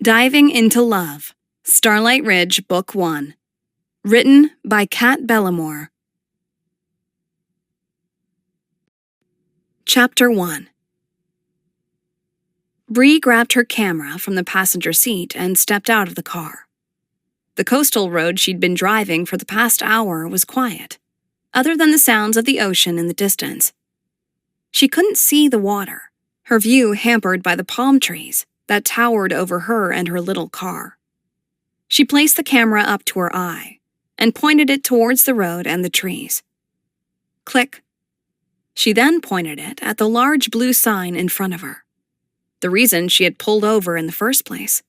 Diving into Love, Starlight Ridge, Book 1. Written by Kat Bellamore. Chapter 1. Bree grabbed her camera from the passenger seat and stepped out of the car. The coastal road she'd been driving for the past hour was quiet, other than the sounds of the ocean in the distance. She couldn't see the water, her view hampered by the palm trees that towered over her and her little car. She placed the camera up to her eye and pointed it towards the road and the trees. Click. She then pointed it at the large blue sign in front of her, the reason she had pulled over in the first place.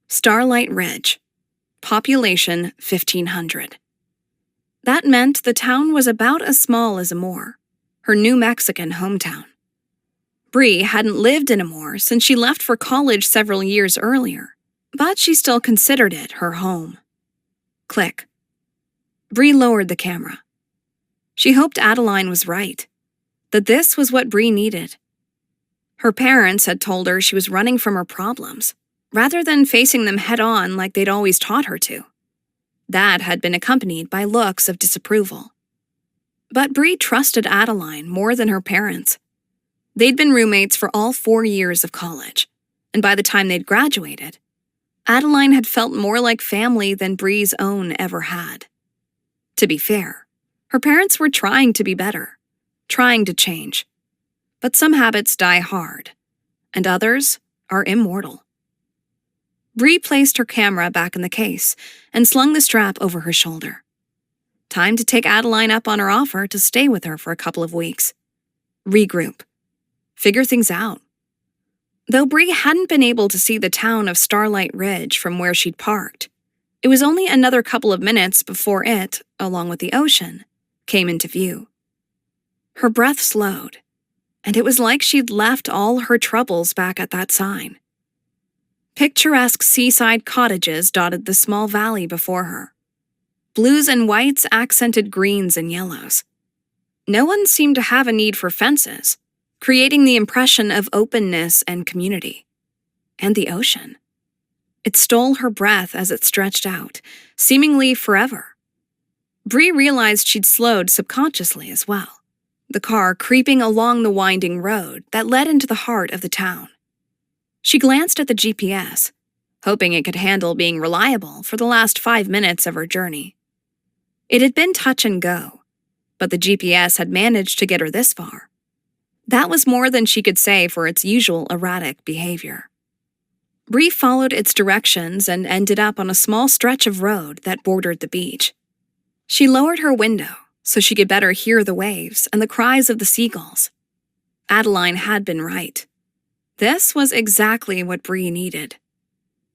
Starlight Ridge. Population 1,500. That meant the town was about as small as Amore, her New Mexican hometown. Bree hadn't lived in Amore since she left for college several years earlier, but she still considered it her home. Click. Bree lowered the camera. She hoped Adeline was right, that this was what Bree needed. Her parents had told her she was running from her problems, rather than facing them head-on like they'd always taught her to. That had been accompanied by looks of disapproval. But Bree trusted Adeline more than her parents. They'd been roommates for all 4 years of college, and by the time they'd graduated, Adeline had felt more like family than Bree's own ever had. To be fair, her parents were trying to be better, trying to change. But some habits die hard, and others are immortal. Bree placed her camera back in the case and slung the strap over her shoulder. Time to take Adeline up on her offer to stay with her for a couple of weeks. Regroup. Figure things out. Though Bree hadn't been able to see the town of Starlight Ridge from where she'd parked, it was only another couple of minutes before it, along with the ocean, came into view. Her breath slowed, and it was like she'd left all her troubles back at that sign. Picturesque seaside cottages dotted the small valley before her. Blues and whites accented greens and yellows. No one seemed to have a need for fences, creating the impression of openness and community. And the ocean. It stole her breath as it stretched out, seemingly forever. Bree realized she'd slowed subconsciously as well, the car creeping along the winding road that led into the heart of the town. She glanced at the GPS, hoping it could handle being reliable for the last 5 minutes of her journey. It had been touch and go, but the GPS had managed to get her this far. That was more than she could say for its usual erratic behavior. Bree followed its directions and ended up on a small stretch of road that bordered the beach. She lowered her window so she could better hear the waves and the cries of the seagulls. Adeline had been right. This was exactly what Bree needed.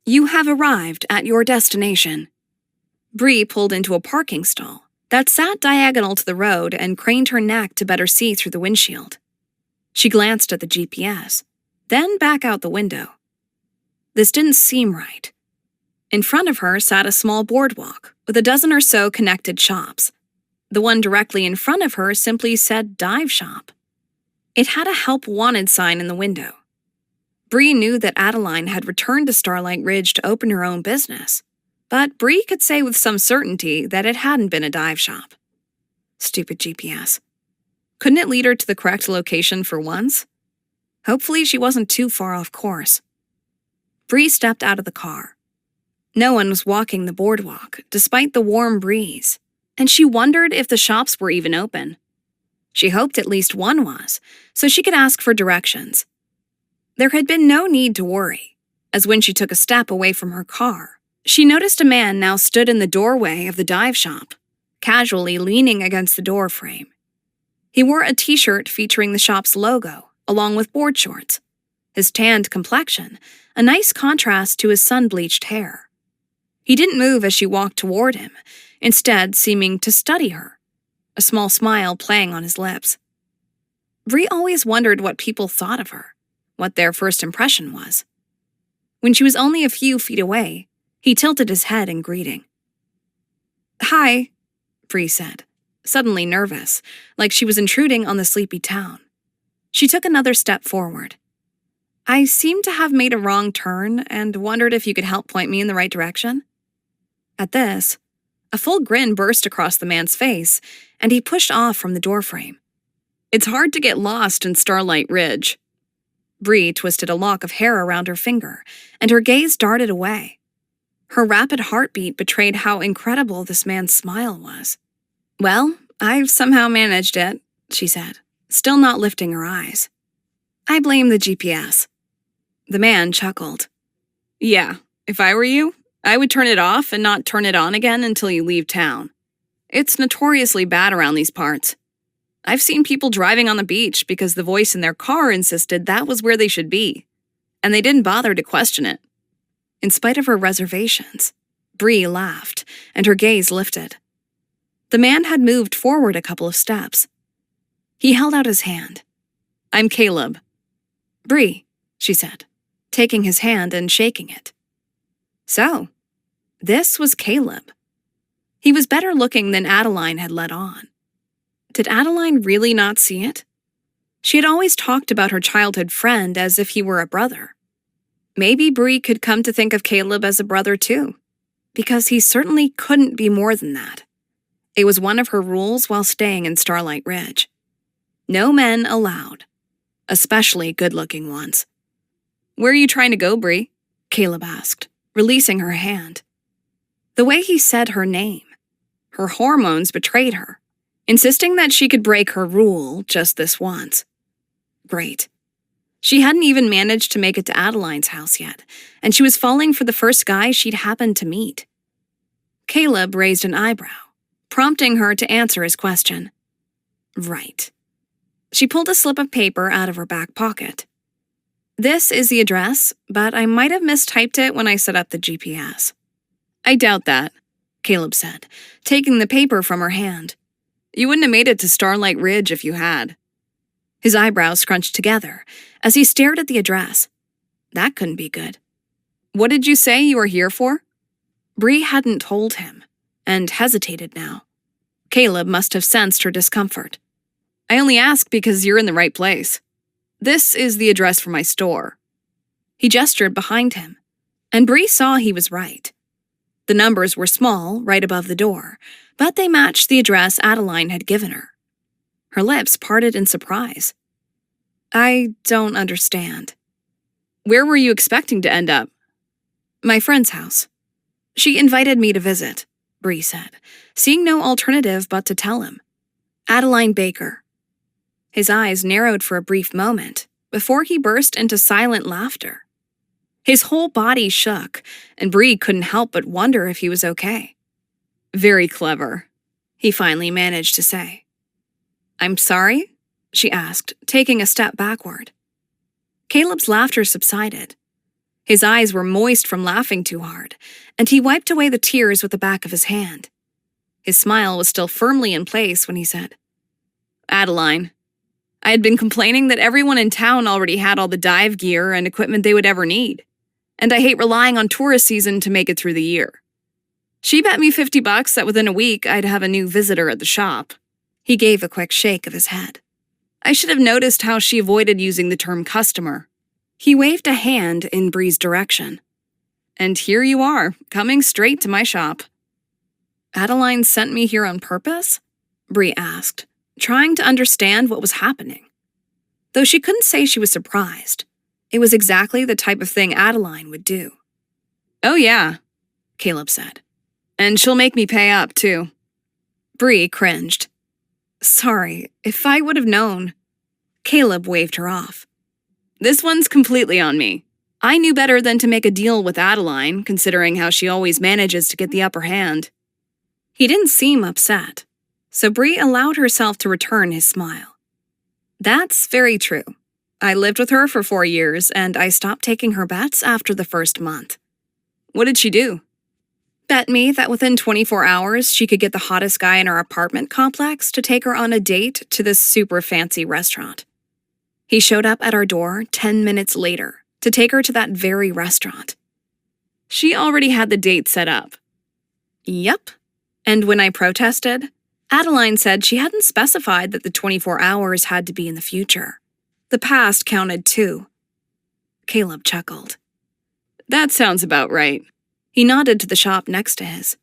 You have arrived at your destination. Bree pulled into a parking stall that sat diagonal to the road and craned her neck to better see through the windshield. She glanced at the GPS, then back out the window. This didn't seem right. In front of her sat a small boardwalk with a dozen or so connected shops. The one directly in front of her simply said dive shop. It had a help wanted sign in the window. Bree knew that Adeline had returned to Starlight Ridge to open her own business, but Bree could say with some certainty that it hadn't been a dive shop. Stupid GPS. Couldn't it lead her to the correct location for once? Hopefully she wasn't too far off course. Bree stepped out of the car. No one was walking the boardwalk, despite the warm breeze, and she wondered if the shops were even open. She hoped at least one was, so she could ask for directions. There had been no need to worry, as when she took a step away from her car, she noticed a man now stood in the doorway of the dive shop, casually leaning against the door frame. He wore a t-shirt featuring the shop's logo, along with board shorts. His tanned complexion, a nice contrast to his sun-bleached hair. He didn't move as she walked toward him, instead seeming to study her, a small smile playing on his lips. Bree always wondered what people thought of her, what their first impression was. When she was only a few feet away, he tilted his head in greeting. "Hi," Bree said, suddenly nervous, like she was intruding on the sleepy town. She took another step forward. I seem to have made a wrong turn and wondered if you could help point me in the right direction." At this, a full grin burst across the man's face, and he pushed off from the doorframe. "It's hard to get lost in Starlight Ridge." Bree twisted a lock of hair around her finger, and her gaze darted away. Her rapid heartbeat betrayed how incredible this man's smile was. "Well, I've somehow managed it," she said, still not lifting her eyes. "I blame the GPS." The man chuckled. "Yeah, if I were you, I would turn it off and not turn it on again until you leave town. It's notoriously bad around these parts. I've seen people driving on the beach because the voice in their car insisted that was where they should be, and they didn't bother to question it." In spite of her reservations, Bree laughed, and her gaze lifted. The man had moved forward a couple of steps. He held out his hand. "I'm Caleb." "Bree," she said, taking his hand and shaking it. So, this was Caleb. He was better looking than Adeline had let on. Did Adeline really not see it? She had always talked about her childhood friend as if he were a brother. Maybe Bree could come to think of Caleb as a brother too, because he certainly couldn't be more than that. It was one of her rules while staying in Starlight Ridge. No men allowed, especially good-looking ones. "Where are you trying to go, Bree?" Caleb asked, releasing her hand. The way he said her name, her hormones betrayed her, insisting that she could break her rule just this once. Great. She hadn't even managed to make it to Adeline's house yet, and she was falling for the first guy she'd happened to meet. Caleb raised an eyebrow, prompting her to answer his question. Right. She pulled a slip of paper out of her back pocket. "This is the address, but I might have mistyped it when I set up the GPS." "I doubt that," Caleb said, taking the paper from her hand. "You wouldn't have made it to Starlight Ridge if you had." His eyebrows scrunched together as he stared at the address. That couldn't be good. "What did you say you were here for?" Bree hadn't told him, and hesitated now. Caleb must have sensed her discomfort. "I only ask because you're in the right place. This is the address for my store." He gestured behind him, and Bree saw he was right. The numbers were small, right above the door, but they matched the address Adeline had given her. Her lips parted in surprise. "I don't understand." "Where were you expecting to end up?" "My friend's house. She invited me to visit," Bree said, seeing no alternative but to tell him. "Adeline Baker." His eyes narrowed for a brief moment before he burst into silent laughter. His whole body shook, and Bree couldn't help but wonder if he was okay. "Very clever," he finally managed to say. "I'm sorry?" she asked, taking a step backward. Caleb's laughter subsided. His eyes were moist from laughing too hard, and he wiped away the tears with the back of his hand. His smile was still firmly in place when he said, "Adeline, I had been complaining that everyone in town already had all the dive gear and equipment they would ever need, and I hate relying on tourist season to make it through the year. She bet me $50 that within a week I'd have a new visitor at the shop." He gave a quick shake of his head. "I should have noticed how she avoided using the term customer." He waved a hand in Bree's direction. "And here you are, coming straight to my shop." "Adeline sent me here on purpose?" Bree asked, trying to understand what was happening. Though she couldn't say she was surprised, it was exactly the type of thing Adeline would do. "Oh yeah," Caleb said. "And she'll make me pay up, too." Bree cringed. "Sorry, if I would have known." Caleb waved her off. "This one's completely on me. I knew better than to make a deal with Adeline, considering how she always manages to get the upper hand." He didn't seem upset, so Bree allowed herself to return his smile. "That's very true. I lived with her for 4 years, and I stopped taking her bets after the first month." "What did she do?" "Bet me that within 24 hours she could get the hottest guy in our apartment complex to take her on a date to this super fancy restaurant. He showed up at our door 10 minutes later to take her to that very restaurant." "She already had the date set up." "Yep. And when I protested, Adeline said she hadn't specified that the 24 hours had to be in the future. The past counted too." Caleb chuckled. That sounds about right. He nodded to the shop next to his.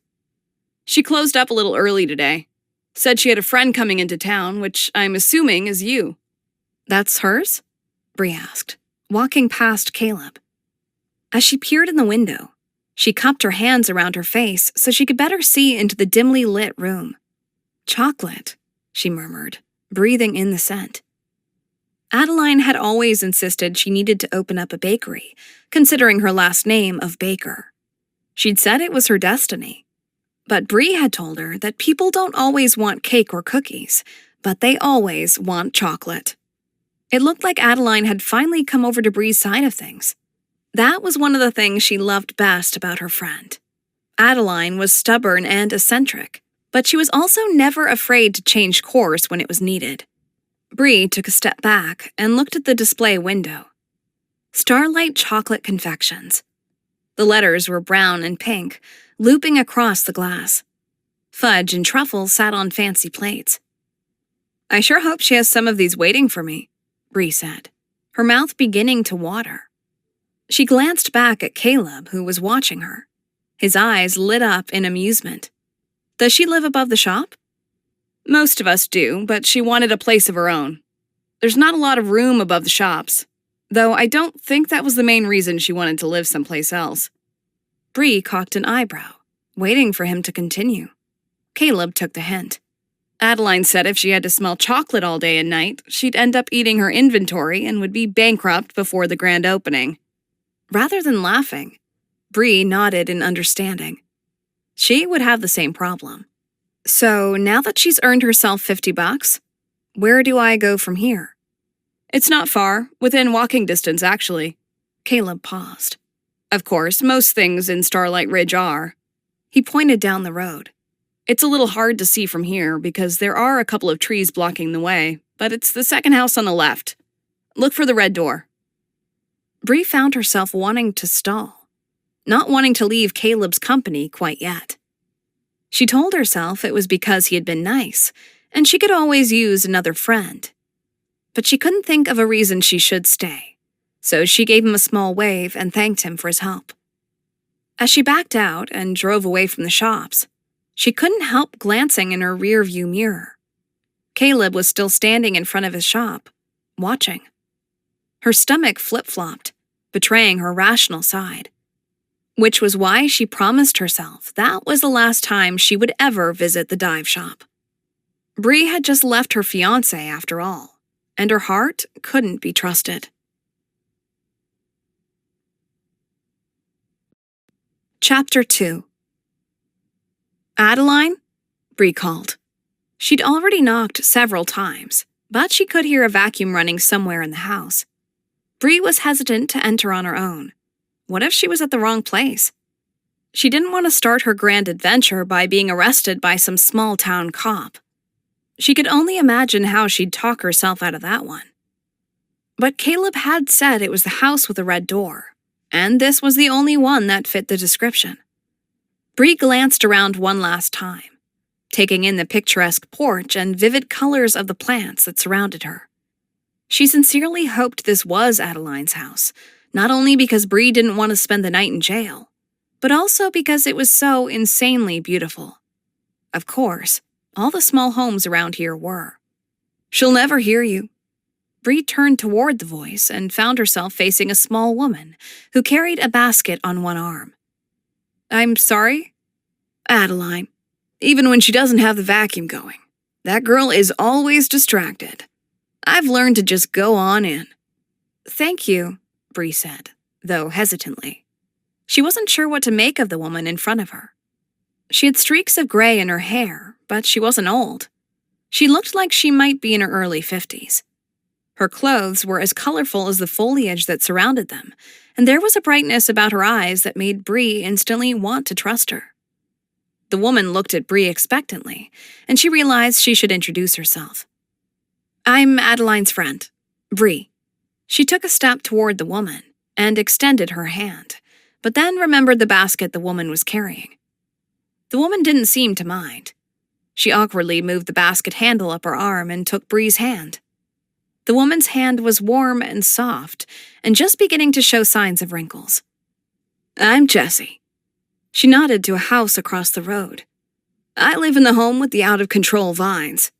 She closed up a little early today. Said she had a friend coming into town, which I'm assuming is you. That's hers? Bree asked, walking past Caleb. As she peered in the window, she cupped her hands around her face so she could better see into the dimly lit room. Chocolate, she murmured, breathing in the scent. Adeline had always insisted she needed to open up a bakery, considering her last name of Baker. She'd said it was her destiny. But Bree had told her that people don't always want cake or cookies, but they always want chocolate. It looked like Adeline had finally come over to Bree's side of things. That was one of the things she loved best about her friend. Adeline was stubborn and eccentric, but she was also never afraid to change course when it was needed. Bree took a step back and looked at the display window. Starlight Chocolate Confections. The letters were brown and pink, looping across the glass. Fudge and truffles sat on fancy plates. I sure hope she has some of these waiting for me, Bree said, her mouth beginning to water. She glanced back at Caleb, who was watching her. His eyes lit up in amusement. Does she live above the shop? Most of us do, but she wanted a place of her own. There's not a lot of room above the shops, though I don't think that was the main reason she wanted to live someplace else. Bree cocked an eyebrow, waiting for him to continue. Caleb took the hint. Adeline said if she had to smell chocolate all day and night, she'd end up eating her inventory and would be bankrupt before the grand opening. Rather than laughing, Bree nodded in understanding. She would have the same problem. So, now that she's earned herself $50, where do I go from here? It's not far, within walking distance, actually. Caleb paused. Of course, most things in Starlight Ridge are. He pointed down the road. It's a little hard to see from here because there are a couple of trees blocking the way, but it's the second house on the left. Look for the red door. Bree found herself wanting to stall, not wanting to leave Caleb's company quite yet. She told herself it was because he had been nice, and she could always use another friend. But she couldn't think of a reason she should stay, so she gave him a small wave and thanked him for his help. As she backed out and drove away from the shops, she couldn't help glancing in her rearview mirror. Caleb was still standing in front of his shop, watching. Her stomach flip-flopped, betraying her rational side, which was why she promised herself that was the last time she would ever visit the dive shop. Bree had just left her fiancé after all, and her heart couldn't be trusted. Chapter 2. Adeline? Bree called. She'd already knocked several times, but she could hear a vacuum running somewhere in the house. Bree was hesitant to enter on her own. What if she was at the wrong place? She didn't want to start her grand adventure by being arrested by some small-town cop. She could only imagine how she'd talk herself out of that one. But Caleb had said it was the house with the red door, and this was the only one that fit the description. Bree glanced around one last time, taking in the picturesque porch and vivid colors of the plants that surrounded her. She sincerely hoped this was Adeline's house, not only because Bree didn't want to spend the night in jail, but also because it was so insanely beautiful. Of course, all the small homes around here were. She'll never hear you. Bree turned toward the voice and found herself facing a small woman who carried a basket on one arm. I'm sorry? Adeline. Even when she doesn't have the vacuum going, that girl is always distracted. I've learned to just go on in. Thank you, Bree said, though hesitantly. She wasn't sure what to make of the woman in front of her. She had streaks of gray in her hair, but she wasn't old. She looked like she might be in her early 50s. Her clothes were as colorful as the foliage that surrounded them, and there was a brightness about her eyes that made Bree instantly want to trust her. The woman looked at Bree expectantly, and she realized she should introduce herself. I'm Adeline's friend, Bree. She took a step toward the woman and extended her hand, but then remembered the basket the woman was carrying. The woman didn't seem to mind. She awkwardly moved the basket handle up her arm and took Bree's hand. The woman's hand was warm and soft, and just beginning to show signs of wrinkles. "I'm Jessie." She nodded to a house across the road. "I live in the home with the out-of-control vines."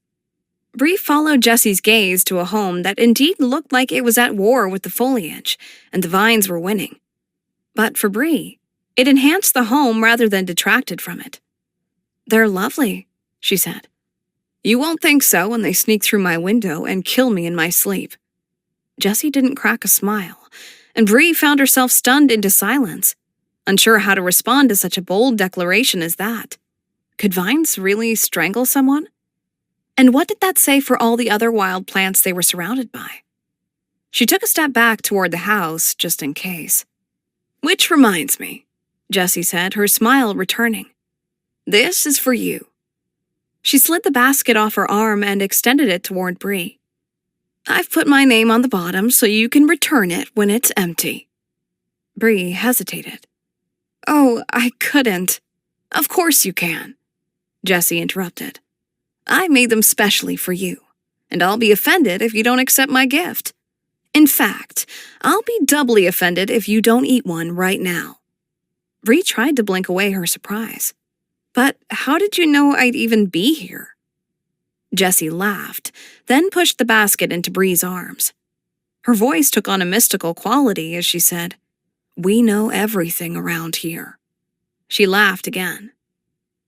Bree followed Jessie's gaze to a home that indeed looked like it was at war with the foliage, and the vines were winning. But for Bree, it enhanced the home rather than detracted from it. "They're lovely," she said. "You won't think so when they sneak through my window and kill me in my sleep." Jessie didn't crack a smile, and Bree found herself stunned into silence, unsure how to respond to such a bold declaration as that. Could vines really strangle someone? And what did that say for all the other wild plants they were surrounded by? She took a step back toward the house, just in case. "Which reminds me," Jessie said, her smile returning. "This is for you." She slid the basket off her arm and extended it toward Bree. "I've put my name on the bottom so you can return it when it's empty." Bree hesitated. "Oh, I couldn't." "Of course you can," Jessie interrupted. "I made them specially for you, and I'll be offended if you don't accept my gift. In fact, I'll be doubly offended if you don't eat one right now." Bree tried to blink away her surprise. "But how did you know I'd even be here?" Jessie laughed, then pushed the basket into Bree's arms. Her voice took on a mystical quality as she said, "We know everything around here." She laughed again.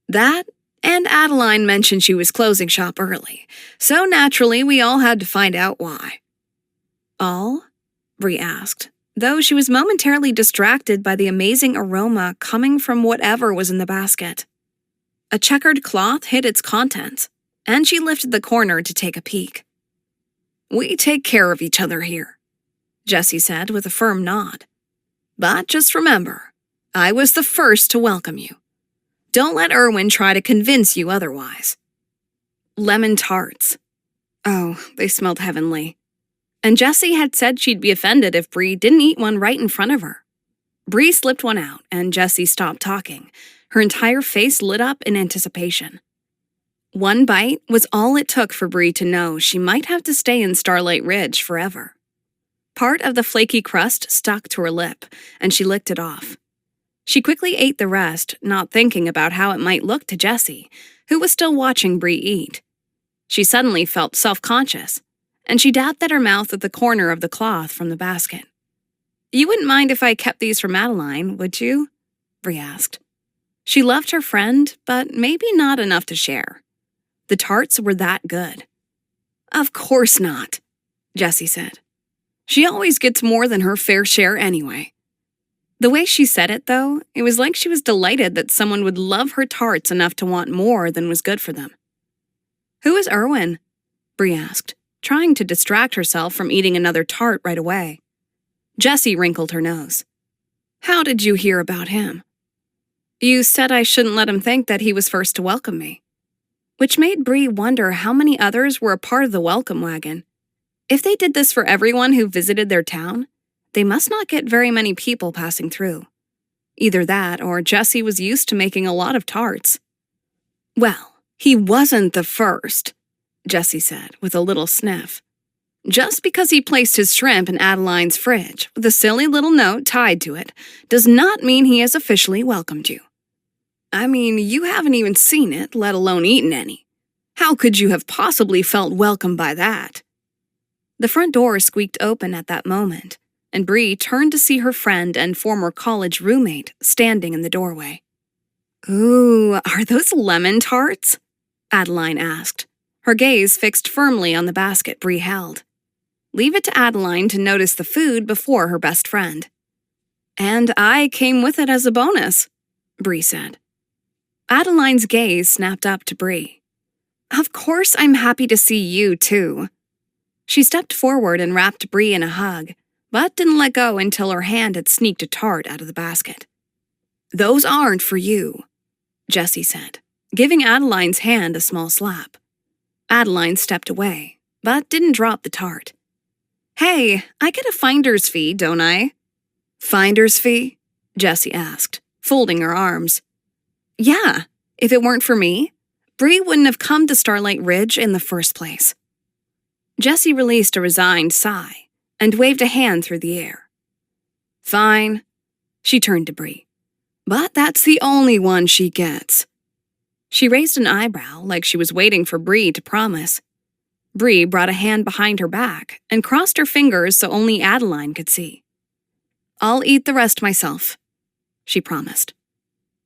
"That and Adeline mentioned she was closing shop early, so naturally we all had to find out why." "All?" Bree asked, though she was momentarily distracted by the amazing aroma coming from whatever was in the basket. A checkered cloth hid its contents, and she lifted the corner to take a peek. "We take care of each other here," Jessie said with a firm nod. "But just remember, I was the first to welcome you. Don't let Erwin try to convince you otherwise." Lemon tarts. Oh, they smelled heavenly. And Jessie had said she'd be offended if Bree didn't eat one right in front of her. Bree slipped one out, and Jessie stopped talking. Her entire face lit up in anticipation. One bite was all it took for Bree to know she might have to stay in Starlight Ridge forever. Part of the flaky crust stuck to her lip, and she licked it off. She quickly ate the rest, not thinking about how it might look to Jessie, who was still watching Bree eat. She suddenly felt self-conscious, and she dabbed at her mouth with the corner of the cloth from the basket. "You wouldn't mind if I kept these for Madeline, would you?" Bree asked. She loved her friend, but maybe not enough to share. The tarts were that good. "Of course not," Jessie said. "She always gets more than her fair share anyway." The way she said it, though, it was like she was delighted that someone would love her tarts enough to want more than was good for them. "Who is Erwin?" Bree asked, trying to distract herself from eating another tart right away. Jessie wrinkled her nose. "How did you hear about him?" "You said I shouldn't let him think that he was first to welcome me." Which made Bree wonder how many others were a part of the welcome wagon. If they did this for everyone who visited their town, they must not get very many people passing through. Either that or Jessie was used to making a lot of tarts. "Well, he wasn't the first," Jessie said with a little sniff. "Just because he placed his shrimp in Adeline's fridge with a silly little note tied to it does not mean he has officially welcomed you. I mean, you haven't even seen it, let alone eaten any. How could you have possibly felt welcomed by that?" The front door squeaked open at that moment, and Bree turned to see her friend and former college roommate standing in the doorway. "Ooh, are those lemon tarts?" Adeline asked, her gaze fixed firmly on the basket Bree held. Leave it to Adeline to notice the food before her best friend. "And I came with it as a bonus," Bree said. Adeline's gaze snapped up to Bree. "Of course I'm happy to see you, too." She stepped forward and wrapped Bree in a hug, but didn't let go until her hand had sneaked a tart out of the basket. "Those aren't for you," Jessie said, giving Adeline's hand a small slap. Adeline stepped away, but didn't drop the tart. "Hey, I get a finder's fee, don't I?" "Finder's fee?" Jessie asked, folding her arms. "Yeah, if it weren't for me, Bree wouldn't have come to Starlight Ridge in the first place." Jessie released a resigned sigh and waved a hand through the air. Fine. She turned to Bree. But that's the only one she gets. She raised an eyebrow like she was waiting for Bree to promise. Bree brought a hand behind her back and crossed her fingers so only Adeline could see. I'll eat the rest myself, she promised.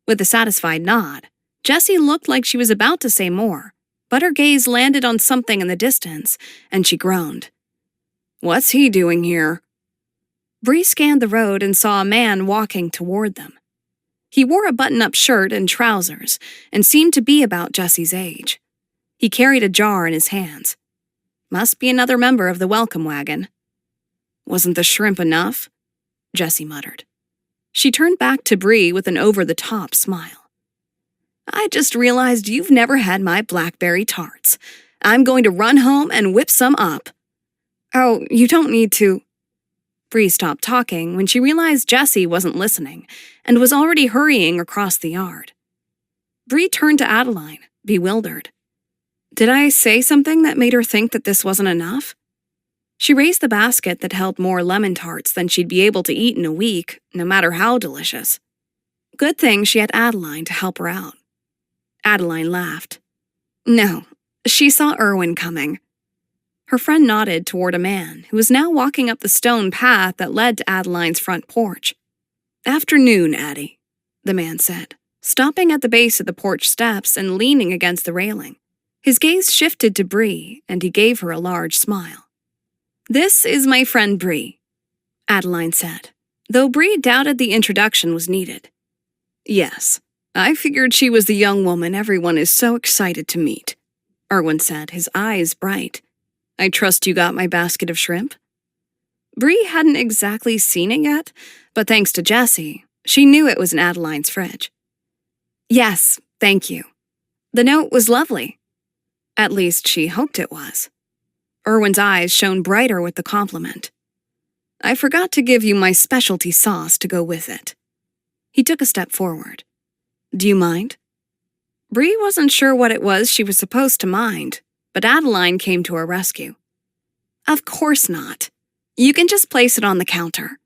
With a satisfied nod, Jessie looked like she was about to say more, but her gaze landed on something in the distance, and she groaned. What's he doing here? Bree scanned the road and saw a man walking toward them. He wore a button-up shirt and trousers and seemed to be about Jessie's age. He carried a jar in his hands. Must be another member of the welcome wagon. Wasn't the shrimp enough? Jessie muttered. She turned back to Bree with an over-the-top smile. I just realized you've never had my blackberry tarts. I'm going to run home and whip some up. Oh, you don't need to. Bree stopped talking when she realized Jessie wasn't listening and was already hurrying across the yard. Bree turned to Adeline, bewildered. Did I say something that made her think that this wasn't enough? She raised the basket that held more lemon tarts than she'd be able to eat in a week, no matter how delicious. Good thing she had Adeline to help her out. Adeline laughed. No, she saw Erwin coming. Her friend nodded toward a man who was now walking up the stone path that led to Adeline's front porch. Afternoon, Addie, the man said, stopping at the base of the porch steps and leaning against the railing. His gaze shifted to Bree, and he gave her a large smile. This is my friend Bree, Adeline said, though Bree doubted the introduction was needed. Yes, I figured she was the young woman everyone is so excited to meet, Erwin said, his eyes bright. I trust you got my basket of shrimp? Bree hadn't exactly seen it yet, but thanks to Jessie, she knew it was in Adeline's fridge. Yes, thank you. The note was lovely. At least she hoped it was. Erwin's eyes shone brighter with the compliment. I forgot to give you my specialty sauce to go with it. He took a step forward. Do you mind? Bree wasn't sure what it was she was supposed to mind, but Adeline came to her rescue. Of course not. You can just place it on the counter.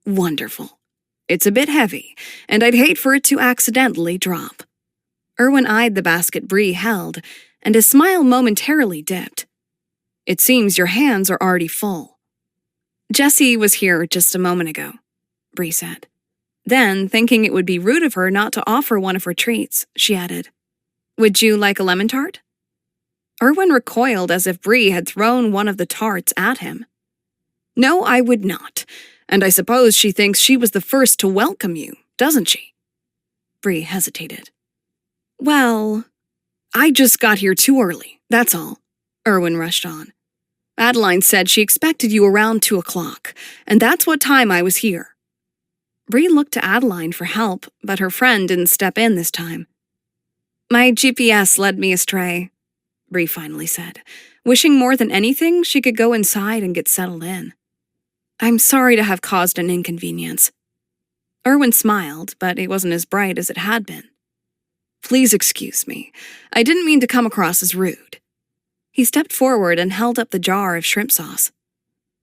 Wonderful. It's a bit heavy, and I'd hate for it to accidentally drop. Erwin eyed the basket Bree held, and his smile momentarily dipped. It seems your hands are already full. Jessie was here just a moment ago, Bree said. Then, thinking it would be rude of her not to offer one of her treats, she added, Would you like a lemon tart? Erwin recoiled as if Bree had thrown one of the tarts at him. No, I would not, and I suppose she thinks she was the first to welcome you, doesn't she? Bree hesitated. Well, I just got here too early, that's all, Erwin rushed on. Adeline said she expected you around 2 o'clock, and that's what time I was here. Bree looked to Adeline for help, but her friend didn't step in this time. My GPS led me astray, Bree finally said, wishing more than anything she could go inside and get settled in. I'm sorry to have caused an inconvenience. Erwin smiled, but it wasn't as bright as it had been. Please excuse me. I didn't mean to come across as rude. He stepped forward and held up the jar of shrimp sauce.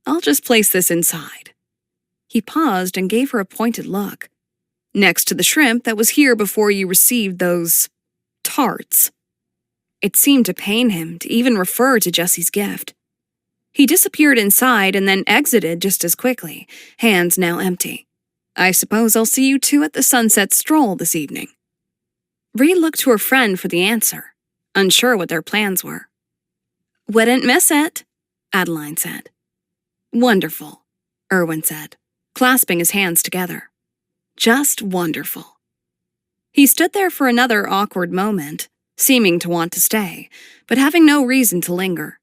I'll just place this inside. He paused and gave her a pointed look. Next to the shrimp that was here before you received those tarts. It seemed to pain him to even refer to Jessie's gift. He disappeared inside and then exited just as quickly, hands now empty. I suppose I'll see you two at the sunset stroll this evening. Bree looked to her friend for the answer, unsure what their plans were. Wouldn't miss it, Adeline said. Wonderful, Erwin said, clasping his hands together. Just wonderful. He stood there for another awkward moment, seeming to want to stay, but having no reason to linger.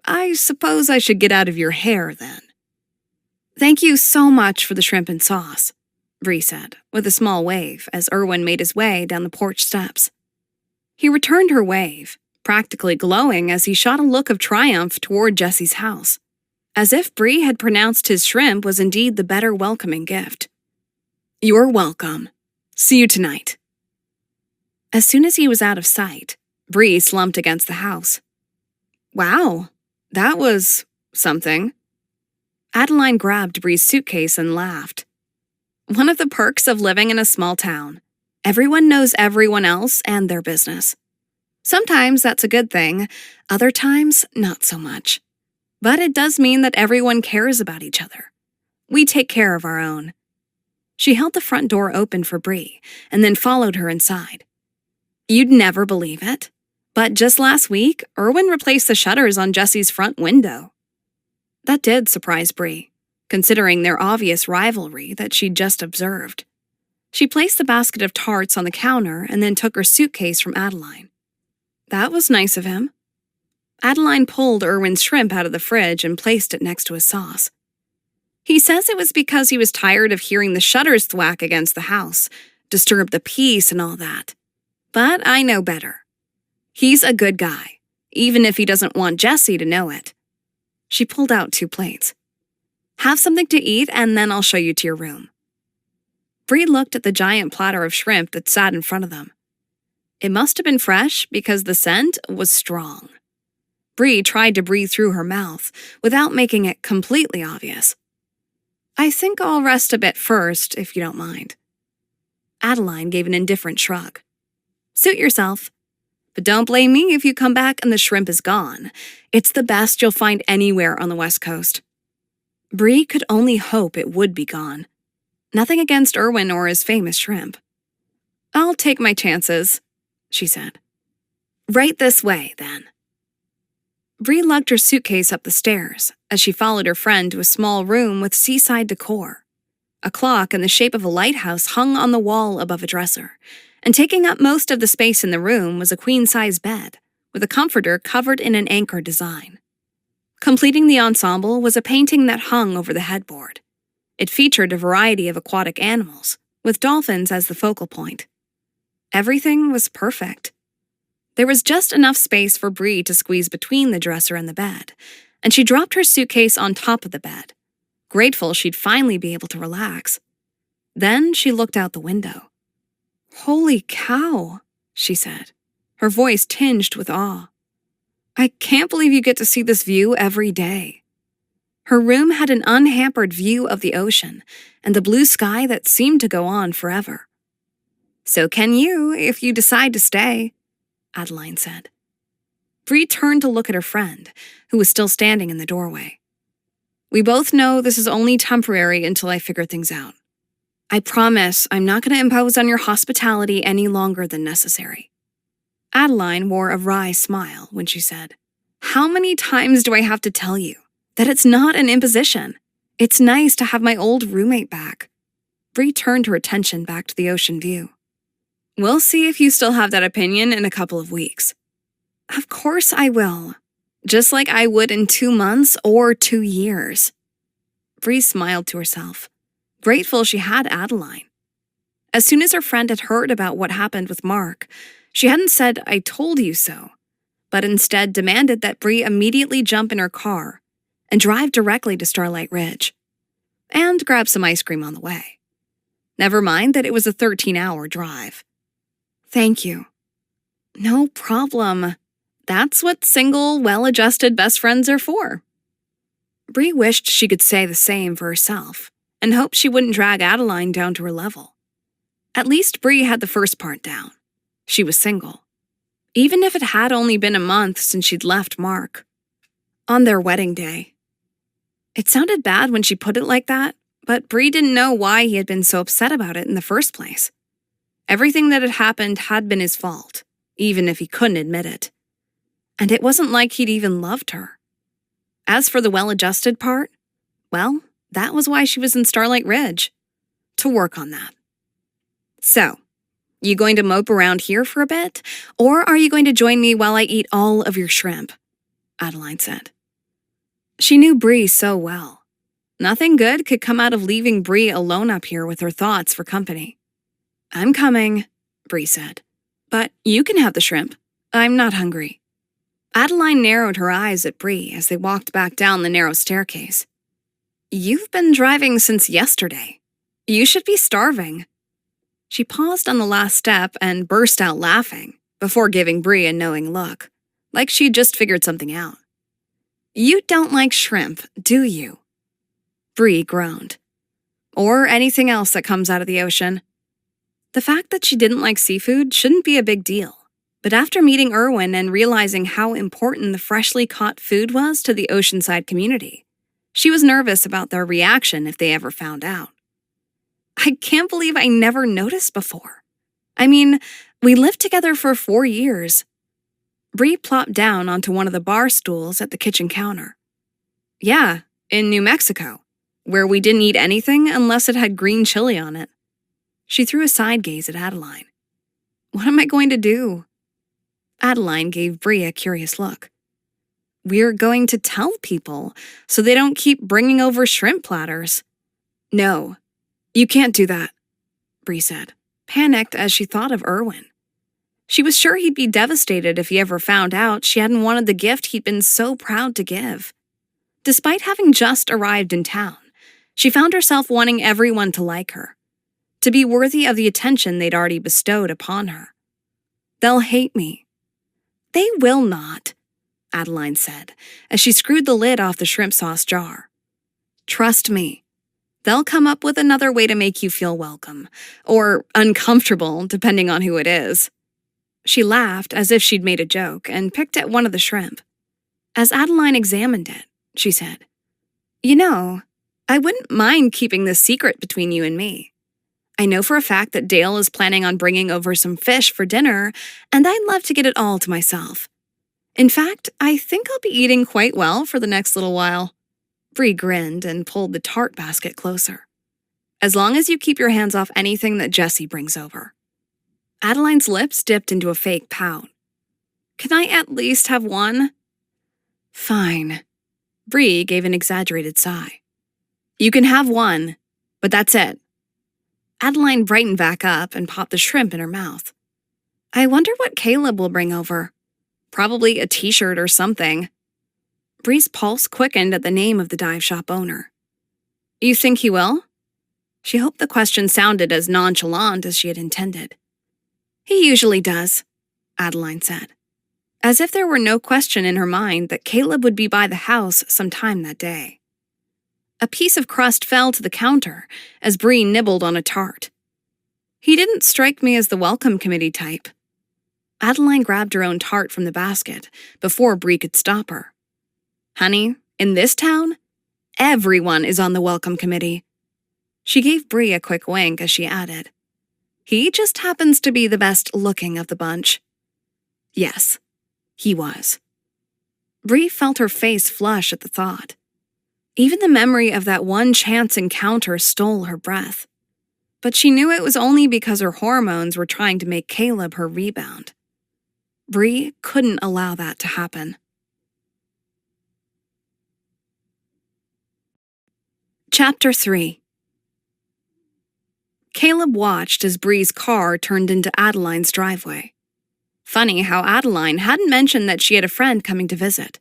I suppose I should get out of your hair, then. Thank you so much for the shrimp and sauce, Bree said, with a small wave as Erwin made his way down the porch steps. He returned her wave, practically glowing as he shot a look of triumph toward Jessie's house, as if Bree had pronounced his shrimp was indeed the better welcoming gift. You're welcome. See you tonight. As soon as he was out of sight, Bree slumped against the house. Wow, That was something. Adeline grabbed Bree's suitcase and laughed. One of the perks of living in a small town. Everyone knows everyone else and their business. Sometimes that's a good thing, other times not so much. But it does mean that everyone cares about each other. We take care of our own. She held the front door open for Bree and then followed her inside. You'd never believe it, but just last week, Erwin replaced the shutters on Jesse's front window. That did surprise Bree, considering their obvious rivalry that she'd just observed. She placed the basket of tarts on the counter and then took her suitcase from Adeline. That was nice of him. Adeline pulled Erwin's shrimp out of the fridge and placed it next to his sauce. He says it was because he was tired of hearing the shutters thwack against the house, disturb the peace and all that. But I know better. He's a good guy, even if he doesn't want Jesse to know it. She pulled out 2 plates. Have something to eat and then I'll show you to your room. Bree looked at the giant platter of shrimp that sat in front of them. It must have been fresh because the scent was strong. Bree tried to breathe through her mouth without making it completely obvious. I think I'll rest a bit first, if you don't mind. Adeline gave an indifferent shrug. Suit yourself. But don't blame me if you come back and the shrimp is gone. It's the best you'll find anywhere on the West Coast. Bree could only hope it would be gone. Nothing against Erwin or his famous shrimp. I'll take my chances, she said. Right this way, then. Bree lugged her suitcase up the stairs as she followed her friend to a small room with seaside decor. A clock in the shape of a lighthouse hung on the wall above a dresser, and taking up most of the space in the room was a queen-size bed with a comforter covered in an anchor design. Completing the ensemble was a painting that hung over the headboard. It featured a variety of aquatic animals, with dolphins as the focal point. Everything was perfect. There was just enough space for Bree to squeeze between the dresser and the bed, and she dropped her suitcase on top of the bed, grateful she'd finally be able to relax. Then she looked out the window. Holy cow, she said, her voice tinged with awe. I can't believe you get to see this view every day. Her room had an unhampered view of the ocean and the blue sky that seemed to go on forever. So can you, if you decide to stay, Adeline said. Bree turned to look at her friend, who was still standing in the doorway. We both know this is only temporary until I figure things out. I promise I'm not going to impose on your hospitality any longer than necessary. Adeline wore a wry smile when she said, How many times do I have to tell you that it's not an imposition? It's nice to have my old roommate back. Bree turned her attention back to the ocean view. We'll see if you still have that opinion in a couple of weeks. Of course I will. Just like I would in 2 months or 2 years. Bree smiled to herself, grateful she had Adeline. As soon as her friend had heard about what happened with Mark, she hadn't said, I told you so, but instead demanded that Bree immediately jump in her car and drive directly to Starlight Ridge, and grab some ice cream on the way. Never mind that it was a 13-hour drive. Thank you. No problem. That's what single, well-adjusted best friends are for. Bree wished she could say the same for herself, and hoped she wouldn't drag Adeline down to her level. At least Bree had the first part down. She was single. Even if it had only been a month since she'd left Mark. On their wedding day. It sounded bad when she put it like that, but Bree didn't know why he had been so upset about it in the first place. Everything that had happened had been his fault, even if he couldn't admit it. And it wasn't like he'd even loved her. As for the well-adjusted part, well, that was why she was in Starlight Ridge. To work on that. So, you going to mope around here for a bit, or are you going to join me while I eat all of your shrimp? Adeline said. She knew Bree so well. Nothing good could come out of leaving Bree alone up here with her thoughts for company. I'm coming, Bree said. But you can have the shrimp. I'm not hungry. Adeline narrowed her eyes at Bree as they walked back down the narrow staircase. You've been driving since yesterday. You should be starving. She paused on the last step and burst out laughing before giving Bree a knowing look, like she'd just figured something out. You don't like shrimp, do you? Bree groaned. Or anything else that comes out of the ocean. The fact that she didn't like seafood shouldn't be a big deal. But after meeting Erwin and realizing how important the freshly caught food was to the oceanside community, she was nervous about their reaction if they ever found out. I can't believe I never noticed before. I mean, we lived together for 4 years. Bree plopped down onto one of the bar stools at the kitchen counter. Yeah, in New Mexico, where we didn't eat anything unless it had green chili on it. She threw a side gaze at Adeline. What am I going to do? Adeline gave Bree a curious look. We're going to tell people so they don't keep bringing over shrimp platters. No, you can't do that, Bree said, panicked as she thought of Erwin. She was sure he'd be devastated if he ever found out she hadn't wanted the gift he'd been so proud to give. Despite having just arrived in town, she found herself wanting everyone to like her, to be worthy of the attention they'd already bestowed upon her. They'll hate me. They will not, Adeline said, as she screwed the lid off the shrimp sauce jar. Trust me. They'll come up with another way to make you feel welcome, or uncomfortable, depending on who it is. She laughed as if she'd made a joke and picked at one of the shrimp. As Adeline examined it, she said, You know, I wouldn't mind keeping this secret between you and me. I know for a fact that Dale is planning on bringing over some fish for dinner, and I'd love to get it all to myself. In fact, I think I'll be eating quite well for the next little while. Bree grinned and pulled the tart basket closer. As long as you keep your hands off anything that Jessie brings over. Adeline's lips dipped into a fake pout. Can I at least have one? Fine. Bree gave an exaggerated sigh. You can have one, but that's it. Adeline brightened back up and popped the shrimp in her mouth. I wonder what Caleb will bring over. Probably a t-shirt or something. Bree's pulse quickened at the name of the dive shop owner. You think he will? She hoped the question sounded as nonchalant as she had intended. He usually does, Adeline said, as if there were no question in her mind that Caleb would be by the house sometime that day. A piece of crust fell to the counter as Bree nibbled on a tart. He didn't strike me as the welcome committee type. Adeline grabbed her own tart from the basket before Bree could stop her. Honey, in this town, everyone is on the welcome committee. She gave Bree a quick wink as she added, He just happens to be the best looking of the bunch. Yes, he was. Bree felt her face flush at the thought. Even the memory of that one chance encounter stole her breath. But she knew it was only because her hormones were trying to make Caleb her rebound. Bree couldn't allow that to happen. Chapter 3. Caleb watched as Bree's car turned into Adeline's driveway. Funny how Adeline hadn't mentioned that she had a friend coming to visit.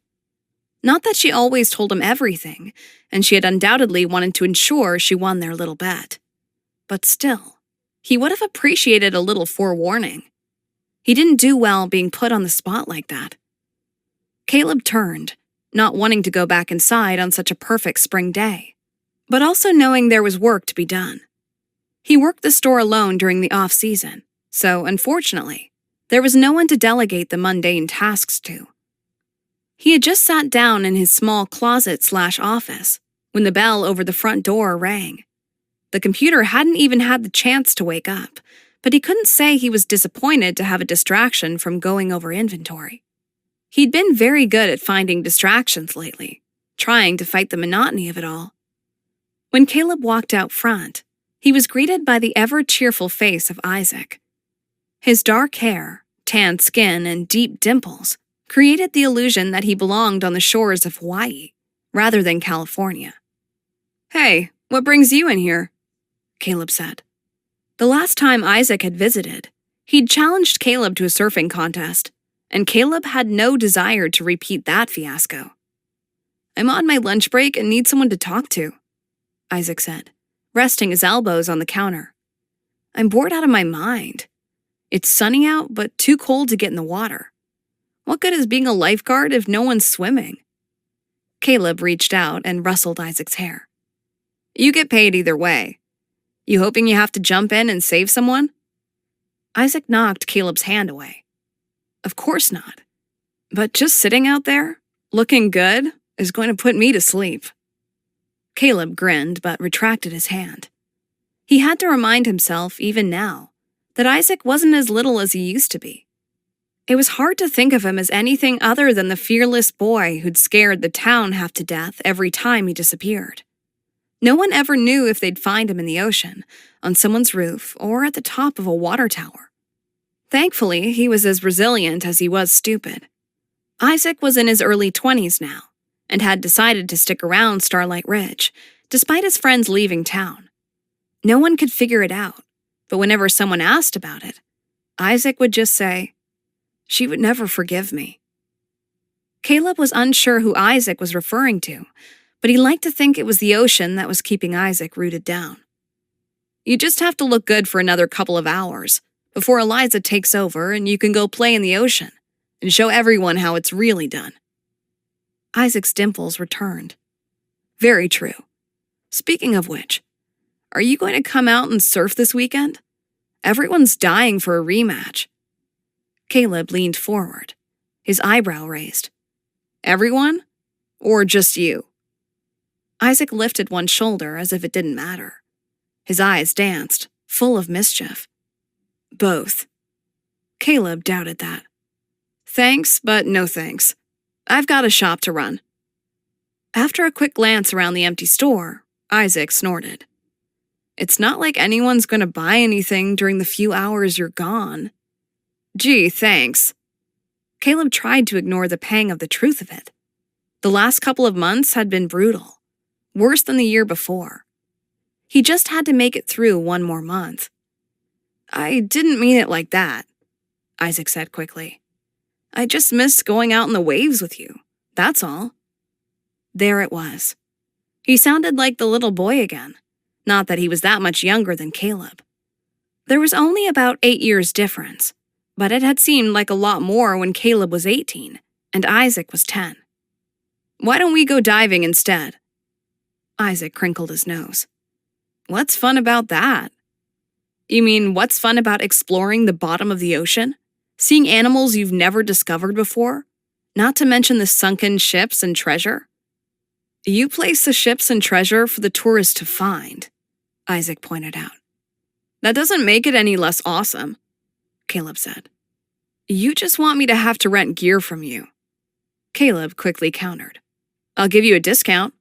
Not that she always told him everything, and she had undoubtedly wanted to ensure she won their little bet. But still, he would have appreciated a little forewarning. He didn't do well being put on the spot like that. Caleb turned, not wanting to go back inside on such a perfect spring day, but also knowing there was work to be done. He worked the store alone during the off-season, so unfortunately, there was no one to delegate the mundane tasks to. He had just sat down in his small closet/office when the bell over the front door rang. The computer hadn't even had the chance to wake up, but he couldn't say he was disappointed to have a distraction from going over inventory. He'd been very good at finding distractions lately, trying to fight the monotony of it all. When Caleb walked out front, he was greeted by the ever-cheerful face of Isaac. His dark hair, tanned skin, and deep dimples created the illusion that he belonged on the shores of Hawaii, rather than California. Hey, what brings you in here? Caleb said. The last time Isaac had visited, he'd challenged Caleb to a surfing contest, and Caleb had no desire to repeat that fiasco. I'm on my lunch break and need someone to talk to, Isaac said, resting his elbows on the counter. I'm bored out of my mind. It's sunny out, but too cold to get in the water. What good is being a lifeguard if no one's swimming? Caleb reached out and rustled Isaac's hair. You get paid either way. You hoping you have to jump in and save someone? Isaac knocked Caleb's hand away. Of course not. But just sitting out there, looking good, is going to put me to sleep. Caleb grinned but retracted his hand. He had to remind himself, even now, that Isaac wasn't as little as he used to be. It was hard to think of him as anything other than the fearless boy who'd scared the town half to death every time he disappeared. No one ever knew if they'd find him in the ocean, on someone's roof, or at the top of a water tower. Thankfully, he was as resilient as he was stupid. Isaac was in his early 20s now, and had decided to stick around Starlight Ridge, despite his friends leaving town. No one could figure it out, but whenever someone asked about it, Isaac would just say, "She would never forgive me." Caleb was unsure who Isaac was referring to, but he liked to think it was the ocean that was keeping Isaac rooted down. You just have to look good for another couple of hours before Eliza takes over and you can go play in the ocean and show everyone how it's really done. Isaac's dimples returned. Very true. Speaking of which, are you going to come out and surf this weekend? Everyone's dying for a rematch. Caleb leaned forward, his eyebrow raised. Everyone? Or just you? Isaac lifted one shoulder as if it didn't matter. His eyes danced, full of mischief. Both. Caleb doubted that. Thanks, but no thanks. I've got a shop to run. After a quick glance around the empty store, Isaac snorted. It's not like anyone's going to buy anything during the few hours you're gone. Gee, thanks. Caleb tried to ignore the pang of the truth of it. The last couple of months had been brutal, worse than the year before. He just had to make it through one more month. I didn't mean it like that, Isaac said quickly. I just missed going out in the waves with you, that's all. There it was. He sounded like the little boy again, not that he was that much younger than Caleb. There was only about 8 years difference, but it had seemed like a lot more when Caleb was 18 and Isaac was 10. Why don't we go diving instead? Isaac crinkled his nose. What's fun about that? You mean what's fun about exploring the bottom of the ocean? Seeing animals you've never discovered before? Not to mention the sunken ships and treasure? You place the ships and treasure for the tourists to find, Isaac pointed out. That doesn't make it any less awesome, Caleb said. You just want me to have to rent gear from you. Caleb quickly countered. I'll give you a discount.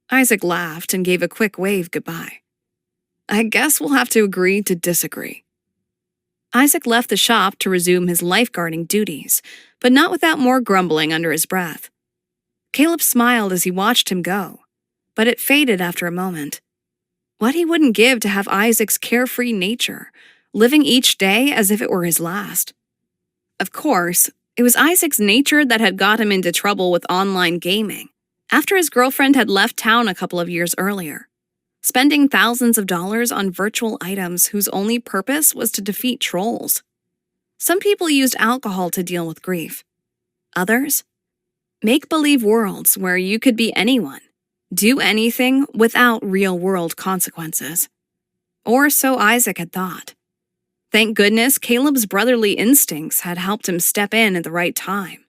Isaac laughed and gave a quick wave goodbye. I guess we'll have to agree to disagree. Isaac left the shop to resume his lifeguarding duties, but not without more grumbling under his breath. Caleb smiled as he watched him go, but it faded after a moment. What he wouldn't give to have Isaac's carefree nature, living each day as if it were his last. Of course, it was Isaac's nature that had got him into trouble with online gaming, after his girlfriend had left town a couple of years earlier, spending thousands of dollars on virtual items whose only purpose was to defeat trolls. Some people used alcohol to deal with grief. Others? Make-believe worlds where you could be anyone, do anything without real-world consequences. Or so Isaac had thought. Thank goodness Caleb's brotherly instincts had helped him step in at the right time.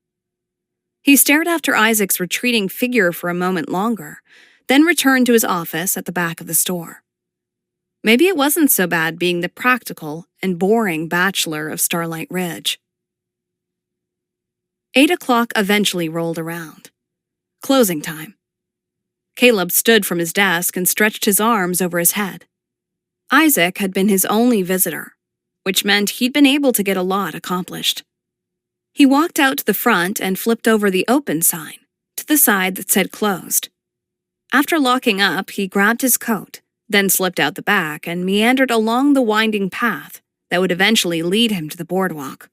He stared after Isaac's retreating figure for a moment longer, then returned to his office at the back of the store. Maybe it wasn't so bad being the practical and boring bachelor of Starlight Ridge. 8 o'clock eventually rolled around. Closing time. Caleb stood from his desk and stretched his arms over his head. Isaac had been his only visitor, which meant he'd been able to get a lot accomplished. He walked out to the front and flipped over the open sign to the side that said closed. After locking up, he grabbed his coat, then slipped out the back and meandered along the winding path that would eventually lead him to the boardwalk.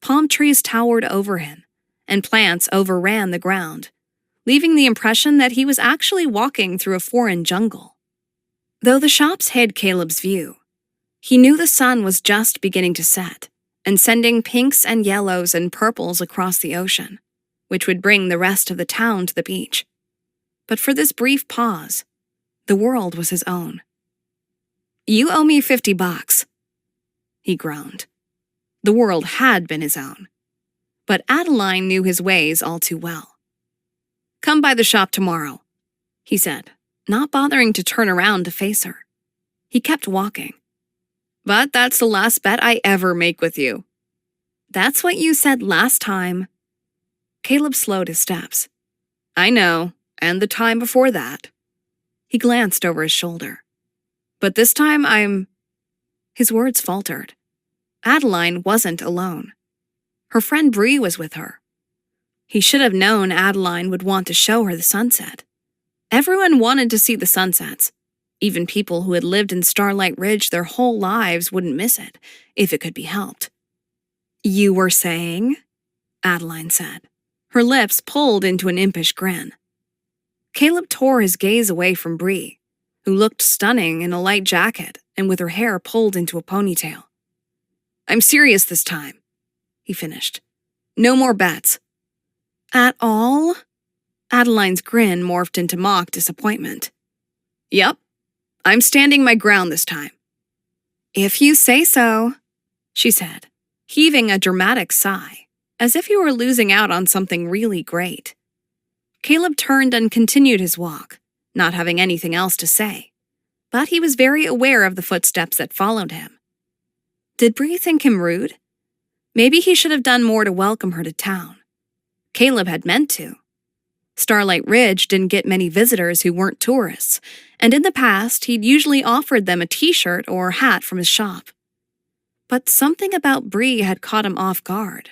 Palm trees towered over him, and plants overran the ground, leaving the impression that he was actually walking through a foreign jungle. Though the shops hid Caleb's view, he knew the sun was just beginning to set and sending pinks and yellows and purples across the ocean. which would bring the rest of the town to the beach. But for this brief pause, the world was his own. "You owe me $50, he groaned. The world had been his own, but Adeline knew his ways all too well. "Come by the shop tomorrow," he said, not bothering to turn around to face her. He kept walking. "But that's the last bet I ever make with you." "That's what you said last time." Caleb slowed his steps. "I know, and the time before that." He glanced over his shoulder. "But this time His words faltered. Adeline wasn't alone. Her friend Bree was with her. He should have known Adeline would want to show her the sunset. Everyone wanted to see the sunsets. Even people who had lived in Starlight Ridge their whole lives wouldn't miss it, if it could be helped. "You were saying?" Adeline said. Her lips pulled into an impish grin. Caleb tore his gaze away from Bree, who looked stunning in a light jacket and with her hair pulled into a ponytail. "I'm serious this time," he finished. "No more bets." "At all?" Adeline's grin morphed into mock disappointment. "Yep. I'm standing my ground this time." "If you say so," she said, heaving a dramatic sigh, as if he were losing out on something really great. Caleb turned and continued his walk, not having anything else to say, but he was very aware of the footsteps that followed him. Did Bree think him rude? Maybe he should have done more to welcome her to town. Caleb had meant to. Starlight Ridge didn't get many visitors who weren't tourists, and in the past he'd usually offered them a t-shirt or hat from his shop. But something about Bree had caught him off guard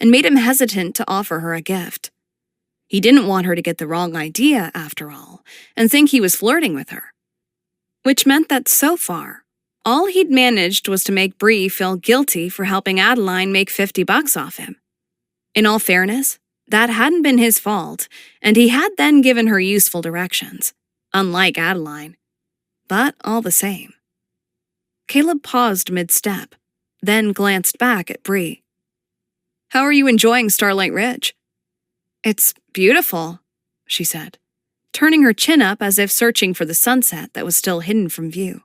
and made him hesitant to offer her a gift. He didn't want her to get the wrong idea, after all, and think he was flirting with her. Which meant that so far, all he'd managed was to make Bree feel guilty for helping Adeline make $50 off him. In all fairness, that hadn't been his fault, and he had then given her useful directions, unlike Adeline. But all the same. Caleb paused mid-step, then glanced back at Bree. "How are you enjoying Starlight Ridge?" "It's beautiful," she said, turning her chin up as if searching for the sunset that was still hidden from view.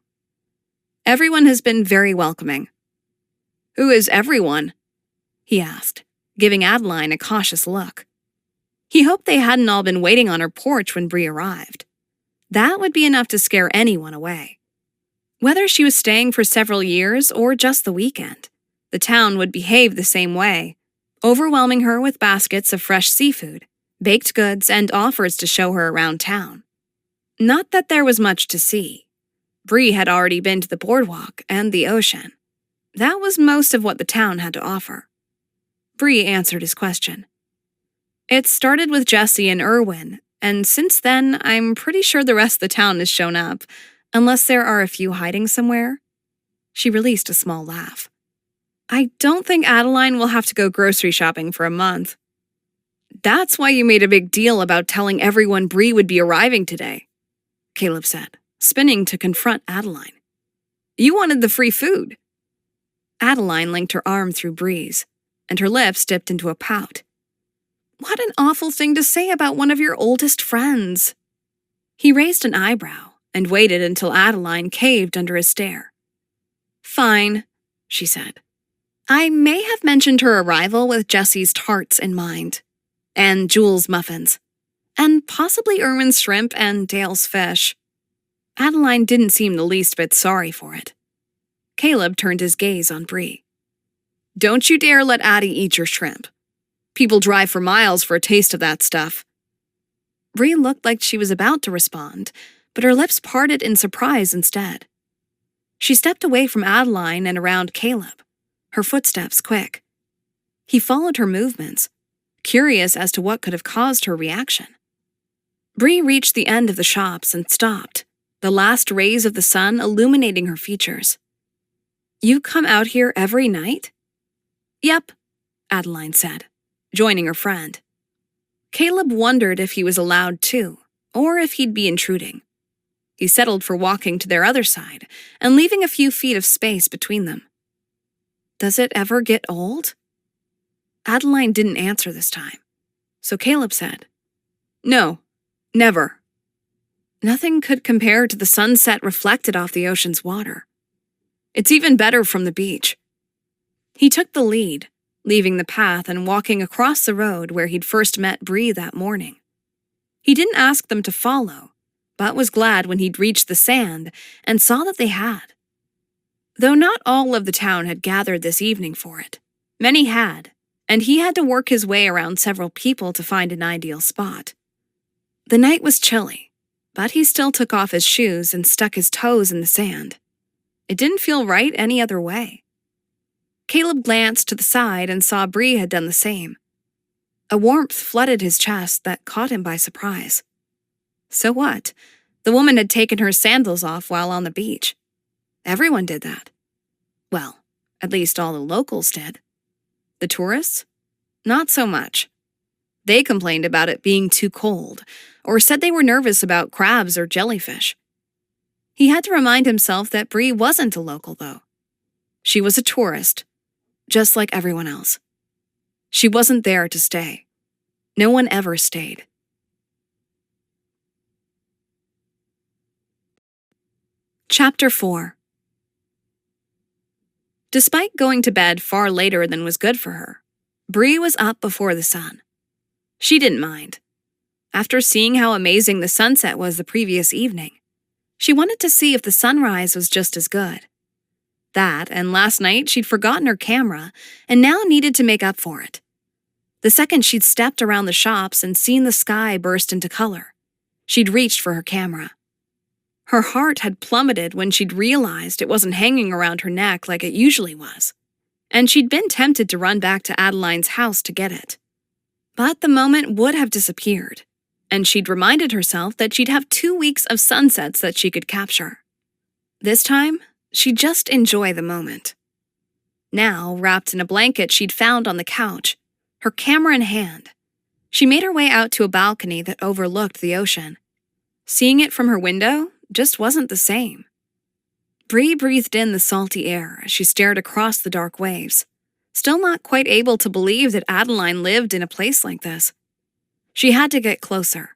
"Everyone has been very welcoming." "Who is everyone?" he asked, giving Adeline a cautious look. He hoped they hadn't all been waiting on her porch when Bree arrived. That would be enough to scare anyone away. Whether she was staying for several years or just the weekend, the town would behave the same way, overwhelming her with baskets of fresh seafood, baked goods, and offers to show her around town. Not that there was much to see. Bree had already been to the boardwalk and the ocean. That was most of what the town had to offer. Bree answered his question. "It started with Jesse and Irwin, and since then, I'm pretty sure the rest of the town has shown up, unless there are a few hiding somewhere." She released a small laugh. "I don't think Adeline will have to go grocery shopping for a month." "That's why you made a big deal about telling everyone Bree would be arriving today," Caleb said, spinning to confront Adeline. "You wanted the free food." Adeline linked her arm through Bree's, and her lips dipped into a pout. "What an awful thing to say about one of your oldest friends." He raised an eyebrow and waited until Adeline caved under his stare. "Fine," she said. "I may have mentioned her arrival with Jesse's tarts in mind, and Jules' muffins, and possibly Irwin's shrimp and Dale's fish." Adeline didn't seem the least bit sorry for it. Caleb turned his gaze on Bree. "Don't you dare let Addie eat your shrimp. People drive for miles for a taste of that stuff." Bree looked like she was about to respond, but her lips parted in surprise instead. She stepped away from Adeline and around Caleb, her footsteps quick. He followed her movements, curious as to what could have caused her reaction. Bree reached the end of the shops and stopped, the last rays of the sun illuminating her features. "You come out here every night?" "Yep," Adeline said, joining her friend. Caleb wondered if he was allowed to, or if he'd be intruding. He settled for walking to their other side and leaving a few feet of space between them. "Does it ever get old?" Adeline didn't answer this time. So Caleb said, "No, never." Nothing could compare to the sunset reflected off the ocean's water. It's even better from the beach. He took the lead, leaving the path and walking across the road where he'd first met Bree that morning. He didn't ask them to follow, but was glad when he'd reached the sand and saw that they had. Though not all of the town had gathered this evening for it, many had, and he had to work his way around several people to find an ideal spot. The night was chilly, but he still took off his shoes and stuck his toes in the sand. It didn't feel right any other way. Caleb glanced to the side and saw Bree had done the same. A warmth flooded his chest that caught him by surprise. So what? The woman had taken her sandals off while on the beach. Everyone did that. Well, at least all the locals did. The tourists? Not so much. They complained about it being too cold, or said they were nervous about crabs or jellyfish. He had to remind himself that Bree wasn't a local, though. She was a tourist, just like everyone else. She wasn't there to stay. No one ever stayed. Chapter 4. Despite going to bed far later than was good for her, Bree was up before the sun. She didn't mind. After seeing how amazing the sunset was the previous evening, she wanted to see if the sunrise was just as good. That, and last night she'd forgotten her camera and now needed to make up for it. The second she'd stepped around the shops and seen the sky burst into color, she'd reached for her camera. Her heart had plummeted when she'd realized it wasn't hanging around her neck like it usually was, and she'd been tempted to run back to Adeline's house to get it. But the moment would have disappeared, and she'd reminded herself that she'd have 2 weeks of sunsets that she could capture. This time, she'd just enjoy the moment. Now, wrapped in a blanket she'd found on the couch, her camera in hand, she made her way out to a balcony that overlooked the ocean. Seeing it from her window just wasn't the same. Bree breathed in the salty air as she stared across the dark waves, still not quite able to believe that Adeline lived in a place like this. She had to get closer.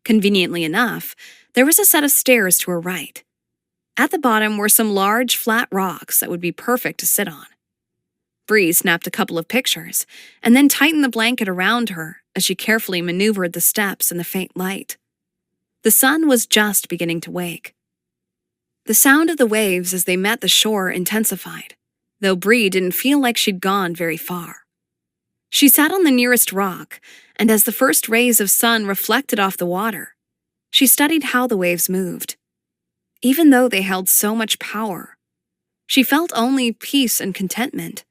Conveniently enough, there was a set of stairs to her right. At the bottom were some large, flat rocks that would be perfect to sit on. Bree snapped a couple of pictures and then tightened the blanket around her as she carefully maneuvered the steps in the faint light. The sun was just beginning to wake. The sound of the waves as they met the shore intensified, though Bree didn't feel like she'd gone very far. She sat on the nearest rock, and as the first rays of sun reflected off the water, she studied how the waves moved. Even though they held so much power, she felt only peace and contentment.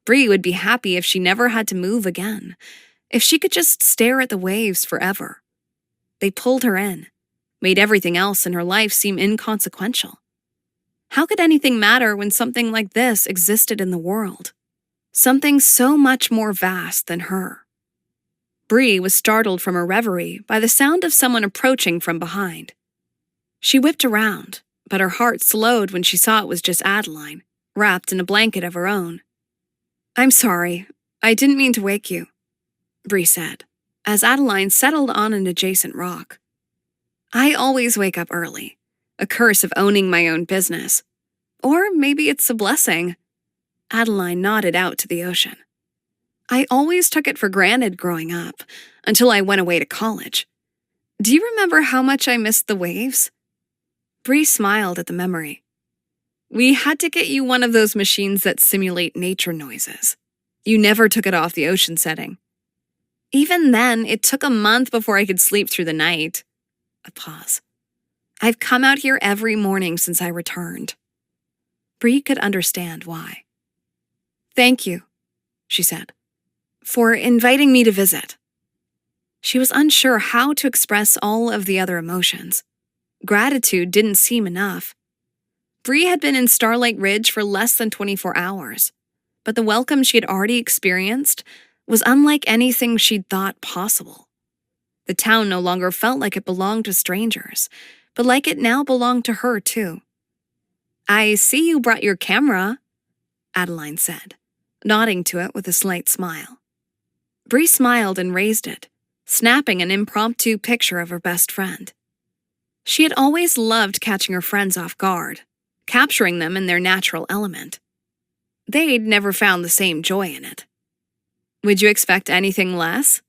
Bree would be happy if she never had to move again, if she could just stare at the waves forever. They pulled her in, made everything else in her life seem inconsequential. How could anything matter when something like this existed in the world? Something so much more vast than her. Bree was startled from her reverie by the sound of someone approaching from behind. She whipped around, but her heart slowed when she saw it was just Adeline, wrapped in a blanket of her own. "I'm sorry, I didn't mean to wake you," Bree said, as Adeline settled on an adjacent rock. "I always wake up early, a curse of owning my own business. Or maybe it's a blessing." Adeline nodded out to the ocean. "I always took it for granted growing up, until I went away to college. Do you remember how much I missed the waves?" Bree smiled at the memory. "We had to get you one of those machines that simulate nature noises. You never took it off the ocean setting. Even then, it took a month before I could sleep through the night." A pause. "I've come out here every morning since I returned." Bree could understand why. "Thank you," she said, "for inviting me to visit." She was unsure how to express all of the other emotions. Gratitude didn't seem enough. Bree had been in Starlight Ridge for less than 24 hours, but the welcome she had already experienced was unlike anything she'd thought possible. The town no longer felt like it belonged to strangers, but like it now belonged to her, too. "I see you brought your camera," Adeline said, nodding to it with a slight smile. Bree smiled and raised it, snapping an impromptu picture of her best friend. She had always loved catching her friends off guard, capturing them in their natural element. They'd never found the same joy in it. "Would you expect anything less?"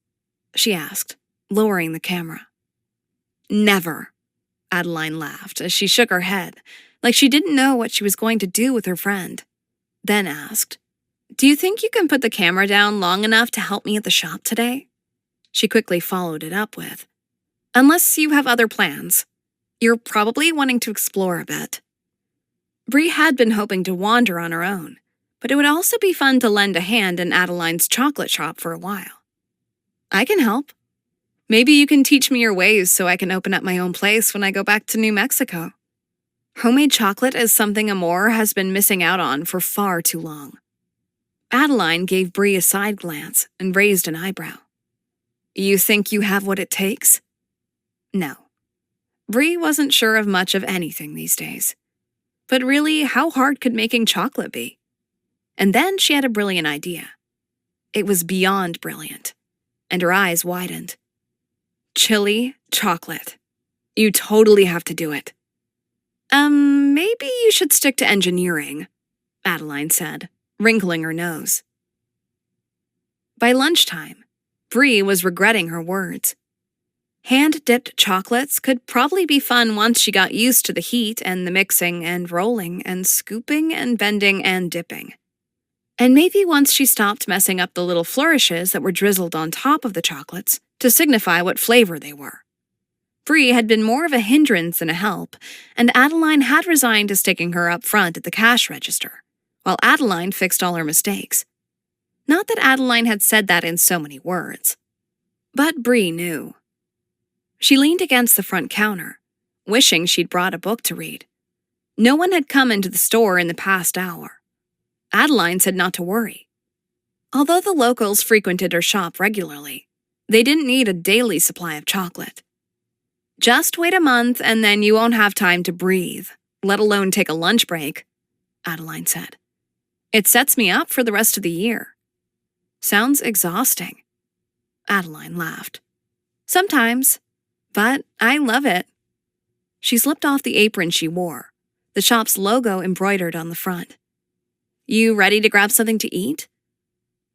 she asked, lowering the camera. "Never," Adeline laughed as she shook her head, like she didn't know what she was going to do with her friend, then asked, "Do you think you can put the camera down long enough to help me at the shop today?" She quickly followed it up with, "Unless you have other plans. You're probably wanting to explore a bit." Bree had been hoping to wander on her own, but it would also be fun to lend a hand in Adeline's chocolate shop for a while. "I can help. Maybe you can teach me your ways so I can open up my own place when I go back to New Mexico." Homemade chocolate is something Amor has been missing out on for far too long. Adeline gave Bree a side glance and raised an eyebrow. "You think you have what it takes?" No. Bree wasn't sure of much of anything these days. But really, how hard could making chocolate be? And then she had a brilliant idea. It was beyond brilliant, and her eyes widened. "Chili chocolate. You totally have to do it." Maybe you should stick to engineering," Adeline said, wrinkling her nose. By lunchtime, Bree was regretting her words. Hand-dipped chocolates could probably be fun once she got used to the heat and the mixing and rolling and scooping and bending and dipping. And maybe once she stopped messing up the little flourishes that were drizzled on top of the chocolates to signify what flavor they were. Bree had been more of a hindrance than a help, and Adeline had resigned to sticking her up front at the cash register, while Adeline fixed all her mistakes. Not that Adeline had said that in so many words. But Bree knew. She leaned against the front counter, wishing she'd brought a book to read. No one had come into the store in the past hour. Adeline said not to worry. Although the locals frequented her shop regularly, they didn't need a daily supply of chocolate. "Just wait a month and then you won't have time to breathe, let alone take a lunch break," Adeline said. "It sets me up for the rest of the year." "Sounds exhausting." Adeline laughed. "Sometimes, but I love it." She slipped off the apron she wore, the shop's logo embroidered on the front. "You ready to grab something to eat?"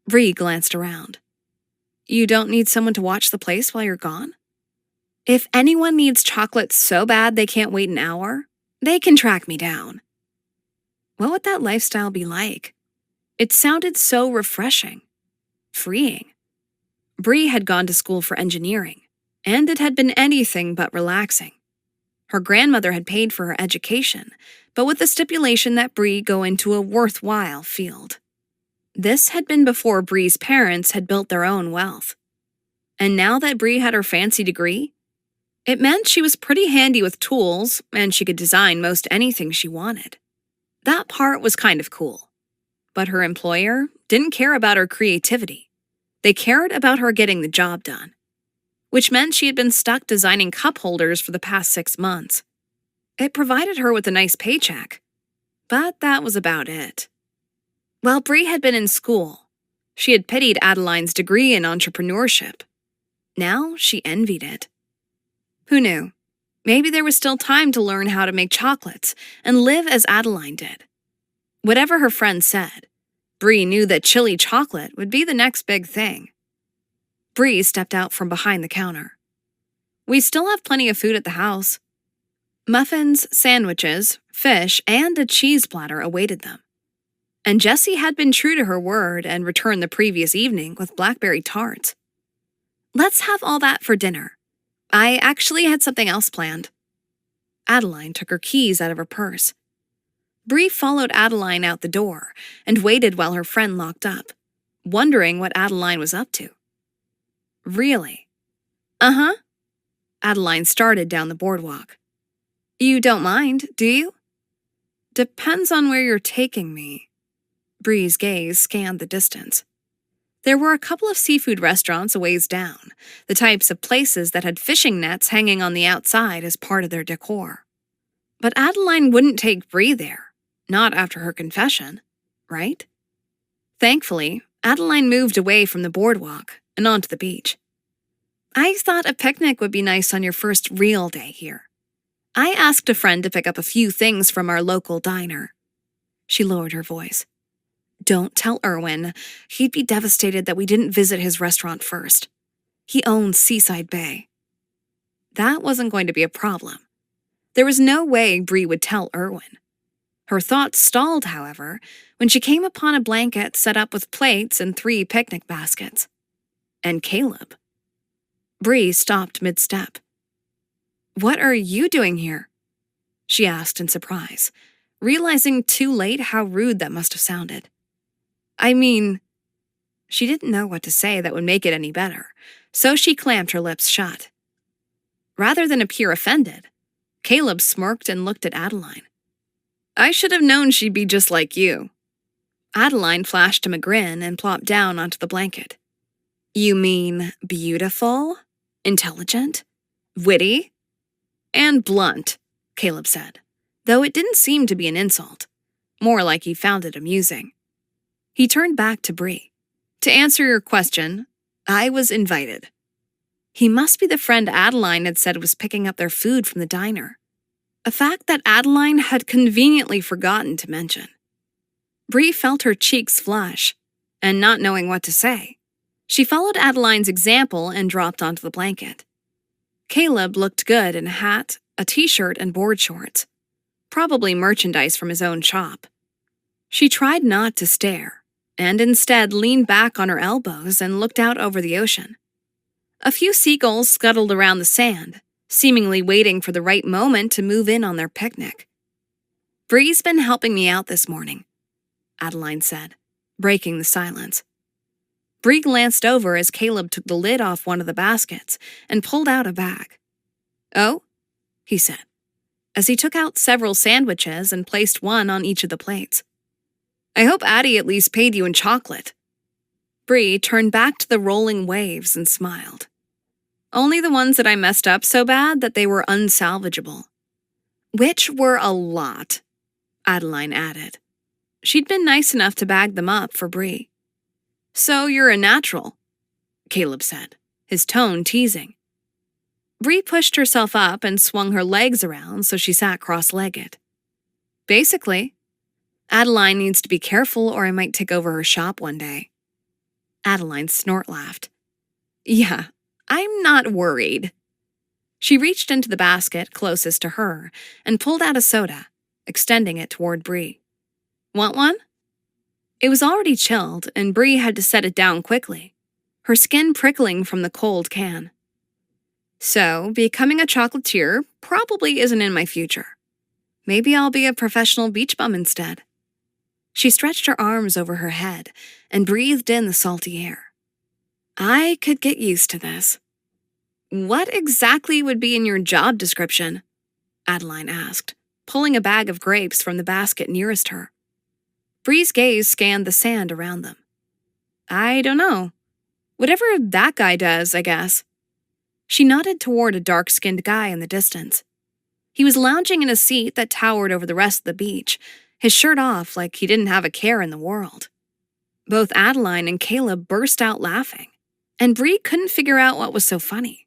Bree glanced around. "You don't need someone to watch the place while you're gone?" "If anyone needs chocolate so bad they can't wait an hour, they can track me down." What would that lifestyle be like? It sounded so refreshing, freeing. Bree had gone to school for engineering, and it had been anything but relaxing. Her grandmother had paid for her education, but with the stipulation that Bree go into a worthwhile field. This had been before Bree's parents had built their own wealth. And now that Bree had her fancy degree, it meant she was pretty handy with tools and she could design most anything she wanted. That part was kind of cool. But her employer didn't care about her creativity. They cared about her getting the job done, which meant she had been stuck designing cup holders for the past 6 months. It provided her with a nice paycheck, but that was about it. While Bree had been in school, she had pitied Adeline's degree in entrepreneurship. Now she envied it. Who knew? Maybe there was still time to learn how to make chocolates and live as Adeline did. Whatever her friend said, Bree knew that chili chocolate would be the next big thing. Bree stepped out from behind the counter. "We still have plenty of food at the house." Muffins, sandwiches, fish, and a cheese platter awaited them. And Jessie had been true to her word and returned the previous evening with blackberry tarts. "Let's have all that for dinner. I actually had something else planned." Adeline took her keys out of her purse. Bree followed Adeline out the door and waited while her friend locked up, wondering what Adeline was up to. "Really?" "Uh-huh." Adeline started down the boardwalk. "You don't mind, do you?" "Depends on where you're taking me." Bree's gaze scanned the distance. There were a couple of seafood restaurants a ways down, the types of places that had fishing nets hanging on the outside as part of their decor. But Adeline wouldn't take Bree there, not after her confession, right? Thankfully, Adeline moved away from the boardwalk and onto the beach. I thought a picnic would be nice on your first real day here. I asked a friend to pick up a few things from our local diner. She lowered her voice. Don't tell Erwin. He'd be devastated that we didn't visit his restaurant first. He owns Seaside Bay. That wasn't going to be a problem. There was no way Bree would tell Erwin. Her thoughts stalled, however, when she came upon a blanket set up with plates and 3 picnic baskets. And Caleb. Bree stopped mid-step. What are you doing here? She asked in surprise, realizing too late how rude that must have sounded. I mean, she didn't know what to say that would make it any better, so she clamped her lips shut. Rather than appear offended, Caleb smirked and looked at Adeline. I should have known she'd be just like you. Adeline flashed him a grin and plopped down onto the blanket. You mean beautiful, intelligent, witty, and blunt, Caleb said, though it didn't seem to be an insult, more like he found it amusing. He turned back to Bree. To answer your question, I was invited. He must be the friend Adeline had said was picking up their food from the diner, a fact that Adeline had conveniently forgotten to mention. Bree felt her cheeks flush, and not knowing what to say, she followed Adeline's example and dropped onto the blanket. Caleb looked good in a hat, a t-shirt, and board shorts, probably merchandise from his own shop. She tried not to stare, and instead leaned back on her elbows and looked out over the ocean. A few seagulls scuttled around the sand, seemingly waiting for the right moment to move in on their picnic. Bree's been helping me out this morning, Adeline said, breaking the silence. Bree glanced over as Caleb took the lid off one of the baskets and pulled out a bag. Oh, he said, as he took out several sandwiches and placed one on each of the plates. I hope Addie at least paid you in chocolate. Bree turned back to the rolling waves and smiled. Only the ones that I messed up so bad that they were unsalvageable. Which were a lot, Adeline added. She'd been nice enough to bag them up for Bree. So you're a natural, Caleb said, his tone teasing. Bree pushed herself up and swung her legs around so she sat cross-legged. Basically, Adeline needs to be careful or I might take over her shop one day. Adeline snort-laughed. Yeah, I'm not worried. She reached into the basket closest to her and pulled out a soda, extending it toward Bree. Want one? It was already chilled, and Bree had to set it down quickly, her skin prickling from the cold can. So, becoming a chocolatier probably isn't in my future. Maybe I'll be a professional beach bum instead. She stretched her arms over her head and breathed in the salty air. I could get used to this. What exactly would be in your job description? Adeline asked, pulling a bag of grapes from the basket nearest her. Bree's gaze scanned the sand around them. I don't know. Whatever that guy does, I guess. She nodded toward a dark-skinned guy in the distance. He was lounging in a seat that towered over the rest of the beach, his shirt off like he didn't have a care in the world. Both Adeline and Caleb burst out laughing, and Bree couldn't figure out what was so funny.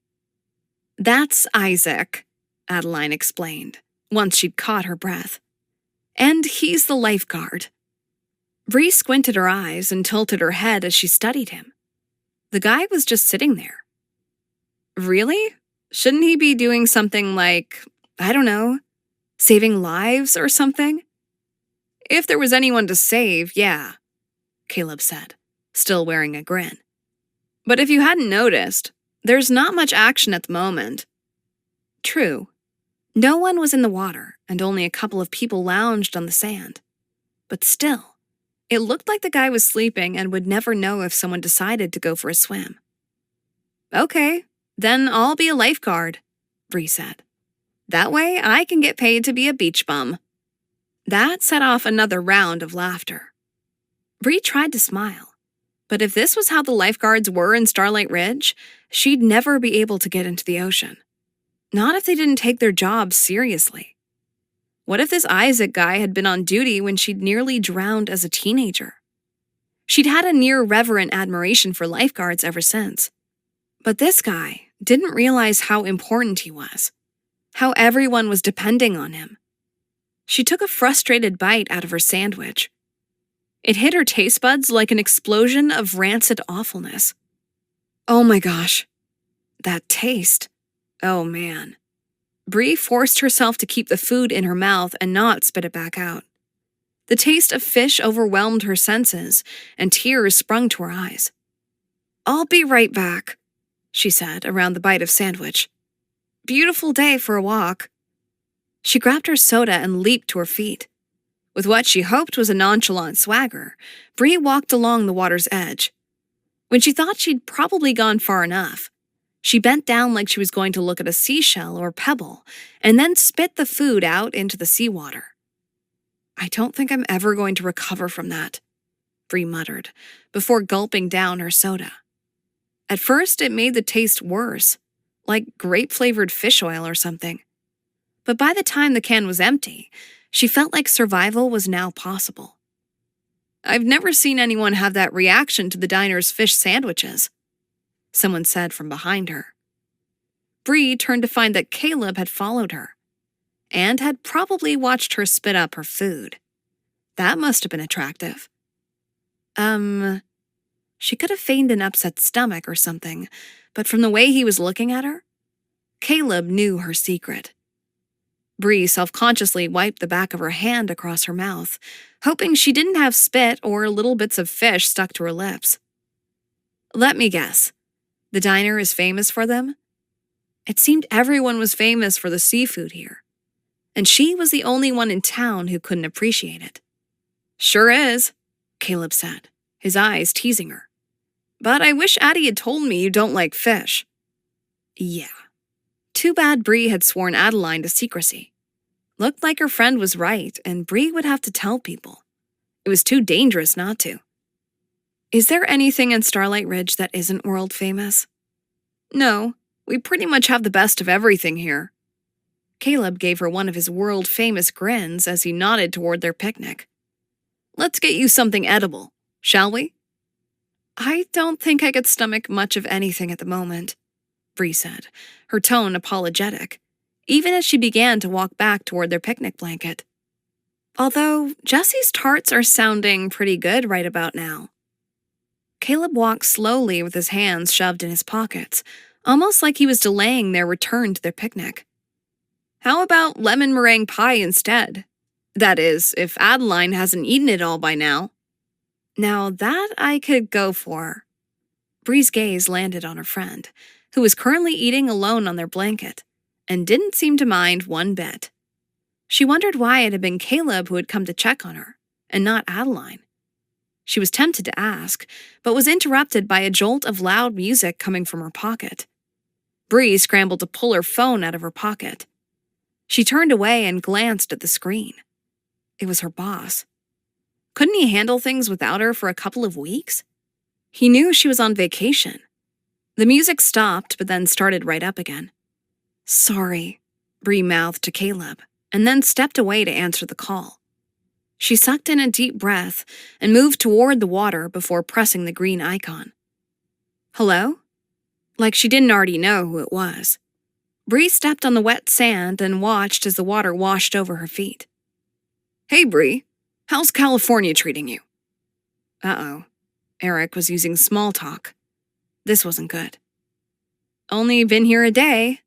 That's Isaac, Adeline explained, once she'd caught her breath. And he's the lifeguard. Bree squinted her eyes and tilted her head as she studied him. The guy was just sitting there. Really? Shouldn't he be doing something like, I don't know, saving lives or something? If there was anyone to save, yeah, Caleb said, still wearing a grin. But if you hadn't noticed, there's not much action at the moment. True. No one was in the water, and only a couple of people lounged on the sand. But still, it looked like the guy was sleeping and would never know if someone decided to go for a swim. Okay, then I'll be a lifeguard, Bree said. That way I can get paid to be a beach bum. That set off another round of laughter. Bree tried to smile, but if this was how the lifeguards were in Starlight Ridge, she'd never be able to get into the ocean. Not if they didn't take their jobs seriously. What if this Isaac guy had been on duty when she'd nearly drowned as a teenager? She'd had a near-reverent admiration for lifeguards ever since. But this guy didn't realize how important he was, how everyone was depending on him. She took a frustrated bite out of her sandwich. It hit her taste buds like an explosion of rancid awfulness. Oh my gosh. That taste. Oh man. Bree forced herself to keep the food in her mouth and not spit it back out. The taste of fish overwhelmed her senses, and tears sprung to her eyes. "I'll be right back," she said around the bite of sandwich. "Beautiful day for a walk." She grabbed her soda and leaped to her feet. With what she hoped was a nonchalant swagger, Bree walked along the water's edge. When she thought she'd probably gone far enough, she bent down like she was going to look at a seashell or pebble, and then spit the food out into the seawater. "I don't think I'm ever going to recover from that," Bree muttered, before gulping down her soda. At first, it made the taste worse, like grape-flavored fish oil or something. But by the time the can was empty, she felt like survival was now possible. "I've never seen anyone have that reaction to the diner's fish sandwiches," someone said from behind her. Bree turned to find that Caleb had followed her, and had probably watched her spit up her food. That must have been attractive. She could have feigned an upset stomach or something, but from the way he was looking at her, Caleb knew her secret. Bree self-consciously wiped the back of her hand across her mouth, hoping she didn't have spit or little bits of fish stuck to her lips. "Let me guess. The diner is famous for them?" It seemed everyone was famous for the seafood here, and she was the only one in town who couldn't appreciate it. "Sure is," Caleb said, his eyes teasing her. "But I wish Addie had told me you don't like fish." Yeah. Too bad Bree had sworn Adeline to secrecy. Looked like her friend was right, and Bree would have to tell people. It was too dangerous not to. "Is there anything in Starlight Ridge that isn't world famous?" "No, we pretty much have the best of everything here." Caleb gave her one of his world-famous grins as he nodded toward their picnic. "Let's get you something edible, shall we?" "I don't think I could stomach much of anything at the moment," Bree said, her tone apologetic, even as she began to walk back toward their picnic blanket. "Although Jesse's tarts are sounding pretty good right about now." Caleb walked slowly with his hands shoved in his pockets, almost like he was delaying their return to their picnic. "How about lemon meringue pie instead? That is, if Adeline hasn't eaten it all by now." "Now that I could go for." Bree's gaze landed on her friend, who was currently eating alone on their blanket, and didn't seem to mind one bit. She wondered why it had been Caleb who had come to check on her, and not Adeline. She was tempted to ask, but was interrupted by a jolt of loud music coming from her pocket. Bree scrambled to pull her phone out of her pocket. She turned away and glanced at the screen. It was her boss. Couldn't he handle things without her for a couple of weeks? He knew she was on vacation. The music stopped, but then started right up again. "Sorry," Bree mouthed to Caleb, and then stepped away to answer the call. She sucked in a deep breath and moved toward the water before pressing the green icon. "Hello?" Like she didn't already know who it was. Bree stepped on the wet sand and watched as the water washed over her feet. "Hey, Bree. How's California treating you?" Uh-oh. Eric was using small talk. This wasn't good. "Only been here a day.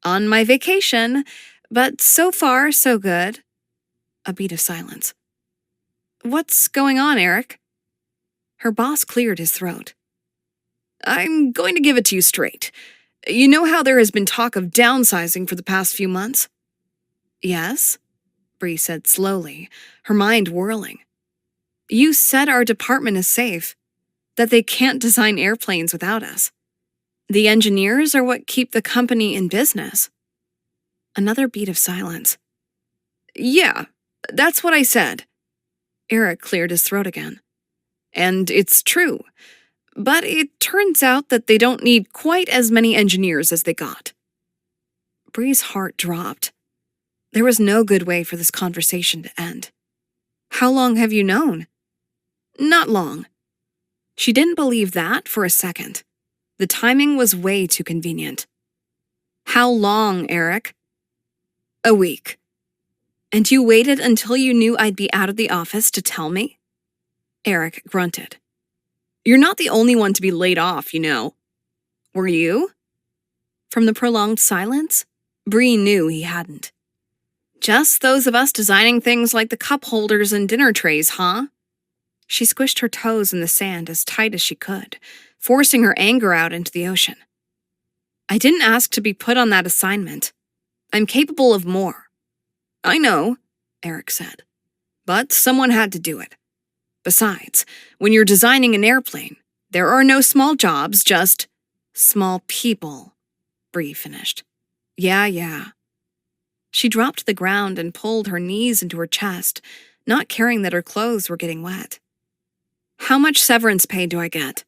On my vacation, but so far, so good." A beat of silence. "What's going on, Eric?" Her boss cleared his throat. "I'm going to give it to you straight. You know how there has been talk of downsizing for the past few months?" "Yes," Bree said slowly, her mind whirling. "You said our department is safe, that they can't design airplanes without us. The engineers are what keep the company in business." Another beat of silence. "Yeah, that's what I said." Eric cleared his throat again. "And it's true. But it turns out that they don't need quite as many engineers as they got." Bree's heart dropped. There was no good way for this conversation to end. "How long have you known?" "Not long. She didn't believe that for a second. The timing was way too convenient. How long, Eric? A week. And you waited until you knew I'd be out of the office to tell me? Eric grunted. You're not the only one to be laid off, you know. Were you? From the prolonged silence, Bree knew he hadn't. Just those of us designing things like the cup holders and dinner trays, huh? She squished her toes in the sand as tight as she could, forcing her anger out into the ocean. I didn't ask to be put on that assignment. I'm capable of more. I know, Eric said, but someone had to do it. Besides, when you're designing an airplane, there are no small jobs, just small people, Bree finished. Yeah. She dropped to the ground and pulled her knees into her chest, not caring that her clothes were getting wet. How much severance pay do I get?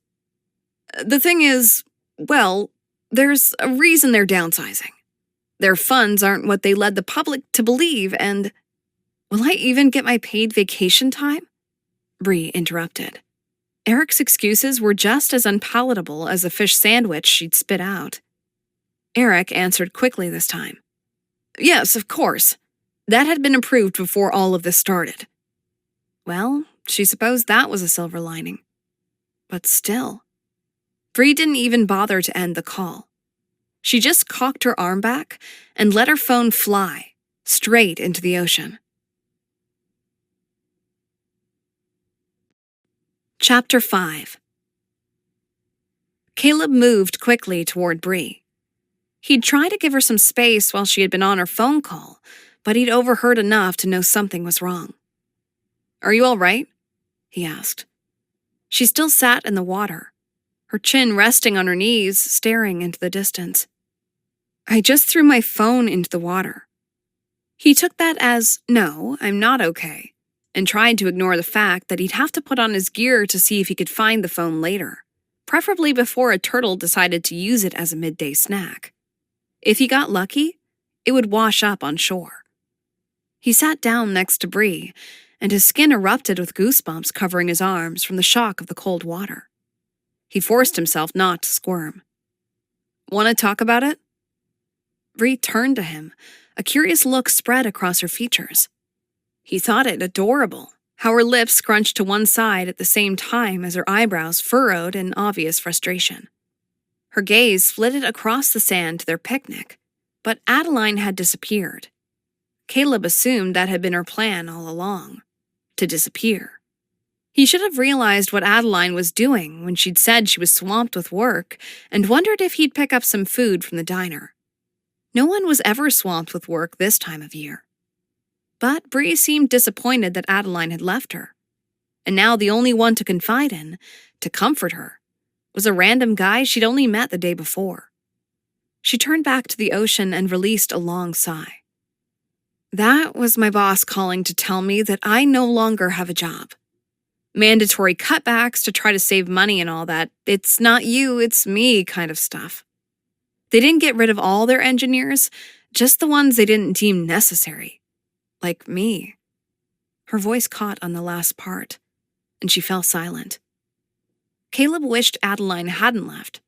The thing is, well, there's a reason they're downsizing. Their funds aren't what they led the public to believe, and will I even get my paid vacation time? Bree interrupted. Eric's excuses were just as unpalatable as the fish sandwich she'd spit out. Eric answered quickly this time. Yes, of course. That had been approved before all of this started. Well, she supposed that was a silver lining. But still. Bree didn't even bother to end the call. She just cocked her arm back and let her phone fly, straight into the ocean. Chapter 5. Caleb moved quickly toward Bree. He'd tried to give her some space while she had been on her phone call, but he'd overheard enough to know something was wrong. Are you all right? He asked. She still sat in the water, her chin resting on her knees, staring into the distance. I just threw my phone into the water. He took that as, no, I'm not okay, and tried to ignore the fact that he'd have to put on his gear to see if he could find the phone later, preferably before a turtle decided to use it as a midday snack. If he got lucky, it would wash up on shore. He sat down next to Bree, and his skin erupted with goosebumps covering his arms from the shock of the cold water. He forced himself not to squirm. Want to talk about it? Bree turned to him, a curious look spread across her features. He thought it adorable, how her lips scrunched to one side at the same time as her eyebrows furrowed in obvious frustration. Her gaze flitted across the sand to their picnic, but Adeline had disappeared. Caleb assumed that had been her plan all along, to disappear. He should have realized what Adeline was doing when she'd said she was swamped with work and wondered if he'd pick up some food from the diner. No one was ever swamped with work this time of year. But Bree seemed disappointed that Adeline had left her, and now the only one to confide in, to comfort her, was a random guy she'd only met the day before. She turned back to the ocean and released a long sigh. That was my boss calling to tell me that I no longer have a job. Mandatory cutbacks to try to save money and all that, it's not you, it's me kind of stuff. They didn't get rid of all their engineers, just the ones they didn't deem necessary. Like me. Her voice caught on the last part, and she fell silent. Caleb wished Adeline hadn't left.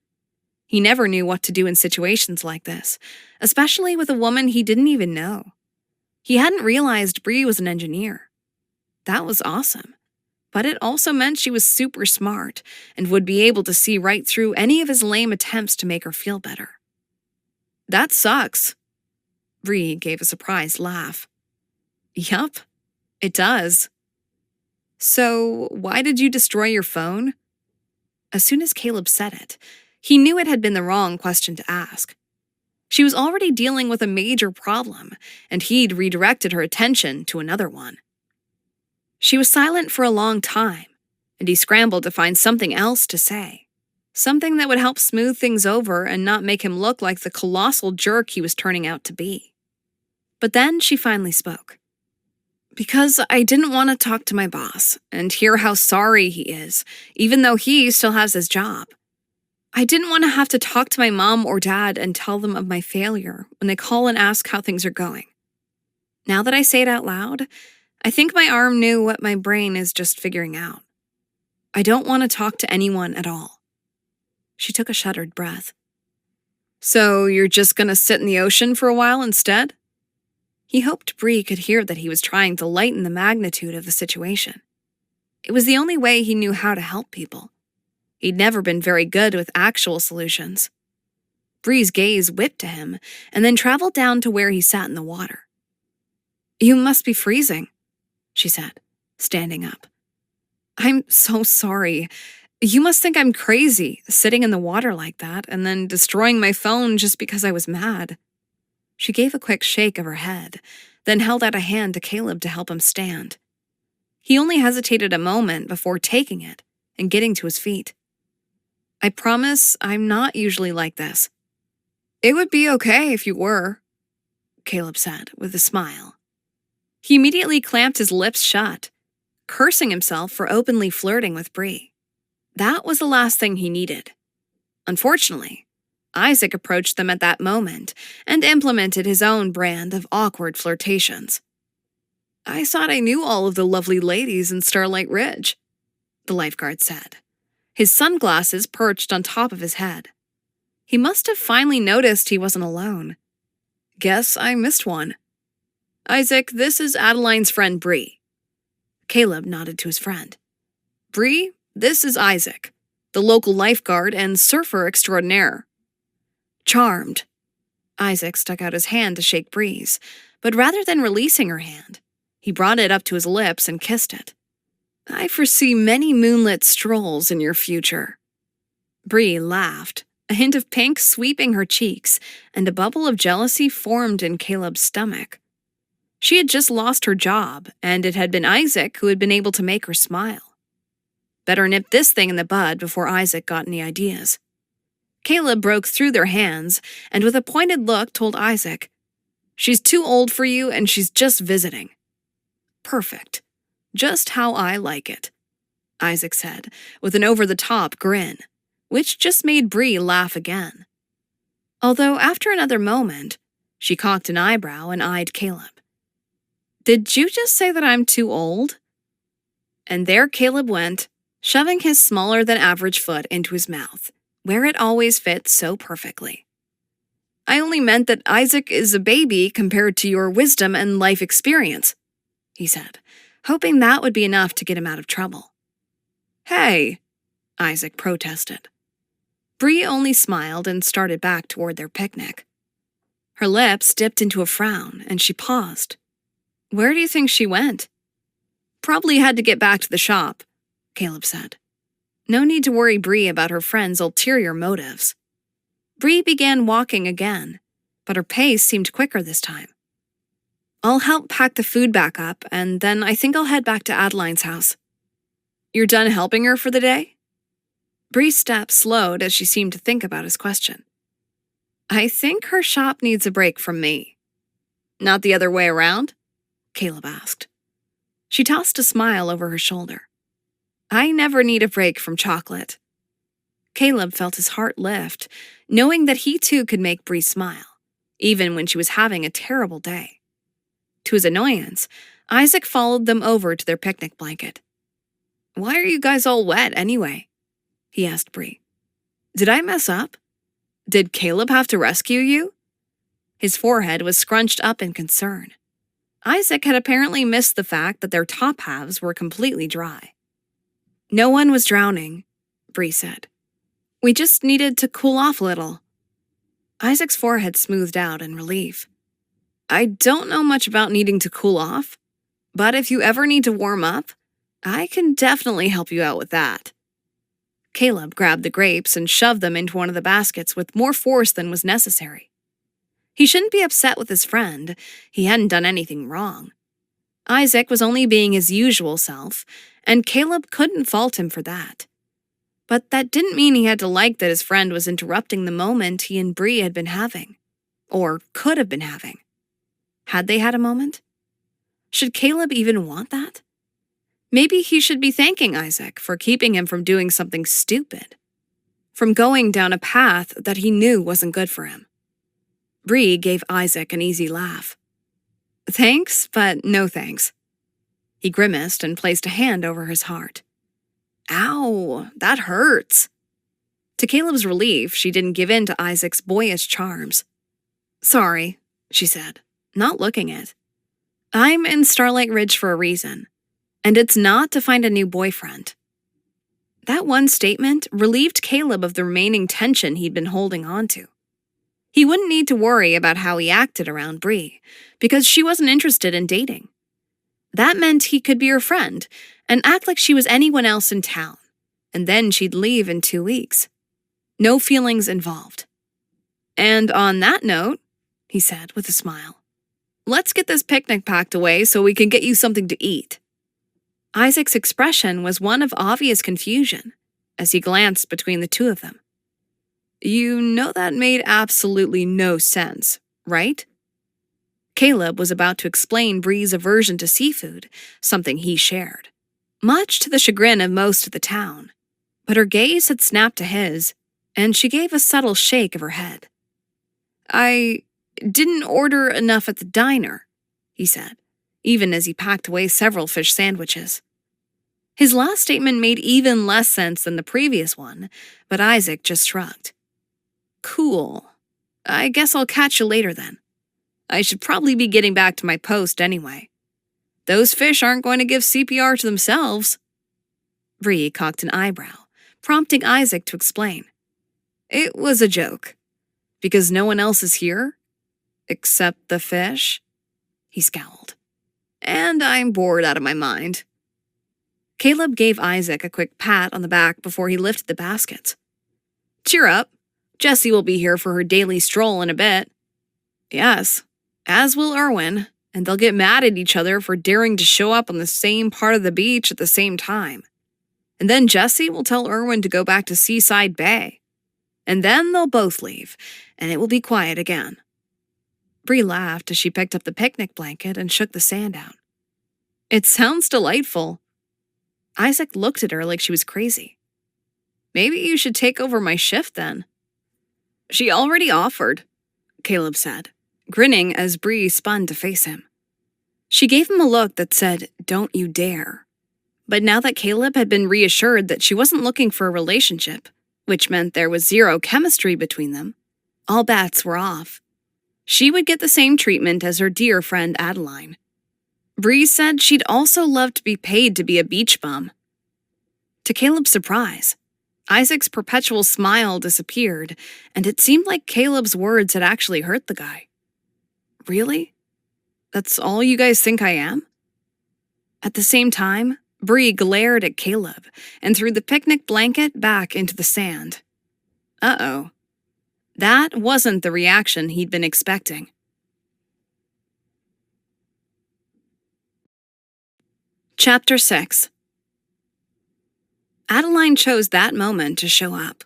He never knew what to do in situations like this, especially with a woman he didn't even know. He hadn't realized Bree was an engineer. That was awesome, but it also meant she was super smart and would be able to see right through any of his lame attempts to make her feel better. That sucks. Bree gave a surprised laugh. Yup, it does. So, why did you destroy your phone? As soon as Caleb said it, he knew it had been the wrong question to ask. She was already dealing with a major problem, and he'd redirected her attention to another one. She was silent for a long time, and he scrambled to find something else to say. Something that would help smooth things over and not make him look like the colossal jerk he was turning out to be. But then she finally spoke. Because I didn't want to talk to my boss and hear how sorry he is, even though he still has his job. I didn't want to have to talk to my mom or dad and tell them of my failure when they call and ask how things are going. Now that I say it out loud, I think my arm knew what my brain is just figuring out. I don't want to talk to anyone at all." She took a shuddered breath. "So you're just going to sit in the ocean for a while instead?" He hoped Bree could hear that he was trying to lighten the magnitude of the situation. It was the only way he knew how to help people. He'd never been very good with actual solutions. Bree's gaze whipped to him and then traveled down to where he sat in the water. "You must be freezing," she said, standing up. "I'm so sorry. You must think I'm crazy, sitting in the water like that and then destroying my phone just because I was mad." She gave a quick shake of her head, then held out a hand to Caleb to help him stand. He only hesitated a moment before taking it and getting to his feet. "I promise I'm not usually like this." "It would be okay if you were," Caleb said with a smile. He immediately clamped his lips shut, cursing himself for openly flirting with Bree. That was the last thing he needed. Unfortunately, Isaac approached them at that moment and implemented his own brand of awkward flirtations. "I thought I knew all of the lovely ladies in Starlight Ridge," the lifeguard said, his sunglasses perched on top of his head. He must have finally noticed he wasn't alone. "Guess I missed one. Isaac, this is Adeline's friend Bree." Caleb nodded to his friend. "Bree, this is Isaac, the local lifeguard and surfer extraordinaire." "Charmed." Isaac stuck out his hand to shake Bree's, but rather than releasing her hand, he brought it up to his lips and kissed it. "I foresee many moonlit strolls in your future." Bree laughed, a hint of pink sweeping her cheeks, and a bubble of jealousy formed in Caleb's stomach. She had just lost her job, and it had been Isaac who had been able to make her smile. Better nip this thing in the bud before Isaac got any ideas. Caleb broke through their hands and with a pointed look told Isaac, "She's too old for you and she's just visiting." "Perfect. Just how I like it," Isaac said with an over-the-top grin, which just made Bree laugh again. Although after another moment, she cocked an eyebrow and eyed Caleb. "Did you just say that I'm too old?" And there Caleb went, shoving his smaller-than-average foot into his mouth, where it always fits so perfectly. "I only meant that Isaac is a baby compared to your wisdom and life experience," he said, hoping that would be enough to get him out of trouble. "Hey," Isaac protested. Bree only smiled and started back toward their picnic. Her lips dipped into a frown, and she paused. "Where do you think she went?" "Probably had to get back to the shop," Caleb said. No need to worry Bree about her friend's ulterior motives. Bree began walking again, but her pace seemed quicker this time. "I'll help pack the food back up, and then I think I'll head back to Adeline's house." "You're done helping her for the day?" Bree's step slowed as she seemed to think about his question. "I think her shop needs a break from me." "Not the other way around?" Caleb asked. She tossed a smile over her shoulder. "I never need a break from chocolate." Caleb felt his heart lift, knowing that he too could make Bree smile, even when she was having a terrible day. To his annoyance, Isaac followed them over to their picnic blanket. "Why are you guys all wet anyway?" he asked Bree. "Did I mess up? Did Caleb have to rescue you?" His forehead was scrunched up in concern. Isaac had apparently missed the fact that their top halves were completely dry. "No one was drowning," Bree said. "We just needed to cool off a little." Isaac's forehead smoothed out in relief. "I don't know much about needing to cool off, but if you ever need to warm up, I can definitely help you out with that." Caleb grabbed the grapes and shoved them into one of the baskets with more force than was necessary. He shouldn't be upset with his friend. He hadn't done anything wrong. Isaac was only being his usual self, and Caleb couldn't fault him for that. But that didn't mean he had to like that his friend was interrupting the moment he and Bree had been having. Or could have been having. Had they had a moment? Should Caleb even want that? Maybe he should be thanking Isaac for keeping him from doing something stupid. From going down a path that he knew wasn't good for him. Bree gave Isaac an easy laugh. "Thanks, but no thanks." He grimaced and placed a hand over his heart. Ow, that hurts. To Caleb's relief, she didn't give in to Isaac's boyish charms. Sorry, she said, not looking it. I'm in Starlight Ridge for a reason, and it's not to find a new boyfriend. That one statement relieved Caleb of the remaining tension he'd been holding on to. He wouldn't need to worry about how he acted around Bree, because she wasn't interested in dating. That meant he could be her friend and act like she was anyone else in town, and then she'd leave in 2 weeks. No feelings involved. And on that note, he said with a smile, let's get this picnic packed away so we can get you something to eat. Isaac's expression was one of obvious confusion as he glanced between the two of them. You know that made absolutely no sense, right? Caleb was about to explain Bree's aversion to seafood, something he shared, much to the chagrin of most of the town. But her gaze had snapped to his, and she gave a subtle shake of her head. I didn't order enough at the diner, he said, even as he packed away several fish sandwiches. His last statement made even less sense than the previous one, but Isaac just shrugged. Cool. I guess I'll catch you later then. I should probably be getting back to my post anyway. Those fish aren't going to give CPR to themselves. Bree cocked an eyebrow, prompting Isaac to explain. It was a joke. Because no one else is here? Except the fish? He scowled. And I'm bored out of my mind. Caleb gave Isaac a quick pat on the back before he lifted the baskets. Cheer up. Jessie will be here for her daily stroll in a bit. Yes, as will Erwin, and they'll get mad at each other for daring to show up on the same part of the beach at the same time. And then Jessie will tell Erwin to go back to Seaside Bay. And then they'll both leave, and it will be quiet again. Bree laughed as she picked up the picnic blanket and shook the sand out. It sounds delightful. Isaac looked at her like she was crazy. Maybe you should take over my shift then. She already offered, Caleb said, grinning as Bree spun to face him. She gave him a look that said, don't you dare. But now that Caleb had been reassured that she wasn't looking for a relationship, which meant there was zero chemistry between them, all bets were off. She would get the same treatment as her dear friend Adeline. Bree said she'd also love to be paid to be a beach bum. To Caleb's surprise, Isaac's perpetual smile disappeared, and it seemed like Caleb's words had actually hurt the guy. Really? That's all you guys think I am? At the same time, Bree glared at Caleb and threw the picnic blanket back into the sand. Uh-oh. That wasn't the reaction he'd been expecting. Chapter 6. Adeline chose that moment to show up.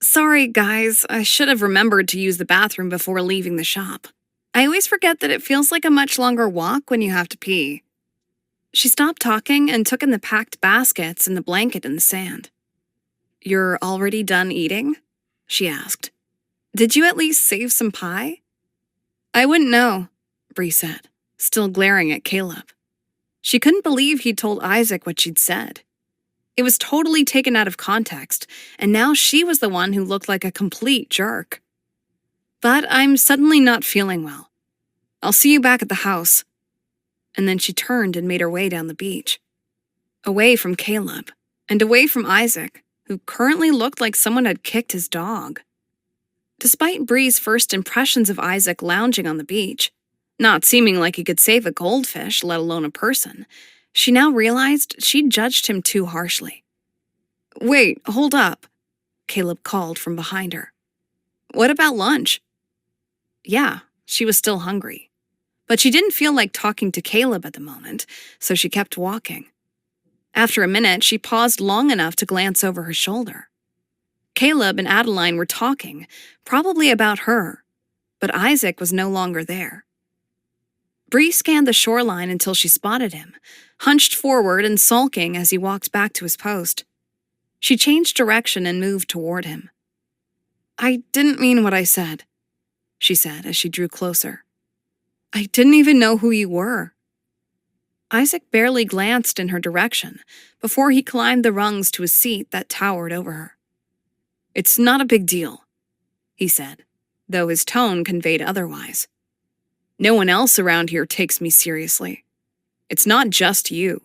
Sorry, guys, I should have remembered to use the bathroom before leaving the shop. I always forget that it feels like a much longer walk when you have to pee. She stopped talking and took in the packed baskets and the blanket in the sand. You're already done eating? She asked. Did you at least save some pie? I wouldn't know, Bree said, still glaring at Caleb. She couldn't believe he'd told Isaac what she'd said. It was totally taken out of context, and now she was the one who looked like a complete jerk. But I'm suddenly not feeling well. I'll see you back at the house. And then she turned and made her way down the beach. Away from Caleb, and away from Isaac, who currently looked like someone had kicked his dog. Despite Bree's first impressions of Isaac lounging on the beach, not seeming like he could save a goldfish, let alone a person, she now realized she'd judged him too harshly. Wait, hold up, Caleb called from behind her. What about lunch? Yeah, she was still hungry. But she didn't feel like talking to Caleb at the moment, so she kept walking. After a minute, she paused long enough to glance over her shoulder. Caleb and Adeline were talking, probably about her, but Isaac was no longer there. Bree scanned the shoreline until she spotted him, hunched forward and sulking as he walked back to his post. She changed direction and moved toward him. I didn't mean what I said, she said as she drew closer. I didn't even know who you were. Isaac barely glanced in her direction before he climbed the rungs to a seat that towered over her. "It's not a big deal," he said, though his tone conveyed otherwise. "No one else around here takes me seriously. It's not just you."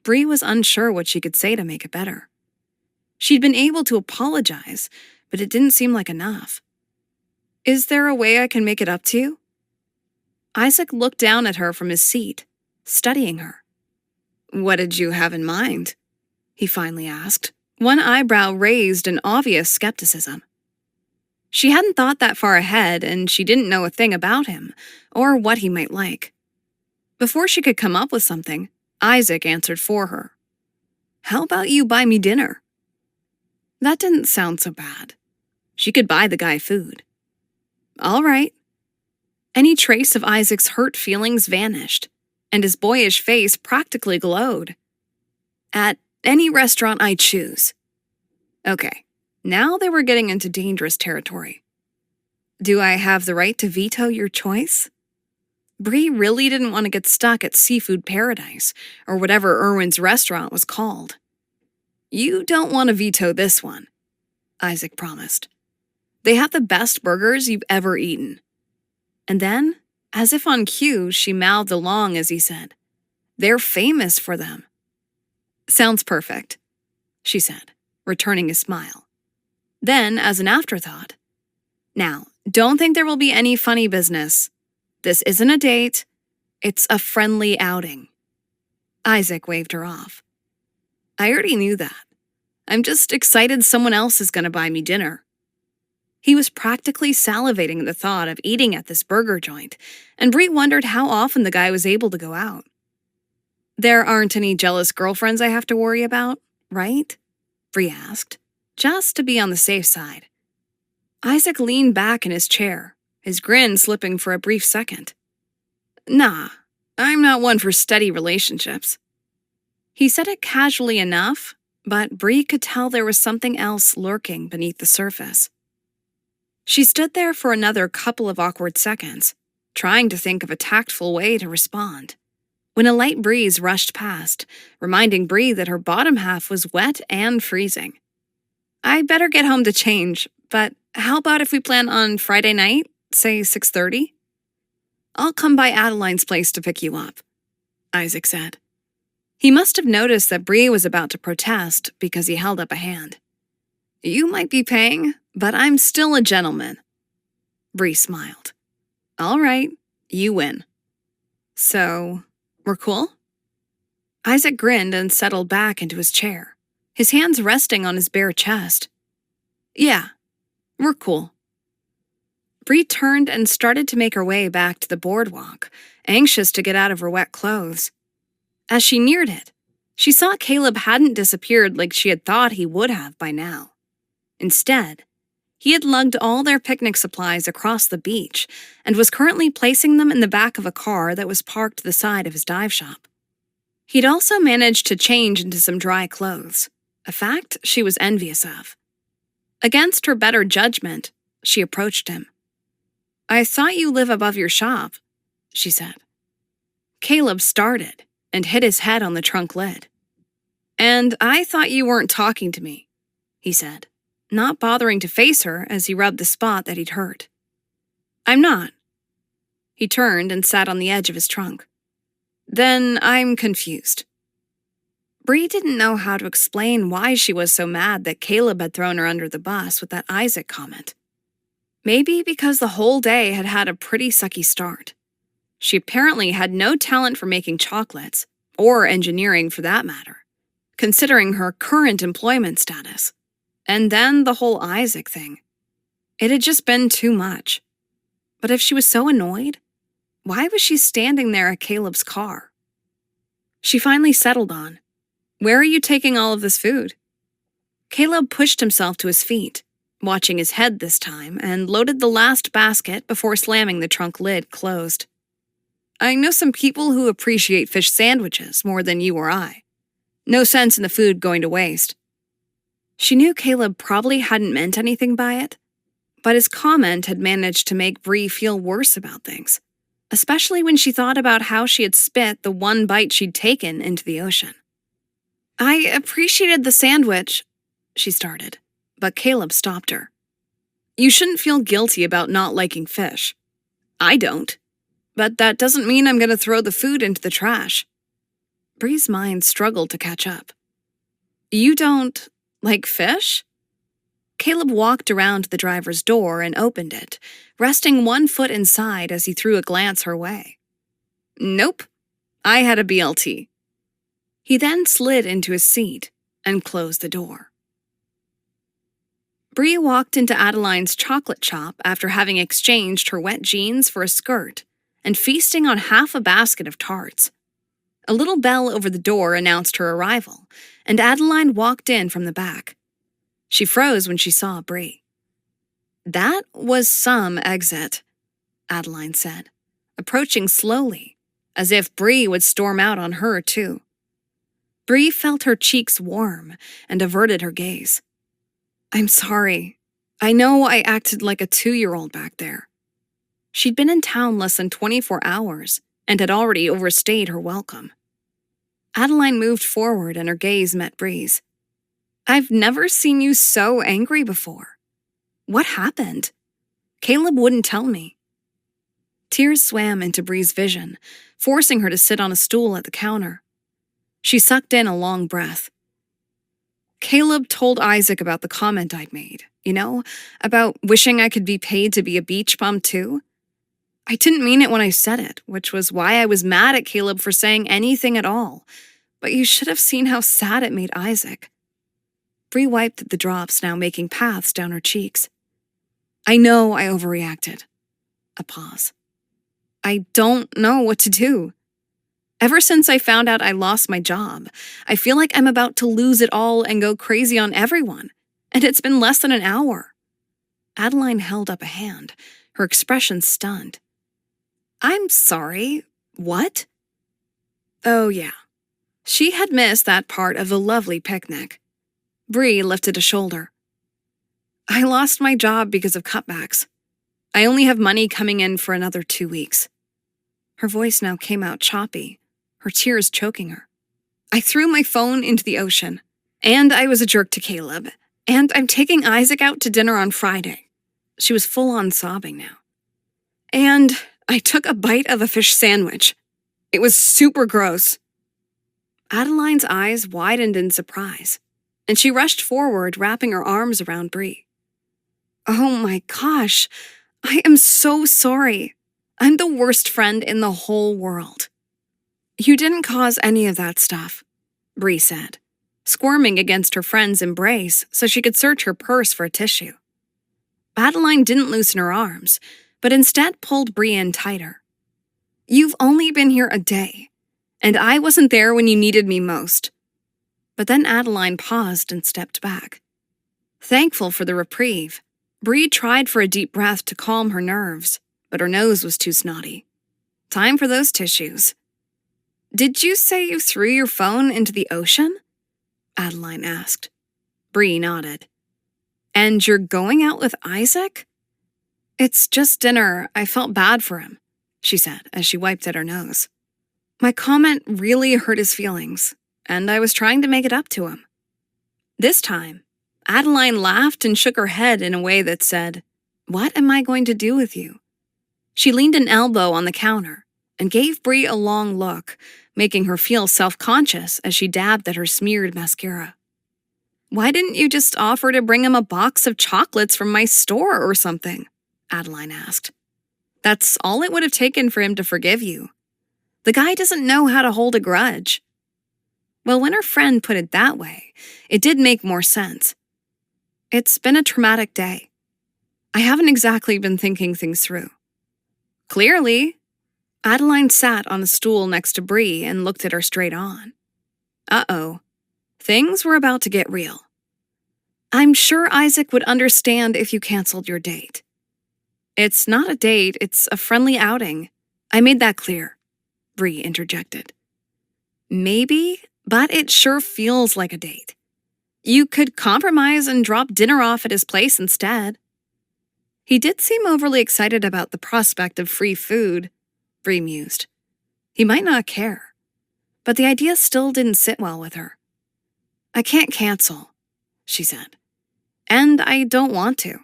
Bree was unsure what she could say to make it better. She'd been able to apologize, but it didn't seem like enough. "Is there a way I can make it up to you?" Isaac looked down at her from his seat, studying her. "What did you have in mind?" he finally asked, one eyebrow raised in obvious skepticism. She hadn't thought that far ahead, and she didn't know a thing about him, or what he might like. Before she could come up with something, Isaac answered for her. "How about you buy me dinner?" That didn't sound so bad. She could buy the guy food. All right. Any trace of Isaac's hurt feelings vanished, and his boyish face practically glowed. "At any restaurant I choose." Okay, now they were getting into dangerous territory. "Do I have the right to veto your choice?" Bree really didn't want to get stuck at Seafood Paradise, or whatever Irwin's restaurant was called. "You don't want to veto this one," Isaac promised. "They have the best burgers you've ever eaten." And then, as if on cue, she mouthed along as he said, "They're famous for them." "Sounds perfect," she said, returning his smile. Then, as an afterthought, "Now, don't think there will be any funny business. This isn't a date. It's a friendly outing." Isaac waved her off. "I already knew that. I'm just excited someone else is going to buy me dinner." He was practically salivating at the thought of eating at this burger joint, and Bree wondered how often the guy was able to go out. "There aren't any jealous girlfriends I have to worry about, right?" Bree asked, just to be on the safe side. Isaac leaned back in his chair, his grin slipping for a brief second. "Nah, I'm not one for steady relationships." He said it casually enough, but Bree could tell there was something else lurking beneath the surface. She stood there for another couple of awkward seconds, trying to think of a tactful way to respond, when a light breeze rushed past, reminding Bree that her bottom half was wet and freezing. "I better get home to change, but how about if we plan on Friday night, say 6:30? "I'll come by Adeline's place to pick you up," Isaac said. He must have noticed that Bree was about to protest because he held up a hand. "You might be paying, but I'm still a gentleman." Bree smiled. "All right, you win." "So, we're cool?" Isaac grinned and settled back into his chair, his hands resting on his bare chest. "Yeah, we're cool." Bree turned and started to make her way back to the boardwalk, anxious to get out of her wet clothes. As she neared it, she saw Caleb hadn't disappeared like she had thought he would have by now. Instead, he had lugged all their picnic supplies across the beach and was currently placing them in the back of a car that was parked to the side of his dive shop. He'd also managed to change into some dry clothes, a fact she was envious of. Against her better judgment, she approached him. "I thought you live above your shop," she said. Caleb started and hit his head on the trunk lid. "And I thought you weren't talking to me," he said, not bothering to face her as he rubbed the spot that he'd hurt. "I'm not." He turned and sat on the edge of his trunk. "Then I'm confused." Bree didn't know how to explain why she was so mad that Caleb had thrown her under the bus with that Isaac comment. Maybe because the whole day had had a pretty sucky start. She apparently had no talent for making chocolates, or engineering for that matter, considering her current employment status. And then the whole Isaac thing. It had just been too much. But if she was so annoyed, why was she standing there at Caleb's car? She finally settled on, "Where are you taking all of this food?" Caleb pushed himself to his feet, watching his head this time, and loaded the last basket before slamming the trunk lid closed. "I know some people who appreciate fish sandwiches more than you or I. No sense in the food going to waste." She knew Caleb probably hadn't meant anything by it, but his comment had managed to make Bree feel worse about things. especially when she thought about how she had spit the one bite she'd taken into the ocean. "I appreciated the sandwich," she started, but Caleb stopped her. "You shouldn't feel guilty about not liking fish. I don't. But that doesn't mean I'm going to throw the food into the trash." Bree's mind struggled to catch up. "You don't like fish?" Caleb walked around to the driver's door and opened it, resting one foot inside as he threw a glance her way. "Nope. I had a BLT." He then slid into his seat and closed the door. Bree walked into Adeline's chocolate shop after having exchanged her wet jeans for a skirt and feasting on half a basket of tarts. A little bell over the door announced her arrival, and Adeline walked in from the back. She froze when she saw Bree. "That was some exit," Adeline said, approaching slowly, as if Bree would storm out on her too. Bree felt her cheeks warm and averted her gaze. "I'm sorry. I know I acted like a 2-year-old back there." She'd been in town less than 24 hours and had already overstayed her welcome. Adeline moved forward and her gaze met Bree's. "I've never seen you so angry before. What happened? Caleb wouldn't tell me." Tears swam into Bree's vision, forcing her to sit on a stool at the counter. She sucked in a long breath. "Caleb told Isaac about the comment I'd made, about wishing I could be paid to be a beach bum too. I didn't mean it when I said it, which was why I was mad at Caleb for saying anything at all, but you should have seen how sad it made Isaac." Bree wiped at the drops now making paths down her cheeks. "I know I overreacted." A pause. "I don't know what to do. Ever since I found out I lost my job, I feel like I'm about to lose it all and go crazy on everyone, and it's been less than an hour." Adeline held up a hand, her expression stunned. "I'm sorry, what?" Oh yeah, she had missed that part of the lovely picnic. Bree lifted a shoulder. "I lost my job because of cutbacks. I only have money coming in for another 2 weeks." Her voice now came out choppy, her tears choking her. "I threw my phone into the ocean, and I was a jerk to Caleb, and I'm taking Isaac out to dinner on Friday." She was full on sobbing now. "And I took a bite of a fish sandwich. It was super gross." Adeline's eyes widened in surprise, and she rushed forward, wrapping her arms around Bree. "Oh my gosh, I am so sorry. I'm the worst friend in the whole world." "You didn't cause any of that stuff," Bree said, squirming against her friend's embrace so she could search her purse for a tissue. Adeline didn't loosen her arms, but instead pulled Bree in tighter. "You've only been here a day, and I wasn't there when you needed me most." But then Adeline paused and stepped back. Thankful for the reprieve, Bree tried for a deep breath to calm her nerves, but her nose was too snotty. Time for those tissues. "Did you say you threw your phone into the ocean?" Adeline asked. Bree nodded. "And you're going out with Isaac?" "It's just dinner. I felt bad for him," she said as she wiped at her nose. "My comment really hurt his feelings, and I was trying to make it up to him." This time, Adeline laughed and shook her head in a way that said, "What am I going to do with you?" She leaned an elbow on the counter and gave Bree a long look, making her feel self-conscious as she dabbed at her smeared mascara. "Why didn't you just offer to bring him a box of chocolates from my store or something?" Adeline asked. "That's all it would have taken for him to forgive you. The guy doesn't know how to hold a grudge." Well, when her friend put it that way, it did make more sense. "It's been a traumatic day. I haven't exactly been thinking things through." "Clearly." Adeline sat on a stool next to Bree and looked at her straight on. Uh-oh. Things were about to get real. "I'm sure Isaac would understand if you canceled your date." "It's not a date, it's a friendly outing. I made that clear," Bree interjected. "Maybe, but it sure feels like a date. You could compromise and drop dinner off at his place instead." He did seem overly excited about the prospect of free food. Bree mused. He might not care, but the idea still didn't sit well with her. I can't cancel, she said. And I don't want to.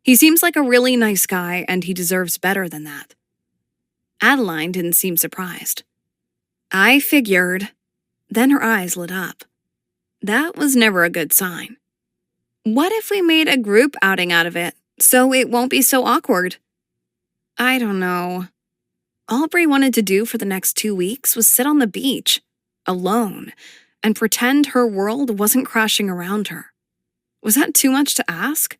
He seems like a really nice guy, and he deserves better than that. Adeline didn't seem surprised. I figured. Then her eyes lit up. That was never a good sign. What if we made a group outing out of it, so it won't be so awkward? I don't know. All Bree wanted to do for the next 2 weeks was sit on the beach, alone, and pretend her world wasn't crashing around her. Was that too much to ask?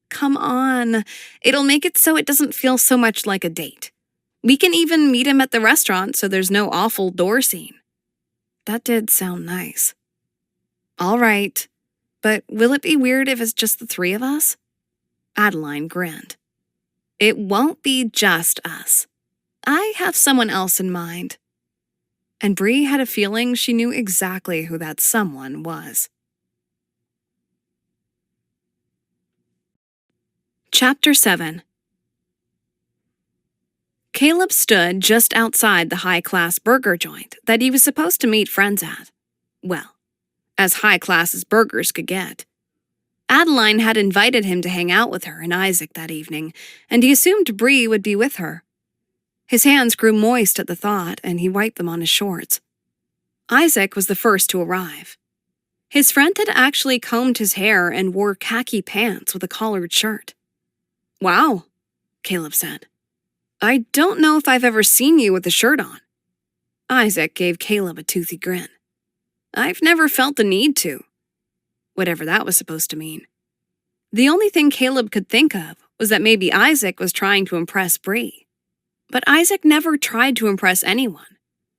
Come on, it'll make it so it doesn't feel so much like a date. We can even meet him at the restaurant so there's no awful door scene. That did sound nice. All right, but will it be weird if it's just the three of us? Adeline grinned. It won't be just us. I have someone else in mind. And Bree had a feeling she knew exactly who that someone was. Chapter 7. Caleb stood just outside the high-class burger joint that he was supposed to meet friends at. Well, as high-class as burgers could get. Adeline had invited him to hang out with her and Isaac that evening, and he assumed Bree would be with her. His hands grew moist at the thought, and he wiped them on his shorts. Isaac was the first to arrive. His friend had actually combed his hair and wore khaki pants with a collared shirt. Wow, Caleb said. I don't know if I've ever seen you with a shirt on. Isaac gave Caleb a toothy grin. I've never felt the need to. Whatever that was supposed to mean. The only thing Caleb could think of was that maybe Isaac was trying to impress Bree. But Isaac never tried to impress anyone,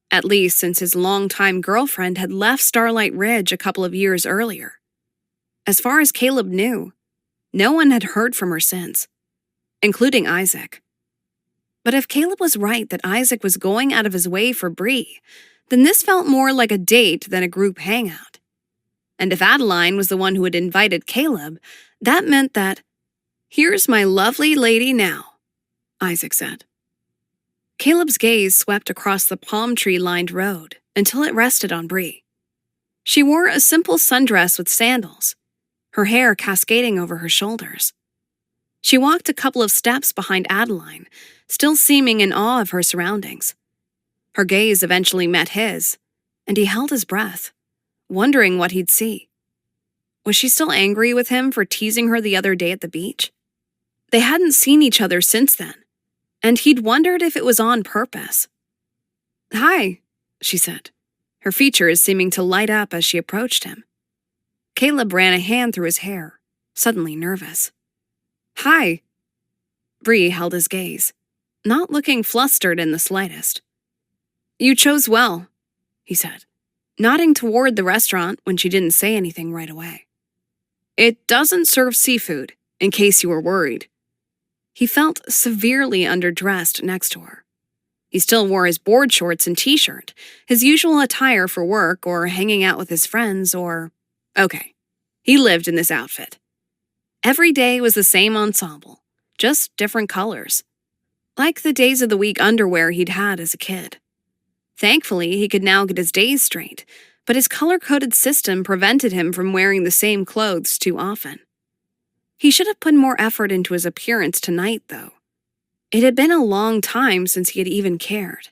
at least since his longtime girlfriend had left Starlight Ridge a couple of years earlier. As far as Caleb knew, no one had heard from her since, including Isaac. But if Caleb was right that Isaac was going out of his way for Bree, then this felt more like a date than a group hangout. And if Adeline was the one who had invited Caleb, that meant that, here's my lovely lady now, Isaac said. Caleb's gaze swept across the palm tree-lined road until it rested on Bree. She wore a simple sundress with sandals, her hair cascading over her shoulders. She walked a couple of steps behind Adeline, still seeming in awe of her surroundings. Her gaze eventually met his, and he held his breath, wondering what he'd see. Was she still angry with him for teasing her the other day at the beach? They hadn't seen each other since then, and he'd wondered if it was on purpose. Hi, she said, her features seeming to light up as she approached him. Caleb ran a hand through his hair, suddenly nervous. Hi. Bree held his gaze, not looking flustered in the slightest. You chose well, he said, nodding toward the restaurant when she didn't say anything right away. It doesn't serve seafood, in case you were worried. He felt severely underdressed next to her. He still wore his board shorts and t-shirt, his usual attire for work or hanging out with his friends or... Okay, he lived in this outfit. Every day was the same ensemble, just different colors. Like the days of the week underwear he'd had as a kid. Thankfully, he could now get his days straight, but his color-coded system prevented him from wearing the same clothes too often. He should have put more effort into his appearance tonight, though. It had been a long time since he had even cared.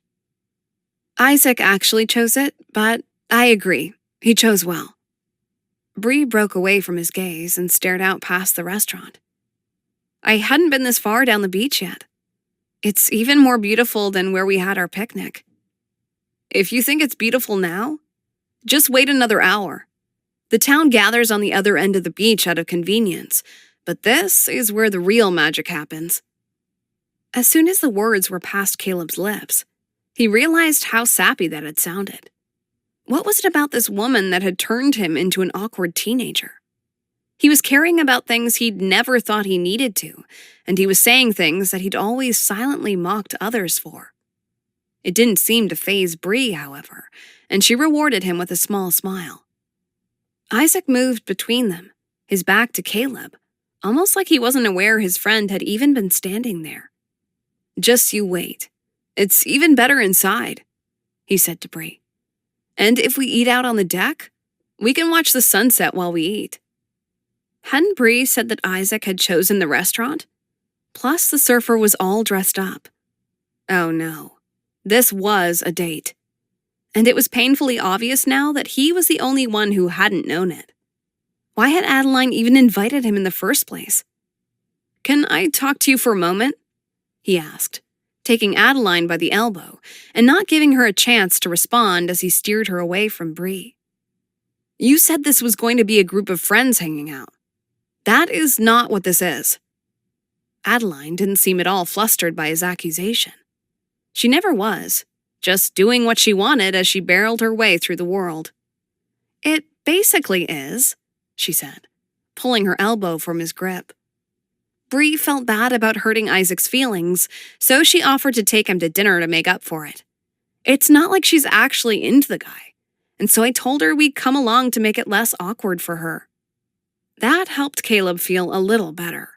Isaac actually chose it, but I agree, he chose well. Bree broke away from his gaze and stared out past the restaurant. I hadn't been this far down the beach yet. It's even more beautiful than where we had our picnic. If you think it's beautiful now, just wait another hour. The town gathers on the other end of the beach out of convenience, but this is where the real magic happens. As soon as the words were past Caleb's lips, he realized how sappy that had sounded. What was it about this woman that had turned him into an awkward teenager? He was caring about things he'd never thought he needed to, and he was saying things that he'd always silently mocked others for. It didn't seem to faze Bree, however, and she rewarded him with a small smile. Isaac moved between them, his back to Caleb, almost like he wasn't aware his friend had even been standing there. Just you wait. It's even better inside, he said to Bree. And if we eat out on the deck, we can watch the sunset while we eat. Hadn't Bree said that Isaac had chosen the restaurant? Plus, the surfer was all dressed up. Oh no, this was a date. And it was painfully obvious now that he was the only one who hadn't known it. Why had Adeline even invited him in the first place? Can I talk to you for a moment? He asked, taking Adeline by the elbow and not giving her a chance to respond as he steered her away from Bree. You said this was going to be a group of friends hanging out. That is not what this is. Adeline didn't seem at all flustered by his accusation. She never was, just doing what she wanted as she barreled her way through the world. It basically is, she said, pulling her elbow from his grip. Bree felt bad about hurting Isaac's feelings, so she offered to take him to dinner to make up for it. It's not like she's actually into the guy, and so I told her we'd come along to make it less awkward for her. That helped Caleb feel a little better,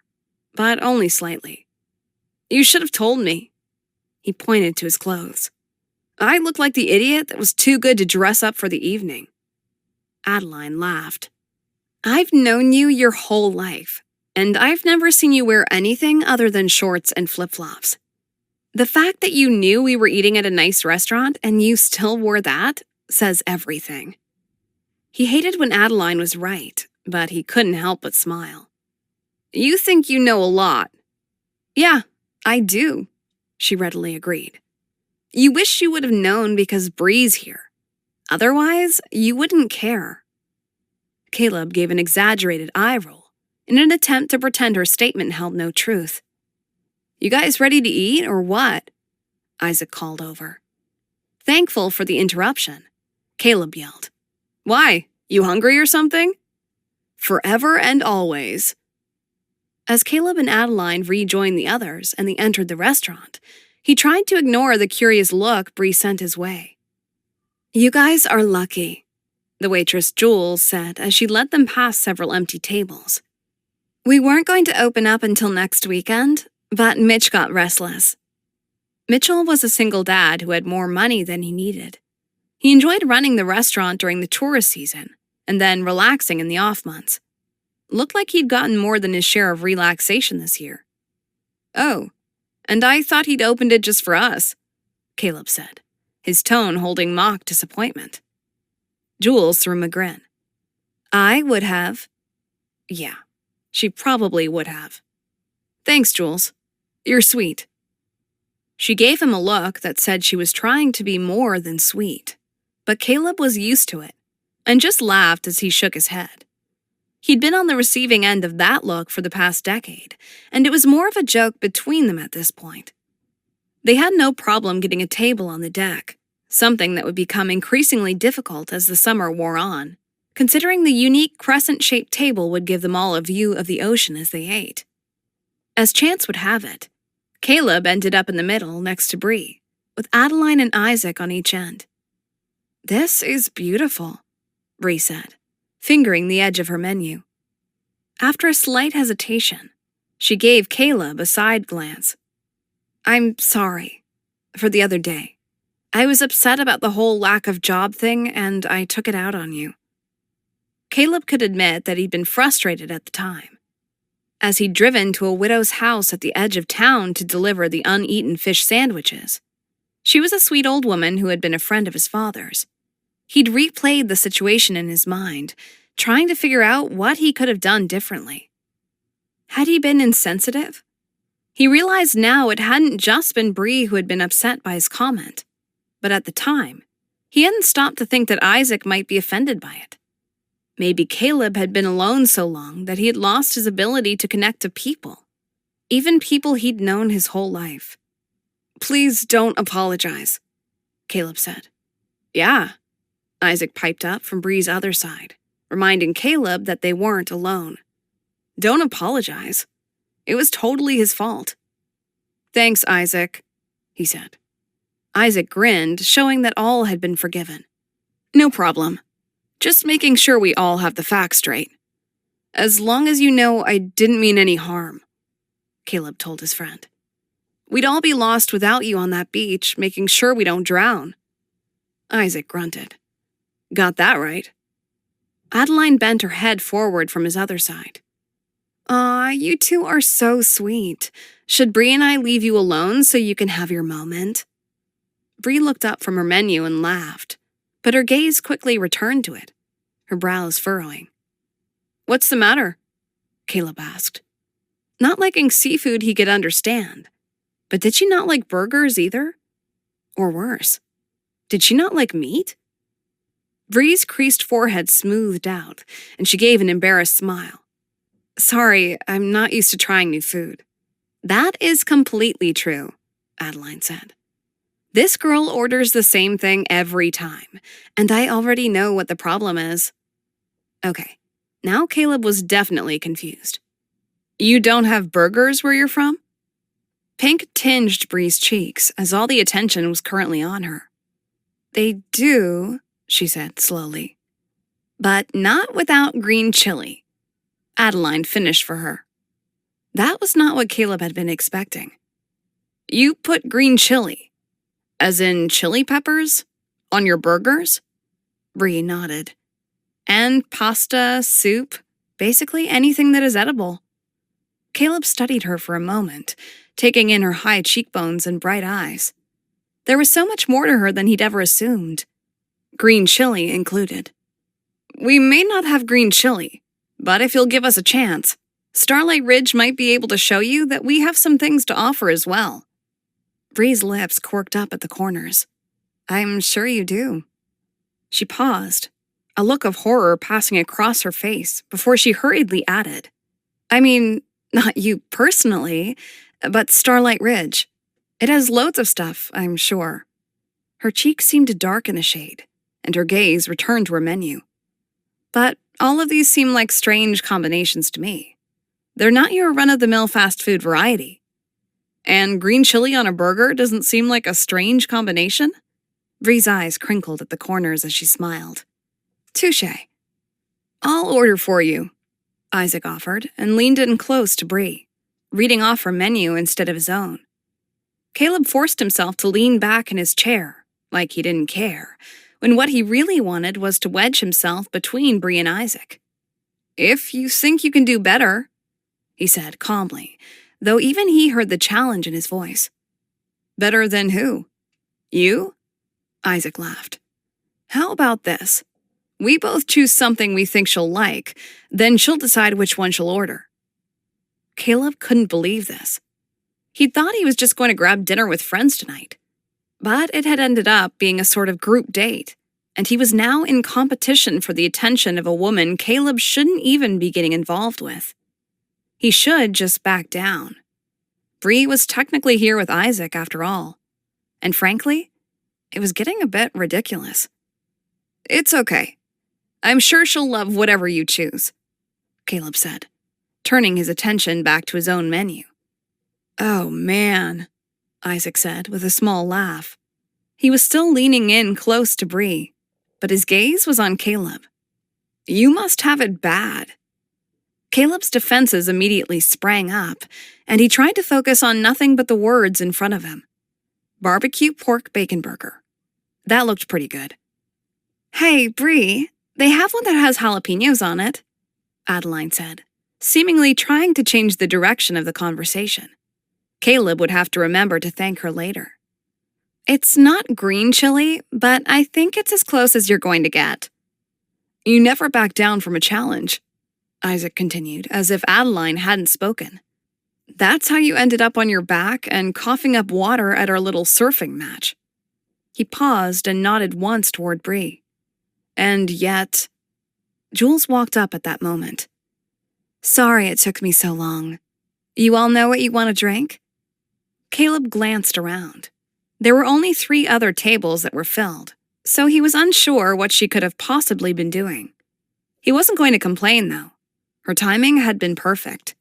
but only slightly. You should have told me. He pointed to his clothes. I looked like the idiot that was too good to dress up for the evening. Adeline laughed. I've known you your whole life, and I've never seen you wear anything other than shorts and flip-flops. The fact that you knew we were eating at a nice restaurant and you still wore that says everything. He hated when Adeline was right, but he couldn't help but smile. You think you know a lot. Yeah, I do, she readily agreed. You wish you would have known because Bree's here. Otherwise, you wouldn't care. Caleb gave an exaggerated eye roll in an attempt to pretend her statement held no truth. You guys ready to eat or what? Isaac called over. Thankful for the interruption, Caleb yelled. Why? You hungry or something? Forever and always. As Caleb and Adeline rejoined the others and they entered the restaurant, he tried to ignore the curious look Bree sent his way. You guys are lucky, the waitress Jules said as she led them past several empty tables. We weren't going to open up until next weekend, but Mitch got restless. Mitchell was a single dad who had more money than he needed. He enjoyed running the restaurant during the tourist season and then relaxing in the off months. Looked like he'd gotten more than his share of relaxation this year. Oh, and I thought he'd opened it just for us, Caleb said, his tone holding mock disappointment. Jules threw him a grin. I would have. Yeah, she probably would have. Thanks, Jules. You're sweet. She gave him a look that said she was trying to be more than sweet, but Caleb was used to it and just laughed as he shook his head. He'd been on the receiving end of that look for the past decade, and it was more of a joke between them at this point. They had no problem getting a table on the deck, something that would become increasingly difficult as the summer wore on, considering the unique crescent-shaped table would give them all a view of the ocean as they ate. As chance would have it, Caleb ended up in the middle next to Bree, with Adeline and Isaac on each end. This is beautiful, Bree said, fingering the edge of her menu. After a slight hesitation, she gave Caleb a side glance. I'm sorry for the other day. I was upset about the whole lack of job thing and I took it out on you. Caleb could admit that he'd been frustrated at the time. As he'd driven to a widow's house at the edge of town to deliver the uneaten fish sandwiches. She was a sweet old woman who had been a friend of his father's. He'd replayed the situation in his mind, trying to figure out what he could have done differently. Had he been insensitive? He realized now it hadn't just been Bree who had been upset by his comment, but at the time, he hadn't stopped to think that Isaac might be offended by it. Maybe Caleb had been alone so long that he had lost his ability to connect to people, even people he'd known his whole life. Please don't apologize, Caleb said. Yeah, Isaac piped up from Bree's other side, reminding Caleb that they weren't alone. Don't apologize. It was totally his fault. Thanks, Isaac, he said. Isaac grinned, showing that all had been forgiven. No problem. Just making sure we all have the facts straight. As long as you know I didn't mean any harm, Caleb told his friend. We'd all be lost without you on that beach, making sure we don't drown. Isaac grunted. Got that right. Adeline bent her head forward from his other side. Aw, you two are so sweet. Should Bree and I leave you alone so you can have your moment? Bree looked up from her menu and laughed, but her gaze quickly returned to it, her brows furrowing. What's the matter? Caleb asked. Not liking seafood he could understand, but did she not like burgers either? Or worse, did she not like meat? Bree's creased forehead smoothed out, and she gave an embarrassed smile. Sorry, I'm not used to trying new food. That is completely true, Adeline said. This girl orders the same thing every time, and I already know what the problem is. Okay, now Caleb was definitely confused. You don't have burgers where you're from? Pink tinged Bree's cheeks as all the attention was currently on her. They do, she said slowly. But not without green chili. Adeline finished for her. That was not what Caleb had been expecting. You put green chili, as in chili peppers, on your burgers? Bree nodded. And pasta, soup, basically anything that is edible. Caleb studied her for a moment, taking in her high cheekbones and bright eyes. There was so much more to her than he'd ever assumed. Green chili included. We may not have green chili, but if you'll give us a chance, Starlight Ridge might be able to show you that we have some things to offer as well. Bree's lips quirked up at the corners. I'm sure you do. She paused, a look of horror passing across her face before she hurriedly added, I mean, not you personally, but Starlight Ridge. It has loads of stuff, I'm sure. Her cheeks seemed to darken a shade, and her gaze returned to her menu. But all of these seem like strange combinations to me. They're not your run-of-the-mill fast food variety. And green chili on a burger doesn't seem like a strange combination? Bree's eyes crinkled at the corners as she smiled. Touché. I'll order for you, Isaac offered and leaned in close to Bree, reading off her menu instead of his own. Caleb forced himself to lean back in his chair, like he didn't care, when what he really wanted was to wedge himself between Bree and Isaac. If you think you can do better, he said calmly, though even he heard the challenge in his voice. Better than who? You? Isaac laughed. How about this? We both choose something we think she'll like, then she'll decide which one she'll order. Caleb couldn't believe this. He'd thought he was just going to grab dinner with friends tonight. But it had ended up being a sort of group date, and he was now in competition for the attention of a woman Caleb shouldn't even be getting involved with. He should just back down. Bree was technically here with Isaac after all, and frankly, it was getting a bit ridiculous. It's okay. I'm sure she'll love whatever you choose, Caleb said, turning his attention back to his own menu. Oh, man, Isaac said with a small laugh. He was still leaning in close to Bree, but his gaze was on Caleb. You must have it bad. Caleb's defenses immediately sprang up, and he tried to focus on nothing but the words in front of him. Barbecue pork bacon burger. That looked pretty good. Hey, Bree, they have one that has jalapenos on it, Adeline said, seemingly trying to change the direction of the conversation. Caleb would have to remember to thank her later. It's not green chili, but I think it's as close as you're going to get. You never back down from a challenge, Isaac continued, as if Adeline hadn't spoken. That's how you ended up on your back and coughing up water at our little surfing match. He paused and nodded once toward Bree. And yet... Jules walked up at that moment. Sorry it took me so long. You all know what you want to drink? Caleb glanced around. There were only 3 other tables that were filled, so he was unsure what she could have possibly been doing. He wasn't going to complain, though. Her timing had been perfect.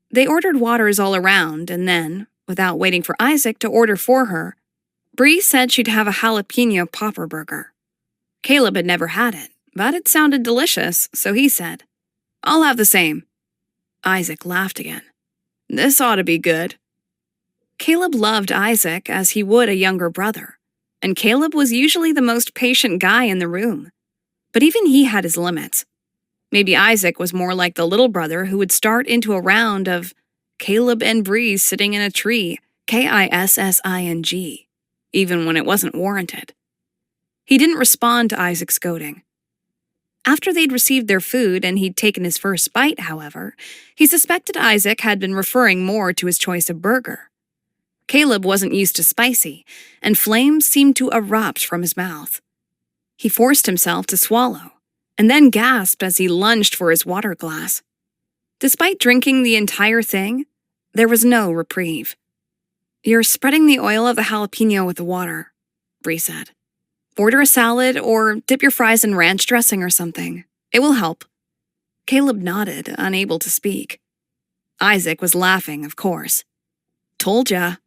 They ordered waters all around, and then, without waiting for Isaac to order for her, Bree said she'd have a jalapeno popper burger. Caleb had never had it, but it sounded delicious, so he said, I'll have the same. Isaac laughed again. This ought to be good. Caleb loved Isaac as he would a younger brother, and Caleb was usually the most patient guy in the room. But even he had his limits. Maybe Isaac was more like the little brother who would start into a round of Caleb and Bree sitting in a tree, KISSING, even when it wasn't warranted. He didn't respond to Isaac's goading. After they'd received their food and he'd taken his first bite, however, he suspected Isaac had been referring more to his choice of burger. Caleb wasn't used to spicy, and flames seemed to erupt from his mouth. He forced himself to swallow, and then gasped as he lunged for his water glass. Despite drinking the entire thing, there was no reprieve. "You're spreading the oil of the jalapeno with the water," Bree said. "Order a salad or dip your fries in ranch dressing or something. It will help." Caleb nodded, unable to speak. Isaac was laughing, of course. "Told ya."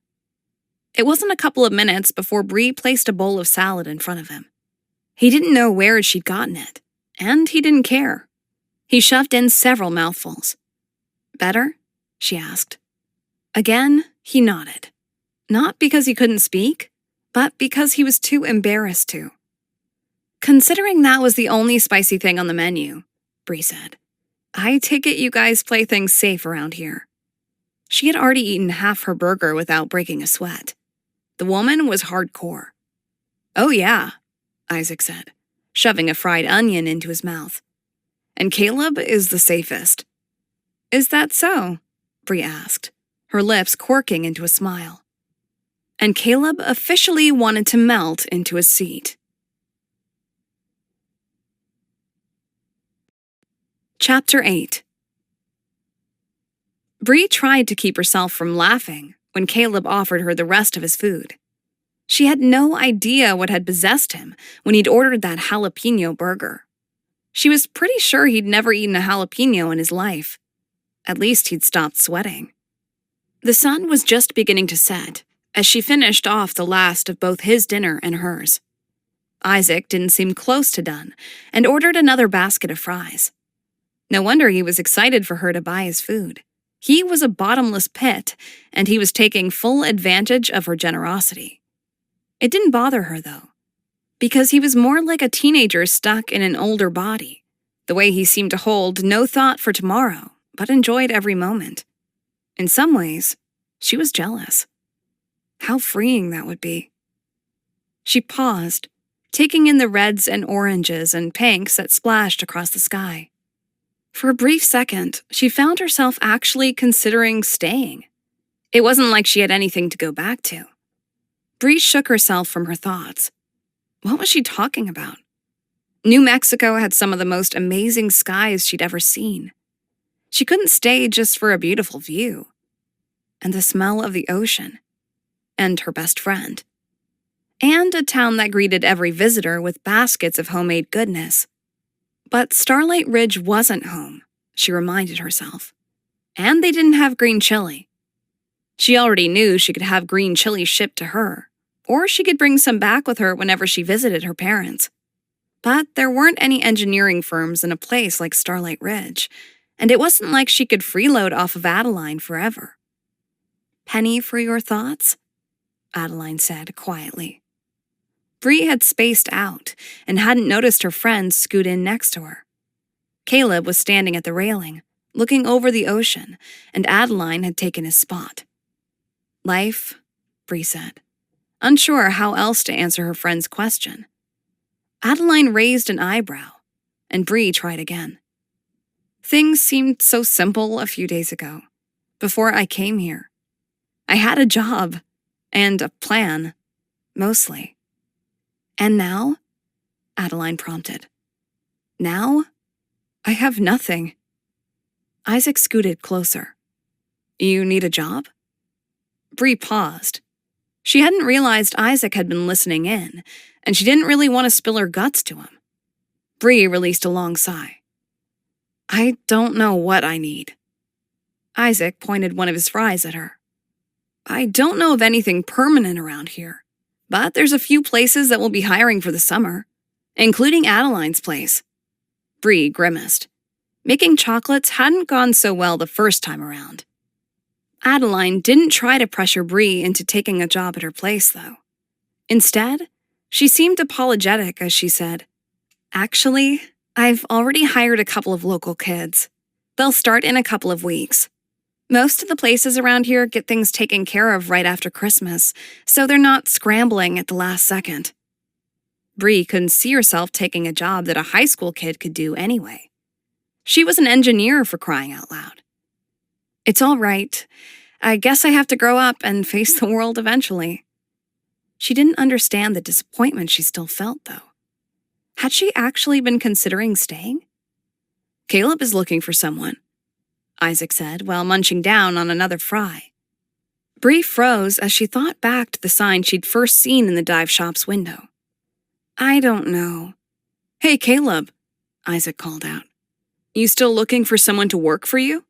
It wasn't a couple of minutes before Bree placed a bowl of salad in front of him. He didn't know where she'd gotten it, and he didn't care. He shoved in several mouthfuls. "Better?" she asked. Again, he nodded. Not because he couldn't speak, but because he was too embarrassed to. "Considering that was the only spicy thing on the menu," Bree said, "I take it you guys play things safe around here." She had already eaten half her burger without breaking a sweat. The woman was hardcore. "Oh yeah," Isaac said, shoving a fried onion into his mouth. "And Caleb is the safest." "Is that so?" Bree asked, her lips quirking into a smile. And Caleb officially wanted to melt into his seat. Chapter 8. Bree tried to keep herself from laughing when Caleb offered her the rest of his food. She had no idea what had possessed him when he'd ordered that jalapeno burger. She was pretty sure he'd never eaten a jalapeno in his life. At least he'd stopped sweating. The sun was just beginning to set as she finished off the last of both his dinner and hers. Isaac didn't seem close to done and ordered another basket of fries. No wonder he was excited for her to buy his food. He was a bottomless pit, and he was taking full advantage of her generosity. It didn't bother her, though, because he was more like a teenager stuck in an older body, the way he seemed to hold no thought for tomorrow, but enjoyed every moment. In some ways, she was jealous. How freeing that would be. She paused, taking in the reds and oranges and pinks that splashed across the sky. For a brief second, she found herself actually considering staying. It wasn't like she had anything to go back to. Bree shook herself from her thoughts. What was she talking about? New Mexico had some of the most amazing skies she'd ever seen. She couldn't stay just for a beautiful view. And the smell of the ocean. And her best friend. And a town that greeted every visitor with baskets of homemade goodness. But Starlight Ridge wasn't home, she reminded herself. And they didn't have green chili. She already knew she could have green chili shipped to her, or she could bring some back with her whenever she visited her parents. But there weren't any engineering firms in a place like Starlight Ridge, and it wasn't like she could freeload off of Adeline forever. "Penny for your thoughts?" Adeline said quietly. Bree had spaced out and hadn't noticed her friends scoot in next to her. Caleb was standing at the railing, looking over the ocean, and Adeline had taken his spot. "Life," Bree said, unsure how else to answer her friend's question. Adeline raised an eyebrow, and Bree tried again. "Things seemed so simple a few days ago, before I came here. I had a job, and a plan, mostly. And now?" Adeline prompted. "Now? I have nothing." Isaac scooted closer. "You need a job?" Bree paused. She hadn't realized Isaac had been listening in, and she didn't really want to spill her guts to him. Bree released a long sigh. "I don't know what I need." Isaac pointed one of his fries at her. "I don't know of anything permanent around here, but there's a few places that will be hiring for the summer, including Adeline's place." Bree grimaced. Making chocolates hadn't gone so well the first time around. Adeline didn't try to pressure Bree into taking a job at her place, though. Instead, she seemed apologetic as she said, "Actually, I've already hired a couple of local kids. They'll start in a couple of weeks. Most of the places around here get things taken care of right after Christmas, so they're not scrambling at the last second." Bree couldn't see herself taking a job that a high school kid could do anyway. She was an engineer, for crying out loud. "It's all right. I guess I have to grow up and face the world eventually." She didn't understand the disappointment she still felt, though. Had she actually been considering staying? "Caleb is looking for someone," Isaac said while munching down on another fry. Bree froze as she thought back to the sign she'd first seen in the dive shop's window. "I don't know." "Hey, Caleb," Isaac called out. "You still looking for someone to work for you?"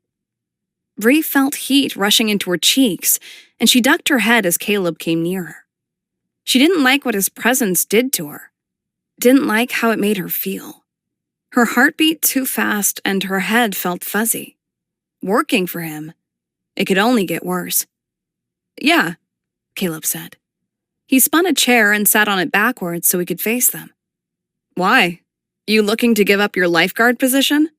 Bree felt heat rushing into her cheeks, and she ducked her head as Caleb came near her. She didn't like what his presence did to her. Didn't like how it made her feel. Her heart beat too fast and her head felt fuzzy. Working for him, it could only get worse. "Yeah," Caleb said. He spun a chair and sat on it backwards so he could face them. "Why? You looking to give up your lifeguard position?"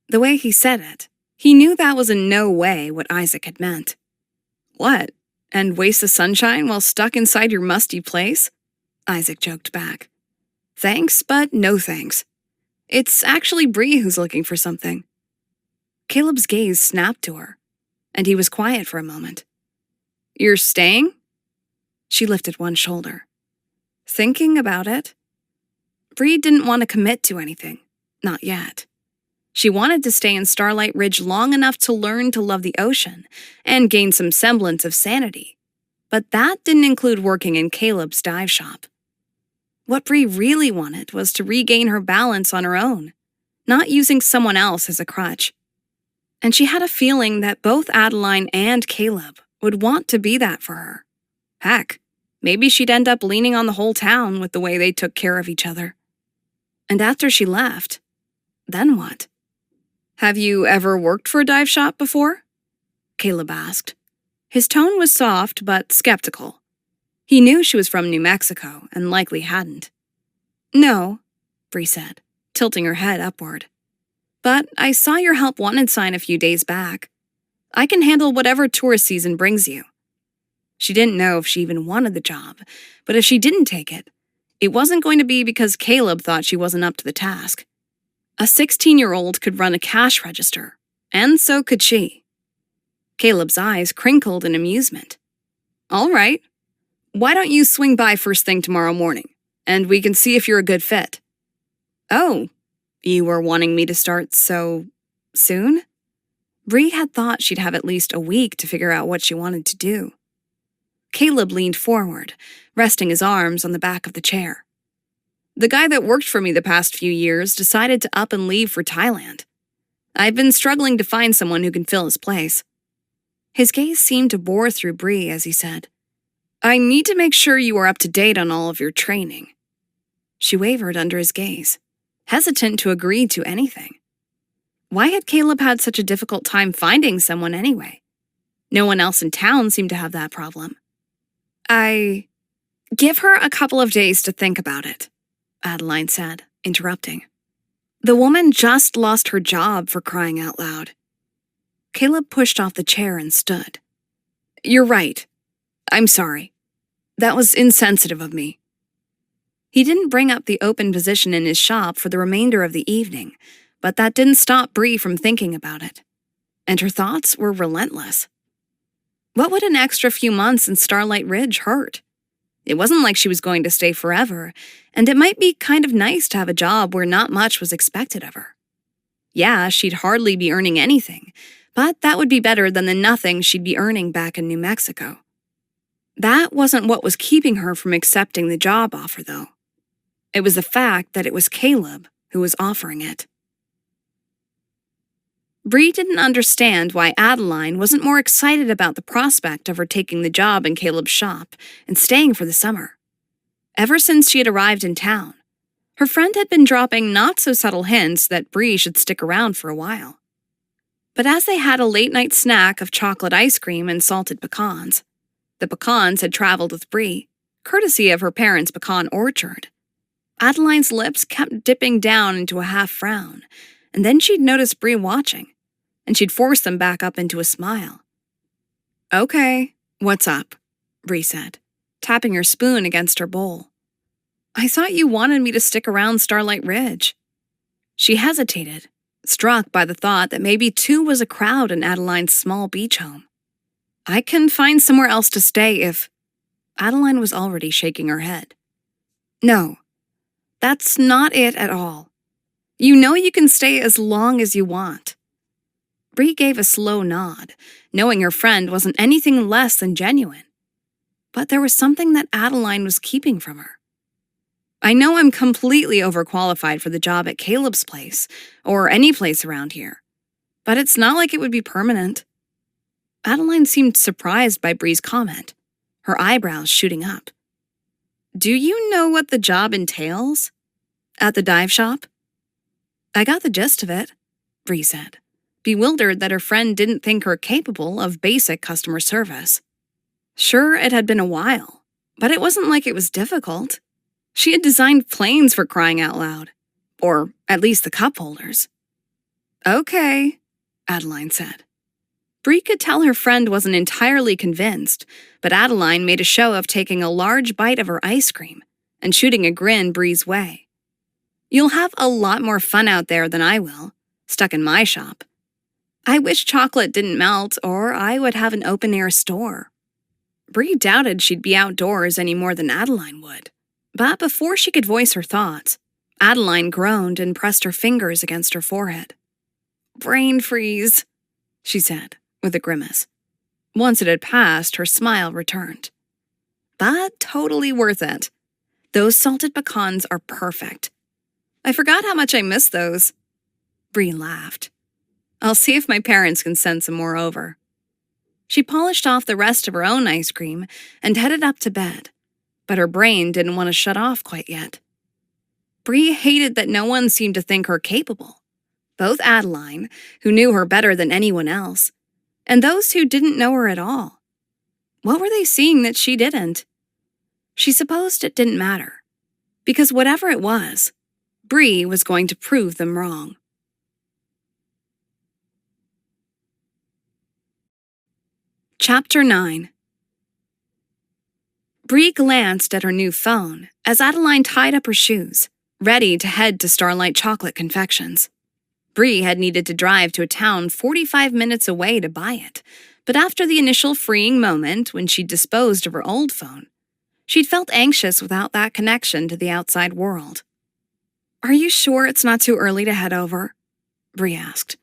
The way he said it, he knew that was in no way what Isaac had meant. "What? And waste the sunshine while stuck inside your musty place?" Isaac joked back. "Thanks, but no thanks. It's actually Bree who's looking for something." Caleb's gaze snapped to her, and he was quiet for a moment. "You're staying?" She lifted one shoulder. "Thinking about it?" Bree didn't want to commit to anything, not yet. She wanted to stay in Starlight Ridge long enough to learn to love the ocean and gain some semblance of sanity, but that didn't include working in Caleb's dive shop. What Bree really wanted was to regain her balance on her own, not using someone else as a crutch. And she had a feeling that both Adeline and Caleb would want to be that for her. Heck, maybe she'd end up leaning on the whole town with the way they took care of each other. And after she left, then what? "Have you ever worked for a dive shop before?" Caleb asked. His tone was soft but skeptical. He knew she was from New Mexico and likely hadn't. "No," Bree said, tilting her head upward. "But I saw your help wanted sign a few days back. I can handle whatever tourist season brings you." She didn't know if she even wanted the job, but if she didn't take it, it wasn't going to be because Caleb thought she wasn't up to the task. A 16-year-old could run a cash register, and so could she. Caleb's eyes crinkled in amusement. "All right. Why don't you swing by first thing tomorrow morning, and we can see if you're a good fit." "Oh, you were wanting me to start so soon?" Bree had thought she'd have at least a week to figure out what she wanted to do. Caleb leaned forward, resting his arms on the back of the chair. "The guy that worked for me the past few years decided to up and leave for Thailand. I've been struggling to find someone who can fill his place." His gaze seemed to bore through Bree as he said, "I need to make sure you are up to date on all of your training." She wavered under his gaze, hesitant to agree to anything. Why had Caleb had such a difficult time finding someone anyway? No one else in town seemed to have that problem. Give her a couple of days to think about it," Adeline said, interrupting. The woman just lost her job, for crying out loud. Caleb pushed off the chair and stood. "You're right. I'm sorry. That was insensitive of me." He didn't bring up the open position in his shop for the remainder of the evening, but that didn't stop Bree from thinking about it. And her thoughts were relentless. What would an extra few months in Starlight Ridge hurt? It wasn't like she was going to stay forever, and it might be kind of nice to have a job where not much was expected of her. Yeah, she'd hardly be earning anything, but that would be better than the nothing she'd be earning back in New Mexico. That wasn't what was keeping her from accepting the job offer, though. It was the fact that it was Caleb who was offering it. Bree didn't understand why Adeline wasn't more excited about the prospect of her taking the job in Caleb's shop and staying for the summer. Ever since she had arrived in town, her friend had been dropping not-so-subtle hints that Bree should stick around for a while. But as they had a late-night snack of chocolate ice cream and salted pecans, the pecans had traveled with Bree, courtesy of her parents' pecan orchard. Adeline's lips kept dipping down into a half-frown, and then she'd notice Bree watching, and she'd force them back up into a smile. "Okay, what's up?" Bree said, tapping her spoon against her bowl. "I thought you wanted me to stick around Starlight Ridge." She hesitated, struck by the thought that maybe two was a crowd in Adeline's small beach home. "I can find somewhere else to stay if—" Adeline was already shaking her head. "No, that's not it at all. You know you can stay as long as you want." Bree gave a slow nod, knowing her friend wasn't anything less than genuine. But there was something that Adeline was keeping from her. "I know I'm completely overqualified for the job at Caleb's place, or any place around here, but it's not like it would be permanent." Adeline seemed surprised by Bree's comment, her eyebrows shooting up. "Do you know what the job entails? At the dive shop?" "I got the gist of it," Bree said, bewildered that her friend didn't think her capable of basic customer service. Sure, it had been a while, but it wasn't like it was difficult. She had designed planes, for crying out loud. Or at least the cup holders. "Okay," Adeline said. Bree could tell her friend wasn't entirely convinced, but Adeline made a show of taking a large bite of her ice cream and shooting a grin Bree's way. "You'll have a lot more fun out there than I will, stuck in my shop. I wish chocolate didn't melt, or I would have an open-air store." Bree doubted she'd be outdoors any more than Adeline would. But before she could voice her thoughts, Adeline groaned and pressed her fingers against her forehead. "Brain freeze," she said, with a grimace. Once it had passed, her smile returned. "But totally worth it. Those salted pecans are perfect. I forgot how much I miss those." Bree laughed. "I'll see if my parents can send some more over." She polished off the rest of her own ice cream and headed up to bed, but her brain didn't want to shut off quite yet. Bree hated that no one seemed to think her capable, both Adeline, who knew her better than anyone else, and those who didn't know her at all. What were they seeing that she didn't? She supposed it didn't matter, because whatever it was, Bree was going to prove them wrong. Chapter 9. Bree glanced at her new phone as Adeline tied up her shoes, ready to head to Starlight Chocolate Confections. Bree had needed to drive to a town 45 minutes away to buy it, but after the initial freeing moment when she'd disposed of her old phone, she'd felt anxious without that connection to the outside world. "Are you sure it's not too early to head over?" Bree asked.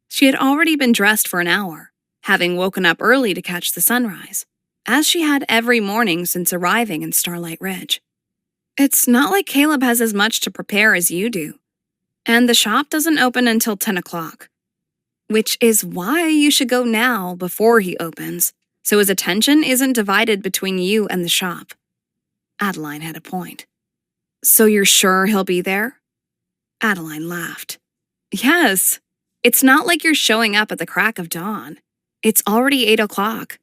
She had already been dressed for an hour, having woken up early to catch the sunrise, as she had every morning since arriving in Starlight Ridge. "It's not like Caleb has as much to prepare as you do, and the shop doesn't open until 10 o'clock, which is why you should go now before he opens, so his attention isn't divided between you and the shop." Adeline had a point. "So you're sure he'll be there?" Adeline laughed. "Yes. It's not like you're showing up at the crack of dawn. It's already 8 o'clock,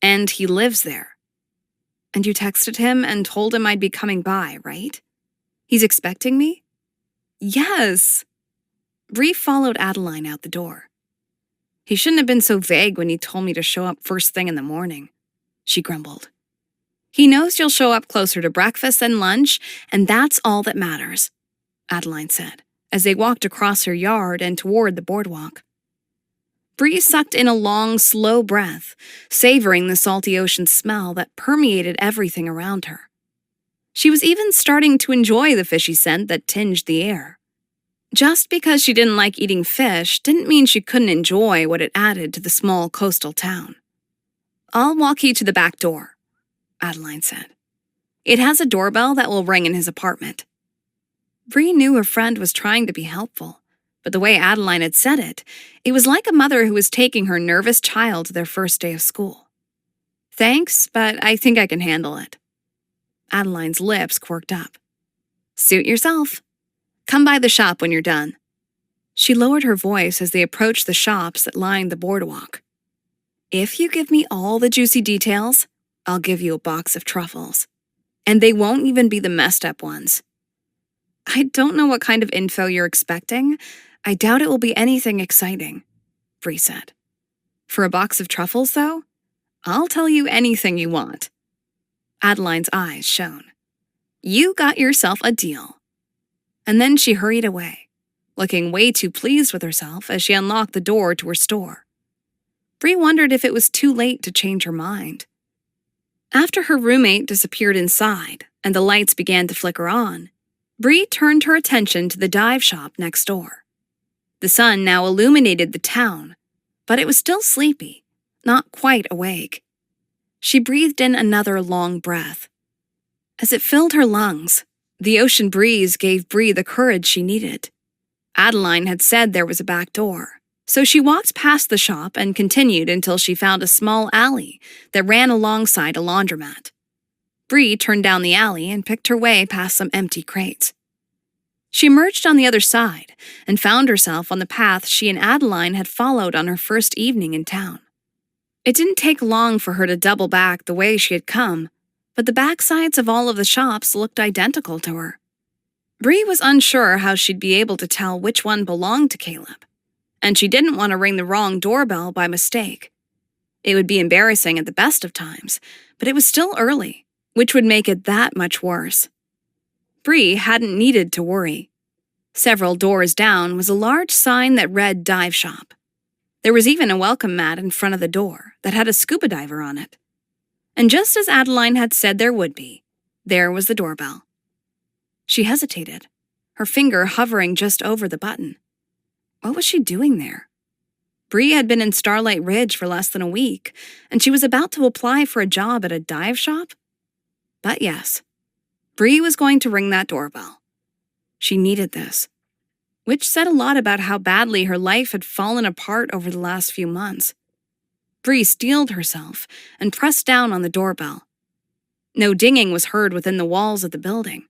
and he lives there. And you texted him and told him I'd be coming by, right? He's expecting me?" "Yes." Bree followed Adeline out the door. "He shouldn't have been so vague when he told me to show up first thing in the morning," she grumbled. "He knows you'll show up closer to breakfast and lunch, and that's all that matters," Adeline said, as they walked across her yard and toward the boardwalk. Bree sucked in a long, slow breath, savoring the salty ocean smell that permeated everything around her. She was even starting to enjoy the fishy scent that tinged the air. Just because she didn't like eating fish didn't mean she couldn't enjoy what it added to the small coastal town. "I'll walk you to the back door," Adeline said. "It has a doorbell that will ring in his apartment." Bree knew her friend was trying to be helpful, but the way Adeline had said it, it was like a mother who was taking her nervous child to their first day of school. "Thanks, but I think I can handle it." Adeline's lips quirked up. "Suit yourself. Come by the shop when you're done." She lowered her voice as they approached the shops that lined the boardwalk. "If you give me all the juicy details, I'll give you a box of truffles. And they won't even be the messed up ones." "I don't know what kind of info you're expecting. I doubt it will be anything exciting," Bree said. "For a box of truffles, though, I'll tell you anything you want." Adeline's eyes shone. "You got yourself a deal." And then she hurried away, looking way too pleased with herself as she unlocked the door to her store. Bree wondered if it was too late to change her mind. After her roommate disappeared inside and the lights began to flicker on, Bree turned her attention to the dive shop next door. The sun now illuminated the town, but it was still sleepy, not quite awake. She breathed in another long breath. As it filled her lungs, the ocean breeze gave Bree the courage she needed. Adeline had said there was a back door, so she walked past the shop and continued until she found a small alley that ran alongside a laundromat. Bree turned down the alley and picked her way past some empty crates. She emerged on the other side and found herself on the path she and Adeline had followed on her first evening in town. It didn't take long for her to double back the way she had come, but the backsides of all of the shops looked identical to her. Bree was unsure how she'd be able to tell which one belonged to Caleb, and she didn't want to ring the wrong doorbell by mistake. It would be embarrassing at the best of times, but it was still early, which would make it that much worse. Bree hadn't needed to worry. Several doors down was a large sign that read Dive Shop. There was even a welcome mat in front of the door that had a scuba diver on it. And just as Adeline had said there would be, there was the doorbell. She hesitated, her finger hovering just over the button. What was she doing there? Bree had been in Starlight Ridge for less than a week, and she was about to apply for a job at a dive shop? But yes, Bree was going to ring that doorbell. She needed this, which said a lot about how badly her life had fallen apart over the last few months. Bree steeled herself and pressed down on the doorbell. No dinging was heard within the walls of the building.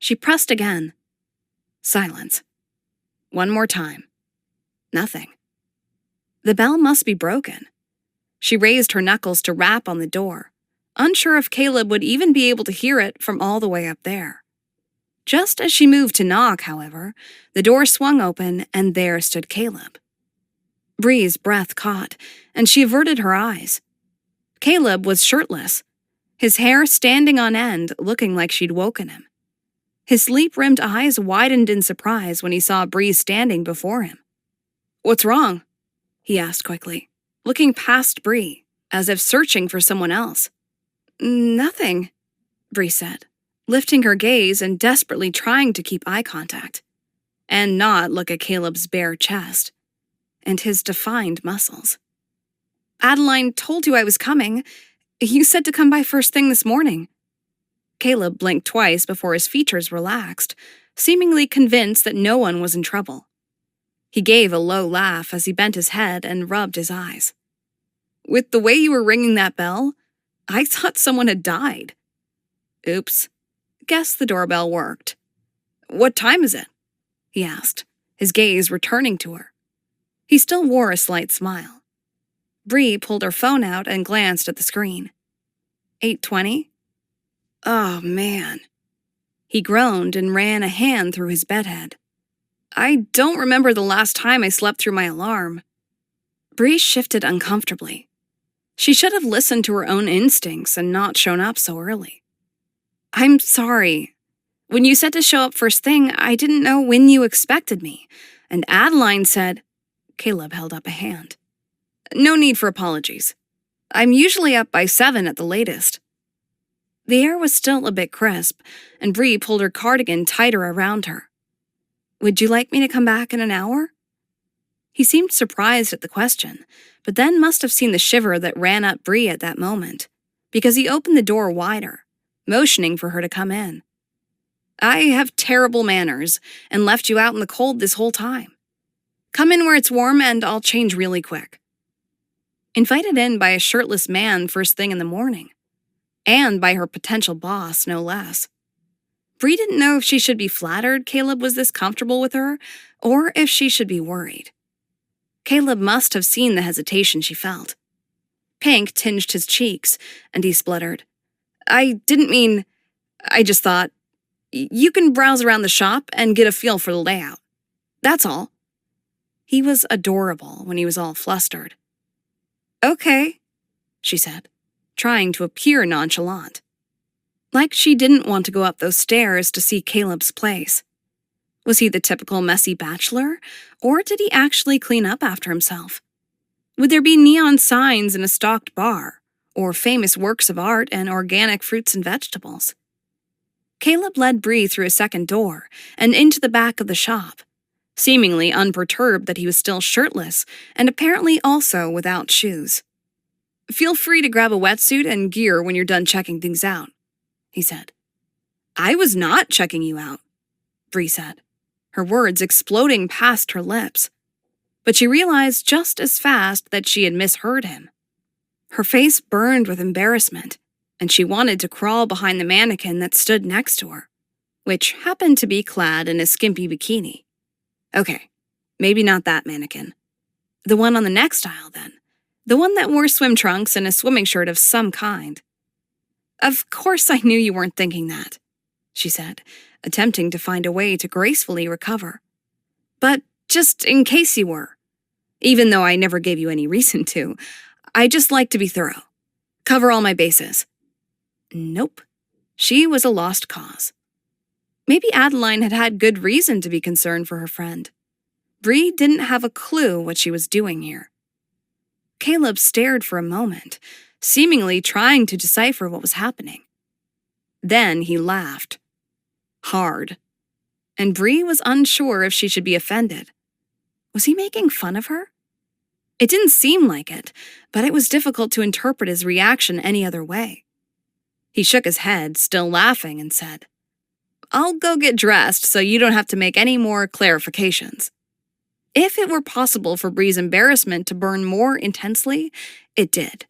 She pressed again. Silence. One more time. Nothing. The bell must be broken. She raised her knuckles to rap on the door, unsure if Caleb would even be able to hear it from all the way up there. Just as she moved to knock, however, the door swung open and there stood Caleb. Bree's breath caught, and she averted her eyes. Caleb was shirtless, his hair standing on end, looking like she'd woken him. His sleep-rimmed eyes widened in surprise when he saw Bree standing before him. "What's wrong?" he asked quickly, looking past Bree, as if searching for someone else. "Nothing," Bree said, lifting her gaze and desperately trying to keep eye contact, and not look at Caleb's bare chest and his defined muscles. "Adeline told you I was coming. You said to come by first thing this morning." Caleb blinked twice before his features relaxed, seemingly convinced that no one was in trouble. He gave a low laugh as he bent his head and rubbed his eyes. "With the way you were ringing that bell, I thought someone had died." "Oops. Guess the doorbell worked." "What time is it?" he asked, his gaze returning to her. He still wore a slight smile. Bree pulled her phone out and glanced at the screen. 8:20? "Oh, man." He groaned and ran a hand through his bedhead. "I don't remember the last time I slept through my alarm." Bree shifted uncomfortably. She should have listened to her own instincts and not shown up so early. "I'm sorry. When you said to show up first thing, I didn't know when you expected me. And Adeline said—" Caleb held up a hand. "No need for apologies. I'm usually up by 7 at the latest." The air was still a bit crisp, and Bree pulled her cardigan tighter around her. "Would you like me to come back in an hour?" He seemed surprised at the question, but then must have seen the shiver that ran up Bree at that moment, because he opened the door wider, motioning for her to come in. "I have terrible manners and left you out in the cold this whole time. Come in where it's warm and I'll change really quick." Invited in by a shirtless man first thing in the morning, and by her potential boss, no less. Bree didn't know if she should be flattered Caleb was this comfortable with her, or if she should be worried. Caleb must have seen the hesitation she felt. Pink tinged his cheeks, and he spluttered, I just thought, you can browse around the shop and get a feel for the layout. That's all. He was adorable when he was all flustered. Okay, she said, trying to appear nonchalant. Like she didn't want to go up those stairs to see Caleb's place. Was he the typical messy bachelor, or did he actually clean up after himself? Would there be neon signs in a stocked bar, or famous works of art and organic fruits and vegetables? Caleb led Bree through a second door and into the back of the shop, seemingly unperturbed that he was still shirtless and apparently also without shoes. Feel free to grab a wetsuit and gear when you're done checking things out, he said. I was not checking you out, Bree said, her words exploding past her lips. But she realized just as fast that she had misheard him. Her face burned with embarrassment, and she wanted to crawl behind the mannequin that stood next to her, which happened to be clad in a skimpy bikini. Okay, maybe not that mannequin. The one on the next aisle, then. The one that wore swim trunks and a swimming shirt of some kind. Of course I knew you weren't thinking that, she said, attempting to find a way to gracefully recover. But just in case you were. Even though I never gave you any reason to, I just like to be thorough. Cover all my bases. Nope. She was a lost cause. Maybe Adeline had had good reason to be concerned for her friend. Bree didn't have a clue what she was doing here. Caleb stared for a moment, seemingly trying to decipher what was happening. Then he laughed. Hard. And Bree was unsure if she should be offended. Was he making fun of her? It didn't seem like it, but it was difficult to interpret his reaction any other way. He shook his head, still laughing, and said, I'll go get dressed so you don't have to make any more clarifications. If it were possible for Bree's embarrassment to burn more intensely, it did.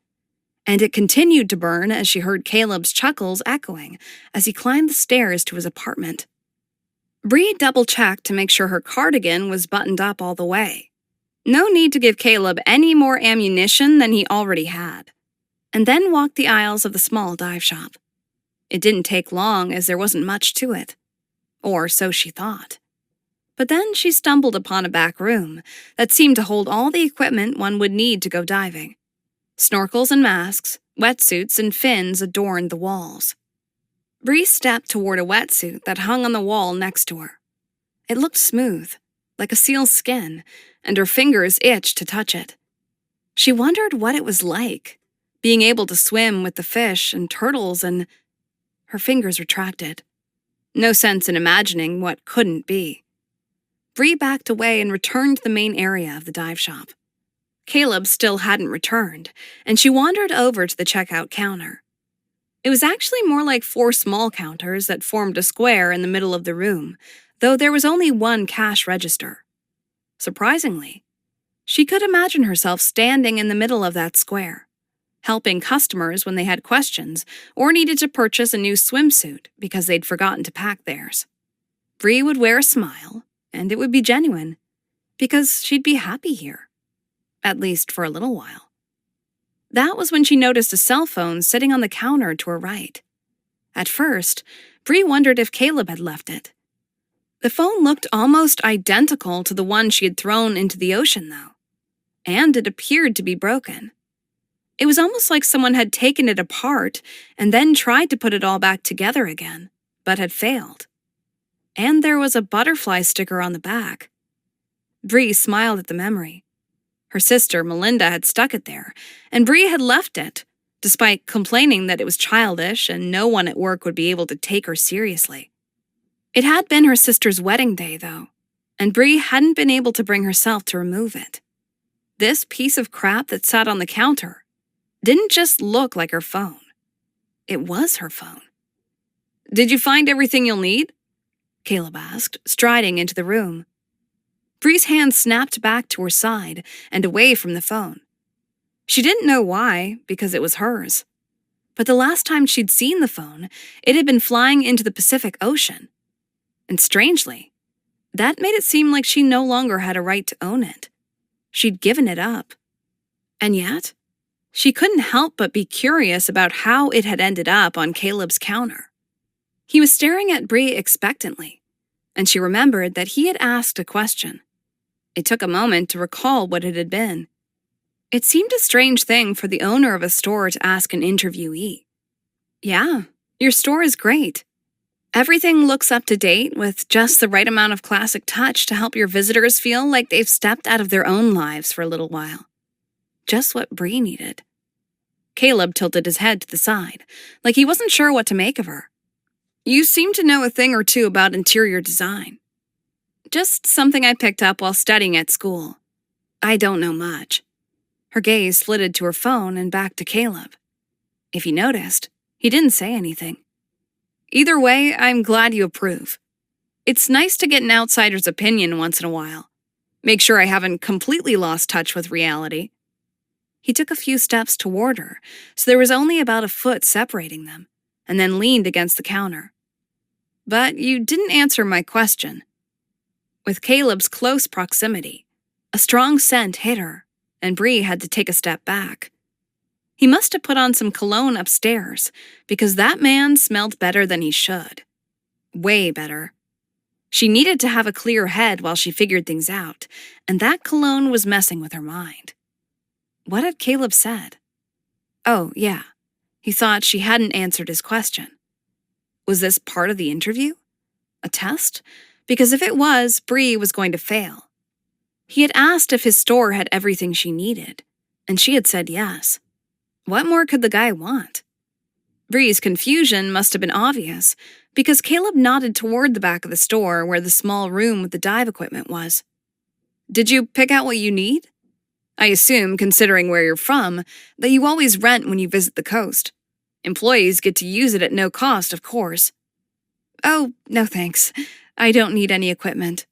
And it continued to burn as she heard Caleb's chuckles echoing as he climbed the stairs to his apartment. Bree double-checked to make sure her cardigan was buttoned up all the way. No need to give Caleb any more ammunition than he already had. And then walked the aisles of the small dive shop. It didn't take long as there wasn't much to it. Or so she thought. But then she stumbled upon a back room that seemed to hold all the equipment one would need to go diving. Snorkels and masks, wetsuits and fins adorned the walls. Bree stepped toward a wetsuit that hung on the wall next to her. It looked smooth, like a seal's skin, and her fingers itched to touch it. She wondered what it was like, being able to swim with the fish and turtles and... Her fingers retracted. No sense in imagining what couldn't be. Bree backed away and returned to the main area of the dive shop. Caleb still hadn't returned, and she wandered over to the checkout counter. It was actually more like 4 small counters that formed a square in the middle of the room, though there was only one cash register. Surprisingly, she could imagine herself standing in the middle of that square, helping customers when they had questions or needed to purchase a new swimsuit because they'd forgotten to pack theirs. Bree would wear a smile, and it would be genuine, because she'd be happy here, at least for a little while. That was when she noticed a cell phone sitting on the counter to her right. At first, Bree wondered if Caleb had left it. The phone looked almost identical to the one she had thrown into the ocean, though, and it appeared to be broken. It was almost like someone had taken it apart and then tried to put it all back together again, but had failed. And there was a butterfly sticker on the back. Bree smiled at the memory. Her sister, Melinda, had stuck it there, and Bree had left it, despite complaining that it was childish and no one at work would be able to take her seriously. It had been her sister's wedding day, though, and Bree hadn't been able to bring herself to remove it. This piece of crap that sat on the counter didn't just look like her phone. It was her phone. "Did you find everything you'll need?" Caleb asked, striding into the room. Bree's hand snapped back to her side and away from the phone. She didn't know why, because it was hers. but the last time she'd seen the phone, it had been flying into the Pacific Ocean. And strangely, that made it seem like she no longer had a right to own it. She'd given it up. And yet, she couldn't help but be curious about how it had ended up on Caleb's counter. He was staring at Bree expectantly, and she remembered that he had asked a question. It took a moment to recall what it had been. It seemed a strange thing for the owner of a store to ask an interviewee. "Yeah, your store is great. Everything looks up to date with just the right amount of classic touch to help your visitors feel like they've stepped out of their own lives for a little while." Just what Bree needed. Caleb tilted his head to the side, like he wasn't sure what to make of her. "You seem to know a thing or two about interior design." "Just something I picked up while studying at school. I don't know much." Her gaze flitted to her phone and back to Caleb. If you noticed, he didn't say anything. "Either way, I'm glad you approve. It's nice to get an outsider's opinion once in a while. Make sure I haven't completely lost touch with reality." He took a few steps toward her, so there was only about a foot separating them, and then leaned against the counter. "But you didn't answer my question." With Caleb's close proximity, a strong scent hit her, and Bree had to take a step back. He must have put on some cologne upstairs, because that man smelled better than he should. Way better. She needed to have a clear head while she figured things out, and that cologne was messing with her mind. What had Caleb said? Oh, yeah. He thought she hadn't answered his question. Was this part of the interview? A test? Because if it was, Bree was going to fail. He had asked if his store had everything she needed, and she had said yes. What more could the guy want? Bree's confusion must have been obvious, because Caleb nodded toward the back of the store where the small room with the dive equipment was. "Did you pick out what you need? I assume, considering where you're from, that you always rent when you visit the coast. Employees get to use it at no cost, of course." "Oh, no thanks. I don't need any equipment,"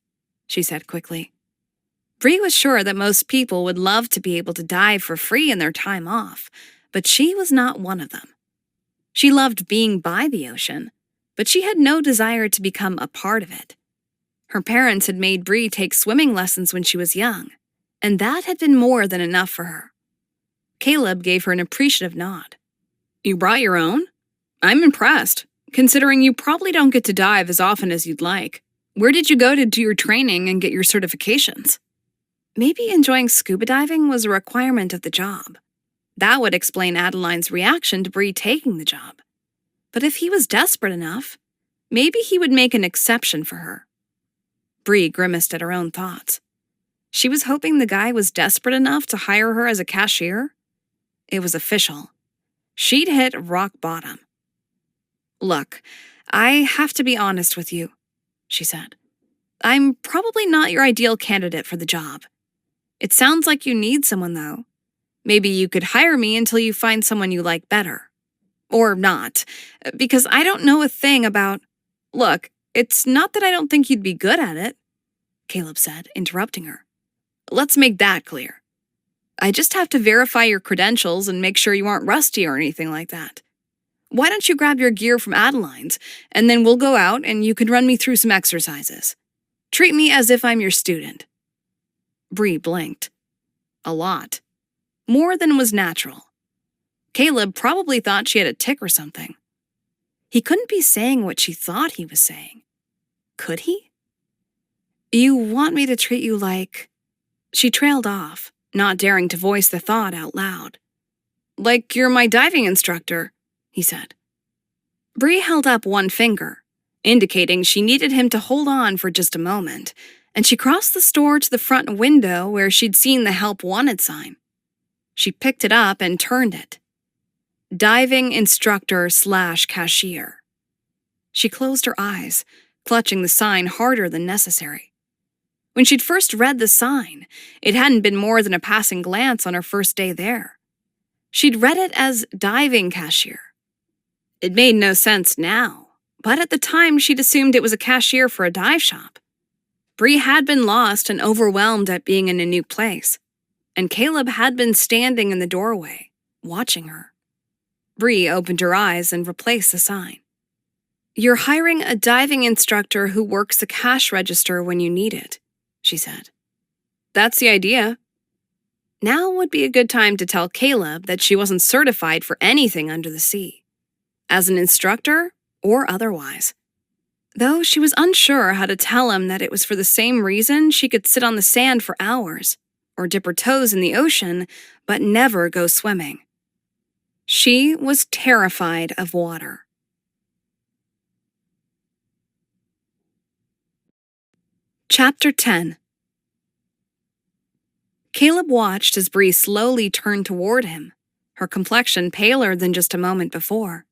she said quickly. Bree was sure that most people would love to be able to dive for free in their time off, but she was not one of them. She loved being by the ocean, but she had no desire to become a part of it. Her parents had made Bree take swimming lessons when she was young, and that had been more than enough for her. Caleb gave her an appreciative nod. "You brought your own? I'm impressed, considering you probably don't get to dive as often as you'd like. Where did you go to do your training and get your certifications?" Maybe enjoying scuba diving was a requirement of the job. That would explain Adeline's reaction to Bree taking the job. But if he was desperate enough, maybe he would make an exception for her. Bree grimaced at her own thoughts. She was hoping the guy was desperate enough to hire her as a cashier. It was official. She'd hit rock bottom. "Look, I have to be honest with you," she said. "I'm probably not your ideal candidate for the job. It sounds like you need someone, though. Maybe you could hire me until you find someone you like better. Or not, because I don't know a thing about—" "Look, it's not that I don't think you'd be good at it," Caleb said, interrupting her. "Let's make that clear. I just have to verify your credentials and make sure you aren't rusty or anything like that. Why don't you grab your gear from Adeline's, and then we'll go out and you can run me through some exercises. Treat me as if I'm your student." Bree blinked. A lot. More than was natural. Caleb probably thought she had a tic or something. He couldn't be saying what she thought he was saying. Could he? "You want me to treat you like—" She trailed off, not daring to voice the thought out loud. "Like you're my diving instructor," he said. Bree held up one finger, indicating she needed him to hold on for just a moment, and she crossed the store to the front window where she'd seen the Help Wanted sign. She picked it up and turned it. Diving instructor / cashier. She closed her eyes, clutching the sign harder than necessary. When she'd first read the sign, it hadn't been more than a passing glance on her first day there. She'd read it as diving cashier. It made no sense now, but at the time she'd assumed it was a cashier for a dive shop. Bree had been lost and overwhelmed at being in a new place, and Caleb had been standing in the doorway, watching her. Bree opened her eyes and replaced the sign. "You're hiring a diving instructor who works the cash register when you need it," she said. "That's the idea." Now would be a good time to tell Caleb that she wasn't certified for anything under the sea, as an instructor or otherwise. Though she was unsure how to tell him that it was for the same reason she could sit on the sand for hours, or dip her toes in the ocean, but never go swimming. She was terrified of water. Chapter 10. Caleb watched as Bree slowly turned toward him, her complexion paler than just a moment before.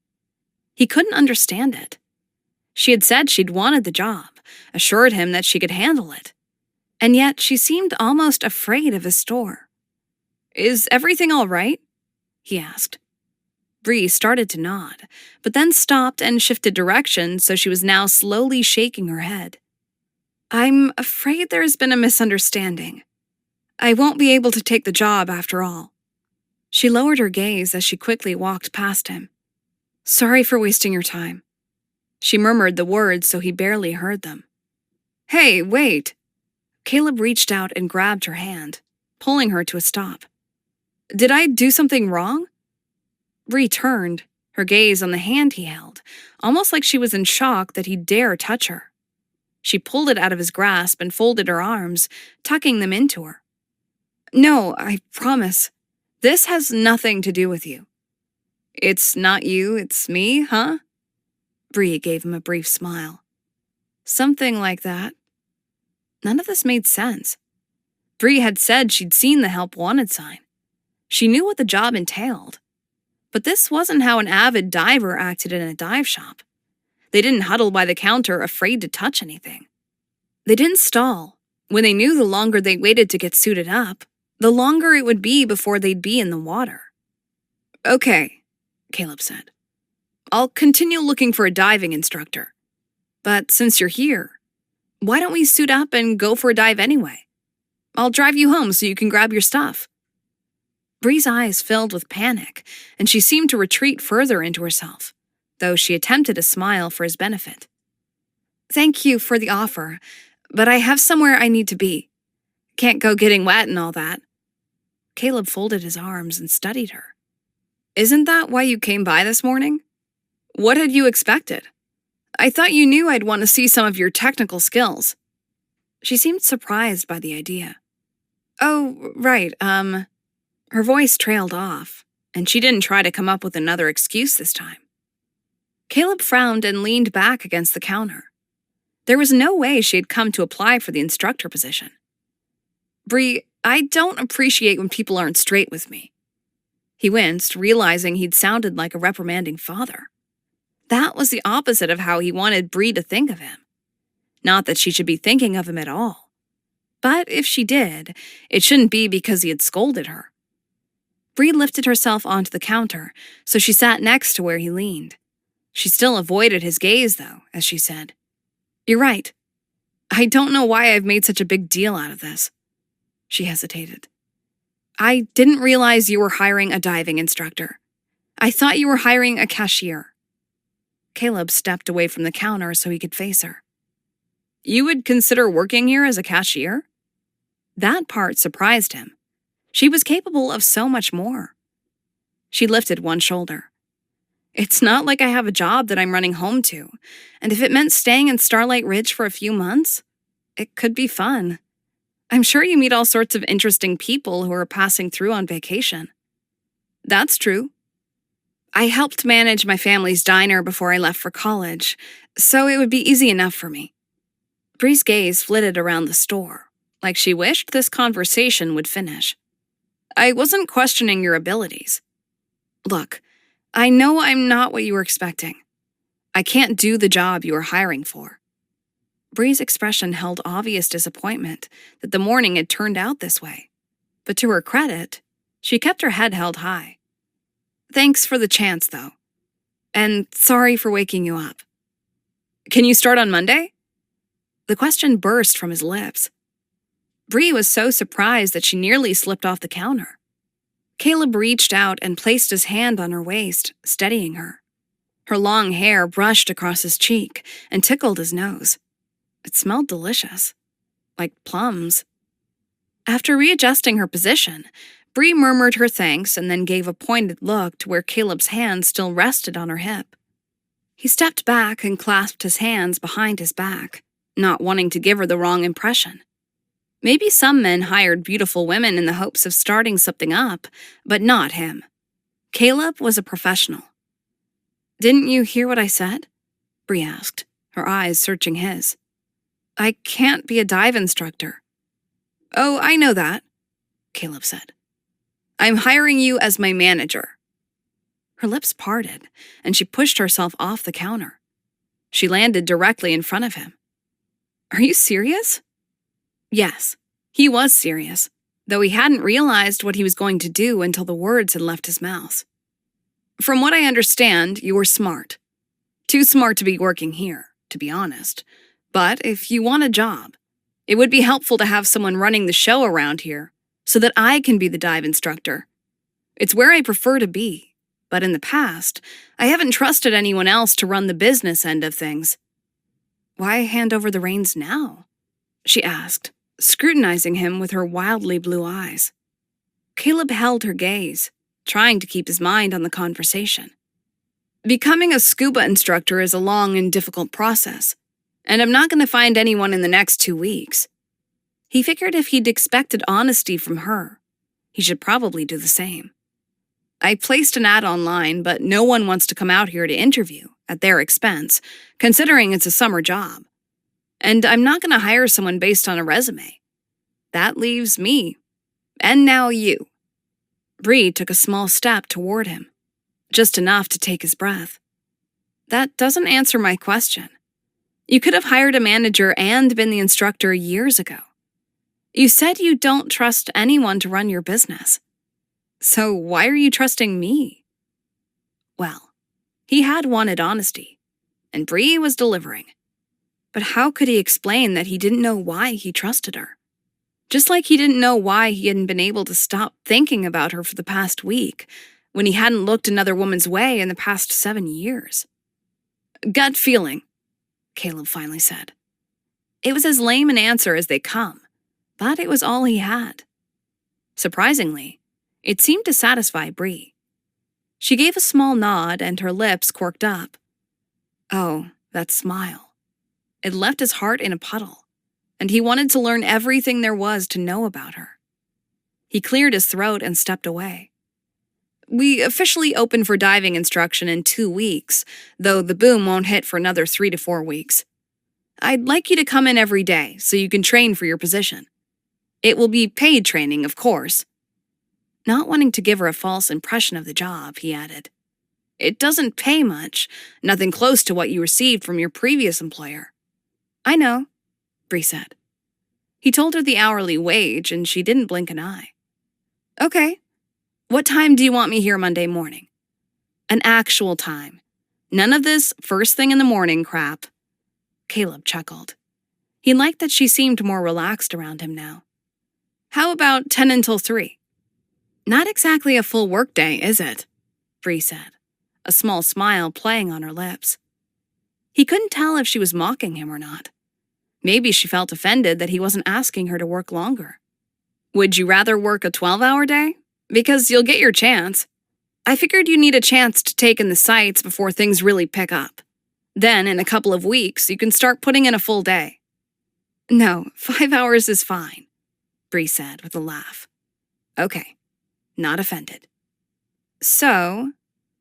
He couldn't understand it. She had said she'd wanted the job, assured him that she could handle it. And yet she seemed almost afraid of his store. "Is everything all right?" he asked. Bree started to nod, but then stopped and shifted direction, so she was now slowly shaking her head. "I'm afraid there's been a misunderstanding. I won't be able to take the job after all." She lowered her gaze as she quickly walked past him. "Sorry for wasting your time." She murmured the words so he barely heard them. "Hey, wait!" Caleb reached out and grabbed her hand, pulling her to a stop. "Did I do something wrong?" Bree turned, her gaze on the hand he held, almost like she was in shock that he'd dare touch her. She pulled it out of his grasp and folded her arms, tucking them into her. "No, I promise. This has nothing to do with you." "It's not you, it's me, huh?" Bree gave him a brief smile. "Something like that." None of this made sense. Bree had said she'd seen the help wanted sign. She knew what the job entailed. But this wasn't how an avid diver acted in a dive shop. They didn't huddle by the counter afraid to touch anything. They didn't stall when they knew the longer they waited to get suited up, the longer it would be before they'd be in the water. "Okay," Caleb said. "I'll continue looking for a diving instructor. But since you're here, why don't we suit up and go for a dive anyway? I'll drive you home so you can grab your stuff." Bree's eyes filled with panic, and she seemed to retreat further into herself, though she attempted a smile for his benefit. "Thank you for the offer, but I have somewhere I need to be. Can't go getting wet and all that." Caleb folded his arms and studied her. "Isn't that why you came by this morning? What had you expected? I thought you knew I'd want to see some of your technical skills." She seemed surprised by the idea. "Oh, right, Her voice trailed off, and she didn't try to come up with another excuse this time. Caleb frowned and leaned back against the counter. There was no way she had come to apply for the instructor position. "Bree, I don't appreciate when people aren't straight with me." He winced, realizing he'd sounded like a reprimanding father. That was the opposite of how he wanted Bree to think of him. Not that she should be thinking of him at all. But if she did, it shouldn't be because he had scolded her. Bree lifted herself onto the counter, so she sat next to where he leaned. She still avoided his gaze, though, as she said, "You're right. I don't know why I've made such a big deal out of this." She hesitated. "I didn't realize you were hiring a diving instructor. I thought you were hiring a cashier." Caleb stepped away from the counter so he could face her. "You would consider working here as a cashier?" That part surprised him. She was capable of so much more. She lifted one shoulder. "It's not like I have a job that I'm running home to, and if it meant staying in Starlight Ridge for a few months, it could be fun. I'm sure you meet all sorts of interesting people who are passing through on vacation." "That's true. I helped manage my family's diner before I left for college, so it would be easy enough for me." Bree's gaze flitted around the store, like she wished this conversation would finish. "I wasn't questioning your abilities. Look, I know I'm not what you were expecting. I can't do the job you are hiring for." Bree's expression held obvious disappointment that the morning had turned out this way. But to her credit, she kept her head held high. "Thanks for the chance, though. And sorry for waking you up. Can you start on Monday?" The question burst from his lips. Bree was so surprised that she nearly slipped off the counter. Caleb reached out and placed his hand on her waist, steadying her. Her long hair brushed across his cheek and tickled his nose. It smelled delicious, like plums. After readjusting her position, Bree murmured her thanks and then gave a pointed look to where Caleb's hand still rested on her hip. He stepped back and clasped his hands behind his back, not wanting to give her the wrong impression. Maybe some men hired beautiful women in the hopes of starting something up, but not him. Caleb was a professional. "Didn't you hear what I said?" Bree asked, her eyes searching his. "I can't be a dive instructor." "Oh, I know that," Caleb said. "I'm hiring you as my manager." Her lips parted, and she pushed herself off the counter. She landed directly in front of him. "Are you serious?" Yes, he was serious, though he hadn't realized what he was going to do until the words had left his mouth. "From what I understand, you're smart. Too smart to be working here, to be honest. But if you want a job, it would be helpful to have someone running the show around here so that I can be the dive instructor. It's where I prefer to be, but in the past, I haven't trusted anyone else to run the business end of things." "Why hand over the reins now?" she asked, scrutinizing him with her wildly blue eyes. Caleb held her gaze, trying to keep his mind on the conversation. "Becoming a scuba instructor is a long and difficult process, and I'm not going to find anyone in the next 2 weeks." He figured if he'd expected honesty from her, he should probably do the same. "I placed an ad online, but no one wants to come out here to interview, at their expense, considering it's a summer job. And I'm not going to hire someone based on a resume. That leaves me. And now you." Bree took a small step toward him, just enough to take his breath. "That doesn't answer my question. You could have hired a manager and been the instructor years ago. You said you don't trust anyone to run your business. So why are you trusting me?" Well, he had wanted honesty, and Bree was delivering. But how could he explain that he didn't know why he trusted her? Just like he didn't know why he hadn't been able to stop thinking about her for the past week, when he hadn't looked another woman's way in the past 7 years. "Gut feeling," Caleb finally said. It was as lame an answer as they come, but it was all he had. Surprisingly, it seemed to satisfy Bree. She gave a small nod and her lips quirked up. Oh, that smile. It left his heart in a puddle, and he wanted to learn everything there was to know about her. He cleared his throat and stepped away. "We officially open for diving instruction in 2 weeks, though the boom won't hit for another 3 to 4 weeks. I'd like you to come in every day so you can train for your position. It will be paid training, of course." Not wanting to give her a false impression of the job, he added, "It doesn't pay much, nothing close to what you received from your previous employer." "I know," Bree said. He told her the hourly wage, and she didn't blink an eye. "Okay. What time do you want me here Monday morning?" "An actual time. None of this first thing in the morning crap." Caleb chuckled. He liked that she seemed more relaxed around him now. "How about 10 until 3? "Not exactly a full workday, is it?" Bree said, a small smile playing on her lips. He couldn't tell if she was mocking him or not. Maybe she felt offended that he wasn't asking her to work longer. "Would you rather work a 12-hour day? Because you'll get your chance. I figured you need a chance to take in the sights before things really pick up. Then, in a couple of weeks, you can start putting in a full day." "No, 5 hours is fine," Bree said with a laugh. "Okay, not offended." "So,"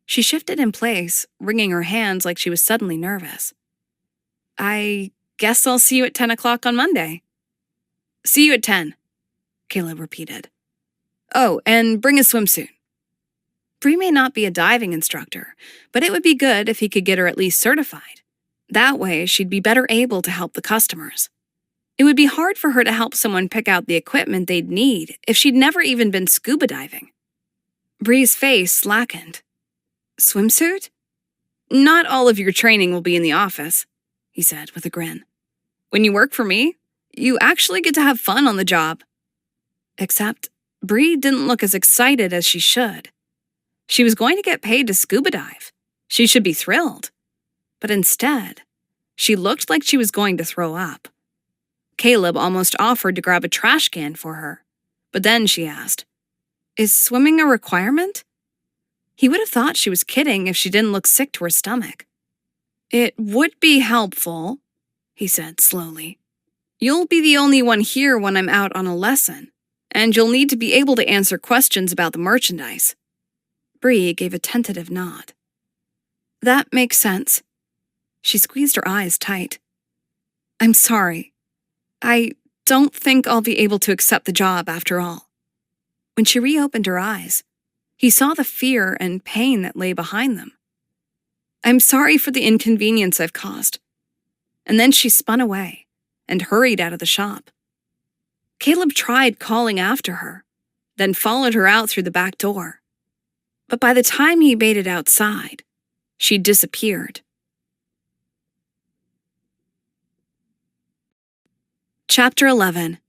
she shifted in place, wringing her hands like she was suddenly nervous. "I guess I'll see you at 10 o'clock on Monday." "See you at 10, Caleb repeated. "Oh, and bring a swimsuit." Bree may not be a diving instructor, but it would be good if he could get her at least certified. That way, she'd be better able to help the customers. It would be hard for her to help someone pick out the equipment they'd need if she'd never even been scuba diving. Bree's face slackened. "Swimsuit? Not all of your training will be in the office," he said with a grin. "When you work for me, you actually get to have fun on the job." Except Bree didn't look as excited as she should. She was going to get paid to scuba dive. She should be thrilled. But instead, she looked like she was going to throw up. Caleb almost offered to grab a trash can for her, but then she asked, "Is swimming a requirement?" He would have thought she was kidding if she didn't look sick to her stomach. "It would be helpful," he said slowly. "You'll be the only one here when I'm out on a lesson, and you'll need to be able to answer questions about the merchandise." Bree gave a tentative nod. "That makes sense." She squeezed her eyes tight. "I'm sorry. I don't think I'll be able to accept the job after all." When she reopened her eyes, he saw the fear and pain that lay behind them. "I'm sorry for the inconvenience I've caused." And then she spun away and hurried out of the shop. Caleb tried calling after her, then followed her out through the back door. But by the time he made it outside, she'd disappeared. Chapter 11.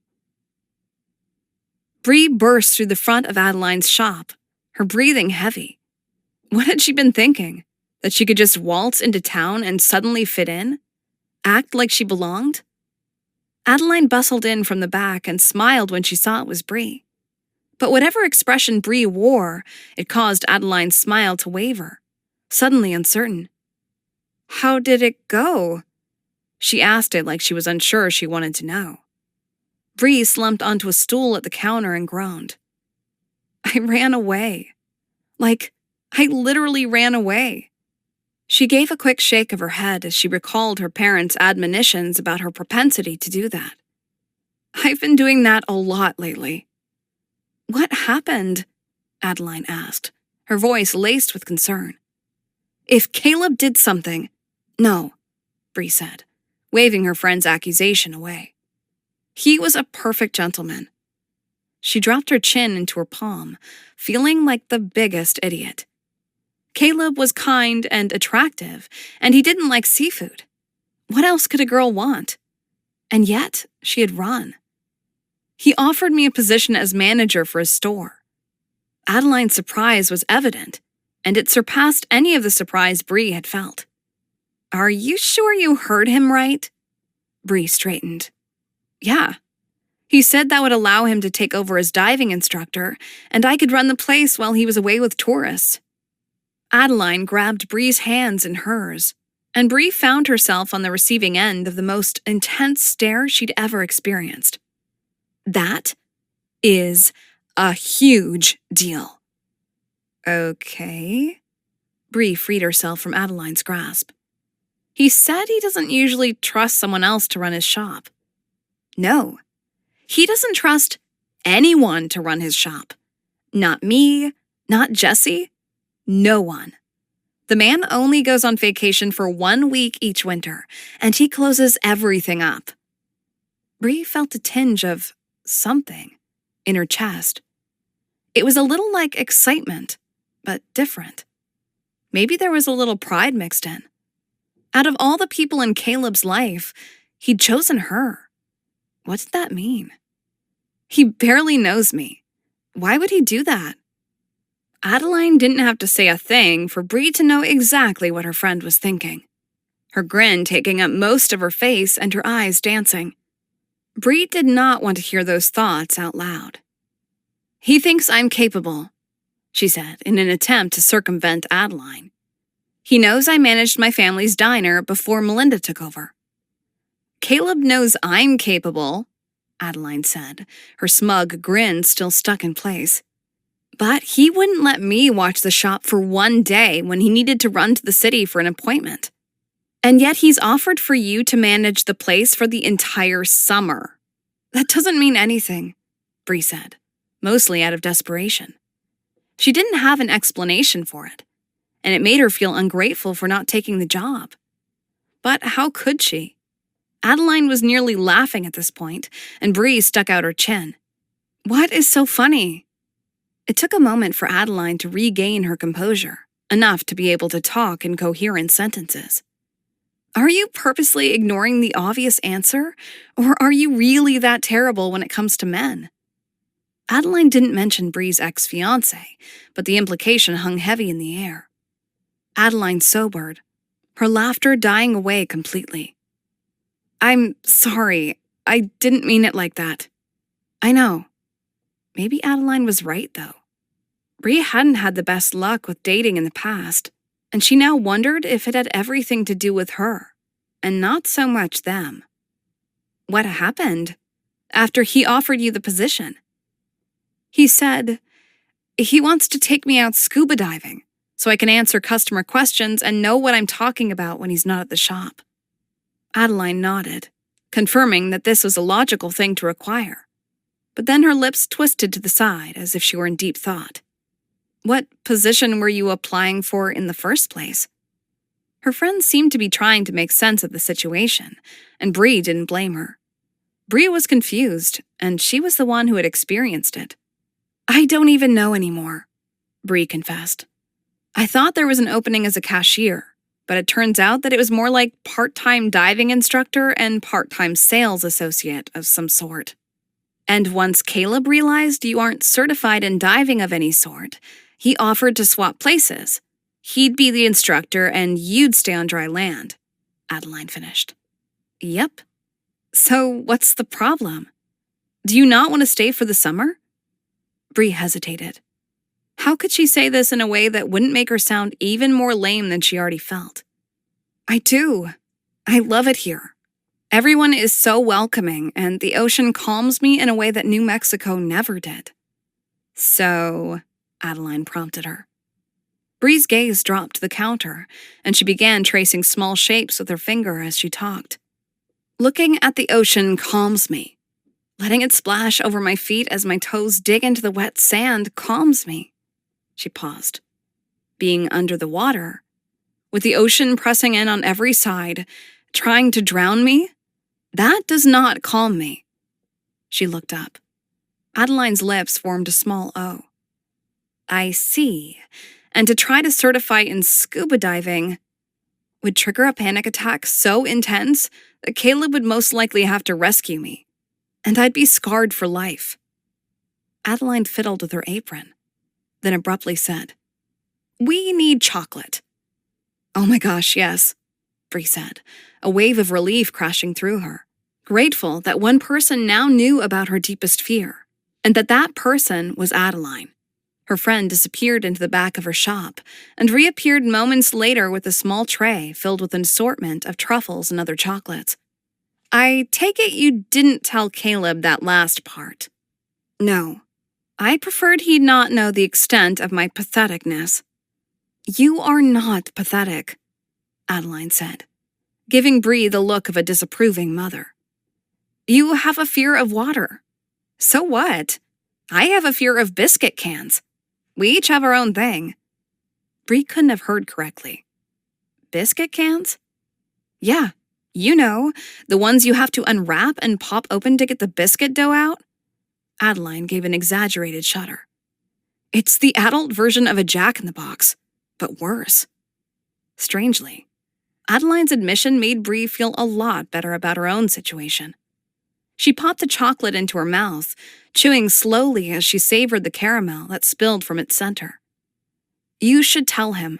Bree burst through the front of Adeline's shop, her breathing heavy. What had she been thinking? That she could just waltz into town and suddenly fit in? Act like she belonged? Adeline bustled in from the back and smiled when she saw it was Bree. But whatever expression Bree wore, it caused Adeline's smile to waver, suddenly uncertain. "How did it go?" She asked it like she was unsure she wanted to know. Bree slumped onto a stool at the counter and groaned. "I ran away. I literally ran away." She gave a quick shake of her head as she recalled her parents' admonitions about her propensity to do that. "I've been doing that a lot lately." "What happened?" Adeline asked, her voice laced with concern. "If Caleb did something—" "No," Bree said, waving her friend's accusation away. "He was a perfect gentleman." She dropped her chin into her palm, feeling like the biggest idiot. Caleb was kind and attractive, and he didn't like seafood. What else could a girl want? And yet, she had run. He offered me a position as manager for his store. Adeline's surprise was evident, and it surpassed any of the surprise Bree had felt. "Are you sure you heard him right?" Bree straightened. "Yeah. He said that would allow him to take over as diving instructor, and I could run the place while he was away with tourists." Adeline grabbed Bree's hands in hers, and Bree found herself on the receiving end of the most intense stare she'd ever experienced. "That is a huge deal." "Okay." Bree freed herself from Adeline's grasp. "He said he doesn't usually trust someone else to run his shop." "No. He doesn't trust anyone to run his shop. Not me, not Jessie, no one. The man only goes on vacation for 1 week each winter, and he closes everything up." Bree felt a tinge of something in her chest. It was a little like excitement, but different. Maybe there was a little pride mixed in. Out of all the people in Caleb's life, he'd chosen her. What did that mean? "He barely knows me. Why would he do that?" Adeline didn't have to say a thing for Bree to know exactly what her friend was thinking, her grin taking up most of her face and her eyes dancing. Bree did not want to hear those thoughts out loud. "He thinks I'm capable," she said in an attempt to circumvent Adeline. "He knows I managed my family's diner before Melinda took over." "Caleb knows I'm capable," Adeline said, her smug grin still stuck in place. "But he wouldn't let me watch the shop for 1 day when he needed to run to the city for an appointment. And yet he's offered for you to manage the place for the entire summer." "That doesn't mean anything," Bree said, mostly out of desperation. She didn't have an explanation for it, and it made her feel ungrateful for not taking the job. But how could she? Adeline was nearly laughing at this point, and Bree stuck out her chin. "What is so funny?" It took a moment for Adeline to regain her composure, enough to be able to talk in coherent sentences. "Are you purposely ignoring the obvious answer, or are you really that terrible when it comes to men?" Adeline didn't mention Bree's ex-fiancé, but the implication hung heavy in the air. Adeline sobered, her laughter dying away completely. "I'm sorry. I didn't mean it like that." "I know." Maybe Adeline was right, though. Bree hadn't had the best luck with dating in the past, and she now wondered if it had everything to do with her, and not so much them. "What happened after he offered you the position?" "He said he wants to take me out scuba diving so I can answer customer questions and know what I'm talking about when he's not at the shop." Adeline nodded, confirming that this was a logical thing to require. But then her lips twisted to the side as if she were in deep thought. "What position were you applying for in the first place?" Her friends seemed to be trying to make sense of the situation, and Bree didn't blame her. Bree was confused, and she was the one who had experienced it. "I don't even know anymore," Bree confessed. "I thought there was an opening as a cashier, but it turns out that it was more like part-time diving instructor and part-time sales associate of some sort. And once Caleb realized you aren't certified in diving of any sort, he offered to swap places. He'd be the instructor and you'd stay on dry land," Adeline finished. "Yep. So what's the problem? Do you not want to stay for the summer?" Bree hesitated. How could she say this in a way that wouldn't make her sound even more lame than she already felt? "I do. I love it here. Everyone is so welcoming, and the ocean calms me in a way that New Mexico never did." "So," Adeline prompted her. Bree's gaze dropped to the counter, and she began tracing small shapes with her finger as she talked. "Looking at the ocean calms me. Letting it splash over my feet as my toes dig into the wet sand calms me." She paused. "Being under the water, with the ocean pressing in on every side, trying to drown me, that does not calm me." She looked up. Adeline's lips formed a small O. "I see. And to try to certify in scuba diving would trigger a panic attack so intense that Caleb would most likely have to rescue me, and I'd be scarred for life." Adeline fiddled with her apron, then abruptly said, "We need chocolate." "Oh my gosh, yes," Bree said, a wave of relief crashing through her, grateful that one person now knew about her deepest fear, and that person was Adeline. Her friend disappeared into the back of her shop and reappeared moments later with a small tray filled with an assortment of truffles and other chocolates. "I take it you didn't tell Caleb that last part." "No. I preferred he not know the extent of my patheticness." "You are not pathetic," Adeline said, giving Bree the look of a disapproving mother. "You have a fear of water. So what? I have a fear of biscuit cans. We each have our own thing." Bree couldn't have heard correctly. "Biscuit cans?" "Yeah, you know, the ones you have to unwrap and pop open to get the biscuit dough out." Adeline gave an exaggerated shudder. "It's the adult version of a Jack-in-the-Box, but worse." Strangely, Adeline's admission made Bree feel a lot better about her own situation. She popped the chocolate into her mouth, chewing slowly as she savored the caramel that spilled from its center. "You should tell him,"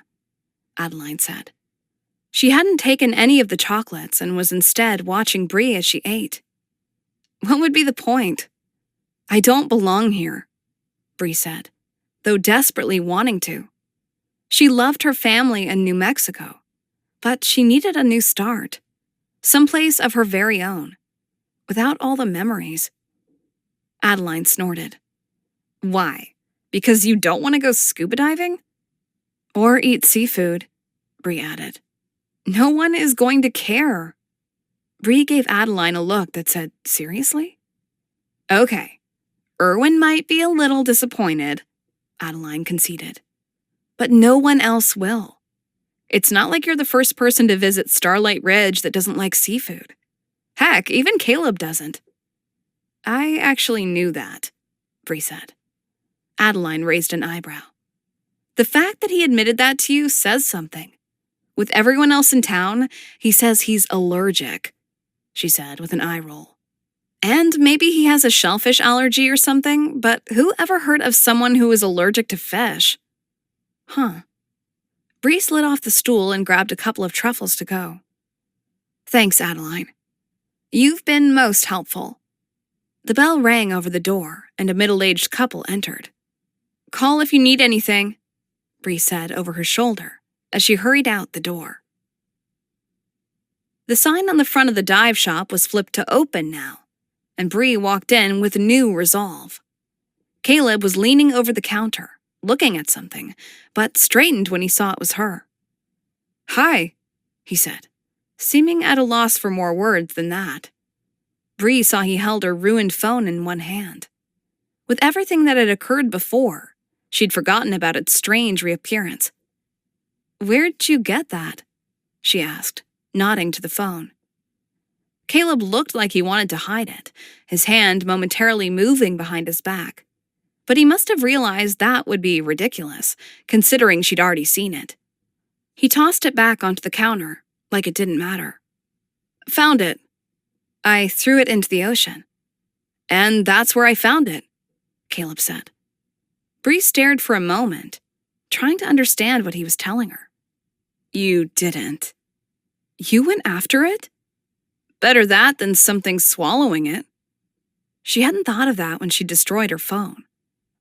Adeline said. She hadn't taken any of the chocolates and was instead watching Bree as she ate. "What would be the point?" "I don't belong here," Bree said, though desperately wanting to. She loved her family in New Mexico, but she needed a new start, someplace of her very own, without all the memories. Adeline snorted. "Why? Because you don't want to go scuba diving?" "Or eat seafood," Bree added. "No one is going to care." Bree gave Adeline a look that said, "Seriously?" "Okay. Erwin might be a little disappointed," Adeline conceded. "But no one else will. It's not like you're the first person to visit Starlight Ridge that doesn't like seafood. Heck, even Caleb doesn't." "I actually knew that," Bree said. Adeline raised an eyebrow. "The fact that he admitted that to you says something. With everyone else in town, he says he's allergic," she said with an eye roll. And maybe he has a shellfish allergy or something, but who ever heard of someone who is allergic to fish? Huh. Bree slid off the stool and grabbed a couple of truffles to go. Thanks, Adeline. You've been most helpful. The bell rang over the door, and a middle-aged couple entered. Call if you need anything, Bree said over her shoulder as she hurried out the door. The sign on the front of the dive shop was flipped to open now, and Bree walked in with new resolve. Caleb was leaning over the counter, looking at something, but straightened when he saw it was her. Hi, he said, seeming at a loss for more words than that. Bree saw he held her ruined phone in one hand. With everything that had occurred before, she'd forgotten about its strange reappearance. Where'd you get that? She asked, nodding to the phone. Caleb looked like he wanted to hide it, his hand momentarily moving behind his back. But he must have realized that would be ridiculous, considering she'd already seen it. He tossed it back onto the counter, like it didn't matter. Found it. I threw it into the ocean. And that's where I found it, Caleb said. Bree stared for a moment, trying to understand what he was telling her. You didn't. You went after it? Better that than something swallowing it. She hadn't thought of that when she destroyed her phone.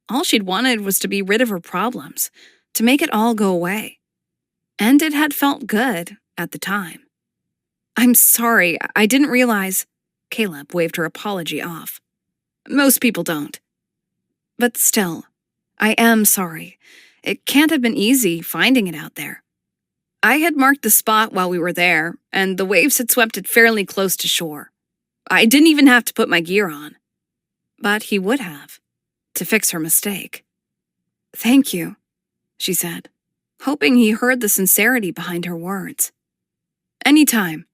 All she'd wanted was to be rid of her problems, to make it all go away. And it had felt good at the time. I'm sorry, I didn't realize. Caleb waved her apology off. Most people don't. But still, I am sorry. It can't have been easy finding it out there. I had marked the spot while we were there, and the waves had swept it fairly close to shore. I didn't even have to put my gear on. But he would have, to fix her mistake. Thank you, she said, hoping he heard the sincerity behind her words. Anytime,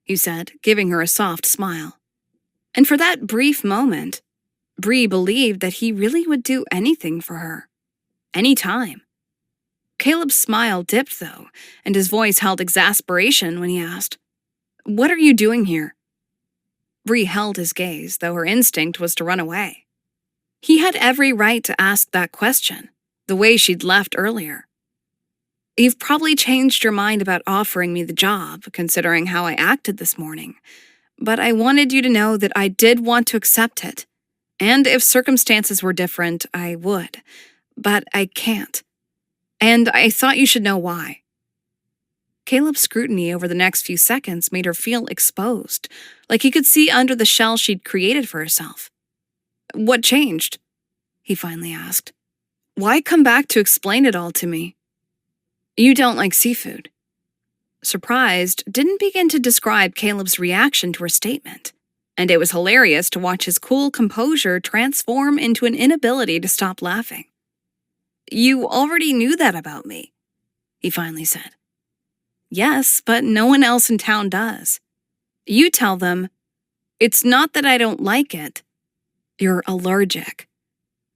he said, giving her a soft smile. And for that brief moment, Bree believed that he really would do anything for her. Anytime. Caleb's smile dipped, though, and his voice held exasperation when he asked, What are you doing here? Bree held his gaze, though her instinct was to run away. He had every right to ask that question, the way she'd left earlier. You've probably changed your mind about offering me the job, considering how I acted this morning, but I wanted you to know that I did want to accept it, and if circumstances were different, I would, but I can't. And I thought you should know why. Caleb's scrutiny over the next few seconds made her feel exposed, like he could see under the shell she'd created for herself. What changed? He finally asked. Why come back to explain it all to me? You don't like seafood. Surprised didn't begin to describe Caleb's reaction to her statement, and it was hilarious to watch his cool composure transform into an inability to stop laughing. You already knew that about me, he finally said. Yes, but no one else in town does. You tell them, it's not that I don't like it. You're allergic,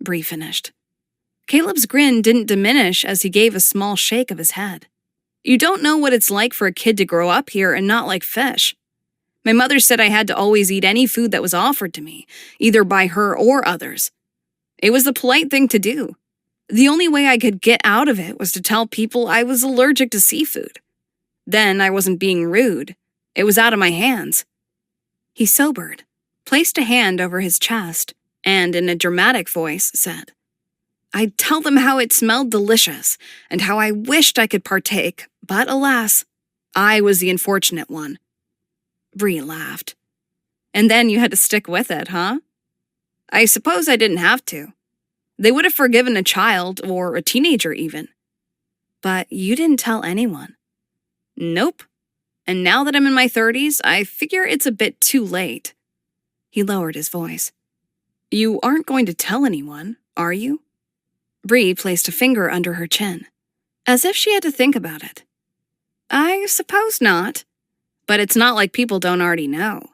Bree finished. Caleb's grin didn't diminish as he gave a small shake of his head. You don't know what it's like for a kid to grow up here and not like fish. My mother said I had to always eat any food that was offered to me, either by her or others. It was the polite thing to do. The only way I could get out of it was to tell people I was allergic to seafood. Then I wasn't being rude. It was out of my hands. He sobered, placed a hand over his chest, and in a dramatic voice said, I'd tell them how it smelled delicious and how I wished I could partake, but alas, I was the unfortunate one. Bree laughed. And then you had to stick with it, huh? I suppose I didn't have to. They would have forgiven a child or a teenager even. But you didn't tell anyone. Nope. And now that I'm in my 30s, I figure it's a bit too late. He lowered his voice. You aren't going to tell anyone, are you? Bree placed a finger under her chin, as if she had to think about it. I suppose not, but it's not like people don't already know.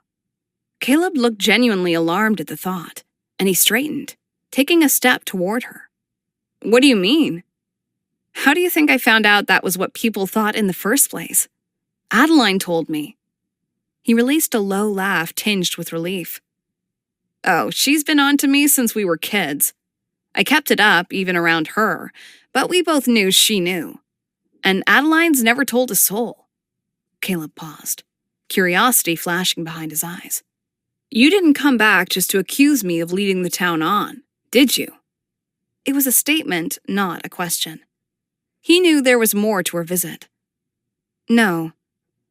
Caleb looked genuinely alarmed at the thought, and he straightened, taking a step toward her. What do you mean? How do you think I found out that was what people thought in the first place? Adeline told me. He released a low laugh tinged with relief. Oh, she's been on to me since we were kids. I kept it up, even around her, but we both knew she knew. And Adeline's never told a soul. Caleb paused, curiosity flashing behind his eyes. You didn't come back just to accuse me of leading the town on, did you? It was a statement, not a question. He knew there was more to her visit. No,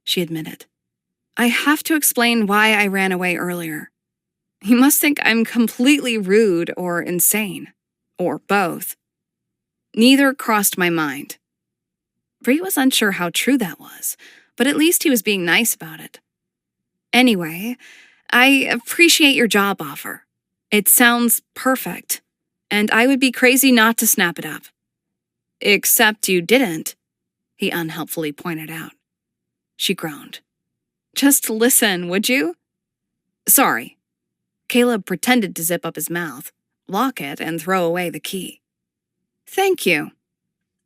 she admitted. I have to explain why I ran away earlier. You must think I'm completely rude or insane. Or both. Neither crossed my mind. Bree was unsure how true that was, but at least he was being nice about it. Anyway, I appreciate your job offer. It sounds perfect, and I would be crazy not to snap it up. Except you didn't, he unhelpfully pointed out. She groaned. Just listen, would you? Sorry. Caleb pretended to zip up his mouth, lock it, and throw away the key. Thank you.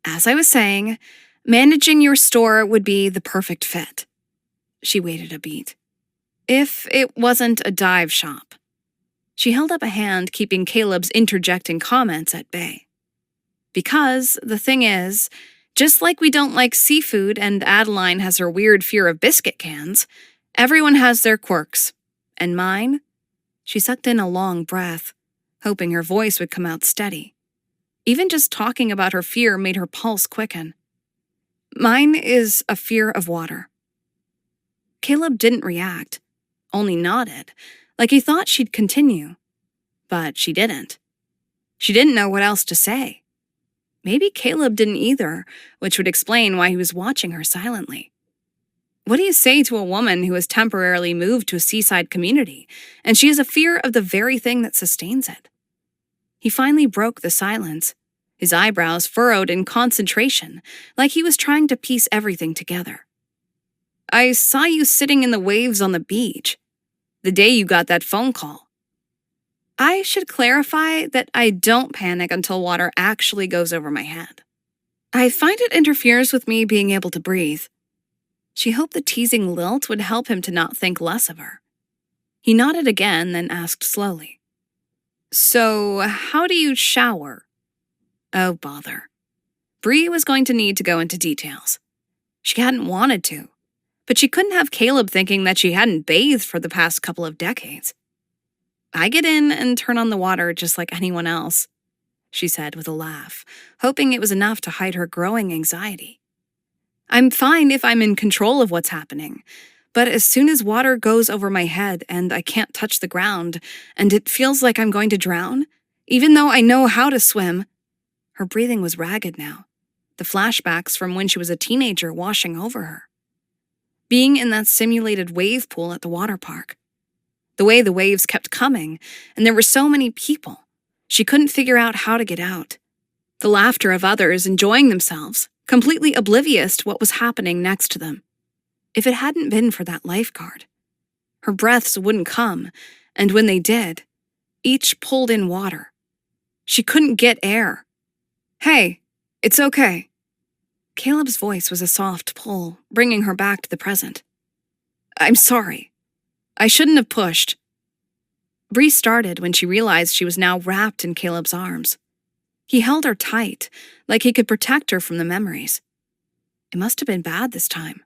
As I was saying, managing your store would be the perfect fit. She waited a beat. If it wasn't a dive shop. She held up a hand, keeping Caleb's interjecting comments at bay. Because, the thing is, just like we don't like seafood and Adeline has her weird fear of biscuit cans, everyone has their quirks. And mine? She sucked in a long breath, hoping her voice would come out steady. Even just talking about her fear made her pulse quicken. Mine is a fear of water. Caleb didn't react, only nodded, like he thought she'd continue. But she didn't. She didn't know what else to say. Maybe Caleb didn't either, which would explain why he was watching her silently. What do you say to a woman who has temporarily moved to a seaside community, and she has a fear of the very thing that sustains it? He finally broke the silence, his eyebrows furrowed in concentration, like he was trying to piece everything together. I saw you sitting in the waves on the beach, the day you got that phone call. I should clarify that I don't panic until water actually goes over my head. I find it interferes with me being able to breathe. She hoped the teasing lilt would help him to not think less of her. He nodded again, then asked slowly. So, how do you shower? Oh, bother. Bree was going to need to go into details. She hadn't wanted to, but she couldn't have Caleb thinking that she hadn't bathed for the past couple of decades. I get in and turn on the water just like anyone else, she said with a laugh, hoping it was enough to hide her growing anxiety. I'm fine if I'm in control of what's happening, but as soon as water goes over my head and I can't touch the ground, and it feels like I'm going to drown, even though I know how to swim. Her breathing was ragged now, the flashbacks from when she was a teenager washing over her. Being in that simulated wave pool at the water park. The way the waves kept coming, and there were so many people. She couldn't figure out how to get out. The laughter of others enjoying themselves, completely oblivious to what was happening next to them. If it hadn't been for that lifeguard. Her breaths wouldn't come, and when they did, each pulled in water. She couldn't get air. Hey, it's okay. Caleb's voice was a soft pull, bringing her back to the present. I'm sorry. I shouldn't have pushed. Bree started when she realized she was now wrapped in Caleb's arms. He held her tight, like he could protect her from the memories. It must have been bad this time.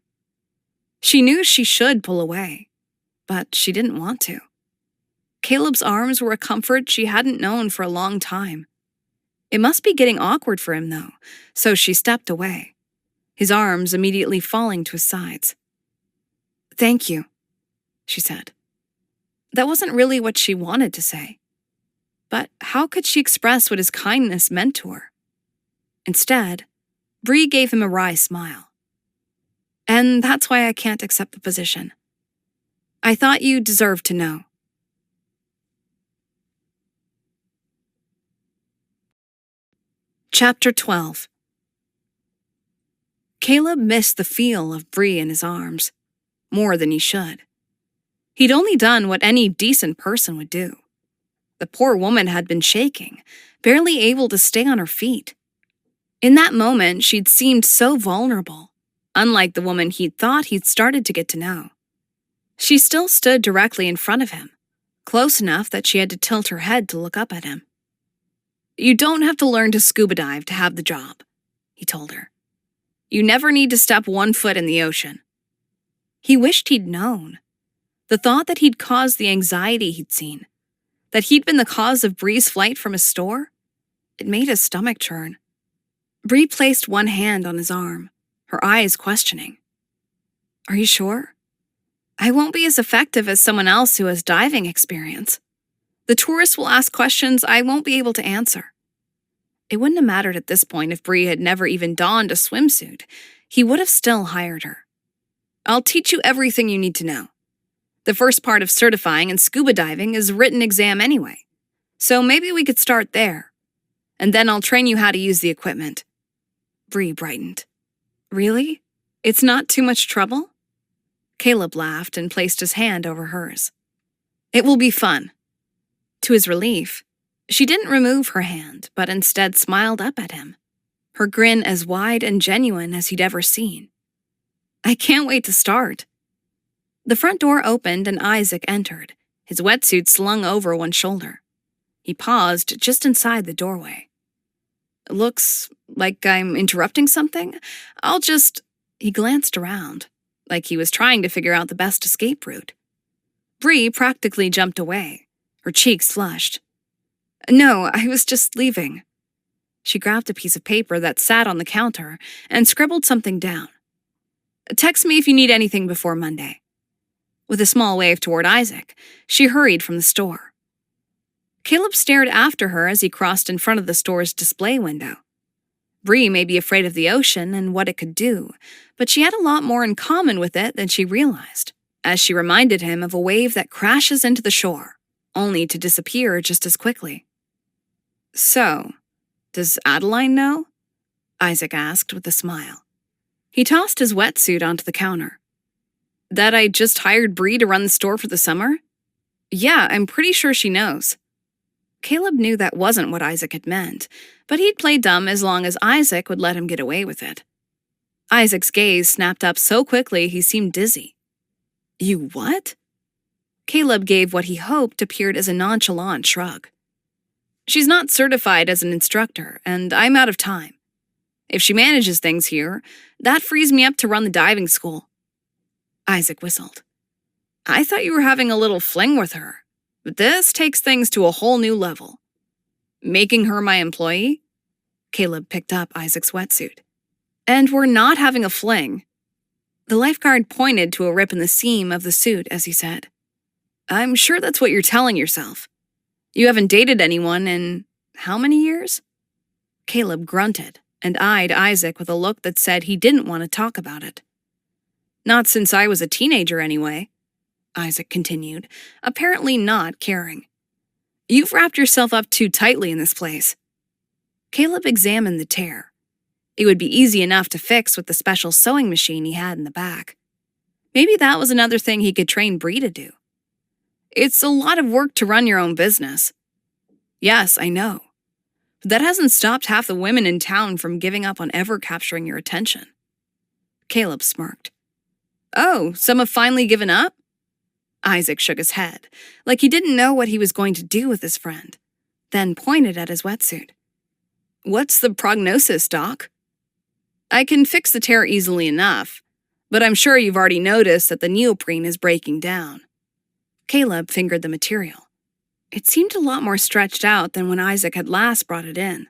She knew she should pull away, but she didn't want to. Caleb's arms were a comfort she hadn't known for a long time. It must be getting awkward for him, though, so she stepped away, his arms immediately falling to his sides. Thank you, she said. That wasn't really what she wanted to say. But how could she express what his kindness meant to her? Instead, Bree gave him a wry smile. And that's why I can't accept the position. I thought you deserved to know. Chapter 12. Caleb missed the feel of Bree in his arms, more than he should. He'd only done what any decent person would do. The poor woman had been shaking, barely able to stay on her feet. In that moment, she'd seemed so vulnerable, unlike the woman he'd thought he'd started to get to know. She still stood directly in front of him, close enough that she had to tilt her head to look up at him. "You don't have to learn to scuba dive to have the job," he told her. "You never need to step one foot in the ocean." He wished he'd known. The thought that he'd caused the anxiety he'd seen, that he'd been the cause of Bree's flight from his store, it made his stomach churn. Bree placed one hand on his arm, her eyes questioning. "Are you sure? I won't be as effective as someone else who has diving experience. The tourists will ask questions I won't be able to answer." It wouldn't have mattered at this point if Bree had never even donned a swimsuit. He would have still hired her. "I'll teach you everything you need to know. The first part of certifying in scuba diving is a written exam anyway, so maybe we could start there. And then I'll train you how to use the equipment." Bree brightened. "Really? It's not too much trouble?" Caleb laughed and placed his hand over hers. "It will be fun." To his relief, she didn't remove her hand, but instead smiled up at him, her grin as wide and genuine as he'd ever seen. "I can't wait to start." The front door opened and Isaac entered, his wetsuit slung over one shoulder. He paused just inside the doorway. "Looks like I'm interrupting something? I'll just—" He glanced around, like he was trying to figure out the best escape route. Bree practically jumped away, her cheeks flushed. "No, I was just leaving." She grabbed a piece of paper that sat on the counter and scribbled something down. "Text me if you need anything before Monday." With a small wave toward Isaac, she hurried from the store. Caleb stared after her as he crossed in front of the store's display window. Bree may be afraid of the ocean and what it could do, but she had a lot more in common with it than she realized, as she reminded him of a wave that crashes into the shore, only to disappear just as quickly. "So, does Adeline know?" Isaac asked with a smile. He tossed his wetsuit onto the counter. "That I just hired Bree to run the store for the summer? Yeah, I'm pretty sure she knows." Caleb knew that wasn't what Isaac had meant, but he'd play dumb as long as Isaac would let him get away with it. Isaac's gaze snapped up so quickly he seemed dizzy. "You what?" Caleb gave what he hoped appeared as a nonchalant shrug. "She's not certified as an instructor, and I'm out of time. If she manages things here, that frees me up to run the diving school." Isaac whistled. "I thought you were having a little fling with her, but this takes things to a whole new level." "Making her my employee?" Caleb picked up Isaac's wetsuit. "And we're not having a fling." The lifeguard pointed to a rip in the seam of the suit as he said, "I'm sure that's what you're telling yourself. You haven't dated anyone in how many years?" Caleb grunted and eyed Isaac with a look that said he didn't want to talk about it. "Not since I was a teenager, anyway," Isaac continued, apparently not caring. "You've wrapped yourself up too tightly in this place." Caleb examined the tear. It would be easy enough to fix with the special sewing machine he had in the back. Maybe that was another thing he could train Bree to do. "It's a lot of work to run your own business." "Yes, I know. But that hasn't stopped half the women in town from giving up on ever capturing your attention." Caleb smirked. "Oh, some have finally given up?" Isaac shook his head, like he didn't know what he was going to do with his friend, then pointed at his wetsuit. "What's the prognosis, Doc?" "I can fix the tear easily enough, but I'm sure you've already noticed that the neoprene is breaking down." Caleb fingered the material. It seemed a lot more stretched out than when Isaac had last brought it in.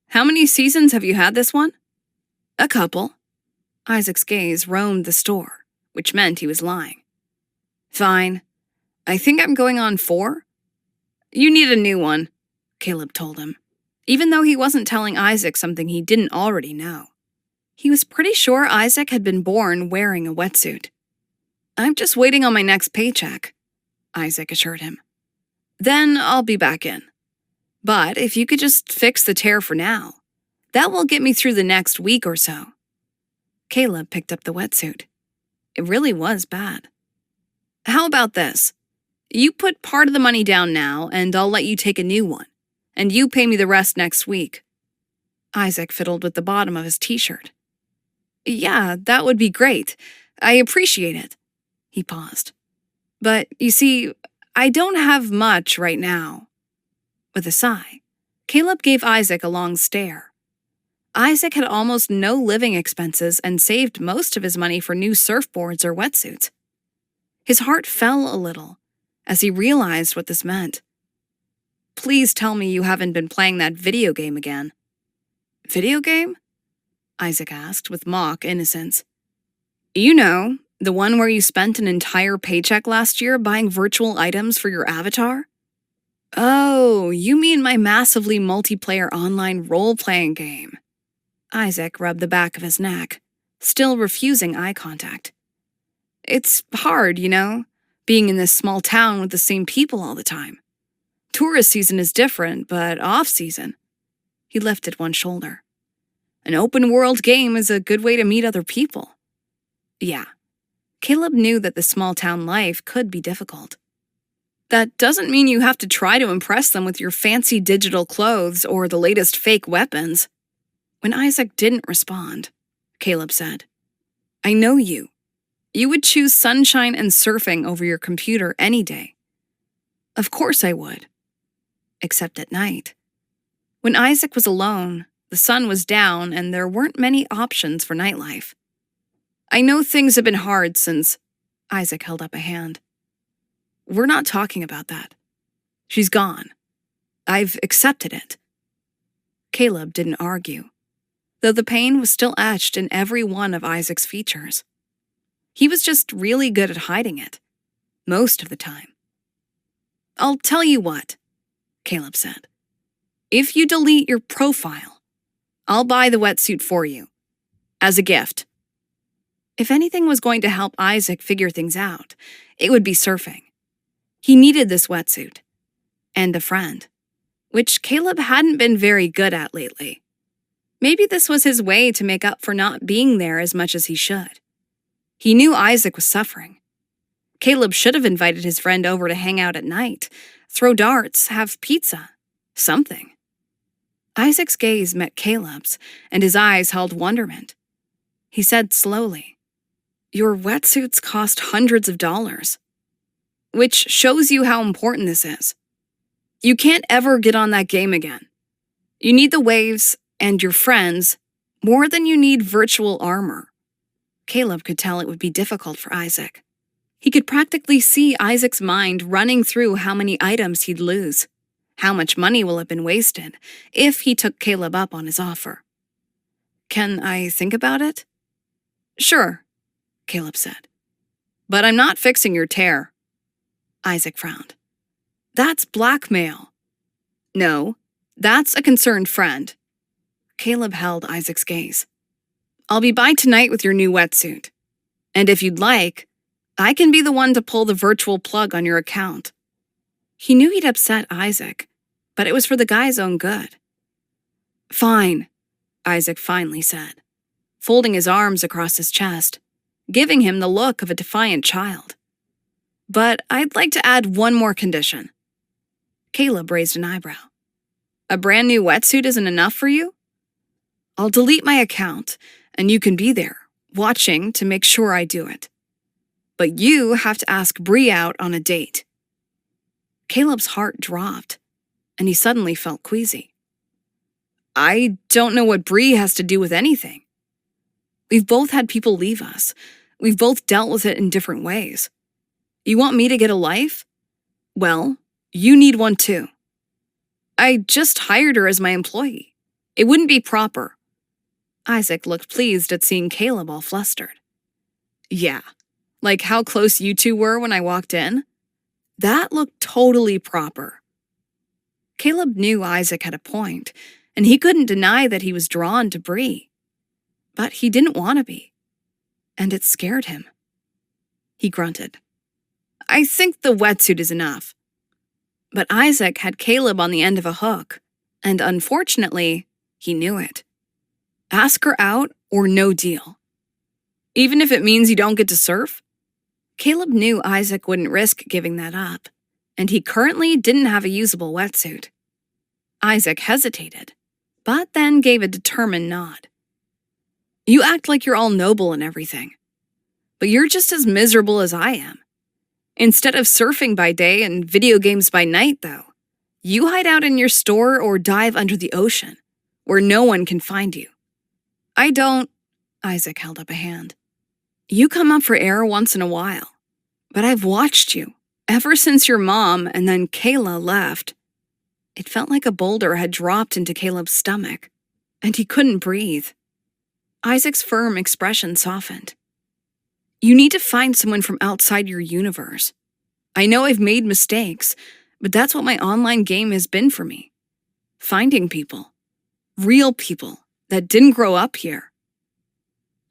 "How many seasons have you had this one?" "A couple." Isaac's gaze roamed the store, which meant he was lying. "Fine. I think I'm going on 4. "You need a new one," Caleb told him, even though he wasn't telling Isaac something he didn't already know. He was pretty sure Isaac had been born wearing a wetsuit. "I'm just waiting on my next paycheck," Isaac assured him. "Then I'll be back in. But if you could just fix the tear for now, that will get me through the next week or so." Caleb picked up the wetsuit. It really was bad. "How about this? You put part of the money down now, and I'll let you take a new one, and you pay me the rest next week." Isaac fiddled with the bottom of his t-shirt. "Yeah, that would be great. I appreciate it." He paused. "But, you see, I don't have much right now. With a sigh, Caleb gave Isaac a long stare. Isaac had almost no living expenses and saved most of his money for new surfboards or wetsuits. His heart fell a little as he realized what this meant. Please tell me you haven't been playing that video game again. Video game? Isaac asked with mock innocence. You know, the one where you spent an entire paycheck last year buying virtual items for your avatar? Oh, you mean my massively multiplayer online role-playing game. Isaac rubbed the back of his neck, still refusing eye contact. It's hard, being in this small town with the same people all the time. Tourist season is different, but off-season. He lifted one shoulder. An open-world game is a good way to meet other people. Yeah, Caleb knew that the small-town life could be difficult. That doesn't mean you have to try to impress them with your fancy digital clothes or the latest fake weapons. When Isaac didn't respond, Caleb said, I know you. You would choose sunshine and surfing over your computer any day. Of course I would. Except at night. When Isaac was alone, the sun was down and there weren't many options for nightlife. I know things have been hard since... Isaac held up a hand. We're not talking about that. She's gone. I've accepted it. Caleb didn't argue, though the pain was still etched in every one of Isaac's features. He was just really good at hiding it, most of the time. I'll tell you what, Caleb said. If you delete your profile, I'll buy the wetsuit for you, as a gift. If anything was going to help Isaac figure things out, it would be surfing. He needed this wetsuit, and a friend, which Caleb hadn't been very good at lately. Maybe this was his way to make up for not being there as much as he should. He knew Isaac was suffering. Caleb should have invited his friend over to hang out at night, throw darts, have pizza, something. Isaac's gaze met Caleb's, and his eyes held wonderment. He said slowly, Your wetsuits cost hundreds of dollars. Which shows you how important this is. You can't ever get on that game again. You need the waves and your friends more than you need virtual armor. Caleb could tell it would be difficult for Isaac. He could practically see Isaac's mind running through how many items he'd lose. How much money will have been wasted if he took Caleb up on his offer. Can I think about it? Sure, Caleb said. But I'm not fixing your tear. Isaac frowned. That's blackmail. No, that's a concerned friend. Caleb held Isaac's gaze. I'll be by tonight with your new wetsuit. And if you'd like, I can be the one to pull the virtual plug on your account. He knew he'd upset Isaac, but it was for the guy's own good. Fine, Isaac finally said, folding his arms across his chest, giving him the look of a defiant child. But I'd like to add one more condition. Caleb raised an eyebrow. A brand new wetsuit isn't enough for you? I'll delete my account, and you can be there, watching to make sure I do it. But you have to ask Bree out on a date. Caleb's heart dropped, and he suddenly felt queasy. I don't know what Bree has to do with anything. We've both had people leave us. We've both dealt with it in different ways. You want me to get a life? Well, you need one too. I just hired her as my employee. It wouldn't be proper. Isaac looked pleased at seeing Caleb all flustered. Yeah, like how close you two were when I walked in? That looked totally proper. Caleb knew Isaac had a point, and he couldn't deny that he was drawn to Bree. But he didn't want to be, and it scared him. He grunted. I think the wetsuit is enough. But Isaac had Caleb on the end of a hook, and unfortunately, he knew it. Ask her out or no deal. Even if it means you don't get to surf? Caleb knew Isaac wouldn't risk giving that up, and he currently didn't have a usable wetsuit. Isaac hesitated, but then gave a determined nod. You act like you're all noble and everything, but you're just as miserable as I am. Instead of surfing by day and video games by night, though, you hide out in your store or dive under the ocean, where no one can find you. I don't, Isaac held up a hand. You come up for air once in a while, but I've watched you, ever since your mom and then Kayla left. It felt like a boulder had dropped into Caleb's stomach, and he couldn't breathe. Isaac's firm expression softened. You need to find someone from outside your universe. I know I've made mistakes, but that's what my online game has been for me. Finding people. Real people that didn't grow up here.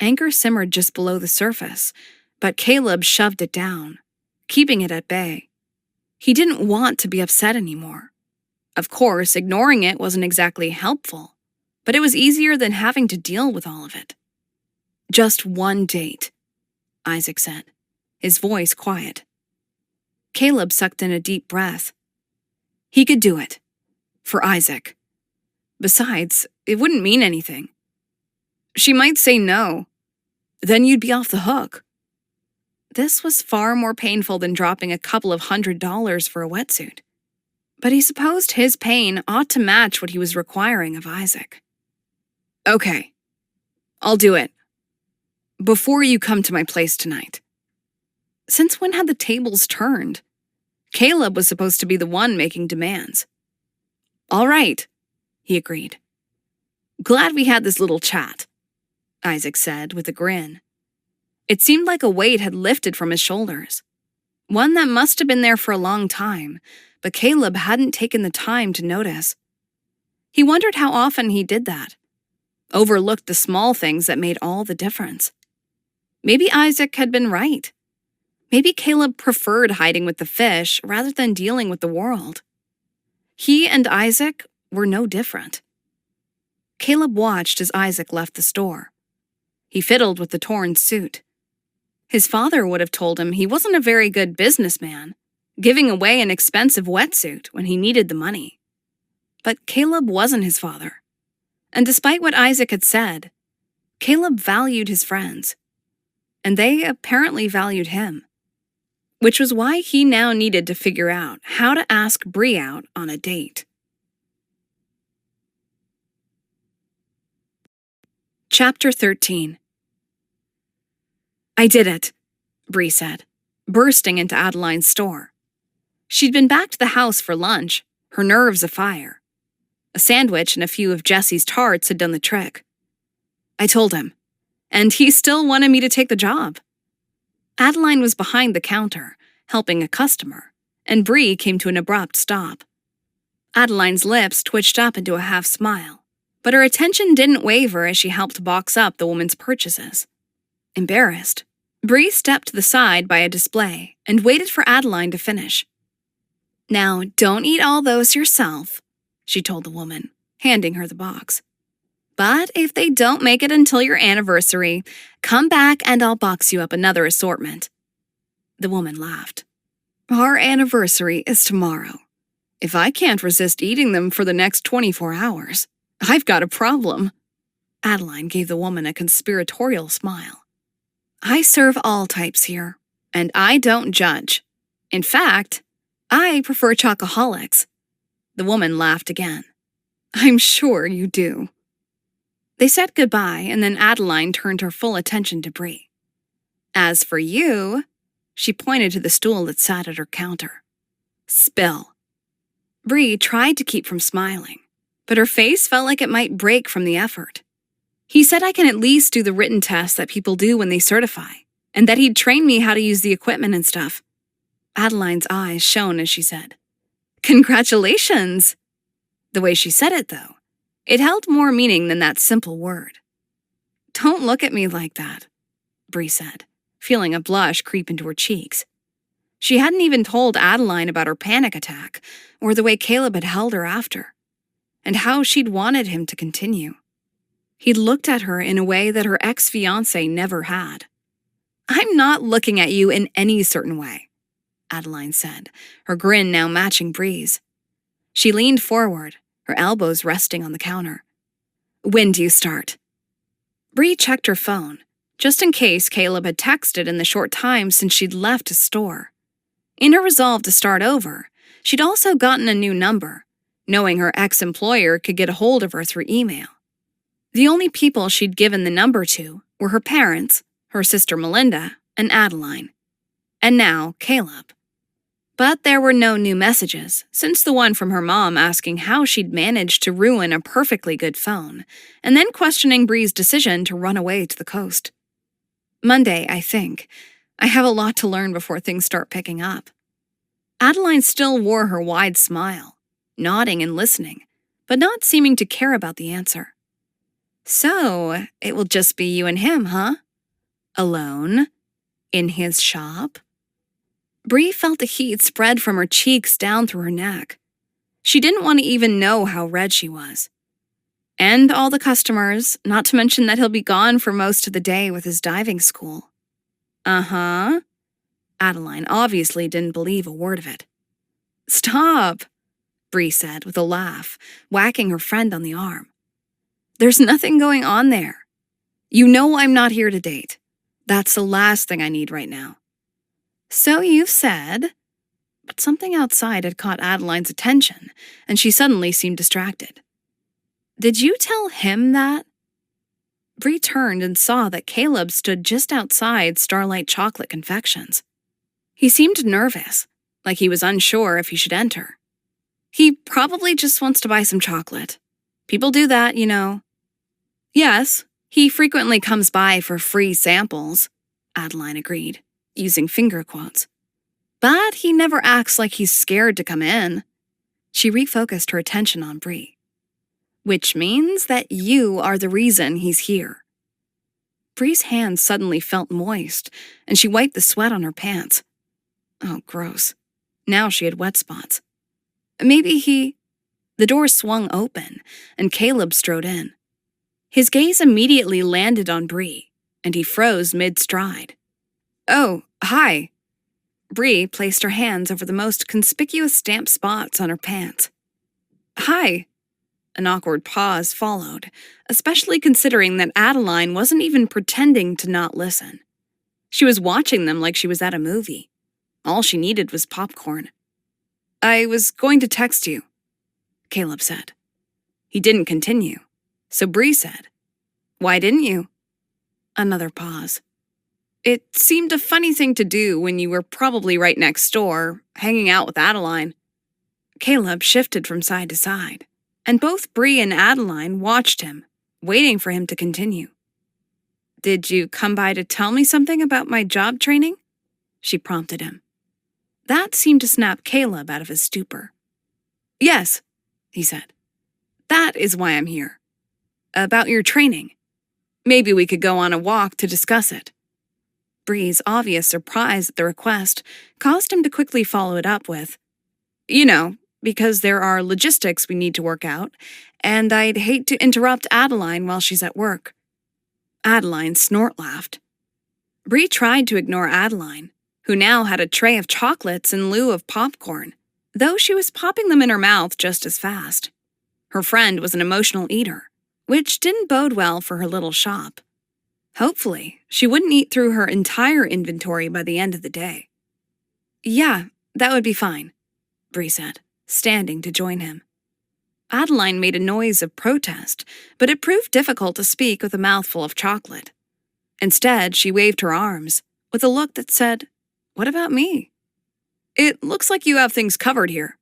Anger simmered just below the surface, but Caleb shoved it down, keeping it at bay. He didn't want to be upset anymore. Of course, ignoring it wasn't exactly helpful, but it was easier than having to deal with all of it. Just one date, Isaac said, his voice quiet. Caleb sucked in a deep breath. He could do it. For Isaac. Besides, it wouldn't mean anything. She might say no. Then you'd be off the hook. This was far more painful than dropping a couple of $100 for a wetsuit. But he supposed his pain ought to match what he was requiring of Isaac. Okay, I'll do it. Before you come to my place tonight. Since when had the tables turned? Caleb was supposed to be the one making demands. All right, he agreed. Glad we had this little chat, Isaac said with a grin. It seemed like a weight had lifted from his shoulders. One that must have been there for a long time, but Caleb hadn't taken the time to notice. He wondered how often he did that. Overlooked the small things that made all the difference. Maybe Isaac had been right. Maybe Caleb preferred hiding with the fish rather than dealing with the world. He and Isaac were no different. Caleb watched as Isaac left the store. He fiddled with the torn suit. His father would have told him he wasn't a very good businessman, giving away an expensive wetsuit when he needed the money. But Caleb wasn't his father. And despite what Isaac had said, Caleb valued his friends. And they apparently valued him. Which was why he now needed to figure out how to ask Bree out on a date. Chapter 13. I did it, Bree said, bursting into Adeline's store. She'd been back to the house for lunch, her nerves afire. A sandwich and a few of Jesse's tarts had done the trick. I told him, and he still wanted me to take the job. Adeline was behind the counter, helping a customer, and Bree came to an abrupt stop. Adeline's lips twitched up into a half smile, but her attention didn't waver as she helped box up the woman's purchases. Embarrassed, Bree stepped to the side by a display and waited for Adeline to finish. Now, don't eat all those yourself, she told the woman, handing her the box. But if they don't make it until your anniversary, come back and I'll box you up another assortment. The woman laughed. Our anniversary is tomorrow. If I can't resist eating them for the next 24 hours, I've got a problem. Adeline gave the woman a conspiratorial smile. I serve all types here, and I don't judge. In fact, I prefer chocoholics. The woman laughed again. I'm sure you do. They said goodbye, and then Adeline turned her full attention to Bree. As for you, she pointed to the stool that sat at her counter. Spill. Bree tried to keep from smiling, but her face felt like it might break from the effort. He said I can at least do the written tests that people do when they certify, and that he'd train me how to use the equipment and stuff. Adeline's eyes shone as she said, Congratulations! The way she said it, though, it held more meaning than that simple word. Don't look at me like that, Bree said, feeling a blush creep into her cheeks. She hadn't even told Adeline about her panic attack, or the way Caleb had held her after, and how she'd wanted him to continue. He'd looked at her in a way that her ex-fiancé never had. I'm not looking at you in any certain way, Adeline said, her grin now matching Bree's. She leaned forward, her elbows resting on the counter. When do you start? Bree checked her phone, just in case Caleb had texted in the short time since she'd left his store. In her resolve to start over, she'd also gotten a new number, knowing her ex-employer could get a hold of her through email. The only people she'd given the number to were her parents, her sister Melinda, and Adeline. And now, Caleb. But there were no new messages, since the one from her mom asking how she'd managed to ruin a perfectly good phone, and then questioning Bree's decision to run away to the coast. Monday, I think. I have a lot to learn before things start picking up. Adeline still wore her wide smile, nodding and listening, but not seeming to care about the answer. So, it will just be you and him, huh? Alone? In his shop? Bree felt the heat spread from her cheeks down through her neck. She didn't want to even know how red she was. And all the customers, not to mention that he'll be gone for most of the day with his diving school. Uh-huh. Adeline obviously didn't believe a word of it. Stop, Bree said with a laugh, whacking her friend on the arm. There's nothing going on there. You know I'm not here to date. That's the last thing I need right now. So you've said, but something outside had caught Adeline's attention, and she suddenly seemed distracted. Did you tell him that? Bree turned and saw that Caleb stood just outside Starlight Chocolate Confections. He seemed nervous, like he was unsure if he should enter. He probably just wants to buy some chocolate. People do that, you know. Yes, he frequently comes by for free samples, Adeline agreed, using finger quotes. But he never acts like he's scared to come in. She refocused her attention on Bree. Which means that you are the reason he's here. Bree's hands suddenly felt moist, and she wiped the sweat on her pants. Oh, gross. Now she had wet spots. Maybe he... The door swung open, and Caleb strode in. His gaze immediately landed on Bree, and he froze mid-stride. Oh, hi. Bree placed her hands over the most conspicuous damp spots on her pants. Hi. An awkward pause followed, especially considering that Adeline wasn't even pretending to not listen. She was watching them like she was at a movie. All she needed was popcorn. I was going to text you, Caleb said. He didn't continue, so Bree said, Why didn't you? Another pause. It seemed a funny thing to do when you were probably right next door, hanging out with Adeline. Caleb shifted from side to side, and both Bree and Adeline watched him, waiting for him to continue. Did you come by to tell me something about my job training? She prompted him. That seemed to snap Caleb out of his stupor. Yes, he said. That is why I'm here. About your training. Maybe we could go on a walk to discuss it. Bree's obvious surprise at the request caused him to quickly follow it up with, You know, because there are logistics we need to work out, and I'd hate to interrupt Adeline while she's at work. Adeline snort-laughed. Bree tried to ignore Adeline, who now had a tray of chocolates in lieu of popcorn, though she was popping them in her mouth just as fast. Her friend was an emotional eater, which didn't bode well for her little shop. Hopefully, she wouldn't eat through her entire inventory by the end of the day. Yeah, that would be fine, Bree said, standing to join him. Adeline made a noise of protest, but it proved difficult to speak with a mouthful of chocolate. Instead, she waved her arms, with a look that said, What about me? It looks like you have things covered here,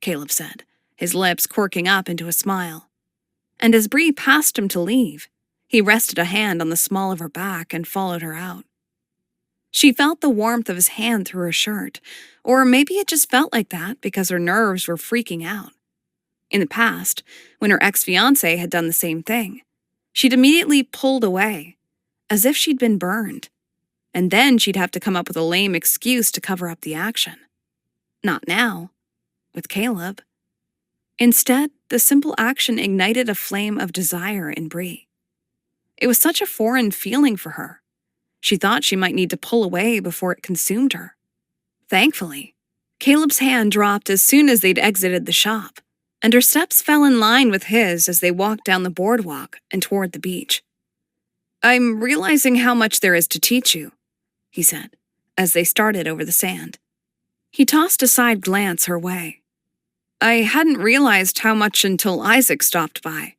Caleb said, his lips quirking up into a smile. And as Bree passed him to leave, he rested a hand on the small of her back and followed her out. She felt the warmth of his hand through her shirt, or maybe it just felt like that because her nerves were freaking out. In the past, when her ex-fiancé had done the same thing, she'd immediately pulled away, as if she'd been burned, and then she'd have to come up with a lame excuse to cover up the action. Not now, with Caleb. Instead, the simple action ignited a flame of desire in Bree. It was such a foreign feeling for her. She thought she might need to pull away before it consumed her. Thankfully, Caleb's hand dropped as soon as they'd exited the shop, and her steps fell in line with his as they walked down the boardwalk and toward the beach. I'm realizing how much there is to teach you, he said, as they started over the sand. He tossed a side glance her way. I hadn't realized how much until Isaac stopped by.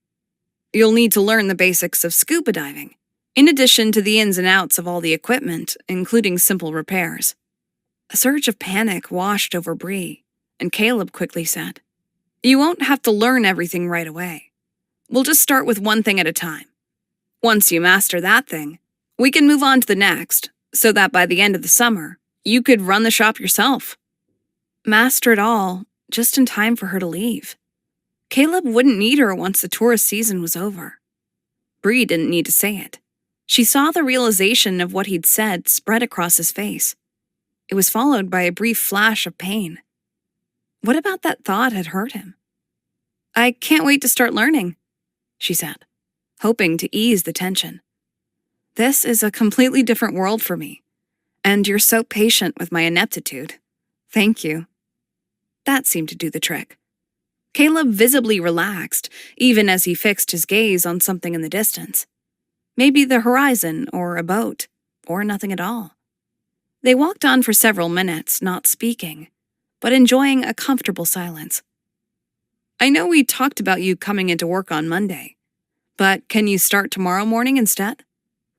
You'll need to learn the basics of scuba diving, in addition to the ins and outs of all the equipment, including simple repairs. A surge of panic washed over Bree, and Caleb quickly said, You won't have to learn everything right away. We'll just start with one thing at a time. Once you master that thing, we can move on to the next, so that by the end of the summer, you could run the shop yourself. Master it all, just in time for her to leave. Caleb wouldn't need her once the tourist season was over. Bree didn't need to say it. She saw the realization of what he'd said spread across his face. It was followed by a brief flash of pain. What about that thought had hurt him? I can't wait to start learning, she said, hoping to ease the tension. This is a completely different world for me, and you're so patient with my ineptitude. Thank you. That seemed to do the trick. Caleb visibly relaxed, even as he fixed his gaze on something in the distance. Maybe the horizon, or a boat, or nothing at all. They walked on for several minutes, not speaking, but enjoying a comfortable silence. I know we talked about you coming into work on Monday, but can you start tomorrow morning instead?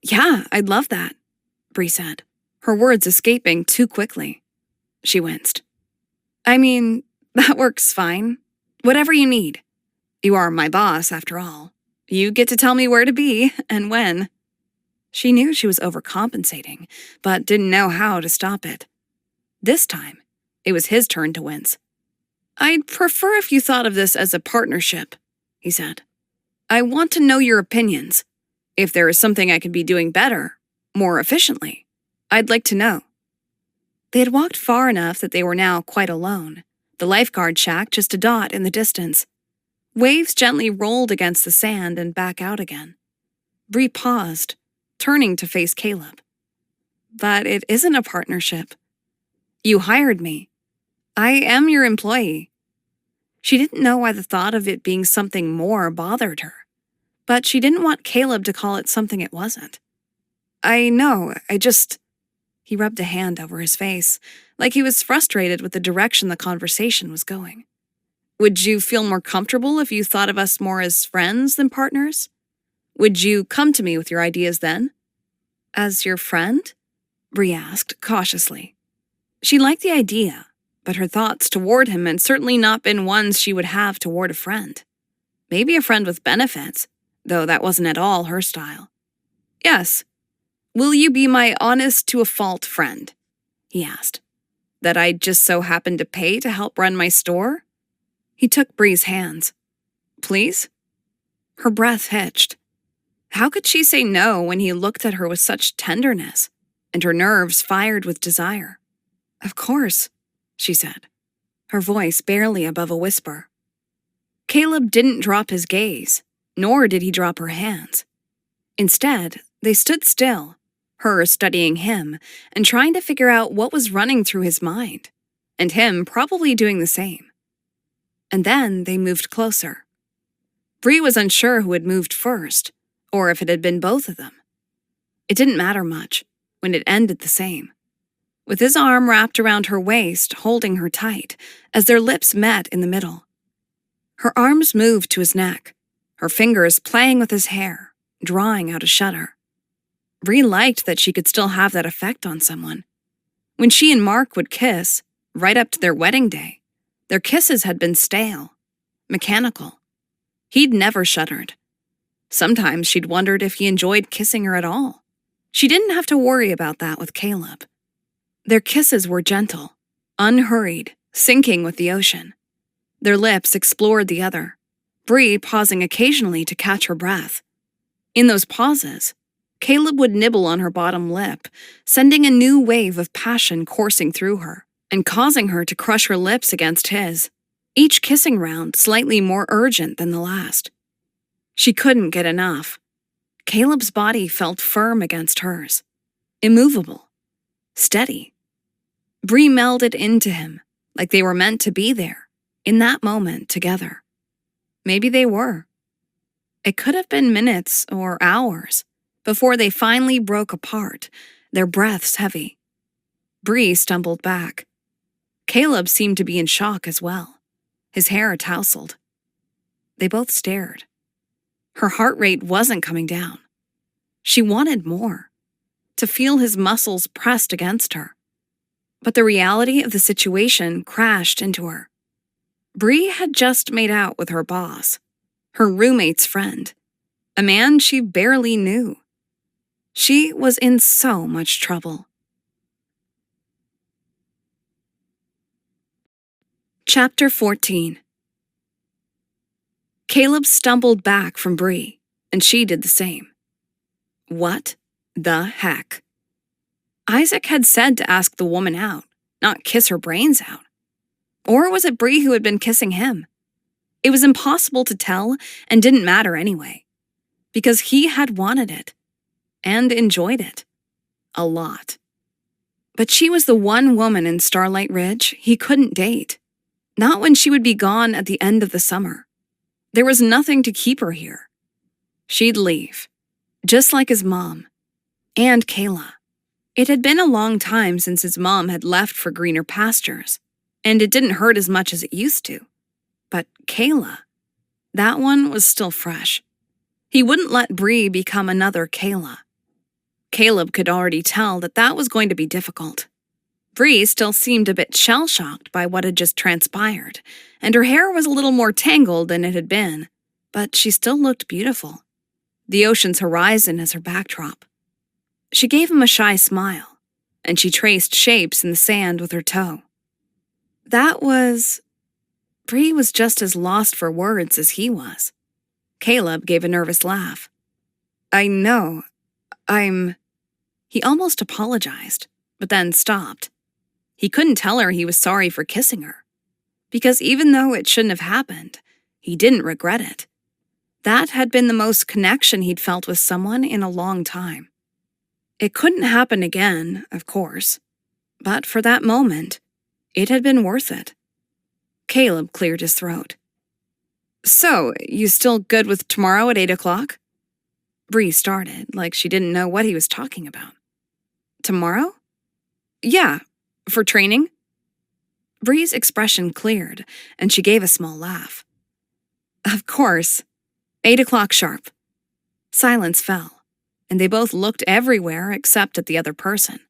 Yeah, I'd love that, Bree said, her words escaping too quickly. She winced. I mean, that works fine. Whatever you need. You are my boss, after all. You get to tell me where to be and when. She knew she was overcompensating, but didn't know how to stop it. This time, it was his turn to wince. I'd prefer if you thought of this as a partnership, he said. I want to know your opinions. If there is something I could be doing better, more efficiently, I'd like to know. They had walked far enough that they were now quite alone, the lifeguard shack just a dot in the distance. Waves gently rolled against the sand and back out again. Bree paused, turning to face Caleb. But it isn't a partnership. You hired me. I am your employee. She didn't know why the thought of it being something more bothered her, but she didn't want Caleb to call it something it wasn't. I know, He rubbed a hand over his face, like he was frustrated with the direction the conversation was going. Would you feel more comfortable if you thought of us more as friends than partners? Would you come to me with your ideas then? As your friend? Bree asked, cautiously. She liked the idea, but her thoughts toward him had certainly not been ones she would have toward a friend. Maybe a friend with benefits, though that wasn't at all her style. Yes. Will you be my honest-to-a-fault friend? He asked. That I just so happened to pay to help run my store? He took Bree's hands. Please? Her breath hitched. How could she say no when he looked at her with such tenderness, and her nerves fired with desire? Of course, she said, her voice barely above a whisper. Caleb didn't drop his gaze, nor did he drop her hands. Instead, they stood still, her studying him and trying to figure out what was running through his mind, and him probably doing the same. And then they moved closer. Bree was unsure who had moved first, or if it had been both of them. It didn't matter much when it ended the same, with his arm wrapped around her waist, holding her tight as their lips met in the middle. Her arms moved to his neck, her fingers playing with his hair, drawing out a shudder. Bree liked that she could still have that effect on someone. When she and Mark would kiss, right up to their wedding day, their kisses had been stale, mechanical. He'd never shuddered. Sometimes she'd wondered if he enjoyed kissing her at all. She didn't have to worry about that with Caleb. Their kisses were gentle, unhurried, syncing with the ocean. Their lips explored the other, Bree pausing occasionally to catch her breath. In those pauses, Caleb would nibble on her bottom lip, sending a new wave of passion coursing through her and causing her to crush her lips against his, each kissing round slightly more urgent than the last. She couldn't get enough. Caleb's body felt firm against hers, immovable, steady. Bree melded into him like they were meant to be there, in that moment together. Maybe they were. It could have been minutes or hours before they finally broke apart, their breaths heavy. Bree stumbled back. Caleb seemed to be in shock as well, his hair tousled. They both stared. Her heart rate wasn't coming down. She wanted more, to feel his muscles pressed against her. But the reality of the situation crashed into her. Bree had just made out with her boss, her roommate's friend, a man she barely knew. She was in so much trouble. Chapter 14. Caleb stumbled back from Bree, and she did the same. What the heck? Isaac had said to ask the woman out, not kiss her brains out. Or was it Bree who had been kissing him? It was impossible to tell and didn't matter anyway, because he had wanted it and enjoyed it a lot. But she was the one woman in Starlight Ridge he couldn't date, not when she would be gone at the end of the summer. There was nothing to keep her here. She'd leave, just like his mom and Kayla. It had been a long time since his mom had left for greener pastures, and it didn't hurt as much as it used to. But Kayla, that one was still fresh. He wouldn't let Bree become another Kayla. Caleb could already tell that that was going to be difficult. Bree still seemed a bit shell-shocked by what had just transpired, and her hair was a little more tangled than it had been, but she still looked beautiful, the ocean's horizon as her backdrop. She gave him a shy smile, and she traced shapes in the sand with her toe. Bree was just as lost for words as he was. Caleb gave a nervous laugh. I know, He almost apologized, but then stopped. He couldn't tell her he was sorry for kissing her, because even though it shouldn't have happened, he didn't regret it. That had been the most connection he'd felt with someone in a long time. It couldn't happen again, of course, but for that moment, it had been worth it. Caleb cleared his throat. So, you still good with tomorrow at 8 o'clock? Bree started, like she didn't know what he was talking about. Tomorrow? Yeah, for training? Bree's expression cleared, and she gave a small laugh. Of course. 8 o'clock sharp. Silence fell, and they both looked everywhere except at the other person.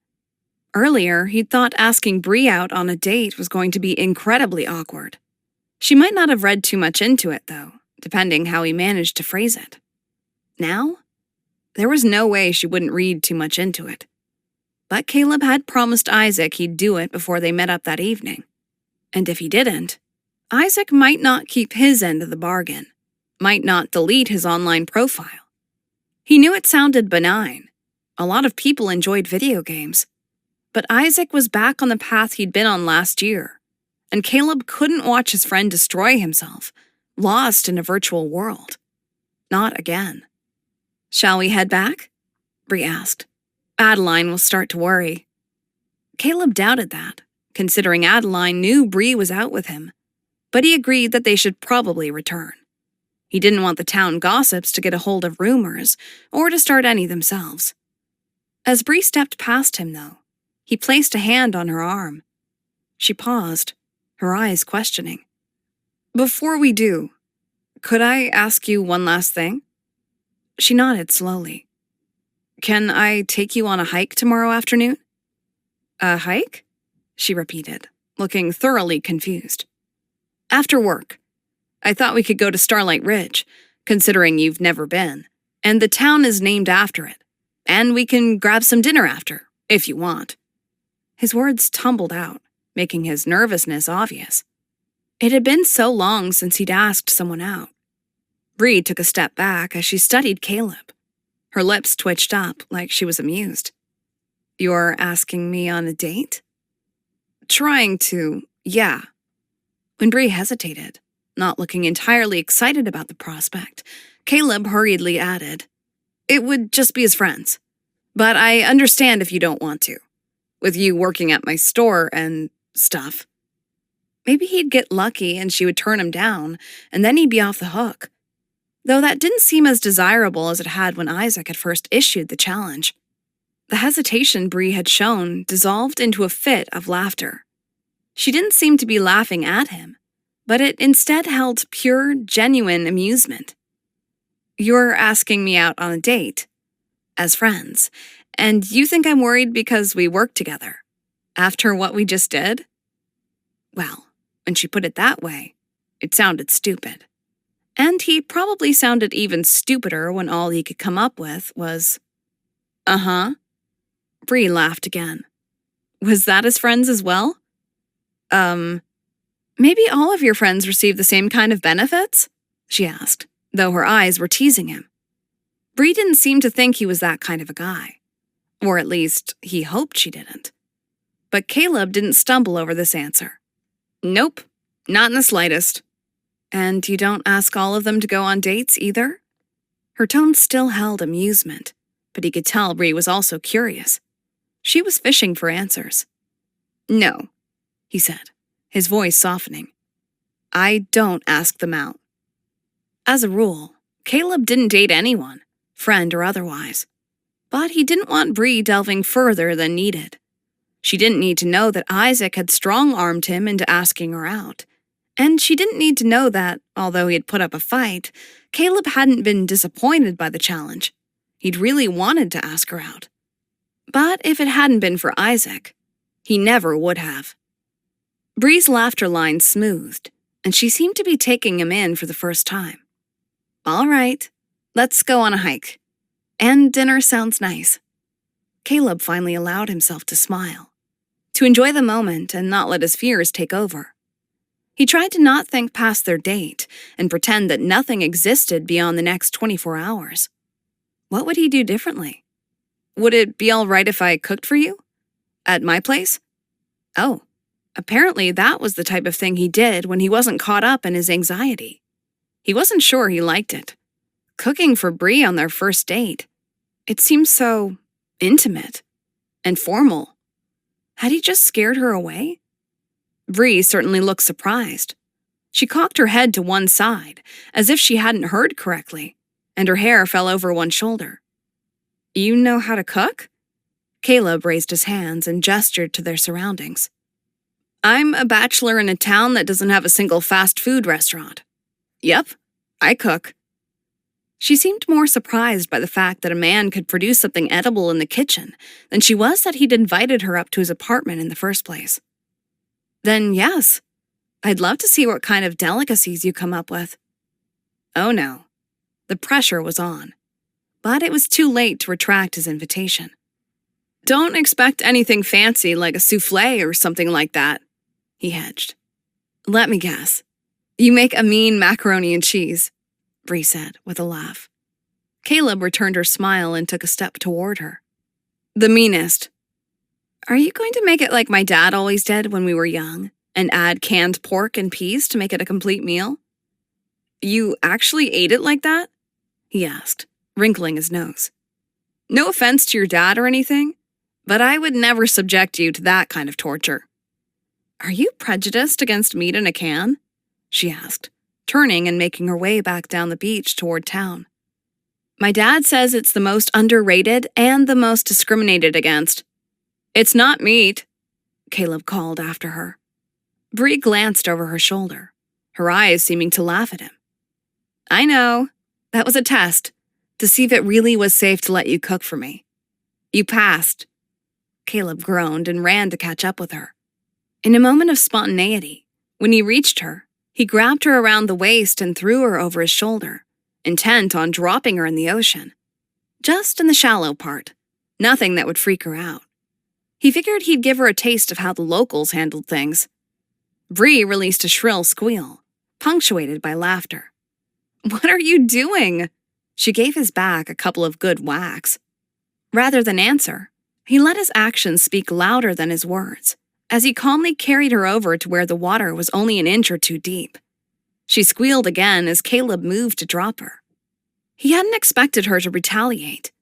Earlier, he'd thought asking Bree out on a date was going to be incredibly awkward. She might not have read too much into it, though, depending how he managed to phrase it. Now? There was no way she wouldn't read too much into it. But Caleb had promised Isaac he'd do it before they met up that evening. And if he didn't, Isaac might not keep his end of the bargain, might not delete his online profile. He knew it sounded benign. A lot of people enjoyed video games. But Isaac was back on the path he'd been on last year, and Caleb couldn't watch his friend destroy himself, lost in a virtual world. Not again. Shall we head back? Bree asked. Adeline will start to worry. Caleb doubted that, considering Adeline knew Bree was out with him, but he agreed that they should probably return. He didn't want the town gossips to get a hold of rumors or to start any themselves. As Bree stepped past him, though, he placed a hand on her arm. She paused, her eyes questioning. Before we do, could I ask you one last thing? She nodded slowly. Can I take you on a hike tomorrow afternoon? A hike? She repeated, looking thoroughly confused. After work. I thought we could go to Starlight Ridge, considering you've never been, and the town is named after it. And we can grab some dinner after, if you want. His words tumbled out, making his nervousness obvious. It had been so long since he'd asked someone out. Bree took a step back as she studied Caleb. Her lips twitched up like she was amused. You're asking me on a date? Trying to, yeah. When Bree hesitated, not looking entirely excited about the prospect, Caleb hurriedly added, It would just be as friends. But I understand if you don't want to. With you working at my store and stuff. Maybe he'd get lucky and she would turn him down, and then he'd be off the hook. Though that didn't seem as desirable as it had when Isaac had first issued the challenge. The hesitation Bree had shown dissolved into a fit of laughter. She didn't seem to be laughing at him, but it instead held pure, genuine amusement. "You're asking me out on a date, as friends, and you think I'm worried because we work together, after what we just did?" Well, when she put it that way, it sounded stupid. And he probably sounded even stupider when all he could come up with was, "Uh-huh." Bree laughed again. "Was that as friends as well?" Maybe all of your friends receive the same kind of benefits?" she asked, though her eyes were teasing him. Bree didn't seem to think he was that kind of a guy. Or at least, he hoped she didn't. But Caleb didn't stumble over this answer. "Nope, not in the slightest." "And you don't ask all of them to go on dates either?" Her tone still held amusement, but he could tell Bree was also curious. She was fishing for answers. "No," he said, his voice softening. "I don't ask them out." As a rule, Caleb didn't date anyone, friend or otherwise. But he didn't want Bree delving further than needed. She didn't need to know that Isaac had strong-armed him into asking her out. And she didn't need to know that, although he had put up a fight, Caleb hadn't been disappointed by the challenge. He'd really wanted to ask her out. But if it hadn't been for Isaac, he never would have. Bree's laughter line smoothed, and she seemed to be taking him in for the first time. "All right, let's go on a hike. And dinner sounds nice." Caleb finally allowed himself to smile, to enjoy the moment and not let his fears take over. He tried to not think past their date and pretend that nothing existed beyond the next 24 hours. What would he do differently? "Would it be all right if I cooked for you? At my place?" Oh, apparently that was the type of thing he did when he wasn't caught up in his anxiety. He wasn't sure he liked it. Cooking for Bree on their first date. It seemed so intimate and formal. Had he just scared her away? Bree certainly looked surprised. She cocked her head to one side, as if she hadn't heard correctly, and her hair fell over one shoulder. "You know how to cook?" Caleb raised his hands and gestured to their surroundings. "I'm a bachelor in a town that doesn't have a single fast food restaurant. Yep, I cook." She seemed more surprised by the fact that a man could produce something edible in the kitchen than she was that he'd invited her up to his apartment in the first place. "Then yes, I'd love to see what kind of delicacies you come up with." Oh no, the pressure was on. But it was too late to retract his invitation. "Don't expect anything fancy like a soufflé or something like that," he hedged. "Let me guess. You make a mean macaroni and cheese," Bree said with a laugh. Caleb returned her smile and took a step toward her. "The meanest. Are you going to make it like my dad always did when we were young, and add canned pork and peas to make it a complete meal?" "You actually ate it like that?" he asked, wrinkling his nose. "No offense to your dad or anything, but I would never subject you to that kind of torture." "Are you prejudiced against meat in a can?" she asked, turning and making her way back down the beach toward town. "My dad says it's the most underrated and the most discriminated against." "It's not meat," Caleb called after her. Bree glanced over her shoulder, her eyes seeming to laugh at him. "I know. That was a test, to see if it really was safe to let you cook for me. You passed." Caleb groaned and ran to catch up with her. In a moment of spontaneity, when he reached her, he grabbed her around the waist and threw her over his shoulder, intent on dropping her in the ocean. Just in the shallow part, nothing that would freak her out. He figured he'd give her a taste of how the locals handled things. Bree released a shrill squeal, punctuated by laughter. "What are you doing?" She gave his back a couple of good whacks. Rather than answer, he let his actions speak louder than his words, as he calmly carried her over to where the water was only an inch or two deep. She squealed again as Caleb moved to drop her. He hadn't expected her to retaliate,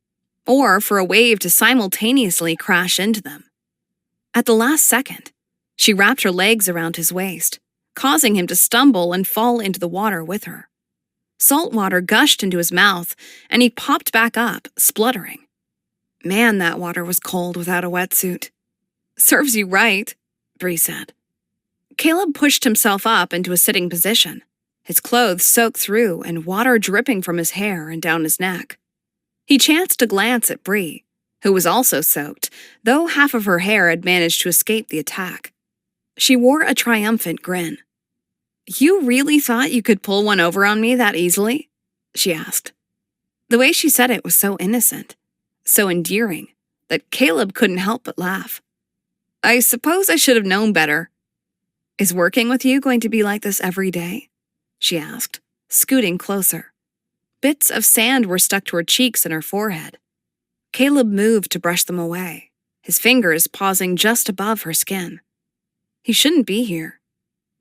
or for a wave to simultaneously crash into them. At the last second, she wrapped her legs around his waist, causing him to stumble and fall into the water with her. Salt water gushed into his mouth, and he popped back up, spluttering. Man, that water was cold without a wetsuit. "Serves you right," Bree said. Caleb pushed himself up into a sitting position, his clothes soaked through and water dripping from his hair and down his neck. He chanced a glance at Bree, who was also soaked, though half of her hair had managed to escape the attack. She wore a triumphant grin. "You really thought you could pull one over on me that easily?" she asked. The way she said it was so innocent, so endearing, that Caleb couldn't help but laugh. "I suppose I should have known better." "Is working with you going to be like this every day?" she asked, scooting closer. Bits of sand were stuck to her cheeks and her forehead. Caleb moved to brush them away, his fingers pausing just above her skin. He shouldn't be here,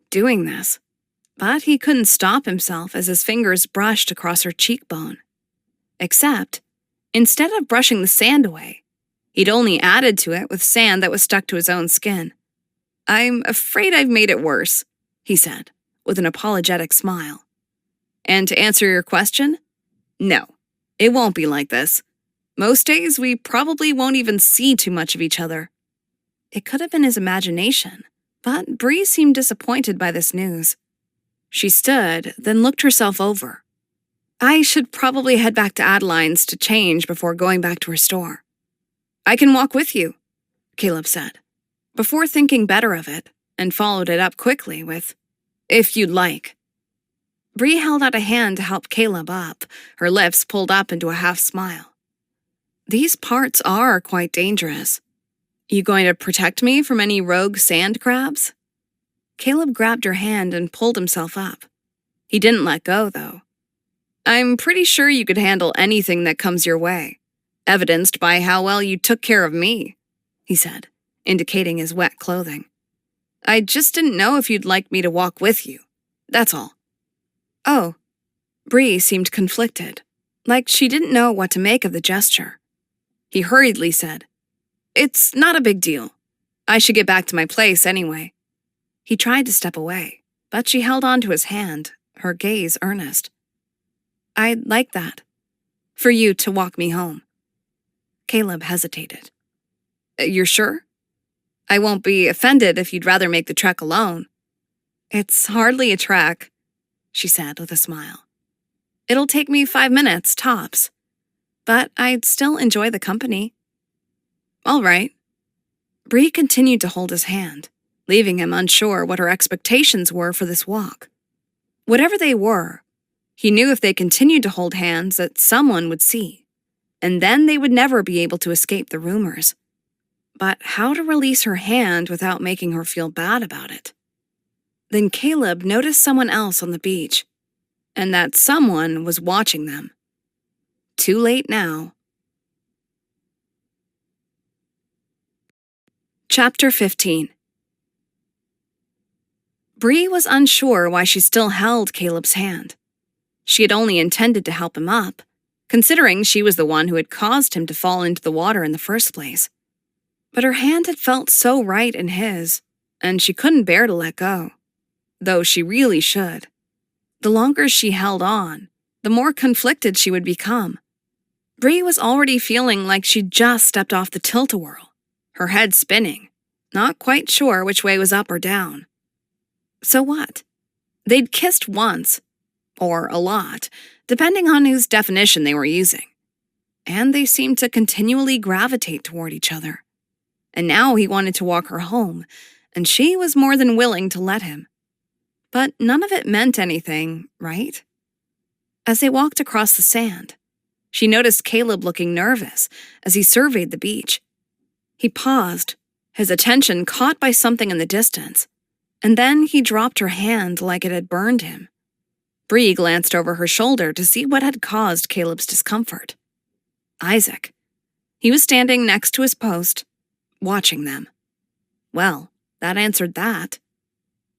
doing this, but he couldn't stop himself as his fingers brushed across her cheekbone. Except, instead of brushing the sand away, he'd only added to it with sand that was stuck to his own skin. "I'm afraid I've made it worse," he said, with an apologetic smile. "And to answer your question, no, it won't be like this. Most days we probably won't even see too much of each other." It could have been his imagination, but Bree seemed disappointed by this news. She stood, then looked herself over. "I should probably head back to Adeline's to change before going back to her store." "I can walk with you," Caleb said, before thinking better of it, and followed it up quickly with, "If you'd like." Bree held out a hand to help Caleb up, her lips pulled up into a half smile. "These parts are quite dangerous. You going to protect me from any rogue sand crabs?" Caleb grabbed her hand and pulled himself up. He didn't let go, though. "I'm pretty sure you could handle anything that comes your way, evidenced by how well you took care of me," he said, indicating his wet clothing. "I just didn't know if you'd like me to walk with you. That's all." "Oh." Bree seemed conflicted, like she didn't know what to make of the gesture. He hurriedly said, "It's not a big deal. I should get back to my place anyway." He tried to step away, but she held on to his hand, her gaze earnest. "I'd like that. For you to walk me home." Caleb hesitated. "You're sure? I won't be offended if you'd rather make the trek alone." "It's hardly a trek," she said with a smile. "It'll take me 5 minutes, tops. But I'd still enjoy the company." "All right." Bree continued to hold his hand, leaving him unsure what her expectations were for this walk. Whatever they were, he knew if they continued to hold hands that someone would see, and then they would never be able to escape the rumors. But how to release her hand without making her feel bad about it? Then Caleb noticed someone else on the beach, and that someone was watching them. Too late now. Chapter 15. Bree was unsure why she still held Caleb's hand. She had only intended to help him up, considering she was the one who had caused him to fall into the water in the first place. But her hand had felt so right in his, and she couldn't bear to let go, though she really should. The longer she held on, the more conflicted she would become. Bree was already feeling like she'd just stepped off the tilt-a-whirl, her head spinning, not quite sure which way was up or down. So what? They'd kissed once, or a lot, depending on whose definition they were using. And they seemed to continually gravitate toward each other. And now he wanted to walk her home, and she was more than willing to let him. But none of it meant anything, right? As they walked across the sand, she noticed Caleb looking nervous as he surveyed the beach. He paused, his attention caught by something in the distance, and then he dropped her hand like it had burned him. Bree glanced over her shoulder to see what had caused Caleb's discomfort. Isaac. He was standing next to his post, watching them. Well, that answered that.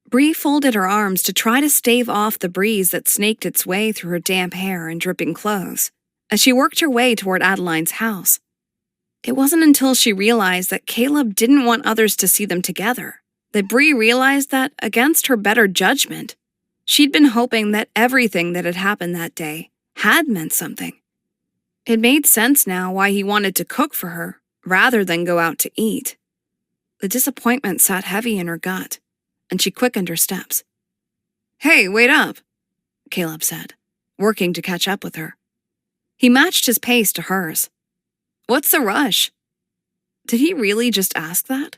Bree folded her arms to try to stave off the breeze that snaked its way through her damp hair and dripping clothes as she worked her way toward Adeline's house. It wasn't until she realized that Caleb didn't want others to see them together that Bree realized that, against her better judgment, she'd been hoping that everything that had happened that day had meant something. It made sense now why he wanted to cook for her rather than go out to eat. The disappointment sat heavy in her gut, and she quickened her steps. "Hey, wait up," Caleb said, working to catch up with her. He matched his pace to hers. "What's the rush?" Did he really just ask that?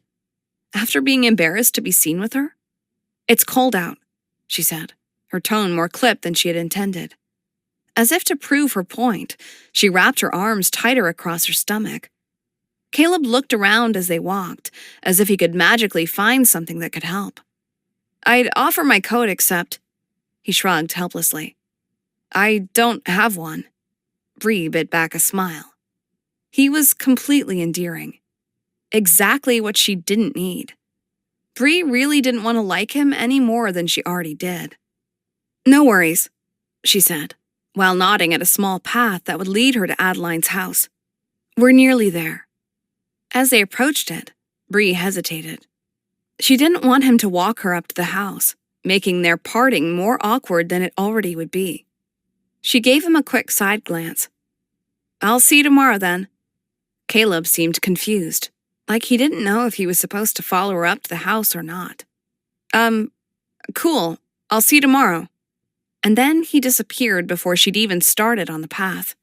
After being embarrassed to be seen with her? "It's cold out," she said, her tone more clipped than she had intended. As if to prove her point, she wrapped her arms tighter across her stomach. Caleb looked around as they walked, as if he could magically find something that could help. "I'd offer my coat except—" He shrugged helplessly. "I don't have one." Bree bit back a smile. He was completely endearing. Exactly what she didn't need. Bree really didn't want to like him any more than she already did. "No worries," she said, while nodding at a small path that would lead her to Adeline's house. "We're nearly there." As they approached it, Bree hesitated. She didn't want him to walk her up to the house, making their parting more awkward than it already would be. She gave him a quick side glance. "I'll see you tomorrow, then." Caleb seemed confused, like he didn't know if he was supposed to follow her up to the house or not. Cool. I'll see you tomorrow." And then he disappeared before she'd even started on the path.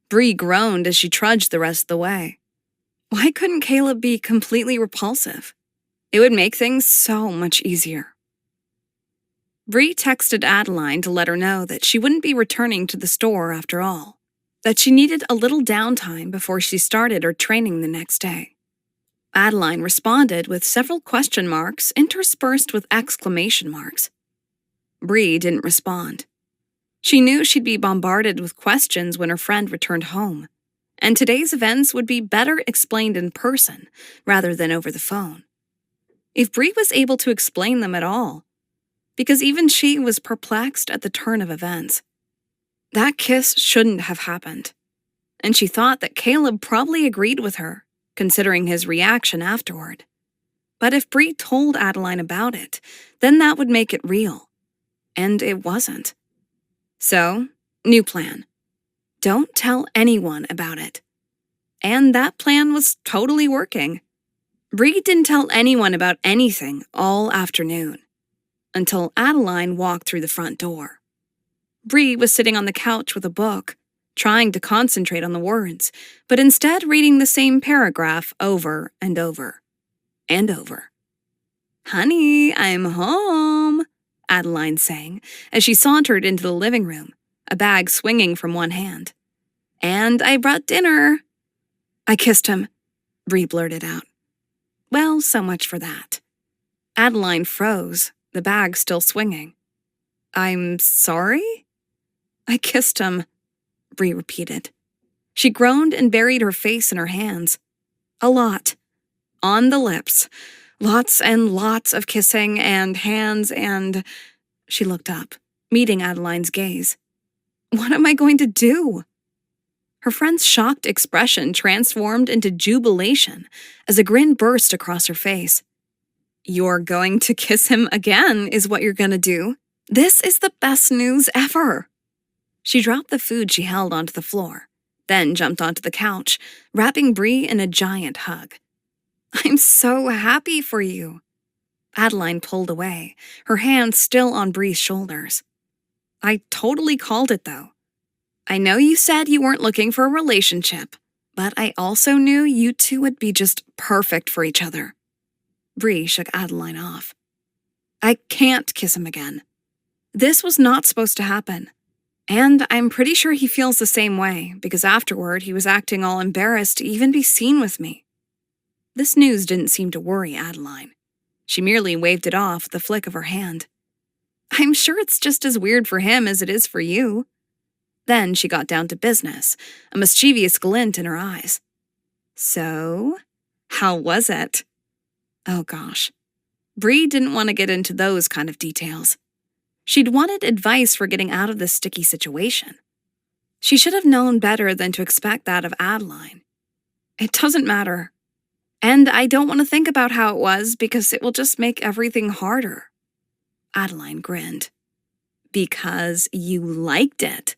Bree groaned as she trudged the rest of the way. Why couldn't Caleb be completely repulsive? It would make things so much easier. Bree texted Adeline to let her know that she wouldn't be returning to the store after all, that she needed a little downtime before she started her training the next day. Adeline responded with several question marks interspersed with exclamation marks. Bree didn't respond. She knew she'd be bombarded with questions when her friend returned home, and today's events would be better explained in person rather than over the phone. If Bree was able to explain them at all, because even she was perplexed at the turn of events. That kiss shouldn't have happened, and she thought that Caleb probably agreed with her, considering his reaction afterward. But if Bree told Adeline about it, then that would make it real. And it wasn't. So, new plan. Don't tell anyone about it. And that plan was totally working. Bree didn't tell anyone about anything all afternoon, until Adeline walked through the front door. Bree was sitting on the couch with a book, trying to concentrate on the words, but instead reading the same paragraph over and over. And over. "Honey, I'm home," Adeline sang as she sauntered into the living room, a bag swinging from one hand. "And I brought dinner." "I kissed him," Bree blurted out. Well, so much for that. Adeline froze, the bag still swinging. "I'm sorry?" "I kissed him," Bree repeated. She groaned and buried her face in her hands. A lot. On the lips. Lots and lots of kissing and hands and... She looked up, meeting Adeline's gaze. "What am I going to do?" Her friend's shocked expression transformed into jubilation as a grin burst across her face. "You're going to kiss him again, is what you're gonna do. This is the best news ever." She dropped the food she held onto the floor, then jumped onto the couch, wrapping Bree in a giant hug. "I'm so happy for you." Adeline pulled away, her hands still on Bree's shoulders. "I totally called it, though. I know you said you weren't looking for a relationship, but I also knew you two would be just perfect for each other." Bree shook Adeline off. "I can't kiss him again. This was not supposed to happen. And I'm pretty sure he feels the same way, because afterward he was acting all embarrassed to even be seen with me." This news didn't seem to worry Adeline. She merely waved it off with a flick of her hand. "I'm sure it's just as weird for him as it is for you." Then she got down to business, a mischievous glint in her eyes. "So, how was it?" Oh gosh. Bree didn't want to get into those kind of details. She'd wanted advice for getting out of this sticky situation. She should have known better than to expect that of Adeline. "It doesn't matter. And I don't want to think about how it was because it will just make everything harder." Adeline grinned. "Because you liked it."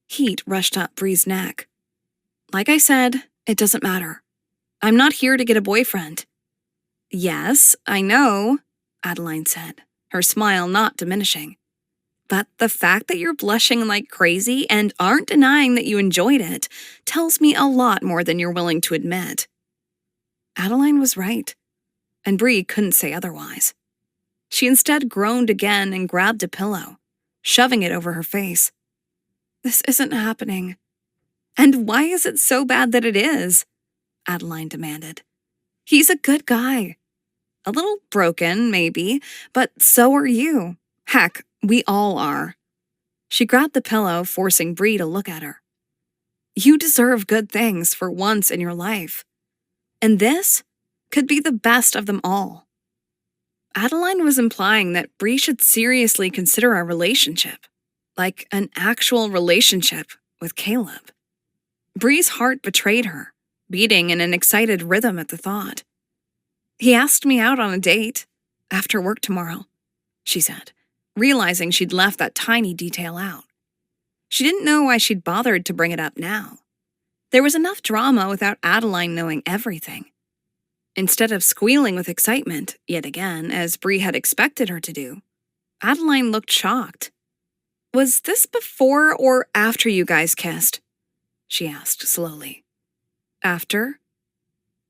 Heat rushed up Bree's neck. "Like I said, it doesn't matter. I'm not here to get a boyfriend." "Yes, I know," Adeline said, her smile not diminishing. But the fact that you're blushing like crazy and aren't denying that you enjoyed it tells me a lot more than you're willing to admit. Adeline was right, and Bree couldn't say otherwise. She instead groaned again and grabbed a pillow, shoving it over her face. This isn't happening. And why is it so bad that it is? Adeline demanded. He's a good guy. A little broken, maybe, but so are you. Heck, we all are. She grabbed the pillow, forcing Bree to look at her. You deserve good things for once in your life. And this could be the best of them all. Adeline was implying that Bree should seriously consider a relationship, like an actual relationship with Caleb. Bree's heart betrayed her, beating in an excited rhythm at the thought. He asked me out on a date, after work tomorrow, she said, realizing she'd left that tiny detail out. She didn't know why she'd bothered to bring it up now. There was enough drama without Adeline knowing everything. Instead of squealing with excitement, yet again, as Bree had expected her to do, Adeline looked shocked. Was this before or after you guys kissed? She asked slowly. After?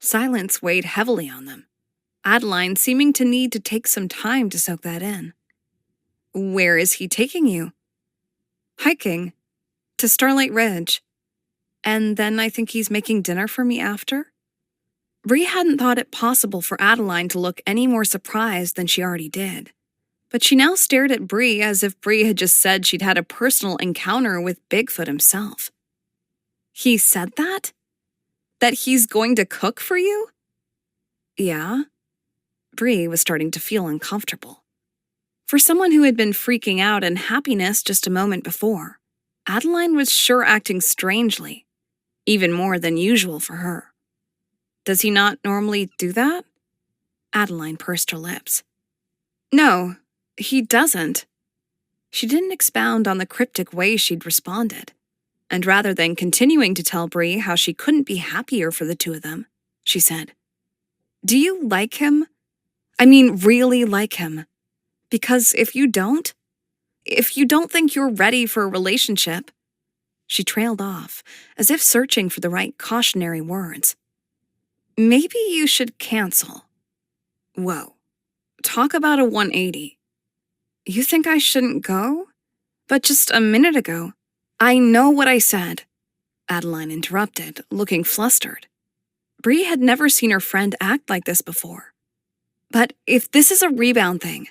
Silence weighed heavily on them, Adeline seeming to need to take some time to soak that in. Where is he taking you? Hiking. To Starlight Ridge. And then I think he's making dinner for me after? Bree hadn't thought it possible for Adeline to look any more surprised than she already did. But she now stared at Bree as if Bree had just said she'd had a personal encounter with Bigfoot himself. He said that? That he's going to cook for you? Yeah. Bree was starting to feel uncomfortable. For someone who had been freaking out in happiness just a moment before, Adeline was sure acting strangely, even more than usual for her. Does he not normally do that? Adeline pursed her lips. No, he doesn't. She didn't expound on the cryptic way she'd responded, and rather than continuing to tell Bree how she couldn't be happier for the two of them, she said, Do you like him? I mean, really like him. Because if you don't think you're ready for a relationship, she trailed off, as if searching for the right cautionary words. Maybe you should cancel. Whoa. Talk about a 180. You think I shouldn't go? But just a minute ago, I know what I said, Adeline interrupted, looking flustered. Bree had never seen her friend act like this before. But if this is a rebound thing,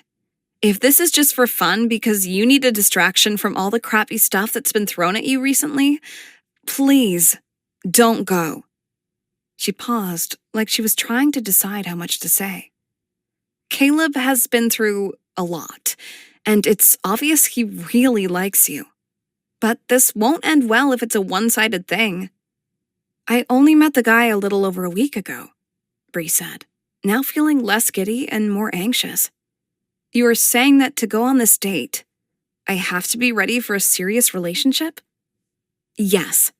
if this is just for fun because you need a distraction from all the crappy stuff that's been thrown at you recently, please, don't go. She paused, like she was trying to decide how much to say. Caleb has been through a lot, and it's obvious he really likes you. But this won't end well if it's a one-sided thing. I only met the guy a little over a week ago, Bree said, now feeling less giddy and more anxious. You are saying that to go on this date, I have to be ready for a serious relationship? Yes,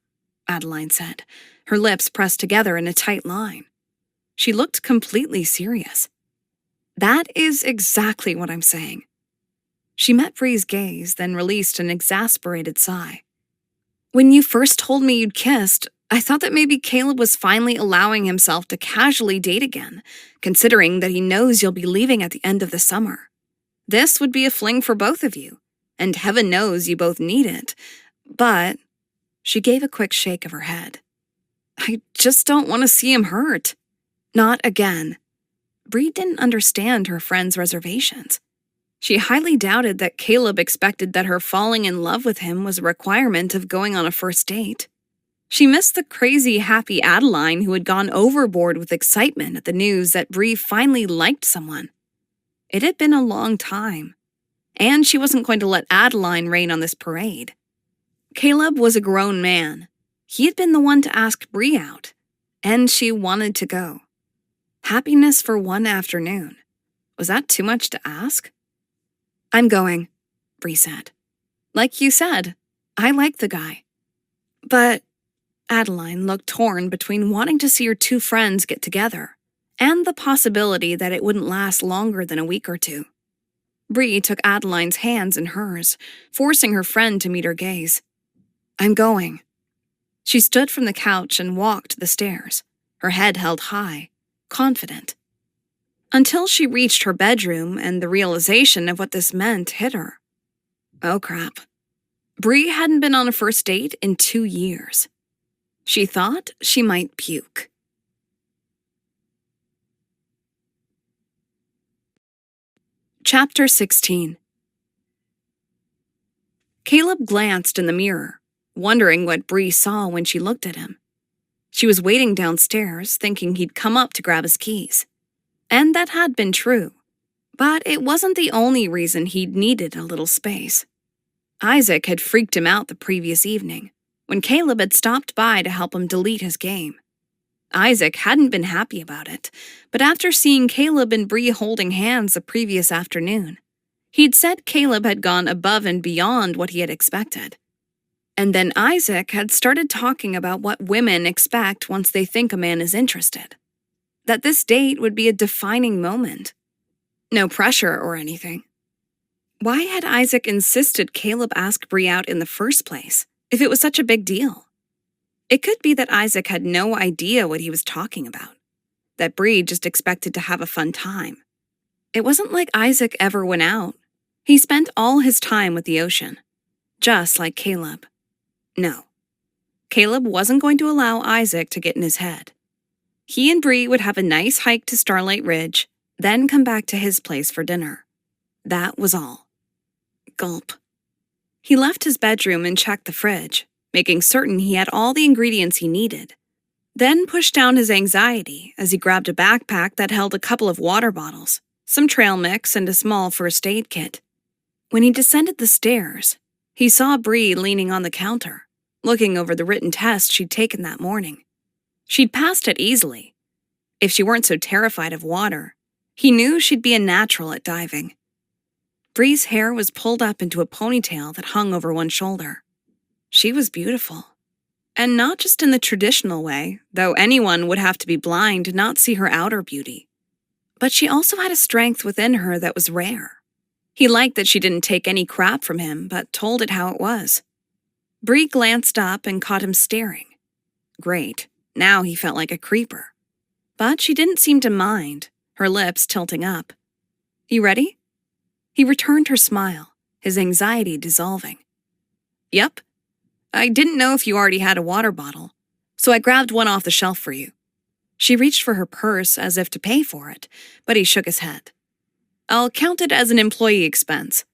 Adeline said, her lips pressed together in a tight line. She looked completely serious. That is exactly what I'm saying. She met Bree's gaze, then released an exasperated sigh. When you first told me you'd kissed, I thought that maybe Caleb was finally allowing himself to casually date again, considering that he knows you'll be leaving at the end of the summer. This would be a fling for both of you, and heaven knows you both need it. But, she gave a quick shake of her head. I just don't want to see him hurt. Not again. Bree didn't understand her friend's reservations. She highly doubted that Caleb expected that her falling in love with him was a requirement of going on a first date. She missed the crazy, happy Adeline who had gone overboard with excitement at the news that Bree finally liked someone. It had been a long time, and she wasn't going to let Adeline rain on this parade. Caleb was a grown man. He had been the one to ask Bree out, and she wanted to go. Happiness for one afternoon. Was that too much to ask? I'm going, Bree said. Like you said, I like the guy. But Adeline looked torn between wanting to see her two friends get together and the possibility that it wouldn't last longer than a week or two. Bree took Adeline's hands in hers, forcing her friend to meet her gaze. "I'm going." She stood from the couch and walked the stairs, her head held high, confident. Until she reached her bedroom and the realization of what this meant hit her. Oh crap. Bree hadn't been on a first date in 2 years. She thought she might puke. Chapter 16. Caleb glanced in the mirror, wondering what Bree saw when she looked at him. She was waiting downstairs, thinking he'd come up to grab his keys. And that had been true. But it wasn't the only reason he'd needed a little space. Isaac had freaked him out the previous evening, when Caleb had stopped by to help him delete his game. Isaac hadn't been happy about it, but after seeing Caleb and Bree holding hands the previous afternoon, he'd said Caleb had gone above and beyond what he had expected. And then Isaac had started talking about what women expect once they think a man is interested. That this date would be a defining moment. No pressure or anything. Why had Isaac insisted Caleb ask Bree out in the first place, if it was such a big deal? It could be that Isaac had no idea what he was talking about, that Bree just expected to have a fun time. It wasn't like Isaac ever went out. He spent all his time with the ocean, just like Caleb. No, Caleb wasn't going to allow Isaac to get in his head. He and Bree would have a nice hike to Starlight Ridge, then come back to his place for dinner. That was all. Gulp. He left his bedroom and checked the fridge, making certain he had all the ingredients he needed. Then pushed down his anxiety as he grabbed a backpack that held a couple of water bottles, some trail mix, and a small first aid kit. When he descended the stairs, he saw Bree leaning on the counter, looking over the written test she'd taken that morning. She'd passed it easily. If she weren't so terrified of water, he knew she'd be a natural at diving. Bree's hair was pulled up into a ponytail that hung over one shoulder. She was beautiful. And not just in the traditional way, though anyone would have to be blind to not see her outer beauty. But she also had a strength within her that was rare. He liked that she didn't take any crap from him, but told it how it was. Bree glanced up and caught him staring. Great, now he felt like a creeper. But she didn't seem to mind, her lips tilting up. "You ready?" He returned her smile, his anxiety dissolving. "Yep. I didn't know if you already had a water bottle, so I grabbed one off the shelf for you." She reached for her purse as if to pay for it, but he shook his head. "I'll count it as an employee expense.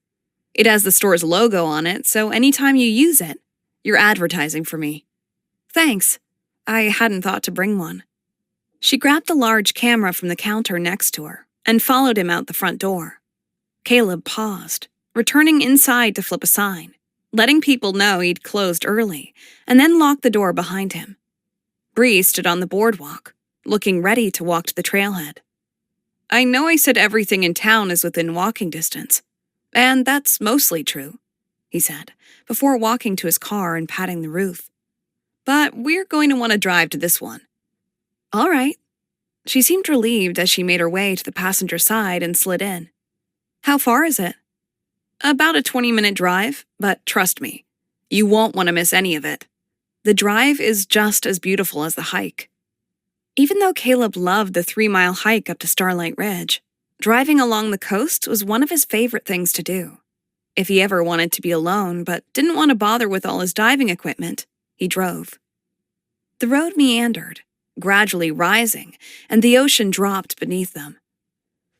It has the store's logo on it, so anytime you use it, you're advertising for me." "Thanks. I hadn't thought to bring one." She grabbed the large camera from the counter next to her and followed him out the front door. Caleb paused, returning inside to flip a sign, letting people know he'd closed early, and then locked the door behind him. Bree stood on the boardwalk, looking ready to walk to the trailhead. "I know I said everything in town is within walking distance, and that's mostly true," he said, before walking to his car and patting the roof. "But we're going to want to drive to this one." "All right." She seemed relieved as she made her way to the passenger side and slid in. "How far is it?" "About a 20-minute drive, but trust me, you won't want to miss any of it. The drive is just as beautiful as the hike." Even though Caleb loved the 3-mile hike up to Starlight Ridge, driving along the coast was one of his favorite things to do. If he ever wanted to be alone but didn't want to bother with all his diving equipment, he drove. The road meandered, gradually rising, and the ocean dropped beneath them.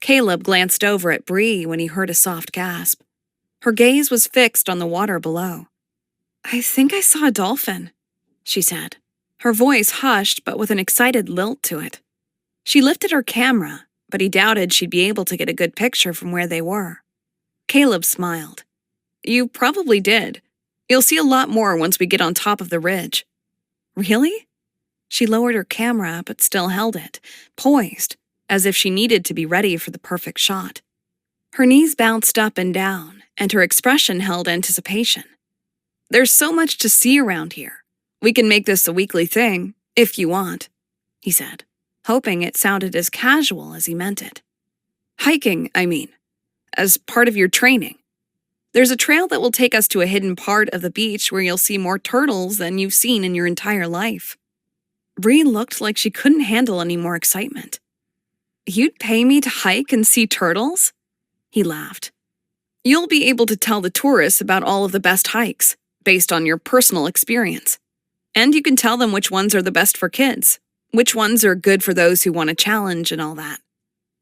Caleb glanced over at Bree when he heard a soft gasp. Her gaze was fixed on the water below. "I think I saw a dolphin," she said, her voice hushed but with an excited lilt to it. She lifted her camera, but he doubted she'd be able to get a good picture from where they were. Caleb smiled. "You probably did. You'll see a lot more once we get on top of the ridge." "Really?" She lowered her camera but still held it, poised, as if she needed to be ready for the perfect shot. Her knees bounced up and down, and her expression held anticipation. "There's so much to see around here. We can make this a weekly thing, if you want," he said. hoping it sounded as casual as he meant it. Hiking, I mean, as part of your training. There's a trail that will take us to a hidden part of the beach where you'll see more turtles than you've seen in your entire life. Bree looked like she couldn't handle any more excitement. You'd pay me to hike and see turtles? He laughed. You'll be able to tell the tourists about all of the best hikes, based on your personal experience. And you can tell them which ones are the best for kids, which ones are good for those who want a challenge and all that.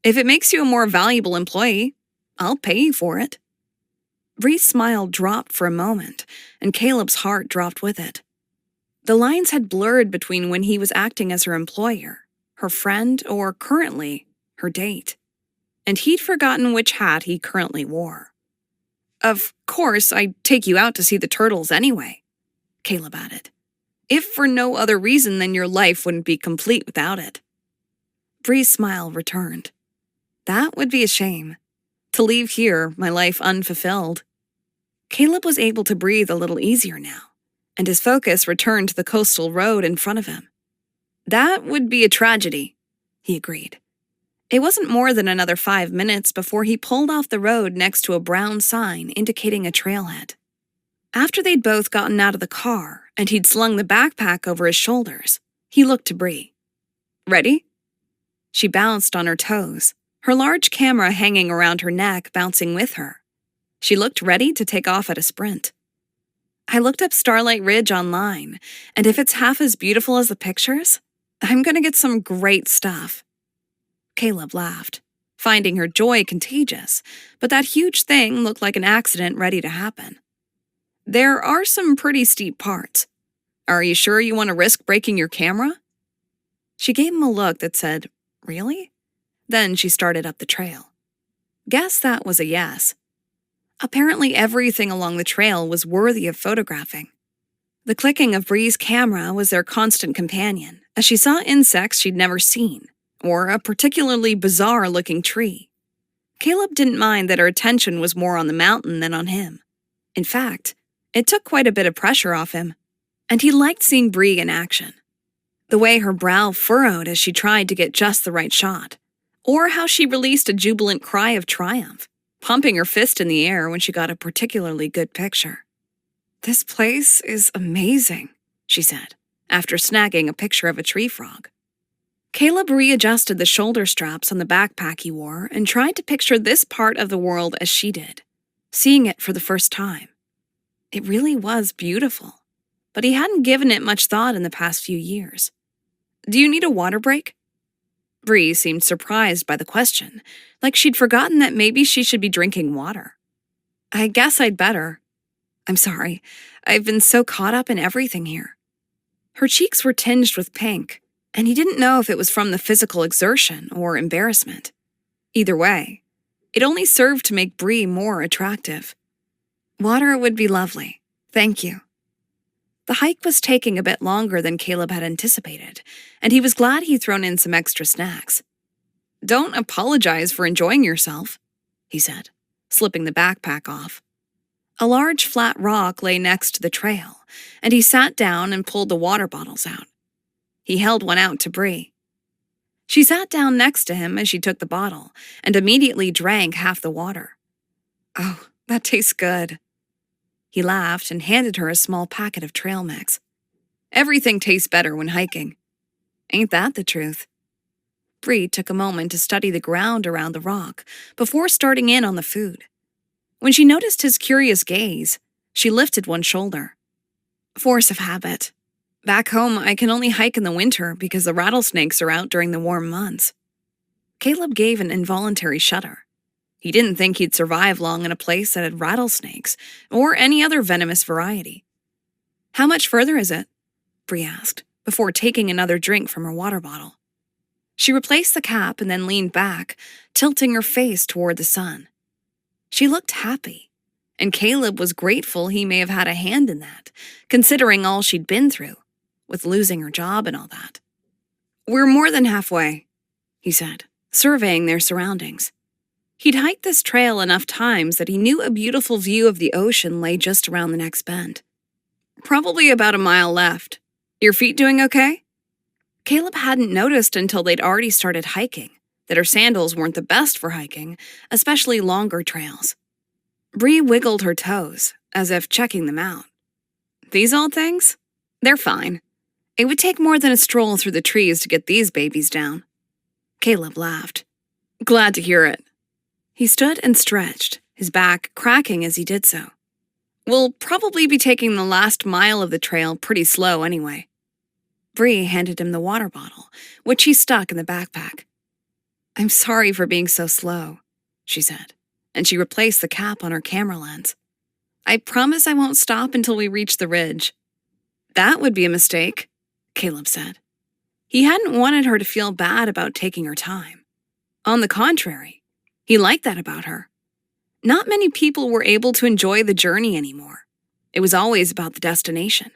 If it makes you a more valuable employee, I'll pay you for it. Bree's smile dropped for a moment, and Caleb's heart dropped with it. The lines had blurred between when he was acting as her employer, her friend, or currently, her date. And he'd forgotten which hat he currently wore. Of course, I'd take you out to see the turtles anyway, Caleb added. If for no other reason than your life wouldn't be complete without it. Bree's smile returned. That would be a shame. To leave here, my life unfulfilled. Caleb was able to breathe a little easier now, and his focus returned to the coastal road in front of him. That would be a tragedy, he agreed. It wasn't more than another 5 minutes before he pulled off the road next to a brown sign indicating a trailhead. After they'd both gotten out of the car and he'd slung the backpack over his shoulders, he looked to Bree. Ready? She bounced on her toes, her large camera hanging around her neck bouncing with her. She looked ready to take off at a sprint. I looked up Starlight Ridge online, and if it's half as beautiful as the pictures, I'm going to get some great stuff. Caleb laughed, finding her joy contagious, but that huge thing looked like an accident ready to happen. There are some pretty steep parts. Are you sure you want to risk breaking your camera? She gave him a look that said, Really? Then she started up the trail. Guess that was a yes. Apparently everything along the trail was worthy of photographing. The clicking of Bree's camera was their constant companion, as she saw insects she'd never seen, or a particularly bizarre-looking tree. Caleb didn't mind that her attention was more on the mountain than on him. In fact, it took quite a bit of pressure off him, and he liked seeing Bree in action. The way her brow furrowed as she tried to get just the right shot, or how she released a jubilant cry of triumph, pumping her fist in the air when she got a particularly good picture. This place is amazing, she said, after snagging a picture of a tree frog. Caleb readjusted the shoulder straps on the backpack he wore and tried to picture this part of the world as she did, seeing it for the first time. It really was beautiful, but he hadn't given it much thought in the past few years. Do you need a water break? Bree seemed surprised by the question, like she'd forgotten that maybe she should be drinking water. I guess I'd better. I'm sorry, I've been so caught up in everything here. Her cheeks were tinged with pink, and he didn't know if it was from the physical exertion or embarrassment. Either way, it only served to make Bree more attractive. Water would be lovely, thank you. The hike was taking a bit longer than Caleb had anticipated, and he was glad he'd thrown in some extra snacks. Don't apologize for enjoying yourself, he said, slipping the backpack off. A large flat rock lay next to the trail, and he sat down and pulled the water bottles out. He held one out to Bree. She sat down next to him as she took the bottle, and immediately drank half the water. Oh, that tastes good. He laughed and handed her a small packet of trail mix. Everything tastes better when hiking. Ain't that the truth? Bree took a moment to study the ground around the rock before starting in on the food. When she noticed his curious gaze, she lifted one shoulder. Force of habit. Back home, I can only hike in the winter because the rattlesnakes are out during the warm months. Caleb gave an involuntary shudder. He didn't think he'd survive long in a place that had rattlesnakes or any other venomous variety. How much further is it? Bree asked, before taking another drink from her water bottle. She replaced the cap and then leaned back, tilting her face toward the sun. She looked happy, and Caleb was grateful he may have had a hand in that, considering all she'd been through, with losing her job and all that. We're more than halfway, he said, surveying their surroundings. He'd hiked this trail enough times that he knew a beautiful view of the ocean lay just around the next bend. Probably about a mile left. Your feet doing okay? Caleb hadn't noticed until they'd already started hiking that her sandals weren't the best for hiking, especially longer trails. Bree wiggled her toes, as if checking them out. These old things? They're fine. It would take more than a stroll through the trees to get these babies down. Caleb laughed. Glad to hear it. He stood and stretched, his back cracking as he did so. We'll probably be taking the last mile of the trail pretty slow anyway. Bree handed him the water bottle, which he stuck in the backpack. I'm sorry for being so slow, she said, and she replaced the cap on her camera lens. I promise I won't stop until we reach the ridge. That would be a mistake, Caleb said. He hadn't wanted her to feel bad about taking her time. On the contrary, he liked that about her. Not many people were able to enjoy the journey anymore. It was always about the destination.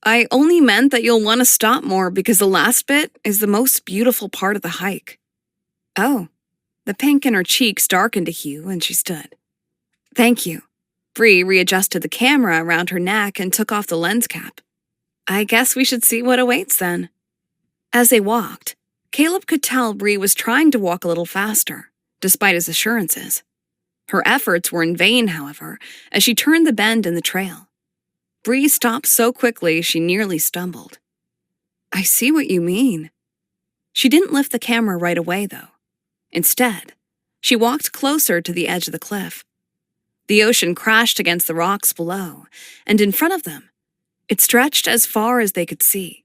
I only meant that you'll want to stop more because the last bit is the most beautiful part of the hike. Oh, the pink in her cheeks darkened a hue and she stood. Thank you. Bree readjusted the camera around her neck and took off the lens cap. I guess we should see what awaits then. As they walked, Caleb could tell Bree was trying to walk a little faster, despite his assurances. Her efforts were in vain, however, as she turned the bend in the trail. Bree stopped so quickly she nearly stumbled. I see what you mean. She didn't lift the camera right away, though. Instead, she walked closer to the edge of the cliff. The ocean crashed against the rocks below, and in front of them, it stretched as far as they could see.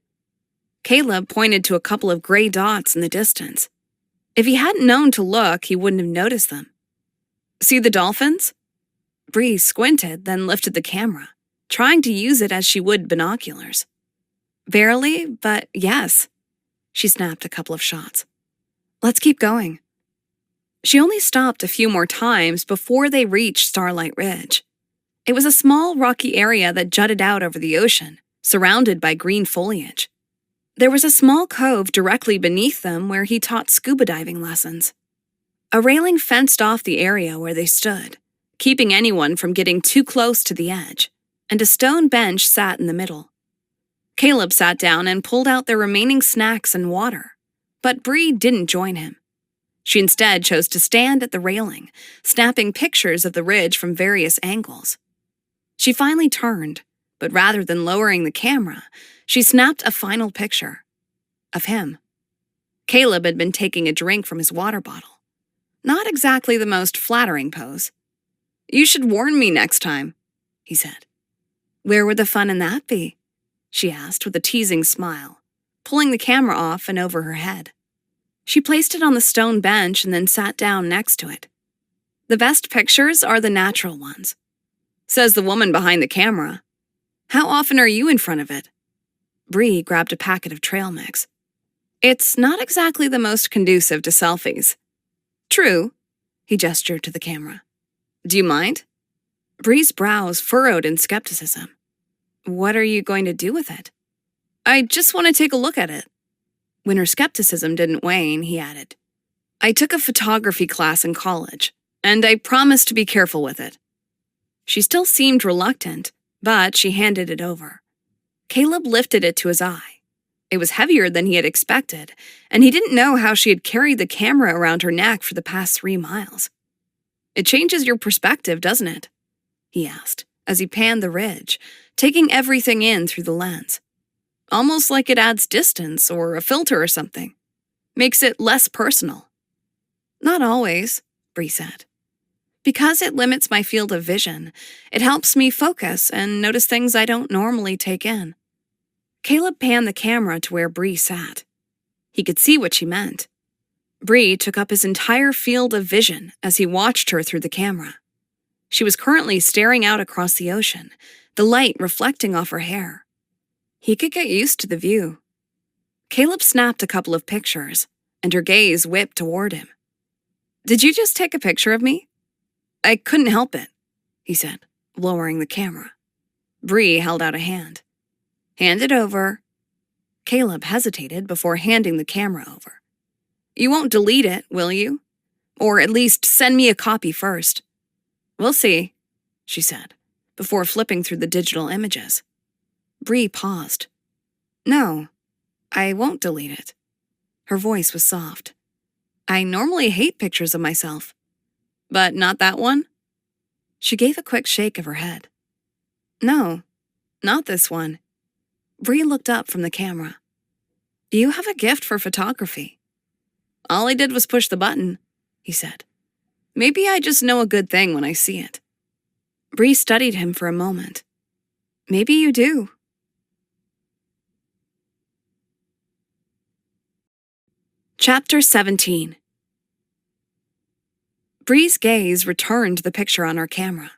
Caleb pointed to a couple of gray dots in the distance. If he hadn't known to look, he wouldn't have noticed them. See the dolphins? Bree squinted, then lifted the camera, trying to use it as she would binoculars. Barely, but yes. She snapped a couple of shots. Let's keep going. She only stopped a few more times before they reached Starlight Ridge. It was a small rocky area that jutted out over the ocean, surrounded by green foliage. There was a small cove directly beneath them where he taught scuba diving lessons. A railing fenced off the area where they stood, keeping anyone from getting too close to the edge, and a stone bench sat in the middle. Caleb sat down and pulled out their remaining snacks and water, but Bree didn't join him. She instead chose to stand at the railing, snapping pictures of the ridge from various angles. She finally turned, but rather than lowering the camera, she snapped a final picture of him. Caleb had been taking a drink from his water bottle. Not exactly the most flattering pose. You should warn me next time, he said. Where would the fun in that be? She asked with a teasing smile, pulling the camera off and over her head. She placed it on the stone bench and then sat down next to it. The best pictures are the natural ones, says the woman behind the camera. How often are you in front of it? Bree grabbed a packet of trail mix. It's not exactly the most conducive to selfies. True, he gestured to the camera. Do you mind? Bree's brows furrowed in skepticism. What are you going to do with it? I just want to take a look at it. When her skepticism didn't wane, he added, I took a photography class in college, and I promised to be careful with it. She still seemed reluctant, but she handed it over. Caleb lifted it to his eye. It was heavier than he had expected, and he didn't know how she had carried the camera around her neck for the past 3 miles. It changes your perspective, doesn't it? He asked, as he panned the ridge, taking everything in through the lens. Almost like it adds distance or a filter or something. Makes it less personal. Not always, Bree said. Because it limits my field of vision, it helps me focus and notice things I don't normally take in. Caleb panned the camera to where Bree sat. He could see what she meant. Bree took up his entire field of vision as he watched her through the camera. She was currently staring out across the ocean, the light reflecting off her hair. He could get used to the view. Caleb snapped a couple of pictures, and her gaze whipped toward him. Did you just take a picture of me? I couldn't help it, he said, lowering the camera. Bree held out a hand. Hand it over. Caleb hesitated before handing the camera over. You won't delete it, will you? Or at least send me a copy first. We'll see, she said, before flipping through the digital images. Bree paused. No. I won't delete it. Her voice was soft. I normally hate pictures of myself. But not that one? She gave a quick shake of her head. No, not this one. Bree looked up from the camera. You have a gift for photography. All I did was push the button, he said. Maybe I just know a good thing when I see it. Bree studied him for a moment. Maybe you do. Chapter 17. Bree's gaze returned to the picture on her camera,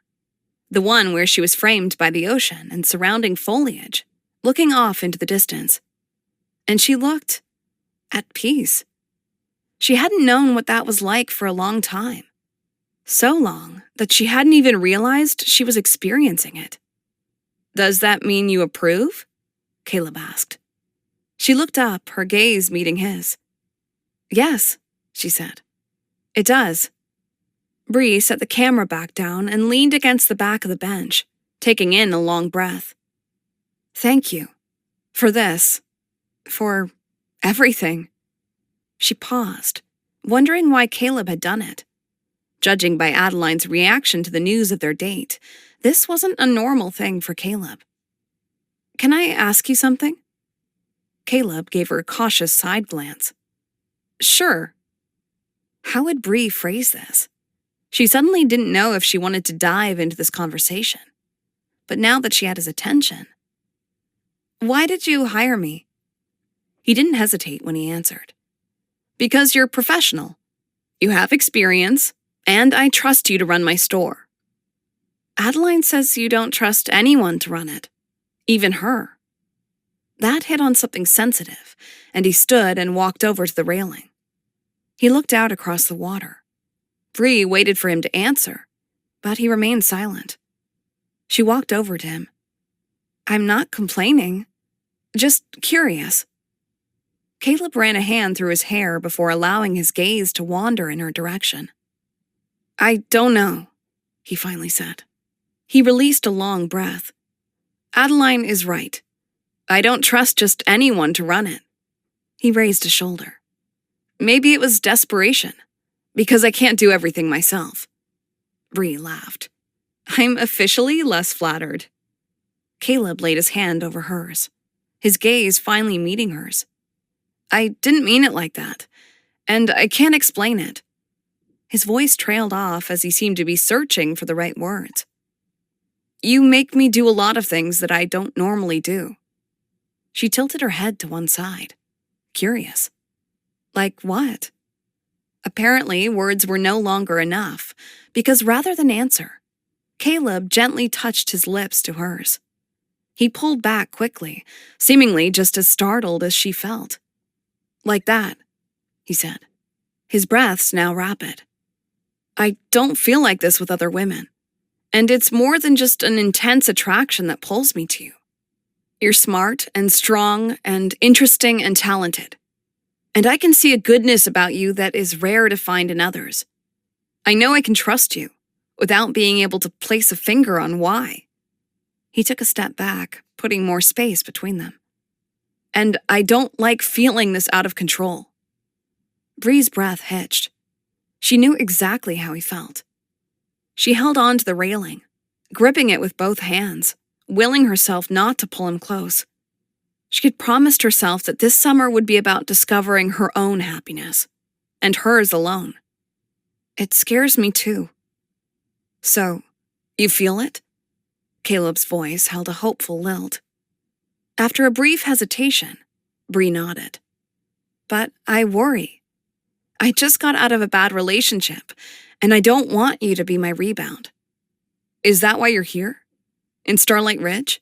the one where she was framed by the ocean and surrounding foliage, looking off into the distance. And she looked at peace. She hadn't known what that was like for a long time. So long that she hadn't even realized she was experiencing it. Does that mean you approve? Caleb asked. She looked up, her gaze meeting his. Yes, she said. It does. Bree set the camera back down and leaned against the back of the bench, taking in a long breath. Thank you. For this. For everything. She paused, wondering why Caleb had done it. Judging by Adeline's reaction to the news of their date, this wasn't a normal thing for Caleb. Can I ask you something? Caleb gave her a cautious side glance. Sure. How would Bree phrase this? She suddenly didn't know if she wanted to dive into this conversation. But now that she had his attention. Why did you hire me? He didn't hesitate when he answered. Because you're professional. You have experience, and I trust you to run my store. Adeline says you don't trust anyone to run it, even her. That hit on something sensitive, and he stood and walked over to the railing. He looked out across the water. Bree waited for him to answer, but he remained silent. She walked over to him. I'm not complaining, just curious. Caleb ran a hand through his hair before allowing his gaze to wander in her direction. I don't know, he finally said. He released a long breath. Adeline is right. I don't trust just anyone to run it. He raised a shoulder. Maybe it was desperation, because I can't do everything myself. Bree laughed. I'm officially less flattered. Caleb laid his hand over hers, his gaze finally meeting hers. I didn't mean it like that, and I can't explain it. His voice trailed off as he seemed to be searching for the right words. You make me do a lot of things that I don't normally do. She tilted her head to one side, curious. Like what? Apparently, words were no longer enough, because rather than answer, Caleb gently touched his lips to hers. He pulled back quickly, seemingly just as startled as she felt. Like that, he said, his breaths now rapid. I don't feel like this with other women, and it's more than just an intense attraction that pulls me to you. You're smart and strong and interesting and talented. And I can see a goodness about you that is rare to find in others. I know I can trust you, without being able to place a finger on why. He took a step back, putting more space between them. And I don't like feeling this out of control. Bree's breath hitched. She knew exactly how he felt. She held on to the railing, gripping it with both hands, willing herself not to pull him close. She had promised herself that this summer would be about discovering her own happiness, and hers alone. It scares me too. So, you feel it? Caleb's voice held a hopeful lilt. After a brief hesitation, Bree nodded. But I worry. I just got out of a bad relationship, and I don't want you to be my rebound. Is that why you're here? In Starlight Ridge?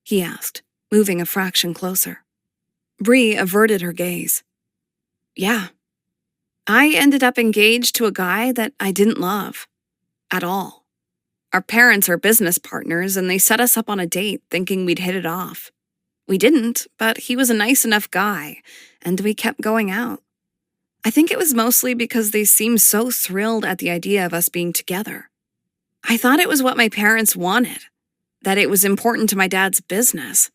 He asked, moving a fraction closer. Bree averted her gaze. Yeah. I ended up engaged to a guy that I didn't love. At all. Our parents are business partners, and they set us up on a date thinking we'd hit it off. We didn't, but he was a nice enough guy, and we kept going out. I think it was mostly because they seemed so thrilled at the idea of us being together. I thought it was what my parents wanted, that it was important to my dad's business,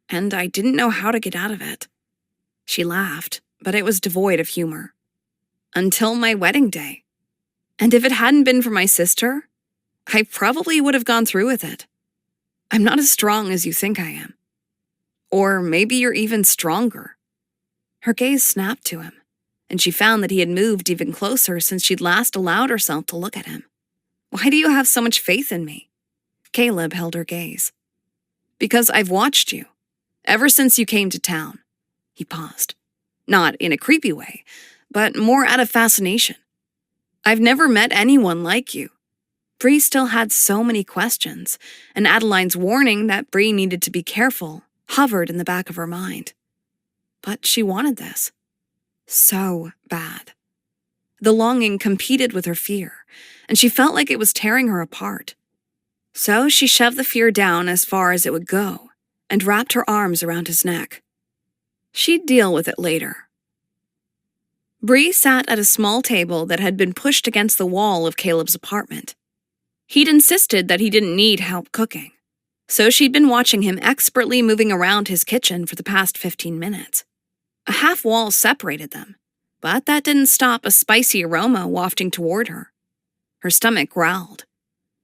and I didn't know how to get out of it. She laughed, but it was devoid of humor. Until my wedding day. And if it hadn't been for my sister, I probably would have gone through with it. I'm not as strong as you think I am. Or maybe you're even stronger. Her gaze snapped to him, and she found that he had moved even closer since she'd last allowed herself to look at him. Why do you have so much faith in me? Caleb held her gaze. Because I've watched you, ever since you came to town. He paused. Not in a creepy way, but more out of fascination. I've never met anyone like you. Bree still had so many questions, and Adeline's warning that Bree needed to be careful hovered in the back of her mind. But she wanted this. So bad. The longing competed with her fear, and she felt like it was tearing her apart. So she shoved the fear down as far as it would go and wrapped her arms around his neck. She'd deal with it later. Bree sat at a small table that had been pushed against the wall of Caleb's apartment. He'd insisted that he didn't need help cooking, so she'd been watching him expertly moving around his kitchen for the past 15 minutes. A half wall separated them, but that didn't stop a spicy aroma wafting toward her. Her stomach growled.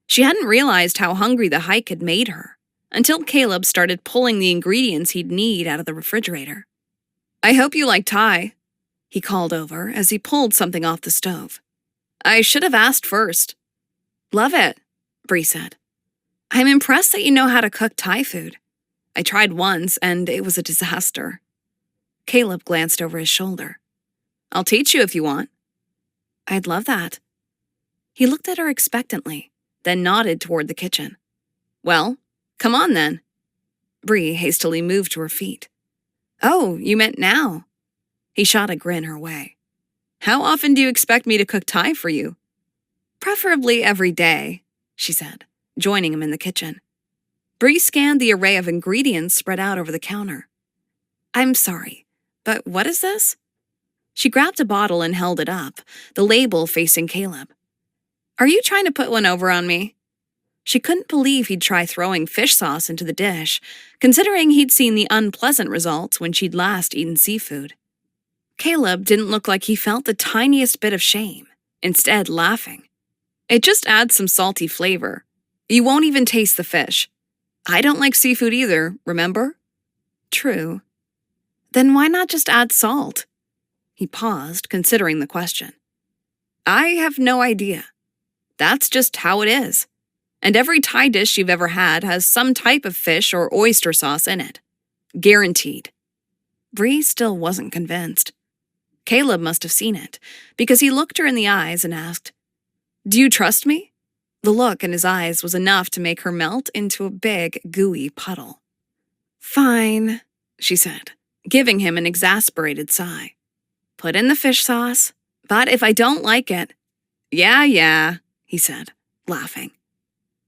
She hadn't realized how hungry the hike had made her until Caleb started pulling the ingredients he'd need out of the refrigerator. I hope you like Thai, he called over as he pulled something off the stove. I should have asked first. Love it, Bree said. I'm impressed that you know how to cook Thai food. I tried once and it was a disaster. Caleb glanced over his shoulder. I'll teach you if you want. I'd love that. He looked at her expectantly, then nodded toward the kitchen. Well, come on then. Bree hastily moved to her feet. Oh, you meant now? He shot a grin her way. How often do you expect me to cook Thai for you? Preferably every day, she said, joining him in the kitchen. Bree scanned the array of ingredients spread out over the counter. I'm sorry, but what is this? She grabbed a bottle and held it up, the label facing Caleb. Are you trying to put one over on me? She couldn't believe he'd try throwing fish sauce into the dish, considering he'd seen the unpleasant results when she'd last eaten seafood. Caleb didn't look like he felt the tiniest bit of shame, instead laughing. It just adds some salty flavor. You won't even taste the fish. I don't like seafood either, remember? True. Then why not just add salt? He paused, considering the question. I have no idea. That's just how it is. And every Thai dish you've ever had has some type of fish or oyster sauce in it. Guaranteed. Bree still wasn't convinced. Caleb must have seen it, because he looked her in the eyes and asked, Do you trust me? The look in his eyes was enough to make her melt into a big, gooey puddle. Fine, she said, giving him an exasperated sigh. Put in the fish sauce, but if I don't like it... Yeah, he said, laughing.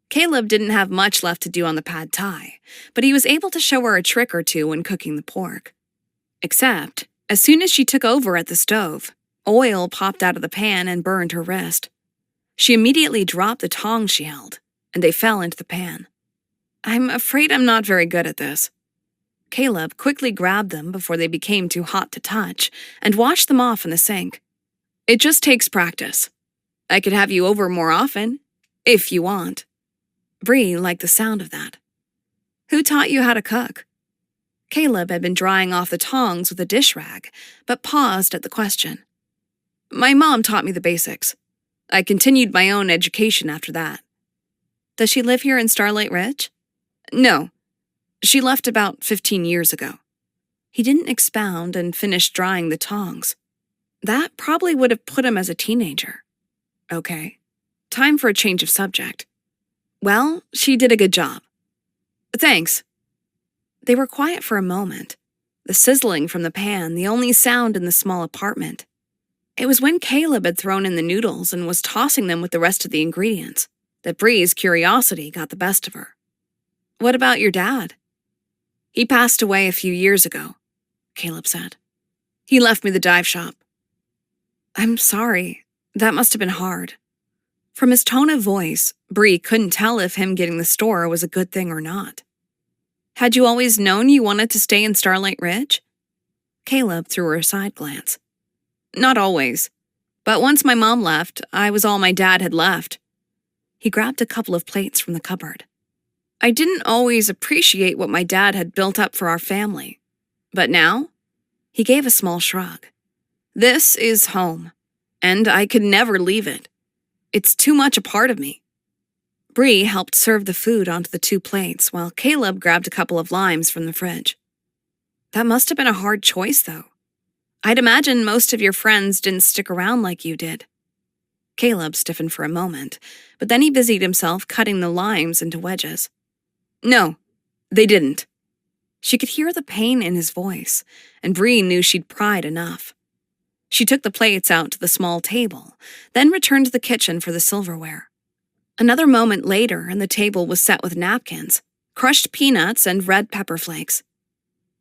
Caleb didn't have much left to do on the pad thai, but he was able to show her a trick or two when cooking the pork. Except, as soon as she took over at the stove, oil popped out of the pan and burned her wrist. She immediately dropped the tongs she held, and they fell into the pan. I'm afraid I'm not very good at this. Caleb quickly grabbed them before they became too hot to touch and washed them off in the sink. It just takes practice. I could have you over more often, if you want. Bree liked the sound of that. Who taught you how to cook? Caleb had been drying off the tongs with a dish rag, but paused at the question. My mom taught me the basics. I continued my own education after that. Does she live here in Starlight Ridge? No. She left about 15 years ago. He didn't expound and finished drying the tongs. That probably would have put him as a teenager. Okay. Time for a change of subject. Well, she did a good job. Thanks. They were quiet for a moment, the sizzling from the pan the only sound in the small apartment. It was when Caleb had thrown in the noodles and was tossing them with the rest of the ingredients that Bree's curiosity got the best of her. What about your dad? He passed away a few years ago, Caleb said. He left me the dive shop. I'm sorry. That must have been hard. From his tone of voice, Bree couldn't tell if him getting the store was a good thing or not. Had you always known you wanted to stay in Starlight Ridge? Caleb threw her a side glance. Not always. But once my mom left, I was all my dad had left. He grabbed a couple of plates from the cupboard. I didn't always appreciate what my dad had built up for our family. But now, he gave a small shrug. This is home, and I could never leave it. It's too much a part of me. Bree helped serve the food onto the 2 plates while Caleb grabbed a couple of limes from the fridge. That must have been a hard choice, though. I'd imagine most of your friends didn't stick around like you did. Caleb stiffened for a moment, but then he busied himself cutting the limes into wedges. No, they didn't. She could hear the pain in his voice, and Bree knew she'd pried enough. She took the plates out to the small table, then returned to the kitchen for the silverware. Another moment later, and the table was set with napkins, crushed peanuts, and red pepper flakes.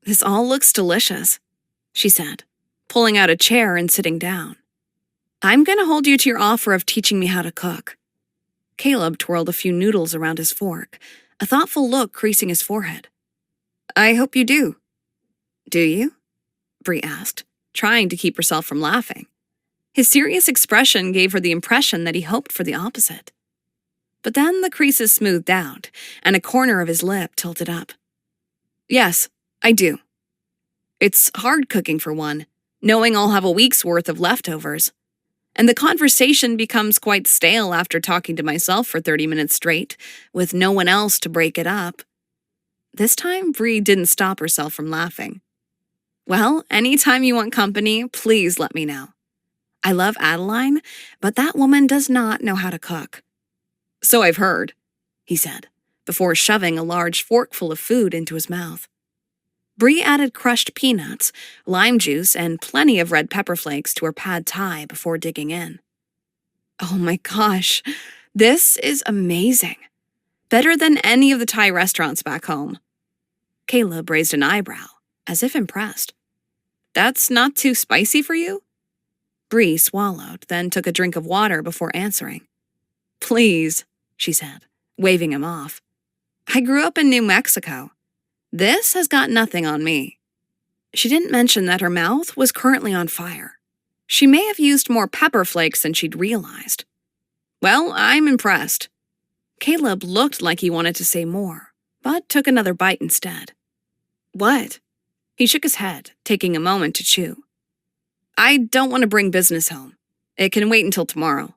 This all looks delicious, she said, pulling out a chair and sitting down. I'm going to hold you to your offer of teaching me how to cook. Caleb twirled a few noodles around his fork, a thoughtful look creasing his forehead. I hope you do. Do you? Bree asked, trying to keep herself from laughing. His serious expression gave her the impression that he hoped for the opposite. But then the creases smoothed out, and a corner of his lip tilted up. Yes, I do. It's hard cooking for one, knowing I'll have a week's worth of leftovers. And the conversation becomes quite stale after talking to myself for 30 minutes straight, with no one else to break it up. This time, Bree didn't stop herself from laughing. Well, anytime you want company, please let me know. I love Adeline, but that woman does not know how to cook. So I've heard, he said, before shoving a large forkful of food into his mouth. Bree added crushed peanuts, lime juice, and plenty of red pepper flakes to her pad thai before digging in. Oh my gosh, this is amazing. Better than any of the Thai restaurants back home. Caleb raised an eyebrow, as if impressed. That's not too spicy for you? Bree swallowed, then took a drink of water before answering. Please, she said, waving him off. I grew up in New Mexico. This has got nothing on me. She didn't mention that her mouth was currently on fire. She may have used more pepper flakes than she'd realized. Well, I'm impressed. Caleb looked like he wanted to say more, but took another bite instead. What? He shook his head, taking a moment to chew. I don't want to bring business home. It can wait until tomorrow.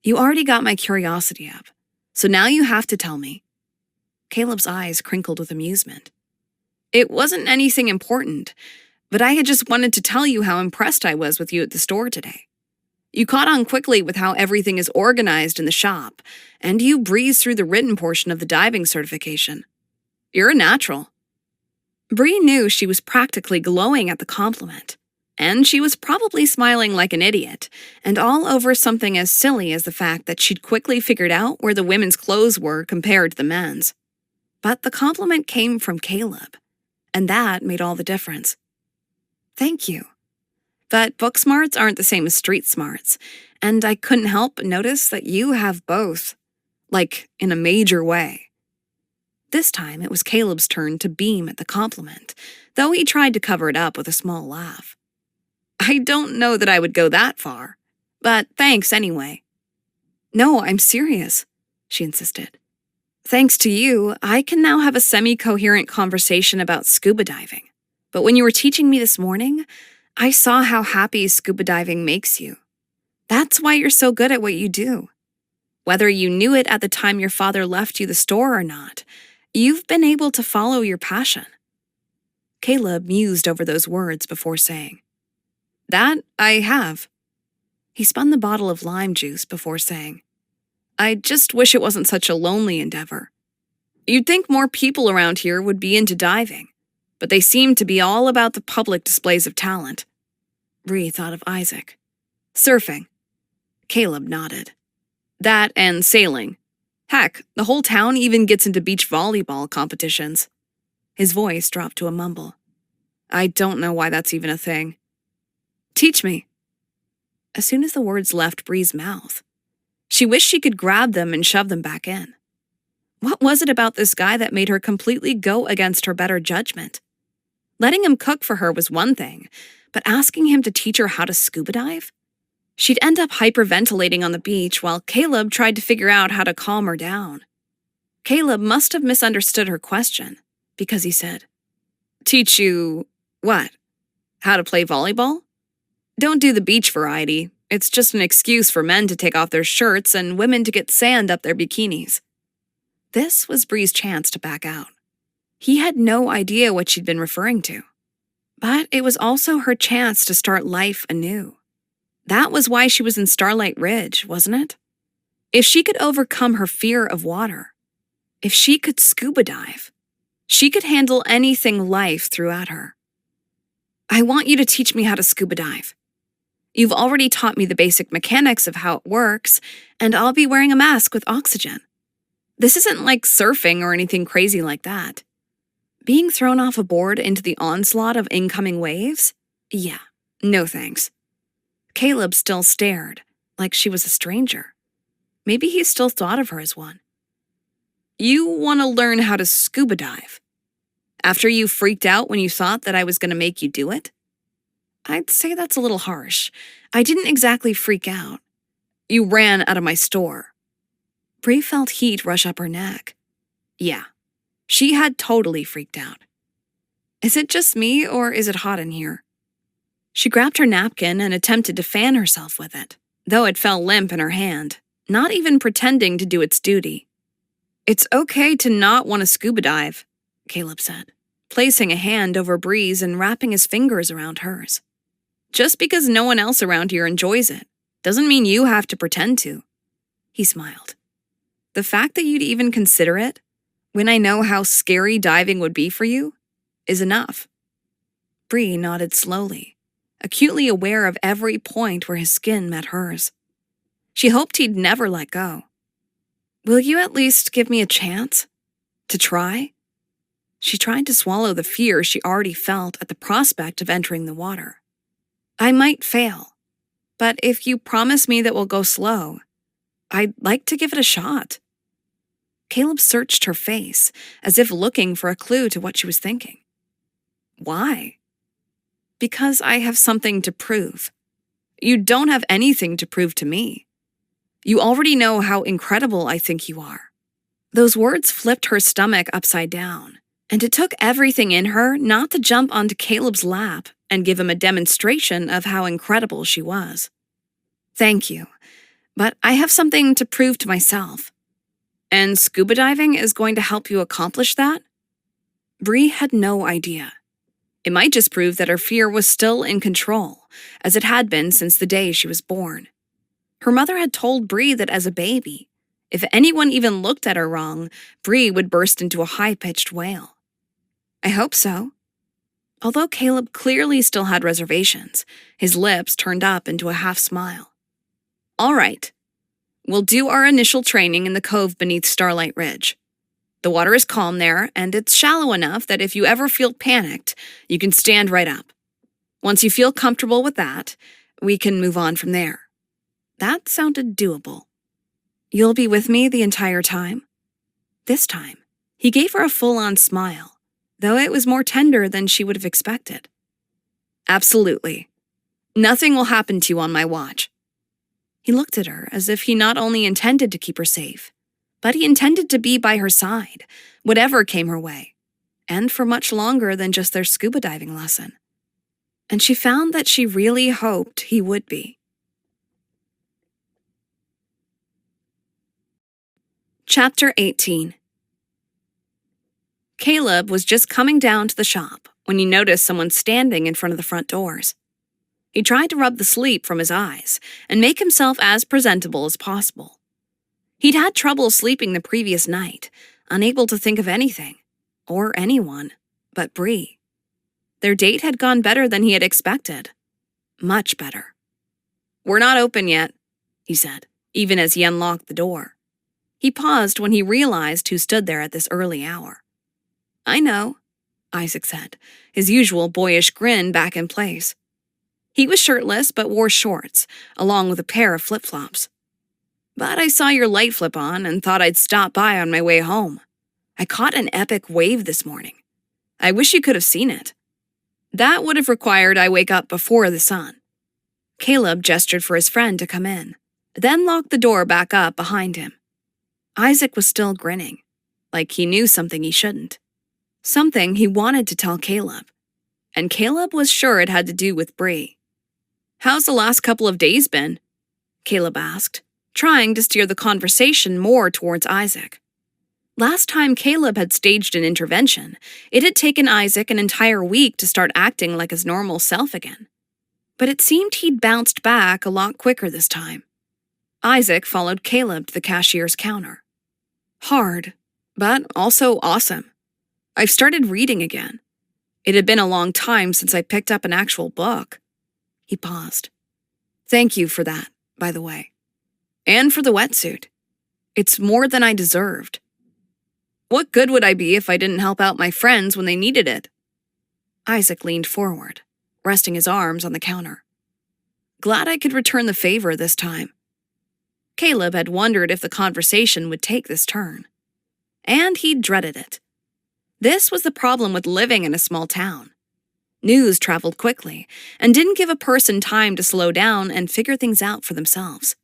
You already got my curiosity up, so now you have to tell me. Caleb's eyes crinkled with amusement. It wasn't anything important, but I had just wanted to tell you how impressed I was with you at the store today. You caught on quickly with how everything is organized in the shop, and you breezed through the written portion of the diving certification. You're a natural. Bree knew she was practically glowing at the compliment, and she was probably smiling like an idiot, and all over something as silly as the fact that she'd quickly figured out where the women's clothes were compared to the men's. But the compliment came from Caleb, and that made all the difference. Thank you. But book smarts aren't the same as street smarts, and I couldn't help but notice that you have both, like in a major way. This time it was Caleb's turn to beam at the compliment, though he tried to cover it up with a small laugh. I don't know that I would go that far, but thanks anyway. No, I'm serious, she insisted. Thanks to you, I can now have a semi-coherent conversation about scuba diving. But when you were teaching me this morning, I saw how happy scuba diving makes you. That's why you're so good at what you do. Whether you knew it at the time your father left you the store or not, you've been able to follow your passion. Caleb mused over those words before saying, That I have. He spun the bottle of lime juice before saying, I just wish it wasn't such a lonely endeavor. You'd think more people around here would be into diving, but they seem to be all about the public displays of talent. Bree thought of Isaac. Surfing. Caleb nodded. That and sailing. Heck, the whole town even gets into beach volleyball competitions. His voice dropped to a mumble. I don't know why that's even a thing. Teach me. As soon as the words left Bree's mouth, she wished she could grab them and shove them back in. What was it about this guy that made her completely go against her better judgment? Letting him cook for her was one thing, but asking him to teach her how to scuba dive? She'd end up hyperventilating on the beach while Caleb tried to figure out how to calm her down. Caleb must have misunderstood her question, because he said, "Teach you what? How to play volleyball? Don't do the beach variety. It's just an excuse for men to take off their shirts and women to get sand up their bikinis." This was Bree's chance to back out. He had no idea what she'd been referring to. But it was also her chance to start life anew. That was why she was in Starlight Ridge, wasn't it? If she could overcome her fear of water, if she could scuba dive, she could handle anything life threw at her. "I want you to teach me how to scuba dive. You've already taught me the basic mechanics of how it works, and I'll be wearing a mask with oxygen. This isn't like surfing or anything crazy like that. Being thrown off a board into the onslaught of incoming waves? Yeah, no thanks." Caleb still stared, like she was a stranger. Maybe he still thought of her as one. "You want to learn how to scuba dive? After you freaked out when you thought that I was going to make you do it?" "I'd say that's a little harsh. I didn't exactly freak out. You ran out of my store." Bree felt heat rush up her neck. Yeah, she had totally freaked out. Is it just me, or is it hot in here? She grabbed her napkin and attempted to fan herself with it, though it fell limp in her hand, not even pretending to do its duty. "It's okay to not want to scuba dive," Caleb said, placing a hand over Bree's and wrapping his fingers around hers. "Just because no one else around here enjoys it doesn't mean you have to pretend to." He smiled. "The fact that you'd even consider it, when I know how scary diving would be for you, is enough." Bree nodded slowly, acutely aware of every point where his skin met hers. She hoped he'd never let go. "Will you at least give me a chance? To try?" She tried to swallow the fear she already felt at the prospect of entering the water. "I might fail, but if you promise me that we'll go slow, I'd like to give it a shot." Caleb searched her face, as if looking for a clue to what she was thinking. "Why?" "Because I have something to prove. You don't have anything to prove to me. You already know how incredible I think you are." Those words flipped her stomach upside down, and it took everything in her not to jump onto Caleb's lap and give him a demonstration of how incredible she was. "Thank you, but I have something to prove to myself. And scuba diving is going to help you accomplish that?" Bree had no idea. It might just prove that her fear was still in control, as it had been since the day she was born. Her mother had told Bree that as a baby, if anyone even looked at her wrong, Bree would burst into a high-pitched wail. "I hope so." Although Caleb clearly still had reservations, his lips turned up into a half-smile. "All right. We'll do our initial training in the cove beneath Starlight Ridge. The water is calm there, and it's shallow enough that if you ever feel panicked, you can stand right up. Once you feel comfortable with that, we can move on from there." That sounded doable. "You'll be with me the entire time?" This time, he gave her a full-on smile, though it was more tender than she would have expected. "Absolutely. Nothing will happen to you on my watch." He looked at her as if he not only intended to keep her safe, but he intended to be by her side, whatever came her way, and for much longer than just their scuba diving lesson. And she found that she really hoped he would be. Chapter 18. Caleb was just coming down to the shop when he noticed someone standing in front of the front doors. He tried to rub the sleep from his eyes and make himself as presentable as possible. He'd had trouble sleeping the previous night, unable to think of anything, or anyone, but Bree. Their date had gone better than he had expected. Much better. "We're not open yet," he said, even as he unlocked the door. He paused when he realized who stood there at this early hour. "I know," Isaac said, his usual boyish grin back in place. He was shirtless but wore shorts, along with a pair of flip-flops. "But I saw your light flip on and thought I'd stop by on my way home. I caught an epic wave this morning. I wish you could have seen it." That would have required I wake up before the sun. Caleb gestured for his friend to come in, then locked the door back up behind him. Isaac was still grinning, like he knew something he shouldn't. Something he wanted to tell Caleb. And Caleb was sure it had to do with Bree. "How's the last couple of days been?" Caleb asked, trying to steer the conversation more towards Isaac. Last time Caleb had staged an intervention, it had taken Isaac an entire week to start acting like his normal self again. But it seemed he'd bounced back a lot quicker this time. Isaac followed Caleb to the cashier's counter. "Hard, but also awesome. I've started reading again. It had been a long time since I picked up an actual book." He paused. "Thank you for that, by the way. And for the wetsuit. It's more than I deserved. What good would I be if I didn't help out my friends when they needed it?" Isaac leaned forward, resting his arms on the counter. "Glad I could return the favor this time." Caleb had wondered if the conversation would take this turn. And he dreaded it. This was the problem with living in a small town. News traveled quickly and didn't give a person time to slow down and figure things out for themselves.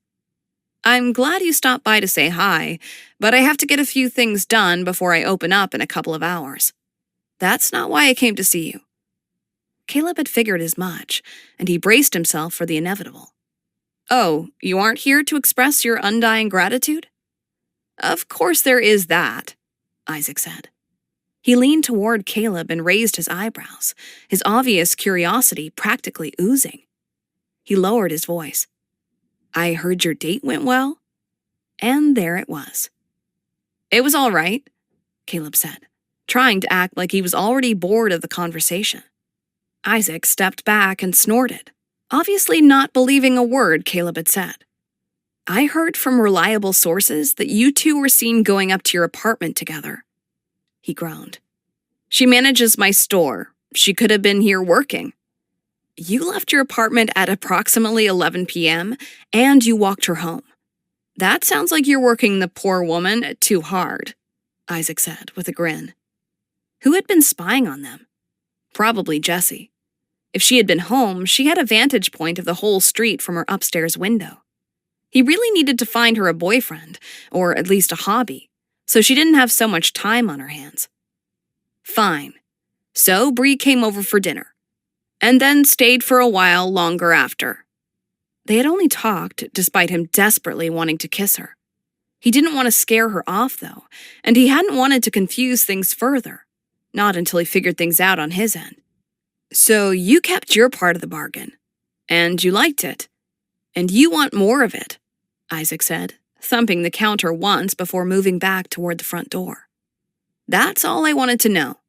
"I'm glad you stopped by to say hi, but I have to get a few things done before I open up in a couple of hours. That's not why I came to see you." Caleb had figured as much, and he braced himself for the inevitable. "Oh, you aren't here to express your undying gratitude?" "Of course there is that," Isaac said. He leaned toward Caleb and raised his eyebrows, his obvious curiosity practically oozing. He lowered his voice. "I heard your date went well?" And there it was. "It was all right," Caleb said, trying to act like he was already bored of the conversation. Isaac stepped back and snorted, obviously not believing a word Caleb had said. "I heard from reliable sources that you two were seen going up to your apartment together." He groaned. "She manages my store. She could have been here working." "You left your apartment at approximately 11 p.m., and you walked her home. That sounds like you're working the poor woman too hard," Isaac said with a grin. Who had been spying on them? Probably Jessie. If she had been home, she had a vantage point of the whole street from her upstairs window. He really needed to find her a boyfriend, or at least a hobby, so she didn't have so much time on her hands. Fine. So Bree came over for dinner, and then stayed for a while longer after. They had only talked, despite him desperately wanting to kiss her. He didn't want to scare her off, though, and he hadn't wanted to confuse things further, not until he figured things out on his end. "So you kept your part of the bargain, and you liked it, and you want more of it," Isaac said, thumping the counter once before moving back toward the front door. "That's all I wanted to know."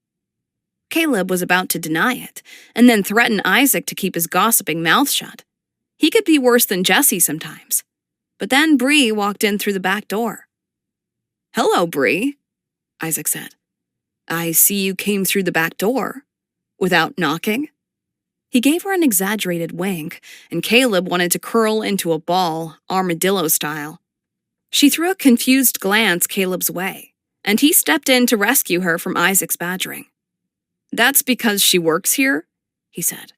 Caleb was about to deny it, and then threaten Isaac to keep his gossiping mouth shut. He could be worse than Jessie sometimes. But then Bree walked in through the back door. "Hello, Bree," Isaac said. "I see you came through the back door. Without knocking?" He gave her an exaggerated wink, and Caleb wanted to curl into a ball, armadillo style. She threw a confused glance Caleb's way, and he stepped in to rescue her from Isaac's badgering. "That's because she works here?" he said.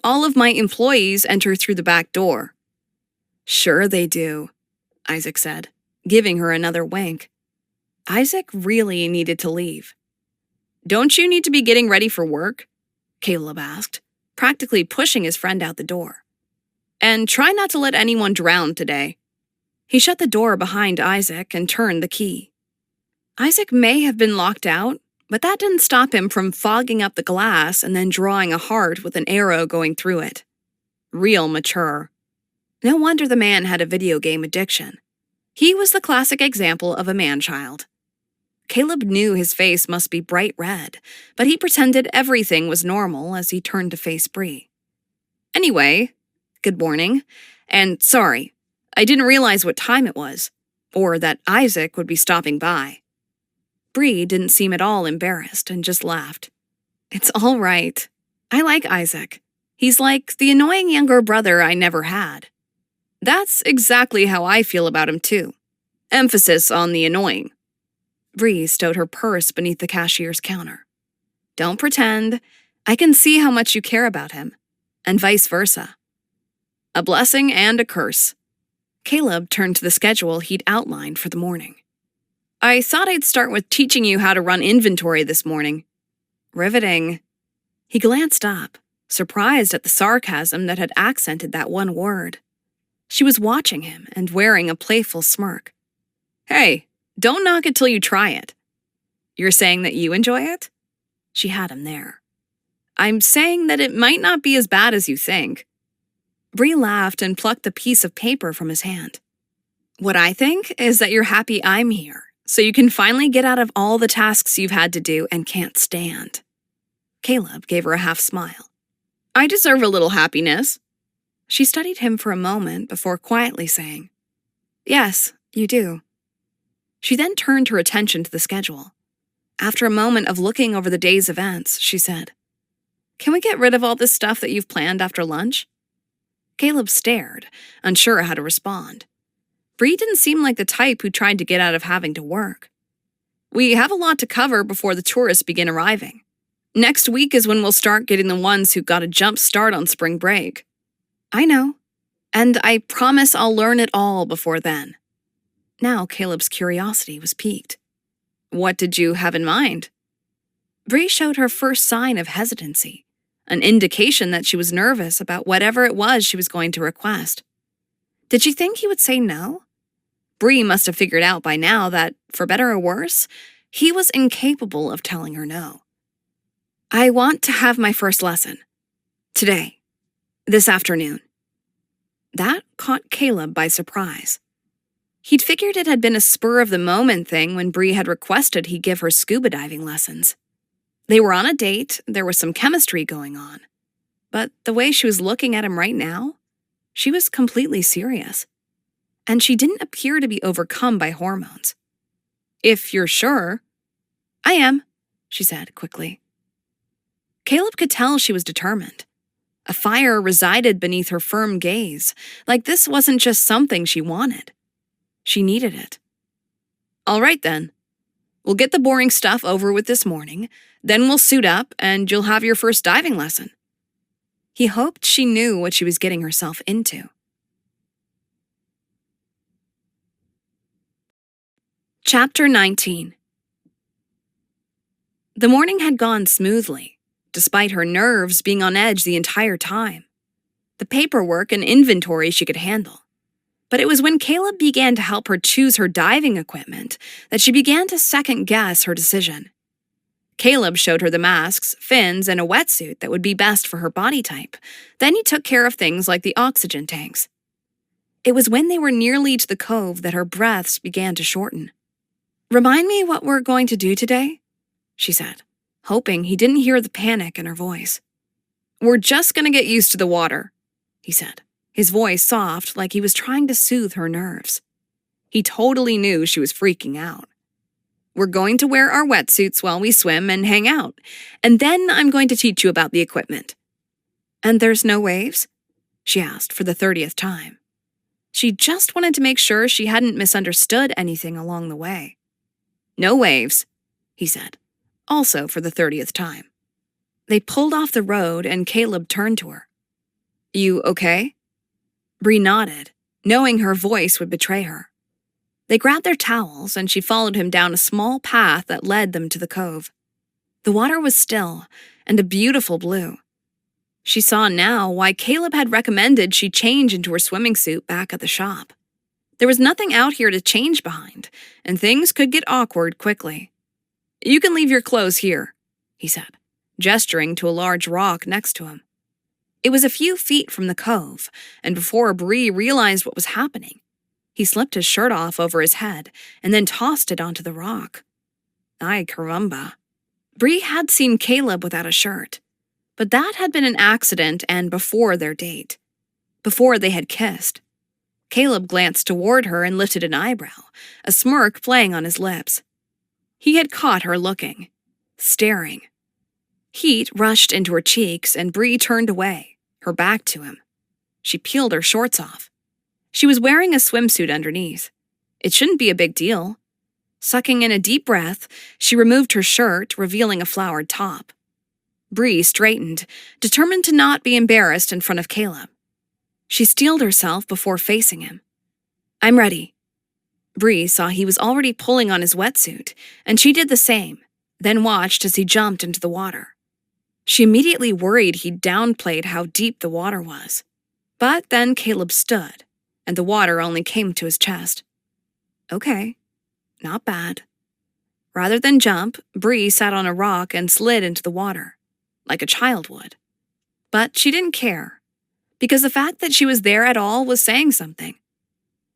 "All of my employees enter through the back door." "Sure they do," Isaac said, giving her another wink. Isaac really needed to leave. "Don't you need to be getting ready for work?" Caleb asked, practically pushing his friend out the door. "And try not to let anyone drown today." He shut the door behind Isaac and turned the key. Isaac may have been locked out, but that didn't stop him from fogging up the glass and then drawing a heart with an arrow going through it. Real mature. No wonder the man had a video game addiction. He was the classic example of a man-child. Caleb knew his face must be bright red, but he pretended everything was normal as he turned to face Bree. "Anyway, good morning, and sorry, I didn't realize what time it was, or that Isaac would be stopping by." Bree didn't seem at all embarrassed and just laughed. "It's all right. I like Isaac. He's like the annoying younger brother I never had." "That's exactly how I feel about him, too. Emphasis on the annoying." Bree stowed her purse beneath the cashier's counter. "Don't pretend. I can see how much you care about him, and vice versa. A blessing and a curse. Caleb turned to the schedule he'd outlined for the morning. I thought I'd start with teaching you how to run inventory this morning. Riveting. He glanced up, surprised at the sarcasm that had accented that one word. She was watching him and wearing a playful smirk. Hey, don't knock it till you try it. You're saying that you enjoy it? She had him there. I'm saying that it might not be as bad as you think. Bree laughed and plucked a piece of paper from his hand. What I think is that you're happy I'm here, so you can finally get out of all the tasks you've had to do and can't stand. Caleb gave her a half smile. I deserve a little happiness. She studied him for a moment before quietly saying, Yes, you do. She then turned her attention to the schedule. After a moment of looking over the day's events, she said, Can we get rid of all this stuff that you've planned after lunch? Caleb stared, unsure how to respond. Bree didn't seem like the type who tried to get out of having to work. We have a lot to cover before the tourists begin arriving. Next week is when we'll start getting the ones who got a jump start on spring break. I know, and I promise I'll learn it all before then. Now Caleb's curiosity was piqued. What did you have in mind? Bree showed her first sign of hesitancy, an indication that she was nervous about whatever it was she was going to request. Did she think he would say no? Bree must have figured out by now that, for better or worse, he was incapable of telling her no. I want to have my first lesson. Today. This afternoon. That caught Caleb by surprise. He'd figured it had been a spur-of-the-moment thing when Bree had requested he give her scuba diving lessons. They were on a date, there was some chemistry going on. But the way she was looking at him right now, she was completely serious. And she didn't appear to be overcome by hormones. If you're sure. I am, she said quickly. Caleb could tell she was determined. A fire resided beneath her firm gaze, like this wasn't just something she wanted. She needed it. All right then. We'll get the boring stuff over with this morning, then we'll suit up and you'll have your first diving lesson. He hoped she knew what she was getting herself into. Chapter 19. The morning had gone smoothly, despite her nerves being on edge the entire time. The paperwork and inventory she could handle. But it was when Caleb began to help her choose her diving equipment that she began to second-guess her decision. Caleb showed her the masks, fins, and a wetsuit that would be best for her body type. Then he took care of things like the oxygen tanks. It was when they were nearly to the cove that her breaths began to shorten. Remind me what we're going to do today, she said, hoping he didn't hear the panic in her voice. We're just going to get used to the water, he said, his voice soft like he was trying to soothe her nerves. He totally knew she was freaking out. We're going to wear our wetsuits while we swim and hang out, and then I'm going to teach you about the equipment. And there's no waves? She asked for the 30th time. She just wanted to make sure she hadn't misunderstood anything along the way. No waves, he said, also for the 30th time. They pulled off the road and Caleb turned to her. You okay? Bree nodded, knowing her voice would betray her. They grabbed their towels and she followed him down a small path that led them to the cove. The water was still and a beautiful blue. She saw now why Caleb had recommended she change into her swimming suit back at the shop. There was nothing out here to change behind, and things could get awkward quickly. You can leave your clothes here, he said, gesturing to a large rock next to him. It was a few feet from the cove, and before Bree realized what was happening, he slipped his shirt off over his head and then tossed it onto the rock. Ay caramba. Bree had seen Caleb without a shirt, but that had been an accident and before their date. Before they had kissed. Caleb glanced toward her and lifted an eyebrow, a smirk playing on his lips. He had caught her looking, staring. Heat rushed into her cheeks and Bree turned away, her back to him. She peeled her shorts off. She was wearing a swimsuit underneath. It shouldn't be a big deal. Sucking in a deep breath, she removed her shirt, revealing a flowered top. Bree straightened, determined to not be embarrassed in front of Caleb. She steeled herself before facing him. "I'm ready." Bree saw he was already pulling on his wetsuit, and she did the same, then watched as he jumped into the water. She immediately worried he'd downplayed how deep the water was. But then Caleb stood, and the water only came to his chest. Okay, not bad. Rather than jump, Bree sat on a rock and slid into the water, like a child would. But she didn't care, because the fact that she was there at all was saying something.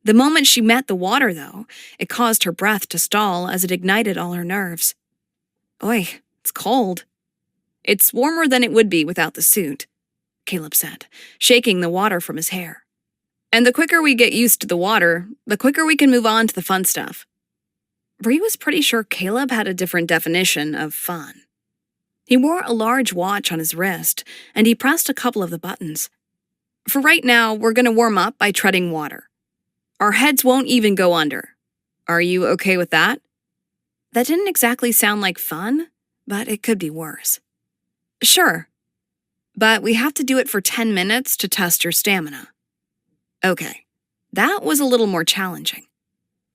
The moment she met the water, though, it caused her breath to stall as it ignited all her nerves. "Oi, it's cold." "It's warmer than it would be without the suit," Caleb said, shaking the water from his hair. "And the quicker we get used to the water, the quicker we can move on to the fun stuff." Bree was pretty sure Caleb had a different definition of fun. He wore a large watch on his wrist, and he pressed a couple of the buttons. "For right now, we're going to warm up by treading water. Our heads won't even go under. Are you okay with that?" That didn't exactly sound like fun, but it could be worse. "Sure. But we have to do it for 10 minutes to test your stamina." Okay, that was a little more challenging.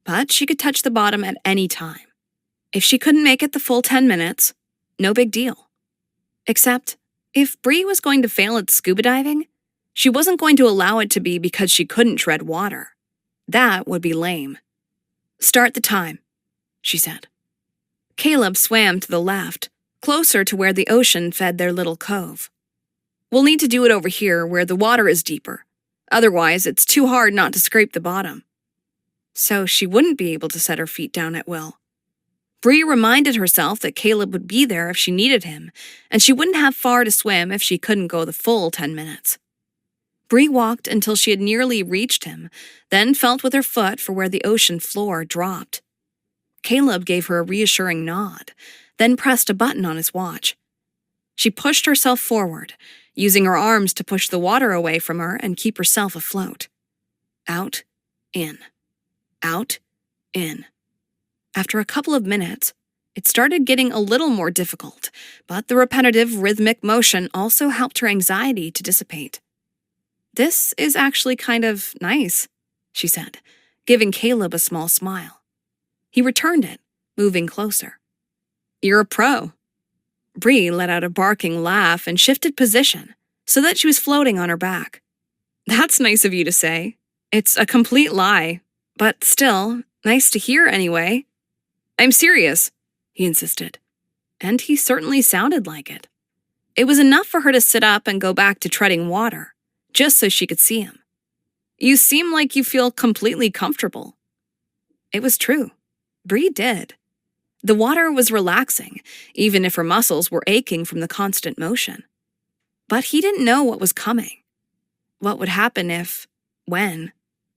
But she could touch the bottom at any time. If she couldn't make it the full 10 minutes, no big deal. Except, if Bree was going to fail at scuba diving, she wasn't going to allow it to be because she couldn't tread water. That would be lame. "Start the time," she said. Caleb swam to the left, closer to where the ocean fed their little cove. "We'll need to do it over here where the water is deeper. Otherwise, it's too hard not to scrape the bottom." So she wouldn't be able to set her feet down at will. Bree reminded herself that Caleb would be there if she needed him, and she wouldn't have far to swim if she couldn't go the full 10 minutes. Bree walked until she had nearly reached him, then felt with her foot for where the ocean floor dropped. Caleb gave her a reassuring nod, then pressed a button on his watch. She pushed herself forward, using her arms to push the water away from her and keep herself afloat. Out, in. Out, in. After a couple of minutes, it started getting a little more difficult, but the repetitive, rhythmic motion also helped her anxiety to dissipate. "This is actually kind of nice," she said, giving Caleb a small smile. He returned it, moving closer. "You're a pro." Bree let out a barking laugh and shifted position so that she was floating on her back. "That's nice of you to say. It's a complete lie, but still, nice to hear anyway." "I'm serious," he insisted, and he certainly sounded like it. It was enough for her to sit up and go back to treading water, just so she could see him. "You seem like you feel completely comfortable." It was true. Bree did. The water was relaxing, even if her muscles were aching from the constant motion. But he didn't know what was coming. What would happen if, when,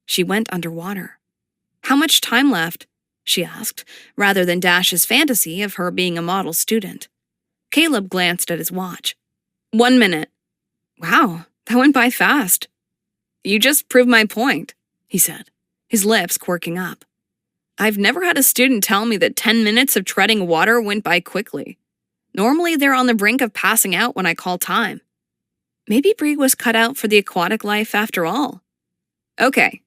she went underwater? "How much time left?" she asked, rather than dash his fantasy of her being a model student. Caleb glanced at his watch. 1 minute. "Wow, that went by fast." "You just proved my point," he said, his lips quirking up. "I've never had a student tell me that 10 minutes of treading water went by quickly. Normally they're on the brink of passing out when I call time." Maybe Bree was cut out for the aquatic life after all. "Okay,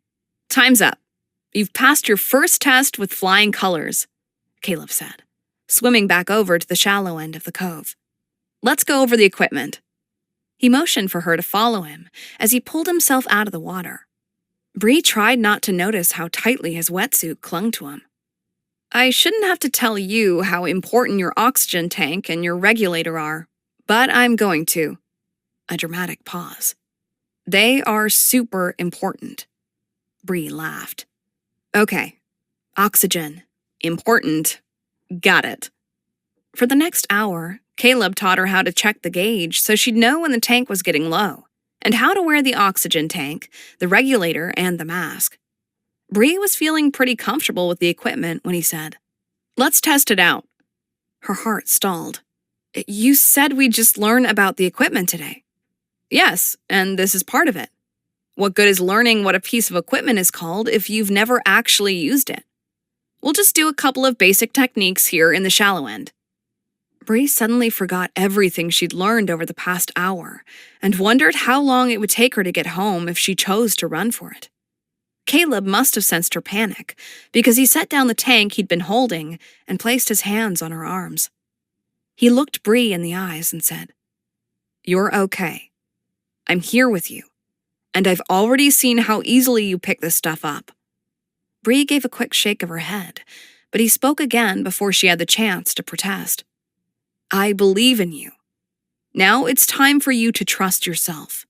time's up. You've passed your first test with flying colors," Caleb said, swimming back over to the shallow end of the cove. "Let's go over the equipment." He motioned for her to follow him as he pulled himself out of the water. Bree tried not to notice how tightly his wetsuit clung to him. "I shouldn't have to tell you how important your oxygen tank and your regulator are, but I'm going to." A dramatic pause. "They are super important." Bree laughed. "Okay, oxygen, important, got it." For the next hour, Caleb taught her how to check the gauge so she'd know when the tank was getting low, and how to wear the oxygen tank, the regulator, and the mask. Bree was feeling pretty comfortable with the equipment when he said, "Let's test it out." Her heart stalled. "You said we'd just learn about the equipment today." "Yes, and this is part of it. What good is learning what a piece of equipment is called if you've never actually used it? We'll just do a couple of basic techniques here in the shallow end." Bree suddenly forgot everything she'd learned over the past hour and wondered how long it would take her to get home if she chose to run for it. Caleb must have sensed her panic because he set down the tank he'd been holding and placed his hands on her arms. He looked Bree in the eyes and said, "You're okay. I'm here with you, and I've already seen how easily you pick this stuff up." Bree gave a quick shake of her head, but he spoke again before she had the chance to protest. "I believe in you. Now it's time for you to trust yourself."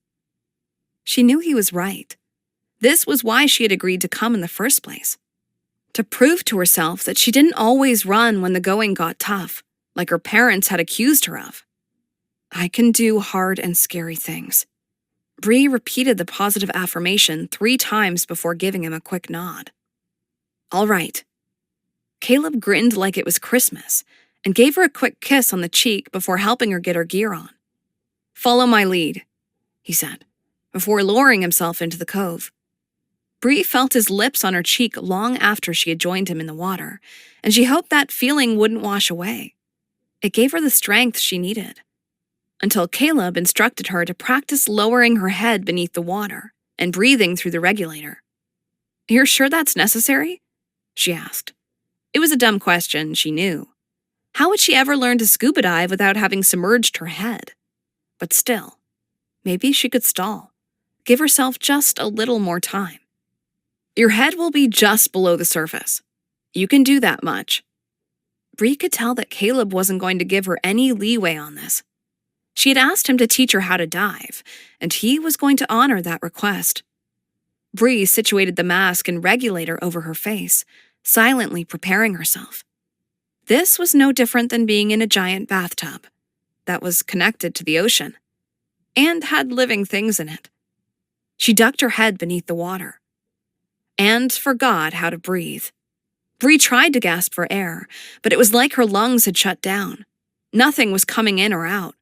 She knew he was right. This was why she had agreed to come in the first place. To prove to herself that she didn't always run when the going got tough, like her parents had accused her of. "I can do hard and scary things." Bree repeated the positive affirmation 3 times before giving him a quick nod. "All right." Caleb grinned like it was Christmas and gave her a quick kiss on the cheek before helping her get her gear on. "Follow my lead," he said, before lowering himself into the cove. Bree felt his lips on her cheek long after she had joined him in the water, and she hoped that feeling wouldn't wash away. It gave her the strength she needed. Until Caleb instructed her to practice lowering her head beneath the water and breathing through the regulator. "You're sure that's necessary?" she asked. It was a dumb question, she knew. How would she ever learn to scuba dive without having submerged her head? But still, maybe she could stall. Give herself just a little more time. "Your head will be just below the surface. You can do that much." Bree could tell that Caleb wasn't going to give her any leeway on this. She had asked him to teach her how to dive, and he was going to honor that request. Bree situated the mask and regulator over her face, silently preparing herself. This was no different than being in a giant bathtub that was connected to the ocean and had living things in it. She ducked her head beneath the water and forgot how to breathe. Bree tried to gasp for air, but it was like her lungs had shut down. Nothing was coming in or out.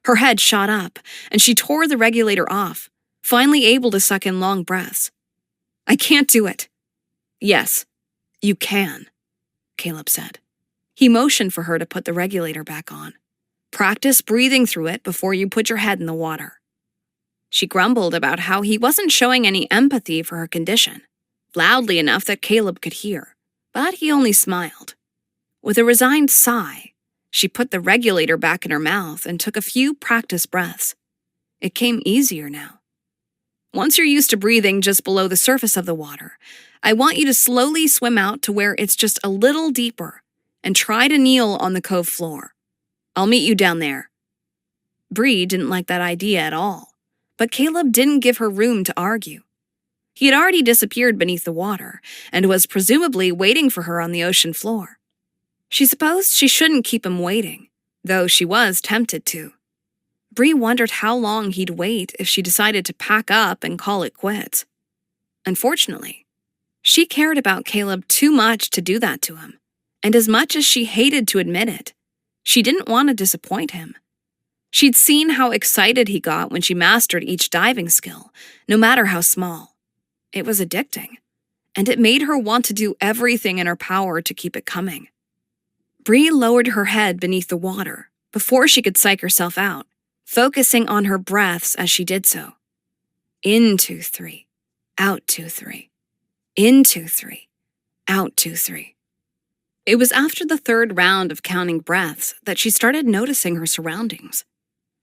Her head shot up, and she tore the regulator off, finally able to suck in long breaths. "I can't do it." "Yes, you can," Caleb said. He motioned for her to put the regulator back on. "Practice breathing through it before you put your head in the water." She grumbled about how he wasn't showing any empathy for her condition, loudly enough that Caleb could hear, but he only smiled. With a resigned sigh, she put the regulator back in her mouth and took a few practice breaths. It came easier now. "Once you're used to breathing just below the surface of the water, I want you to slowly swim out to where it's just a little deeper and try to kneel on the cove floor. I'll meet you down there." Bree didn't like that idea at all, but Caleb didn't give her room to argue. He had already disappeared beneath the water and was presumably waiting for her on the ocean floor. She supposed she shouldn't keep him waiting, though she was tempted to. Bree wondered how long he'd wait if she decided to pack up and call it quits. Unfortunately, she cared about Caleb too much to do that to him, and as much as she hated to admit it, she didn't want to disappoint him. She'd seen how excited he got when she mastered each diving skill, no matter how small. It was addicting, and it made her want to do everything in her power to keep it coming. Bree lowered her head beneath the water before she could psych herself out, focusing on her breaths as she did so. In 2, 3, out 2, 3. In 2, 3, out 2, 3. It was after the 3rd round of counting breaths that she started noticing her surroundings.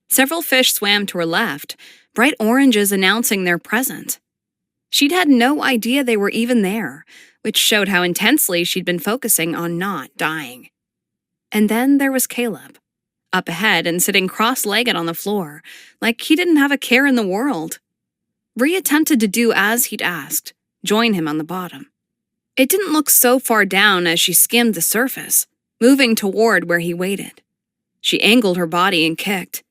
Several fish swam to her left, bright oranges announcing their presence. She'd had no idea they were even there, which showed how intensely she'd been focusing on not dying. And then there was Caleb, up ahead and sitting cross-legged on the floor, like he didn't have a care in the world. Bree attempted to do as he'd asked, join him on the bottom. It didn't look so far down as she skimmed the surface, moving toward where he waited. She angled her body and kicked.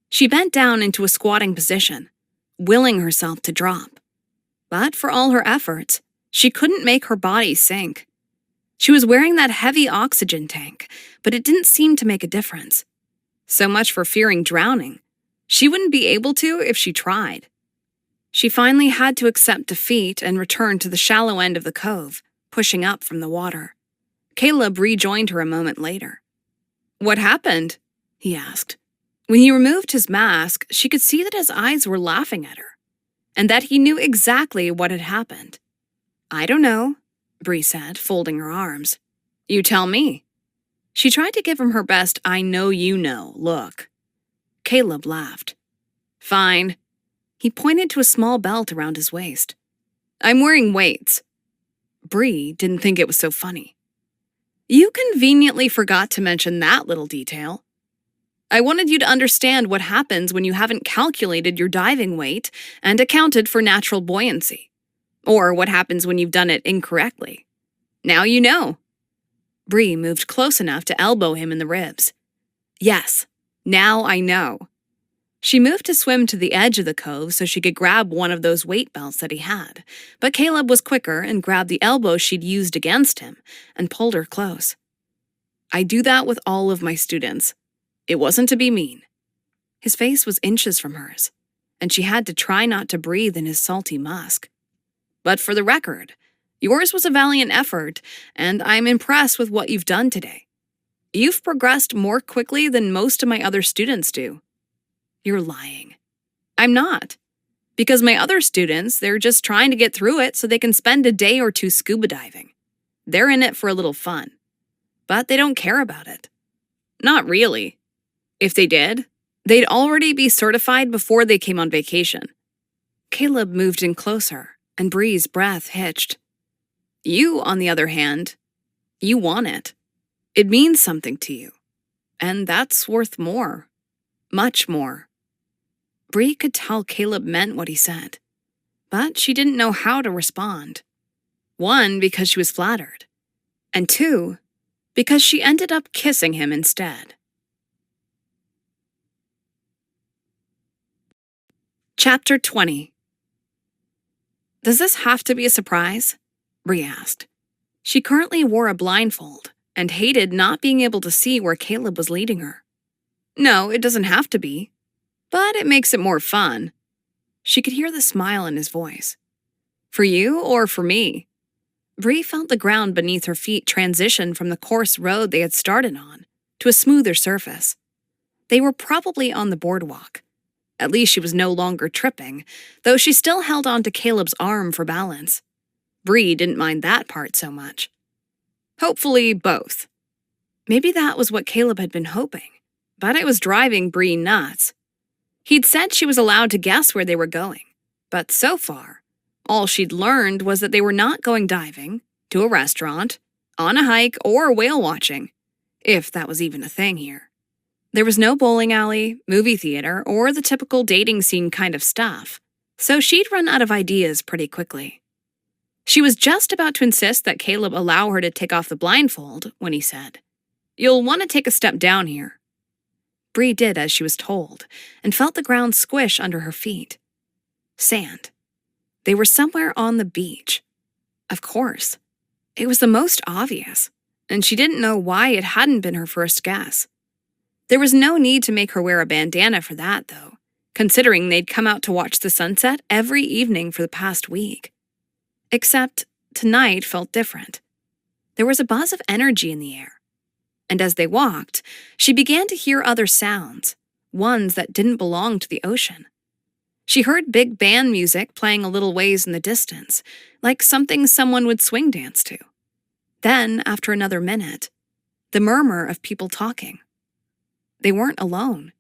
She bent down into a squatting position, willing herself to drop. But for all her efforts, she couldn't make her body sink. She was wearing that heavy oxygen tank, but it didn't seem to make a difference. So much for fearing drowning. She wouldn't be able to if she tried. She finally had to accept defeat and return to the shallow end of the cove, pushing up from the water. Caleb rejoined her a moment later. "What happened?" he asked. When he removed his mask, she could see that his eyes were laughing at her, and that he knew exactly what had happened. "I don't know," Bree said, folding her arms. "You tell me." She tried to give him her best "I know you know" look. Caleb laughed. "Fine." He pointed to a small belt around his waist. "I'm wearing weights." Bree didn't think it was so funny. "You conveniently forgot to mention that little detail. I wanted you to understand what happens when you haven't calculated your diving weight and accounted for natural buoyancy, or what happens when you've done it incorrectly. Now you know." Bree moved close enough to elbow him in the ribs. "Yes, now I know." She moved to swim to the edge of the cove so she could grab one of those weight belts that he had, but Caleb was quicker and grabbed the elbow she'd used against him and pulled her close. "I do that with all of my students. It wasn't to be mean." His face was inches from hers, and she had to try not to breathe in his salty musk. "But for the record, yours was a valiant effort, and I'm impressed with what you've done today. You've progressed more quickly than most of my other students do." "You're lying." "I'm not. Because my other students, they're just trying to get through it so they can spend a day or two scuba diving. They're in it for a little fun. But they don't care about it." "Not really. If they did, they'd already be certified before they came on vacation." Caleb moved in closer, and Bree's breath hitched. "You, on the other hand, you want it. It means something to you. And that's worth more. Much more." Bree could tell Caleb meant what he said, but she didn't know how to respond. One, because she was flattered, and two, because she ended up kissing him instead. Chapter 20. "Does this have to be a surprise?" Bree asked. She currently wore a blindfold and hated not being able to see where Caleb was leading her. "No, it doesn't have to be. But it makes it more fun." She could hear the smile in his voice. "For you or for me?" Bree felt the ground beneath her feet transition from the coarse road they had started on to a smoother surface. They were probably on the boardwalk. At least she was no longer tripping, though she still held on to Caleb's arm for balance. Bree didn't mind that part so much. Hopefully both. Maybe that was what Caleb had been hoping, but it was driving Bree nuts. He'd said she was allowed to guess where they were going, but so far, all she'd learned was that they were not going diving, to a restaurant, on a hike, or whale watching, if that was even a thing here. There was no bowling alley, movie theater, or the typical dating scene kind of stuff, so she'd run out of ideas pretty quickly. She was just about to insist that Caleb allow her to take off the blindfold when he said, "You'll want to take a step down here." Bree did as she was told, and felt the ground squish under her feet. Sand. They were somewhere on the beach. Of course. It was the most obvious, and she didn't know why it hadn't been her first guess. There was no need to make her wear a bandana for that, though, considering they'd come out to watch the sunset every evening for the past week. Except tonight felt different. There was a buzz of energy in the air. And as they walked, she began to hear other sounds, ones that didn't belong to the ocean. She heard big band music playing a little ways in the distance, like something someone would swing dance to. Then, after another minute, the murmur of people talking. They weren't alone.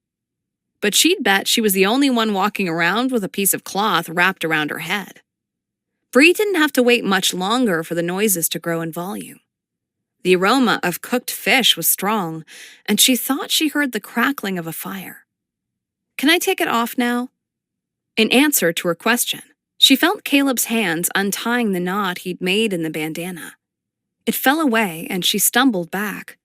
But she'd bet she was the only one walking around with a piece of cloth wrapped around her head. Bree didn't have to wait much longer for the noises to grow in volume. The aroma of cooked fish was strong, and she thought she heard the crackling of a fire. "Can I take it off now?" In answer to her question, she felt Caleb's hands untying the knot he'd made in the bandana. It fell away, and she stumbled back.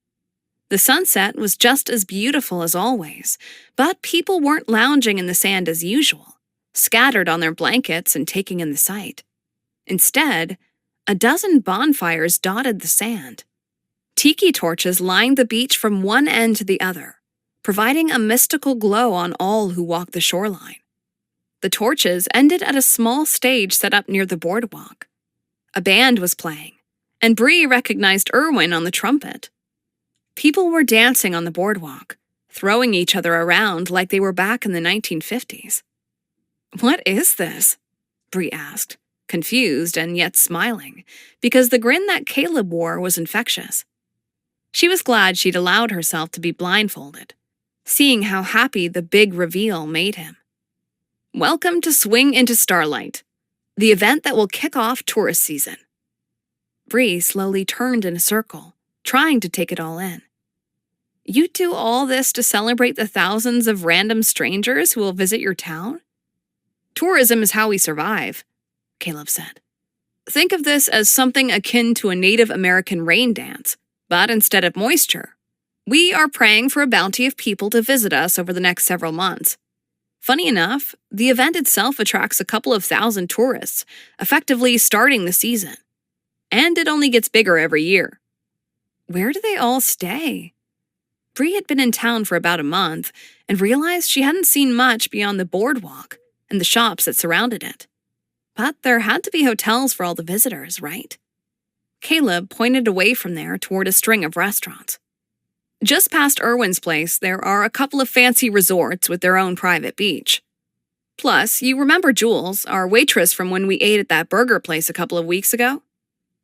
The sunset was just as beautiful as always, but people weren't lounging in the sand as usual, scattered on their blankets and taking in the sight. Instead, a dozen bonfires dotted the sand. Tiki torches lined the beach from one end to the other, providing a mystical glow on all who walked the shoreline. The torches ended at a small stage set up near the boardwalk. A band was playing, and Bree recognized Irwin on the trumpet. People were dancing on the boardwalk, throwing each other around like they were back in the 1950s. "What is this?" Bree asked, confused and yet smiling, because the grin that Caleb wore was infectious. She was glad she'd allowed herself to be blindfolded, seeing how happy the big reveal made him. "Welcome to Swing into Starlight, the event that will kick off tourist season." Bree slowly turned in a circle, trying to take it all in. "You do all this to celebrate the thousands of random strangers who will visit your town?" "Tourism is how we survive," Caleb said. "Think of this as something akin to a Native American rain dance, but instead of moisture, we are praying for a bounty of people to visit us over the next several months. Funny enough, the event itself attracts a couple of thousand tourists, effectively starting the season. And it only gets bigger every year." Where do they all stay? Bree had been in town for about a month and realized she hadn't seen much beyond the boardwalk and the shops that surrounded it. But there had to be hotels for all the visitors, right? Caleb pointed away from there toward a string of restaurants. "Just past Irwin's place, there are a couple of fancy resorts with their own private beach. Plus, you remember Jules, our waitress from when we ate at that burger place a couple of weeks ago?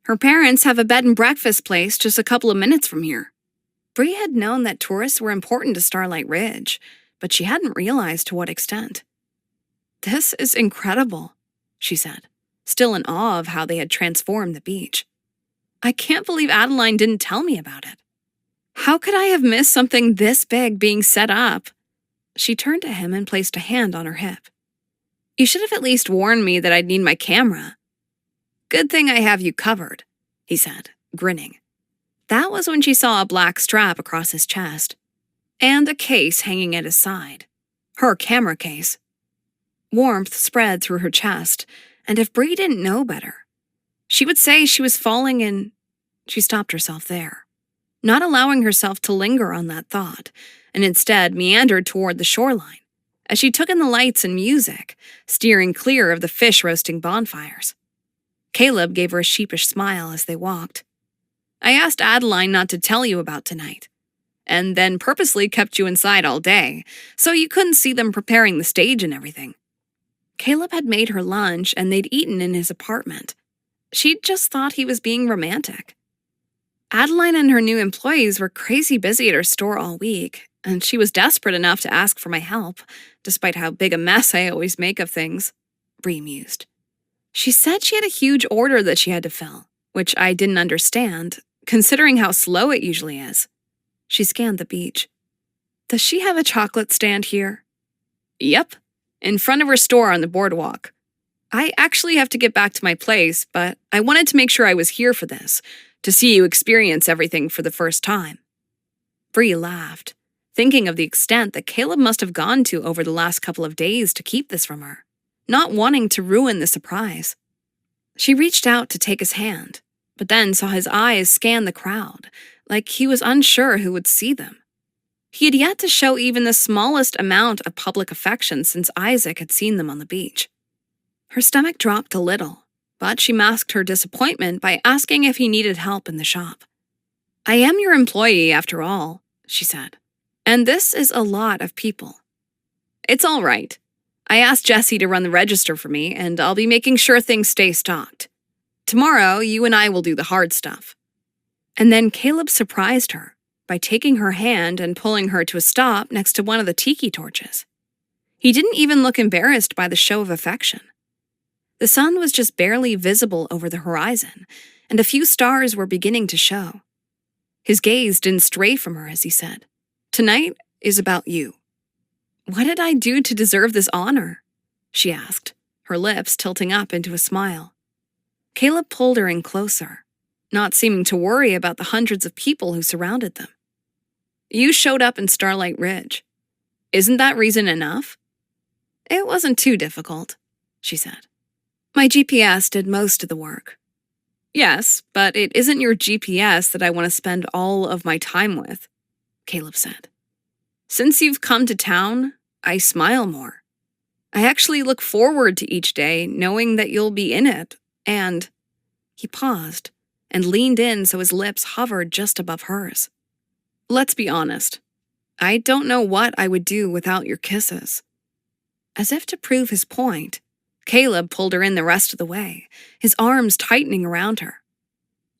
Her parents have a bed and breakfast place just a couple of minutes from here." Bree had known that tourists were important to Starlight Ridge, but she hadn't realized to what extent. "This is incredible," she said, still in awe of how they had transformed the beach. "I can't believe Adeline didn't tell me about it. How could I have missed something this big being set up?" She turned to him and placed a hand on her hip. "You should have at least warned me that I'd need my camera." "Good thing I have you covered," he said, grinning. That was when she saw a black strap across his chest and a case hanging at his side. Her camera case. Warmth spread through her chest, and if Bree didn't know better, she would say she was falling in... She stopped herself there, not allowing herself to linger on that thought, and instead meandered toward the shoreline as she took in the lights and music, steering clear of the fish-roasting bonfires. Caleb gave her a sheepish smile as they walked. "I asked Adeline not to tell you about tonight, and then purposely kept you inside all day, so you couldn't see them preparing the stage and everything." Caleb had made her lunch and they'd eaten in his apartment. She'd just thought he was being romantic. Adeline and her new employees were crazy busy at her store all week, and she was desperate enough to ask for my help, despite how big a mess I always make of things, Bree mused. She said she had a huge order that she had to fill, which I didn't understand, considering how slow it usually is. She scanned the beach. "Does she have a chocolate stand here?" "Yep, in front of her store on the boardwalk. I actually have to get back to my place, but I wanted to make sure I was here for this, to see you experience everything for the first time." Bree laughed, thinking of the extent that Caleb must have gone to over the last couple of days to keep this from her, not wanting to ruin the surprise. She reached out to take his hand, but then saw his eyes scan the crowd, like he was unsure who would see them. He had yet to show even the smallest amount of public affection since Isaac had seen them on the beach. Her stomach dropped a little, but she masked her disappointment by asking if he needed help in the shop. "I am your employee, after all," she said, "and this is a lot of people." "It's all right. I asked Jessie to run the register for me, and I'll be making sure things stay stocked. Tomorrow, you and I will do the hard stuff." And then Caleb surprised her by taking her hand and pulling her to a stop next to one of the tiki torches. He didn't even look embarrassed by the show of affection. The sun was just barely visible over the horizon, and a few stars were beginning to show. His gaze didn't stray from her as he said, "Tonight is about you." "What did I do to deserve this honor?" she asked, her lips tilting up into a smile. Caleb pulled her in closer, not seeming to worry about the hundreds of people who surrounded them. "You showed up in Starlight Ridge. Isn't that reason enough?" "It wasn't too difficult," she said. "My GPS did most of the work." "Yes, but it isn't your GPS that I want to spend all of my time with," Caleb said. "Since you've come to town, I smile more. I actually look forward to each day knowing that you'll be in it, and..." He paused and leaned in so his lips hovered just above hers. Let's be honest. I don't know what I would do without your kisses." As if to prove his point, Caleb pulled her in the rest of the way, his arms tightening around her.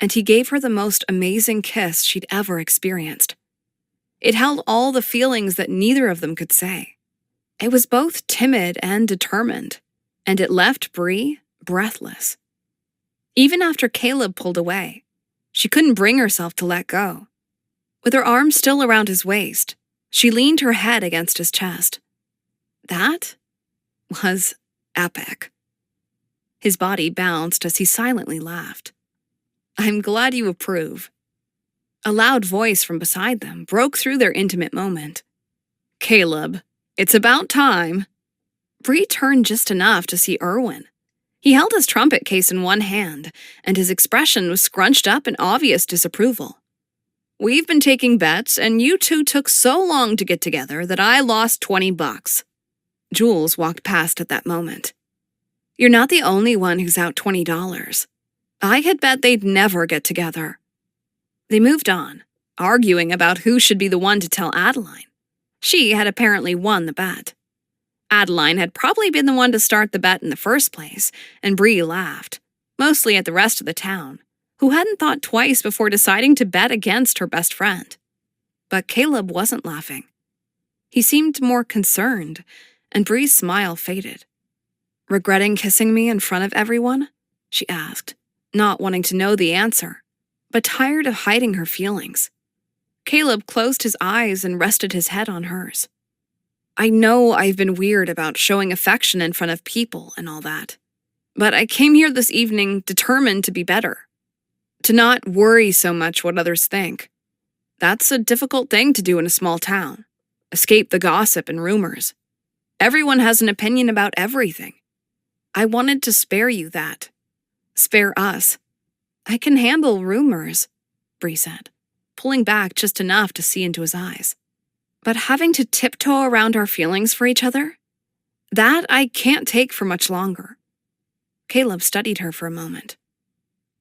And he gave her the most amazing kiss she'd ever experienced. It held all the feelings that neither of them could say. It was both timid and determined, and it left Bree breathless. Even after Caleb pulled away, she couldn't bring herself to let go. With her arms still around his waist, she leaned her head against his chest. That was epic. His body bounced as he silently laughed. "I'm glad you approve." A loud voice from beside them broke through their intimate moment. "Caleb, it's about time." Bree turned just enough to see Erwin. He held his trumpet case in one hand, and his expression was scrunched up in obvious disapproval. "We've been taking bets, and you two took so long to get together that I lost $20. Jules walked past at that moment. "You're not the only one who's out $20. I had bet they'd never get together." They moved on, arguing about who should be the one to tell Adeline. She had apparently won the bet. Adeline had probably been the one to start the bet in the first place, and Bree laughed, mostly at the rest of the town, who hadn't thought twice before deciding to bet against her best friend. But Caleb wasn't laughing. He seemed more concerned, and Bree's smile faded. "Regretting kissing me in front of everyone?" she asked, not wanting to know the answer, but tired of hiding her feelings. Caleb closed his eyes and rested his head on hers. "I know I've been weird about showing affection in front of people and all that, but I came here this evening determined to be better. To not worry so much what others think. That's a difficult thing to do in a small town. Escape the gossip and rumors. Everyone has an opinion about everything. I wanted to spare you that. Spare us. I can handle rumors," Bree said, pulling back just enough to see into his eyes. "But having to tiptoe around our feelings for each other? That I can't take for much longer." Caleb studied her for a moment.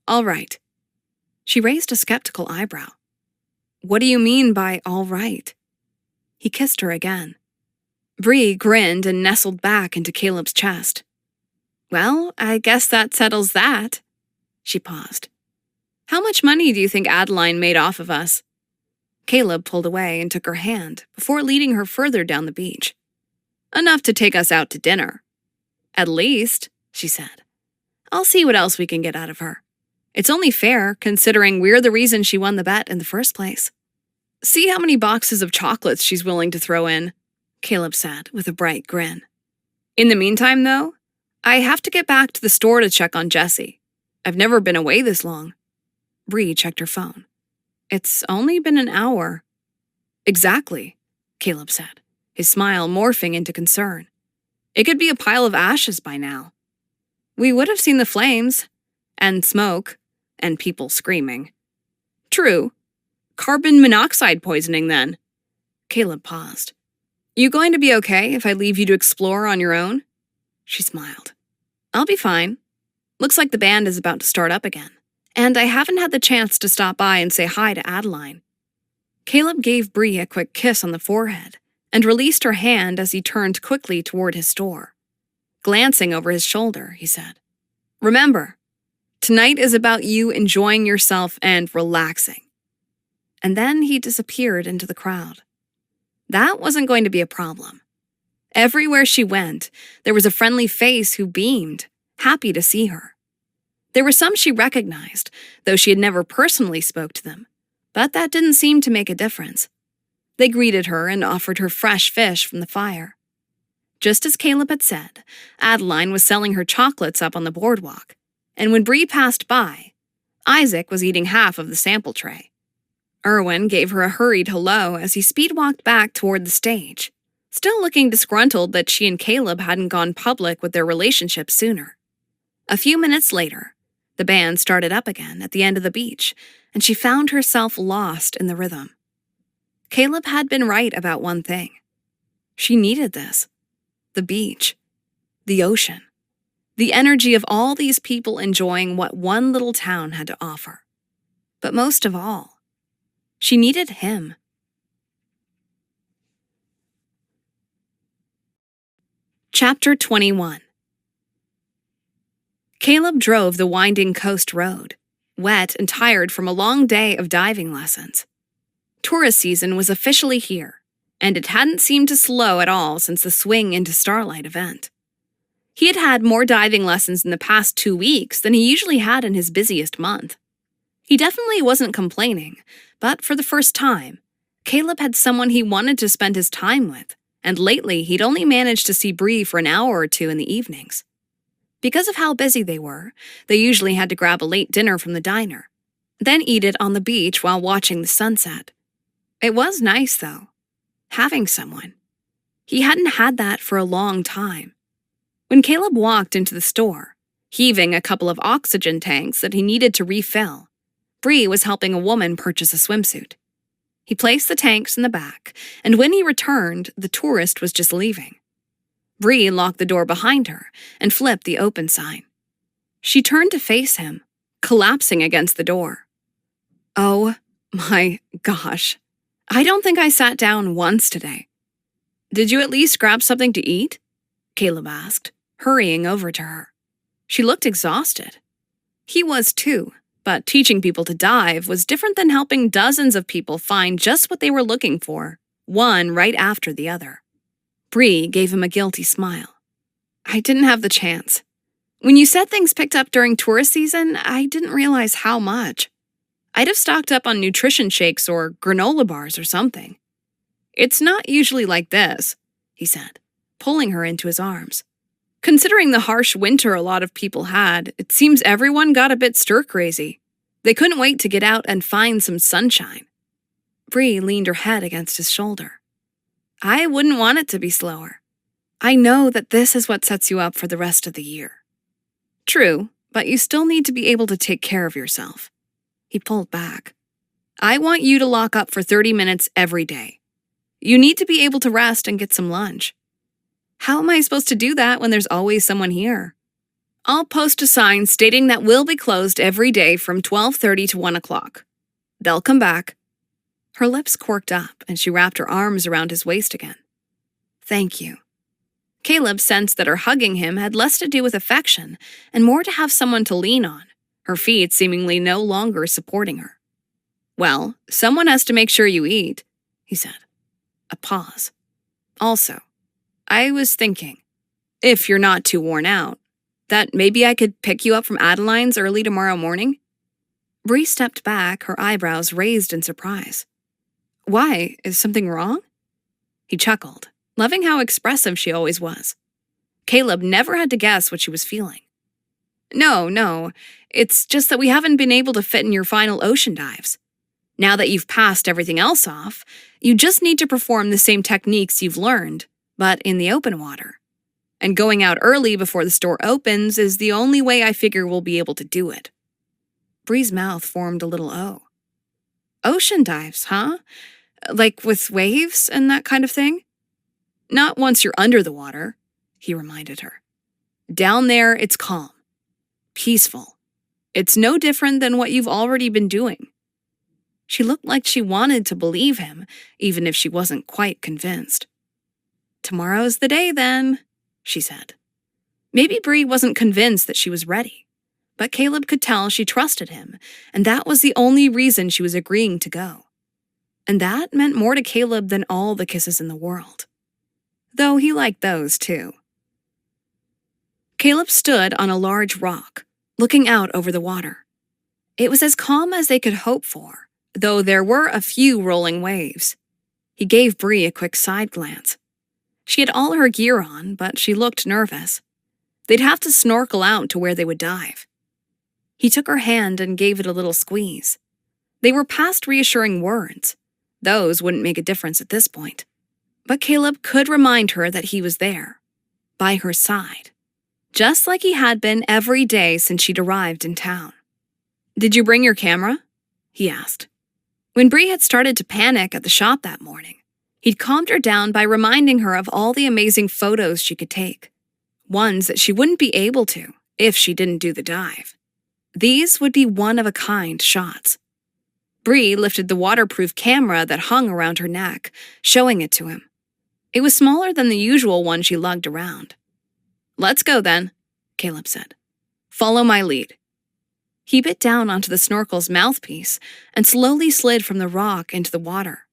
"All right." She raised a skeptical eyebrow. "What do you mean by all right?" He kissed her again. Bree grinned and nestled back into Caleb's chest. "Well, I guess that settles that." She paused. "How much money do you think Adeline made off of us?" Caleb pulled away and took her hand before leading her further down the beach. "Enough to take us out to dinner." "At least," she said. "I'll see what else we can get out of her. It's only fair, considering we're the reason she won the bet in the first place." "See how many boxes of chocolates she's willing to throw in," Caleb said with a bright grin. "In the meantime, though, I have to get back to the store to check on Jessie. I've never been away this long." Bree checked her phone. "It's only been an hour." "Exactly," Caleb said, his smile morphing into concern. "It could be a pile of ashes by now. We would have seen the flames, and smoke, and people screaming." "True. Carbon monoxide poisoning, then." Caleb paused. "You going to be okay if I leave you to explore on your own?" She smiled. "I'll be fine. Looks like the band is about to start up again, and I haven't had the chance to stop by and say hi to Adeline." Caleb gave Bree a quick kiss on the forehead and released her hand as he turned quickly toward his store. Glancing over his shoulder, he said, "Remember, tonight is about you enjoying yourself and relaxing." And then he disappeared into the crowd. That wasn't going to be a problem. Everywhere she went, there was a friendly face who beamed, happy to see her. There were some she recognized, though she had never personally spoke to them, but that didn't seem to make a difference. They greeted her and offered her fresh fish from the fire. Just as Caleb had said, Adeline was selling her chocolates up on the boardwalk, and when Bree passed by, Isaac was eating half of the sample tray. Erwin gave her a hurried hello as he speed-walked back toward the stage, still looking disgruntled that she and Caleb hadn't gone public with their relationship sooner. A few minutes later, the band started up again at the end of the beach, and she found herself lost in the rhythm. Caleb had been right about one thing. She needed this. The beach. The ocean. The energy of all these people enjoying what one little town had to offer. But most of all, she needed him. Chapter 21. Caleb drove the winding coast road, wet and tired from a long day of diving lessons. Tourist season was officially here, and it hadn't seemed to slow at all since the Swing into Starlight event. He had had more diving lessons in the past 2 weeks than he usually had in his busiest month. He definitely wasn't complaining, but for the first time, Caleb had someone he wanted to spend his time with, and lately he'd only managed to see Bree for an hour or two in the evenings. Because of how busy they were, they usually had to grab a late dinner from the diner, then eat it on the beach while watching the sunset. It was nice, though, having someone. He hadn't had that for a long time. When Caleb walked into the store, heaving a couple of oxygen tanks that he needed to refill, Bree was helping a woman purchase a swimsuit. He placed the tanks in the back, and when he returned, the tourist was just leaving. Bree locked the door behind her and flipped the open sign. She turned to face him, collapsing against the door. Oh my gosh, I don't think I sat down once today. Did you at least grab something to eat? Caleb asked, hurrying over to her. She looked exhausted. He was too, but teaching people to dive was different than helping dozens of people find just what they were looking for, one right after the other. Bree gave him a guilty smile. I didn't have the chance. When you said things picked up during tourist season, I didn't realize how much. I'd have stocked up on nutrition shakes or granola bars or something. It's not usually like this, he said, pulling her into his arms. Considering the harsh winter a lot of people had, it seems everyone got a bit stir-crazy. They couldn't wait to get out and find some sunshine. Bree leaned her head against his shoulder. I wouldn't want it to be slower. I know that this is what sets you up for the rest of the year. True, but you still need to be able to take care of yourself. He pulled back. I want you to lock up for 30 minutes every day. You need to be able to rest and get some lunch. How am I supposed to do that when there's always someone here? I'll post a sign stating that we'll be closed every day from 12:30 to 1 o'clock. They'll come back. Her lips quirked up, and she wrapped her arms around his waist again. Thank you. Caleb sensed that her hugging him had less to do with affection and more to have someone to lean on, her feet seemingly no longer supporting her. Well, someone has to make sure you eat, he said. A pause. Also, I was thinking, if you're not too worn out, that maybe I could pick you up from Adeline's early tomorrow morning? Bree stepped back, her eyebrows raised in surprise. Why? Is something wrong? He chuckled, loving how expressive she always was. Caleb never had to guess what she was feeling. No, it's just that we haven't been able to fit in your final ocean dives. Now that you've passed everything else off, you just need to perform the same techniques you've learned, but in the open water. And going out early before the store opens is the only way I figure we'll be able to do it. Bree's mouth formed a little O. Ocean dives, huh? Like with waves and that kind of thing? Not once you're under the water, he reminded her. Down there, it's calm. Peaceful. It's no different than what you've already been doing. She looked like she wanted to believe him, even if she wasn't quite convinced. Tomorrow's the day, then, she said. Maybe Bree wasn't convinced that she was ready, but Caleb could tell she trusted him, and that was the only reason she was agreeing to go. And that meant more to Caleb than all the kisses in the world. Though he liked those, too. Caleb stood on a large rock, looking out over the water. It was as calm as they could hope for, though there were a few rolling waves. He gave Bree a quick side glance. She had all her gear on, but she looked nervous. They'd have to snorkel out to where they would dive. He took her hand and gave it a little squeeze. They were past reassuring words. Those wouldn't make a difference at this point. But Caleb could remind her that he was there, by her side, just like he had been every day since she'd arrived in town. Did you bring your camera? He asked. When Bree had started to panic at the shop that morning, he'd calmed her down by reminding her of all the amazing photos she could take, ones that she wouldn't be able to if she didn't do the dive. These would be one-of-a-kind shots. Bree lifted the waterproof camera that hung around her neck, showing it to him. It was smaller than the usual one she lugged around, "Let's go then," Caleb said. "Follow my lead." He bit down onto the snorkel's mouthpiece and slowly slid from the rock into the water.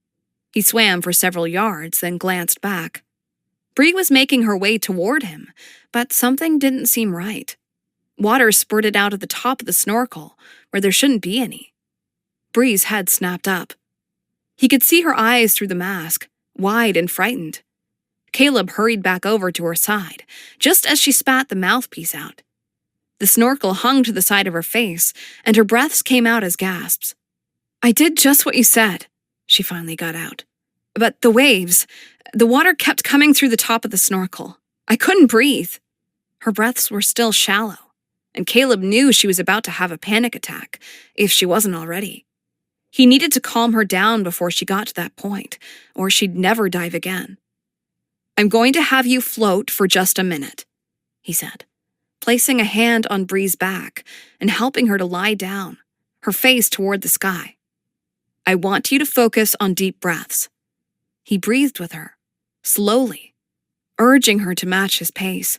He swam for several yards, then glanced back. Bree was making her way toward him, but something didn't seem right. Water spurted out at the top of the snorkel, where there shouldn't be any. Bree's head snapped up. He could see her eyes through the mask, wide and frightened. Caleb hurried back over to her side, just as she spat the mouthpiece out. The snorkel hung to the side of her face, and her breaths came out as gasps. "I did just what you said," she finally got out. "But the water kept coming through the top of the snorkel. I couldn't breathe." Her breaths were still shallow, and Caleb knew she was about to have a panic attack, if she wasn't already. He needed to calm her down before she got to that point, or she'd never dive again. "I'm going to have you float for just a minute," he said, placing a hand on Bree's back and helping her to lie down, her face toward the sky. "I want you to focus on deep breaths." He breathed with her, slowly, urging her to match his pace.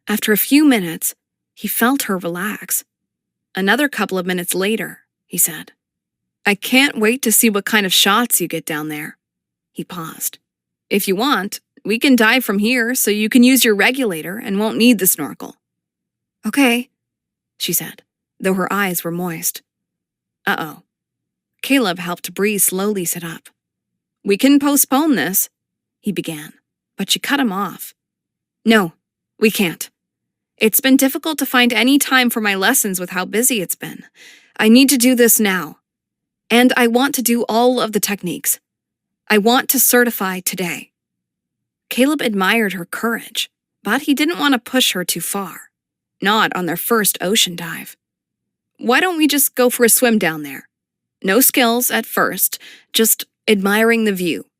After a few minutes, he felt her relax. Another couple of minutes later, he said, "I can't wait to see what kind of shots you get down there." He paused. "If you want, we can dive from here so you can use your regulator and won't need the snorkel." "Okay," she said, though her eyes were moist. Uh-oh. Caleb helped Bree slowly sit up. "We can postpone this," he began, but she cut him off. "No, we can't. It's been difficult to find any time for my lessons with how busy it's been. I need to do this now. And I want to do all of the techniques. I want to certify today." Caleb admired her courage, but he didn't want to push her too far. Not on their first ocean dive. "Why don't we just go for a swim down there? No skills at first, just admiring the view,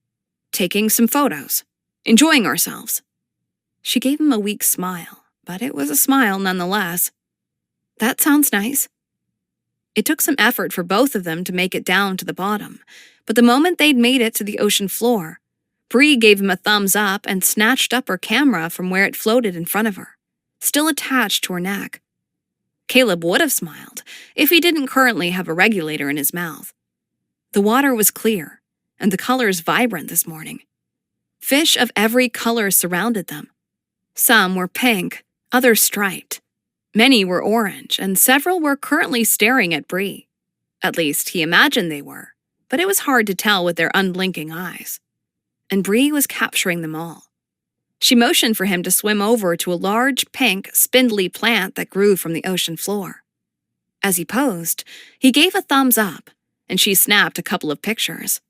taking some photos, enjoying ourselves." She gave him a weak smile, but it was a smile nonetheless. "That sounds nice." It took some effort for both of them to make it down to the bottom, but the moment they'd made it to the ocean floor, Bree gave him a thumbs up and snatched up her camera from where it floated in front of her, still attached to her neck. Caleb would have smiled if he didn't currently have a regulator in his mouth. The water was clear, and the colors vibrant this morning. Fish of every color surrounded them. Some were pink, others striped. Many were orange, and several were currently staring at Bree. At least, he imagined they were, but it was hard to tell with their unblinking eyes. And Bree was capturing them all. She motioned for him to swim over to a large, pink, spindly plant that grew from the ocean floor. As he posed, he gave a thumbs up, and she snapped a couple of pictures.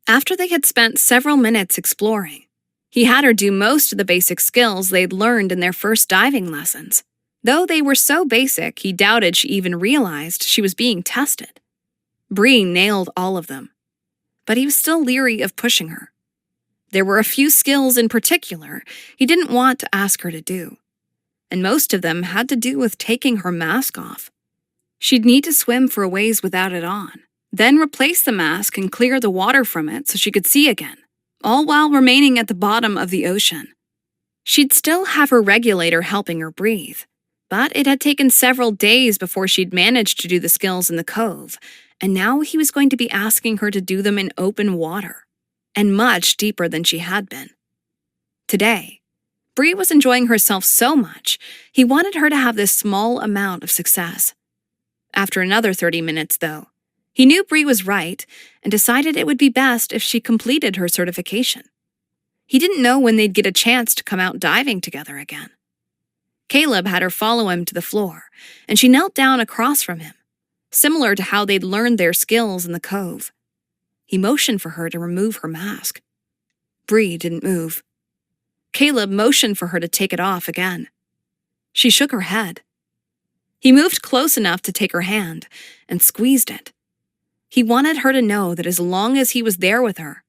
After they had spent several minutes exploring, he had her do most of the basic skills they'd learned in their first diving lessons. Though they were so basic, he doubted she even realized she was being tested. Bree nailed all of them, but he was still leery of pushing her. There were a few skills in particular he didn't want to ask her to do, and most of them had to do with taking her mask off. She'd need to swim for a ways without it on, then replace the mask and clear the water from it so she could see again, all while remaining at the bottom of the ocean. She'd still have her regulator helping her breathe, but it had taken several days before she'd managed to do the skills in the cove, and now he was going to be asking her to do them in open water, and much deeper than she had been. Today, Bree was enjoying herself so much, he wanted her to have this small amount of success. After another 30 minutes, though, he knew Bree was right and decided it would be best if she completed her certification. He didn't know when they'd get a chance to come out diving together again. Caleb had her follow him to the floor, and she knelt down across from him, similar to how they'd learned their skills in the cove. He motioned for her to remove her mask. Bree didn't move. Caleb motioned for her to take it off again. She shook her head. He moved close enough to take her hand and squeezed it. He wanted her to know that as long as he was there with her,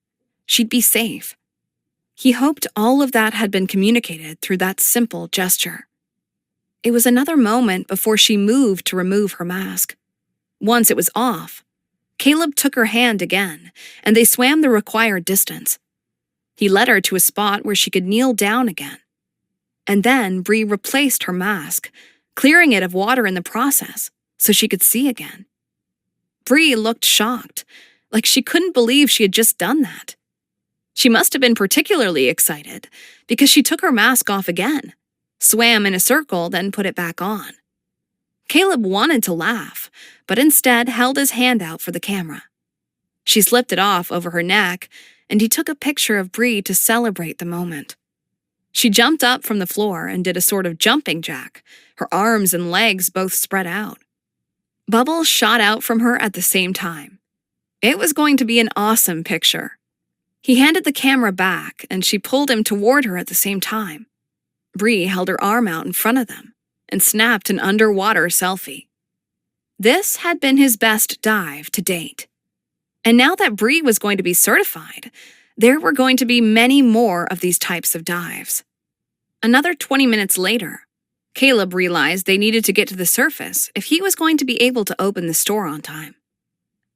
she'd be safe. He hoped all of that had been communicated through that simple gesture. It was another moment before she moved to remove her mask. Once it was off, Caleb took her hand again, and they swam the required distance. He led her to a spot where she could kneel down again. And then Bree replaced her mask, clearing it of water in the process so she could see again. Bree looked shocked, like she couldn't believe she had just done that. She must have been particularly excited because she took her mask off again, swam in a circle, then put it back on. Caleb wanted to laugh, but instead held his hand out for the camera. She slipped it off over her neck, and he took a picture of Bree to celebrate the moment. She jumped up from the floor and did a sort of jumping jack, her arms and legs both spread out. Bubbles shot out from her at the same time. It was going to be an awesome picture. He handed the camera back, and she pulled him toward her at the same time. Bree held her arm out in front of them and snapped an underwater selfie. This had been his best dive to date. And now that Bree was going to be certified, there were going to be many more of these types of dives. Another 20 minutes later, Caleb realized they needed to get to the surface if he was going to be able to open the store on time.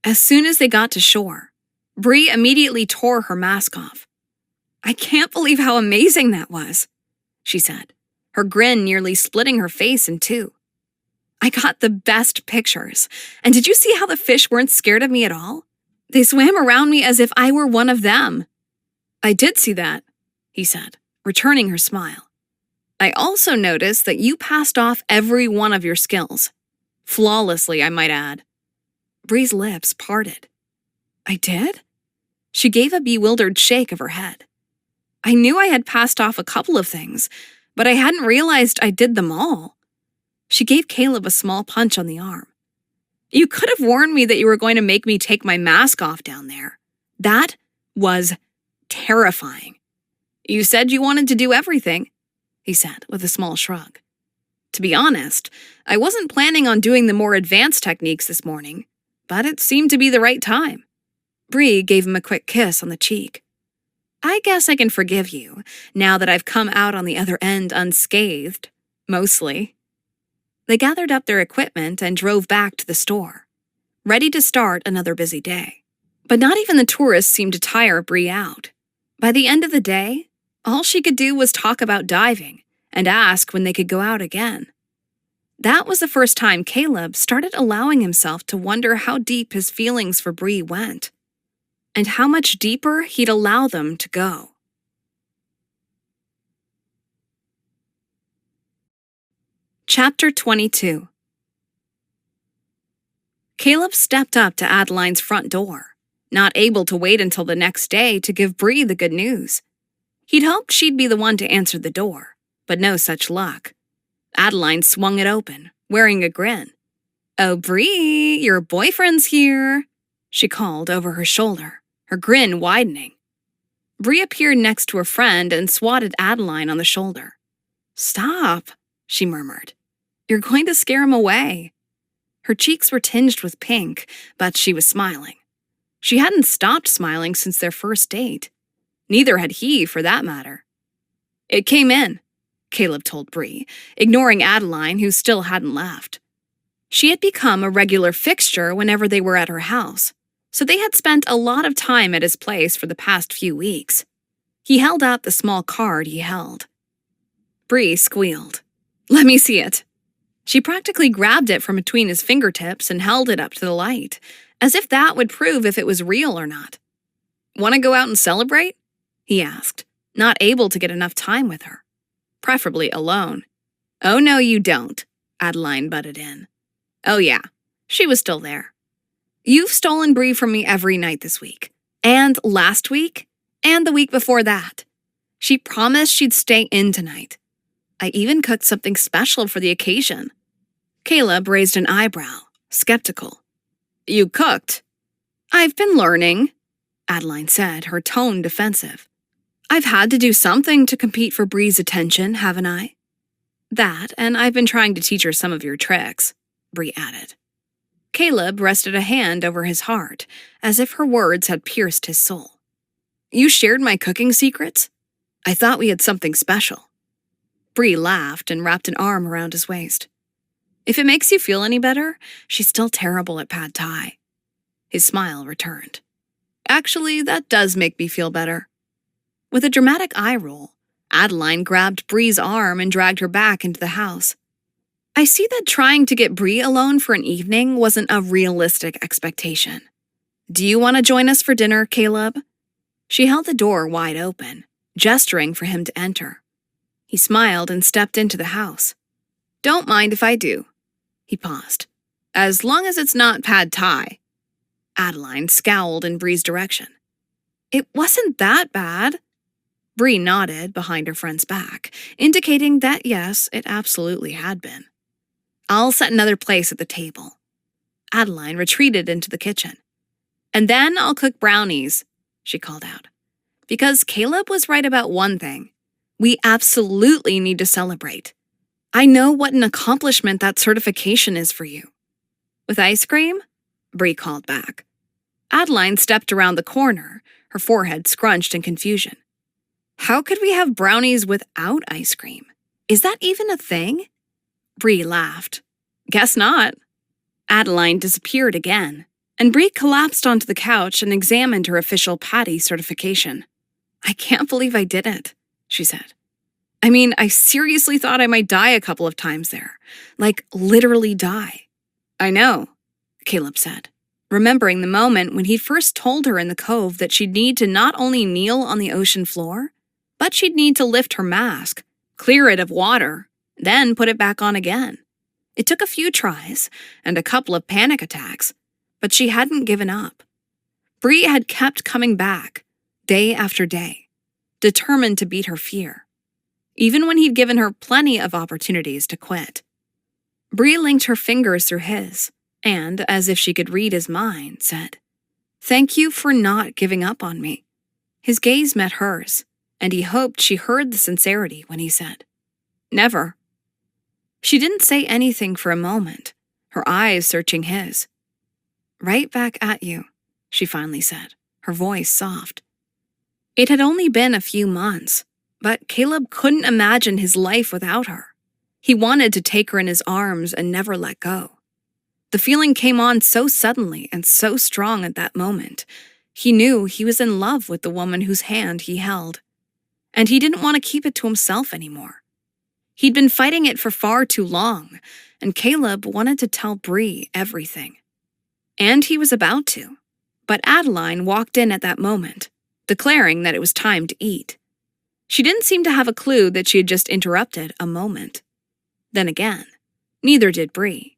As soon as they got to shore, Bree immediately tore her mask off. "I can't believe how amazing that was," she said, her grin nearly splitting her face in two. "I got the best pictures, and did you see how the fish weren't scared of me at all? They swam around me as if I were one of them." "I did see that," he said, returning her smile. "I also noticed that you passed off every one of your skills. Flawlessly, I might add." Bree's lips parted. "I did?" She gave a bewildered shake of her head. "I knew I had passed off a couple of things, but I hadn't realized I did them all." She gave Caleb a small punch on the arm. "You could have warned me that you were going to make me take my mask off down there. That was terrifying." "You said you wanted to do everything," he said with a small shrug. "To be honest, I wasn't planning on doing the more advanced techniques this morning, but it seemed to be the right time." Bree gave him a quick kiss on the cheek. "I guess I can forgive you, now that I've come out on the other end unscathed, mostly." They gathered up their equipment and drove back to the store, ready to start another busy day. But not even the tourists seemed to tire Bree out. By the end of the day, all she could do was talk about diving and ask when they could go out again. That was the first time Caleb started allowing himself to wonder how deep his feelings for Bree went, and how much deeper he'd allow them to go. Chapter 22. Caleb stepped up to Adeline's front door, not able to wait until the next day to give Bree the good news. He'd hoped she'd be the one to answer the door, but no such luck. Adeline swung it open, wearing a grin. "Oh, Bree, your boyfriend's here," she called over her shoulder, her grin widening. Bree appeared next to her friend and swatted Adeline on the shoulder. "Stop," she murmured. "You're going to scare him away." Her cheeks were tinged with pink, but she was smiling. She hadn't stopped smiling since their first date. Neither had he, for that matter. "It came in," Caleb told Bree, ignoring Adeline, who still hadn't left. She had become a regular fixture whenever they were at her house, so they had spent a lot of time at his place for the past few weeks. He held out the small card he held. Bree squealed. "Let me see it." She practically grabbed it from between his fingertips and held it up to the light, as if that would prove if it was real or not. "Want to go out and celebrate?" he asked, not able to get enough time with her. Preferably alone. "Oh, no, you don't," Adeline butted in. Oh, yeah, she was still there. "You've stolen Bree from me every night this week, and last week, and the week before that. She promised she'd stay in tonight. I even cooked something special for the occasion." Caleb raised an eyebrow, skeptical. "You cooked?" "I've been learning," Adeline said, her tone defensive. "I've had to do something to compete for Bree's attention, haven't I?" "That, and I've been trying to teach her some of your tricks," Bree added. Caleb rested a hand over his heart, as if her words had pierced his soul. "You shared my cooking secrets? I thought we had something special." Bree laughed and wrapped an arm around his waist. "If it makes you feel any better, she's still terrible at pad thai." His smile returned. "Actually, that does make me feel better." With a dramatic eye roll, Adeline grabbed Bree's arm and dragged her back into the house. I see that trying to get Bree alone for an evening wasn't a realistic expectation. Do you want to join us for dinner, Caleb? She held the door wide open, gesturing for him to enter. He smiled and stepped into the house. Don't mind if I do. He paused. As long as it's not pad thai. Adeline scowled in Bree's direction. It wasn't that bad. Bree nodded behind her friend's back, indicating that yes, it absolutely had been. I'll set another place at the table. Adeline retreated into the kitchen. And then I'll cook brownies, she called out. Because Caleb was right about one thing. We absolutely need to celebrate. I know what an accomplishment that certification is for you. With ice cream? Bree called back. Adeline stepped around the corner, her forehead scrunched in confusion. How could we have brownies without ice cream? Is that even a thing? Bree laughed. Guess not. Adeline disappeared again, and Bree collapsed onto the couch and examined her official patty certification. I can't believe I did it, she said. I mean, I seriously thought I might die a couple of times there. Like, literally die. I know, Caleb said, remembering the moment when he'd first told her in the cove that she'd need to not only kneel on the ocean floor, but she'd need to lift her mask, clear it of water, then put it back on again. It took a few tries and a couple of panic attacks, but she hadn't given up. Bree had kept coming back, day after day, determined to beat her fear, even when he'd given her plenty of opportunities to quit. Bree linked her fingers through his, and, as if she could read his mind, said, Thank you for not giving up on me. His gaze met hers, and he hoped she heard the sincerity when he said, Never. She didn't say anything for a moment, her eyes searching his. Right back at you, she finally said, her voice soft. It had only been a few months, but Caleb couldn't imagine his life without her. He wanted to take her in his arms and never let go. The feeling came on so suddenly and so strong at that moment. He knew he was in love with the woman whose hand he held. And he didn't want to keep it to himself anymore. He'd been fighting it for far too long, and Caleb wanted to tell Bree everything. And he was about to. But Adeline walked in at that moment, declaring that it was time to eat. She didn't seem to have a clue that she had just interrupted a moment. Then again, neither did Bree.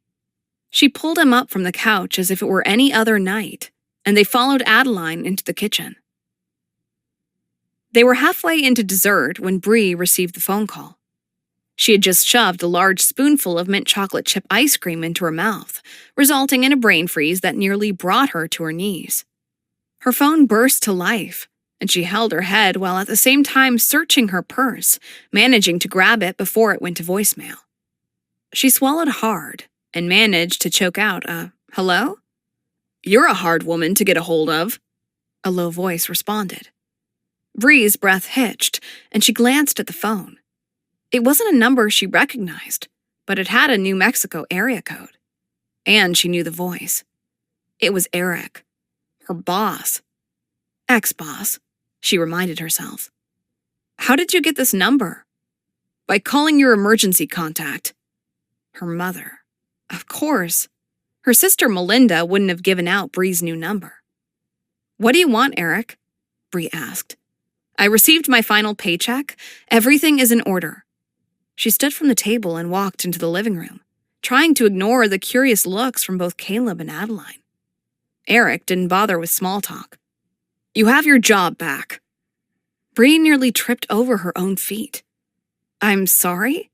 She pulled him up from the couch as if it were any other night, and they followed Adeline into the kitchen. They were halfway into dessert when Bree received the phone call. She had just shoved a large spoonful of mint chocolate chip ice cream into her mouth, resulting in a brain freeze that nearly brought her to her knees. Her phone burst to life, and she held her head while at the same time searching her purse, managing to grab it before it went to voicemail. She swallowed hard and managed to choke out a, hello? You're a hard woman to get a hold of, a low voice responded. Bree's breath hitched, and she glanced at the phone. It wasn't a number she recognized, but it had a New Mexico area code. And she knew the voice. It was Eric, her boss. Ex-boss, she reminded herself. How did you get this number? By calling your emergency contact. Her mother. Of course. Her sister Melinda wouldn't have given out Bree's new number. What do you want, Eric? Bree asked. I received my final paycheck. Everything is in order. She stood from the table and walked into the living room, trying to ignore the curious looks from both Caleb and Adeline. Eric didn't bother with small talk. You have your job back. Bree nearly tripped over her own feet. I'm sorry?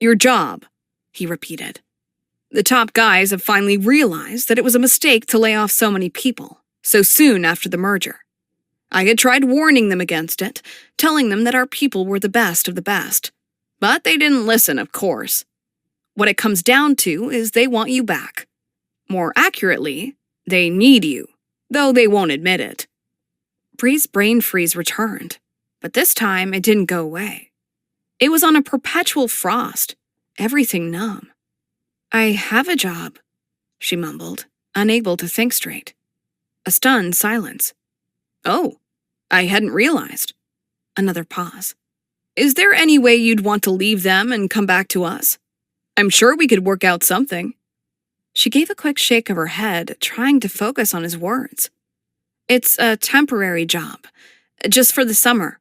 Your job, he repeated. The top guys have finally realized that it was a mistake to lay off so many people, so soon after the merger. I had tried warning them against it, telling them that our people were the best of the best. But they didn't listen, of course. What it comes down to is they want you back. More accurately, they need you, though they won't admit it. Bree's brain freeze returned, but this time it didn't go away. It was on a perpetual frost, everything numb. I have a job, she mumbled, unable to think straight. A stunned silence. Oh, I hadn't realized. Another pause. Is there any way you'd want to leave them and come back to us? I'm sure we could work out something." She gave a quick shake of her head, trying to focus on his words. "It's a temporary job. Just for the summer."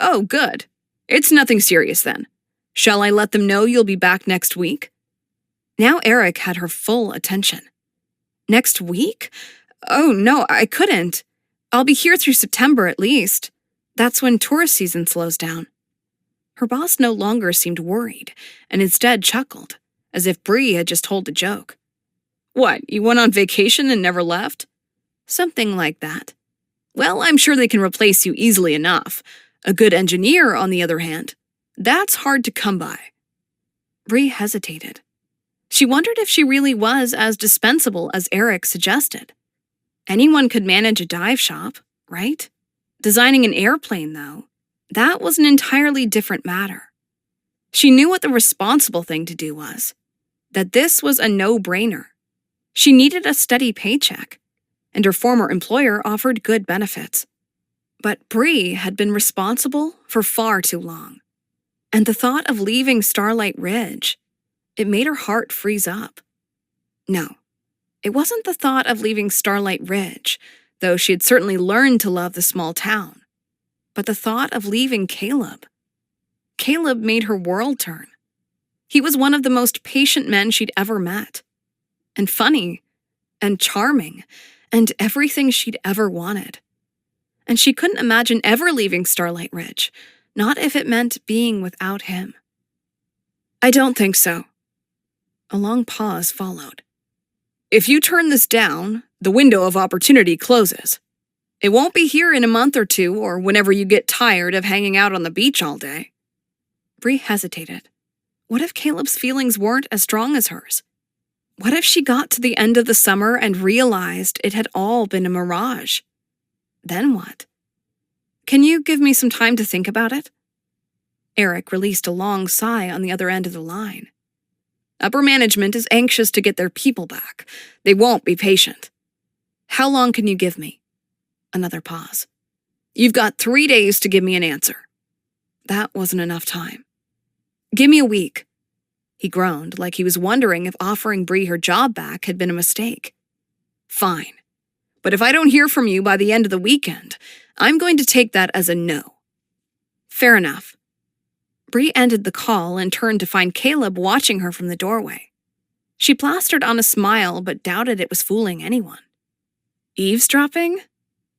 "Oh, good. It's nothing serious then. Shall I let them know you'll be back next week?" Now Eric had her full attention. "Next week? Oh, no, I couldn't. I'll be here through September at least. That's when tourist season slows down." Her boss no longer seemed worried, and instead chuckled, as if Bree had just told a joke. "What, you went on vacation and never left?" "Something like that." "Well, I'm sure they can replace you easily enough. A good engineer, on the other hand, that's hard to come by." Bree hesitated. She wondered if she really was as dispensable as Eric suggested. Anyone could manage a dive shop, right? Designing an airplane, though, that was an entirely different matter. She knew what the responsible thing to do was, that this was a no-brainer. She needed a steady paycheck, and her former employer offered good benefits. But Bree had been responsible for far too long. And the thought of leaving Starlight Ridge, it made her heart freeze up. No, it wasn't the thought of leaving Starlight Ridge, though she had certainly learned to love the small town, but the thought of leaving Caleb. Caleb made her world turn. He was one of the most patient men she'd ever met, and funny, and charming, and everything she'd ever wanted. And she couldn't imagine ever leaving Starlight Ridge, not if it meant being without him. "I don't think so." A long pause followed. "If you turn this down, the window of opportunity closes. It won't be here in a month or two, or whenever you get tired of hanging out on the beach all day." Bree hesitated. What if Caleb's feelings weren't as strong as hers? What if she got to the end of the summer and realized it had all been a mirage? Then what? "Can you give me some time to think about it?" Eric released a long sigh on the other end of the line. "Upper management is anxious to get their people back. They won't be patient." "How long can you give me?" Another pause. "You've got 3 days to give me an answer." That wasn't enough time. "Give me a week." He groaned, like he was wondering if offering Bree her job back had been a mistake. "Fine. But if I don't hear from you by the end of the weekend, I'm going to take that as a no." "Fair enough." Bree ended the call and turned to find Caleb watching her from the doorway. She plastered on a smile but doubted it was fooling anyone. "Eavesdropping?"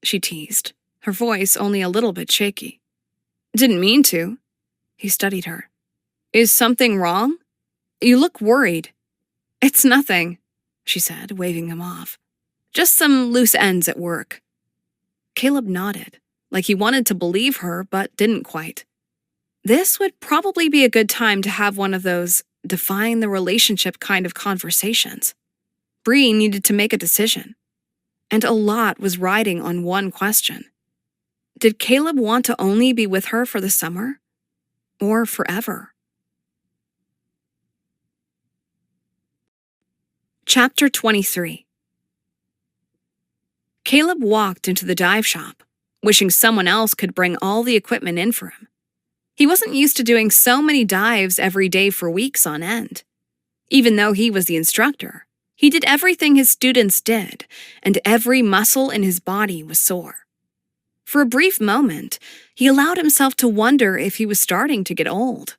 she teased, her voice only a little bit shaky. "Didn't mean to." He studied her. "Is something wrong? You look worried." "It's nothing," she said, waving him off. "Just some loose ends at work." Caleb nodded, like he wanted to believe her but didn't quite. This would probably be a good time to have one of those define the relationship kind of conversations. Bree needed to make a decision, and a lot was riding on one question. Did Caleb want to only be with her for the summer? Or forever? Chapter 23. Caleb walked into the dive shop, wishing someone else could bring all the equipment in for him. He wasn't used to doing so many dives every day for weeks on end. Even though he was the instructor, he did everything his students did, and every muscle in his body was sore. For a brief moment, he allowed himself to wonder if he was starting to get old.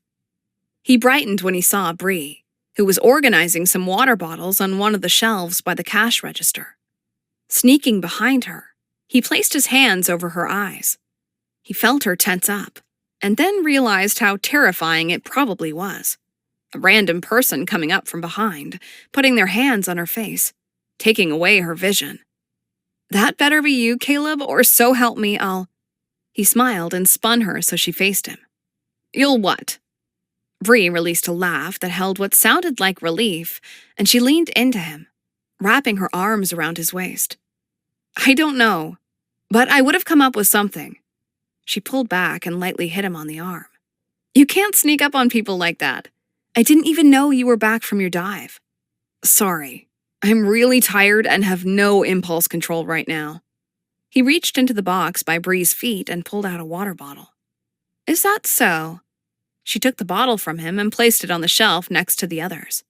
He brightened when he saw Bree, who was organizing some water bottles on one of the shelves by the cash register. Sneaking behind her, he placed his hands over her eyes. He felt her tense up, and then realized how terrifying it probably was. A random person coming up from behind, putting their hands on her face, taking away her vision. "That better be you, Caleb, or so help me, I'll—" He smiled and spun her so she faced him. "You'll what?" Bree released a laugh that held what sounded like relief, and she leaned into him, wrapping her arms around his waist. "I don't know, but I would have come up with something." She pulled back and lightly hit him on the arm. "You can't sneak up on people like that. I didn't even know you were back from your dive." "Sorry. I'm really tired and have no impulse control right now." He reached into the box by Bree's feet and pulled out a water bottle. "Is that so?" She took the bottle from him and placed it on the shelf next to the others.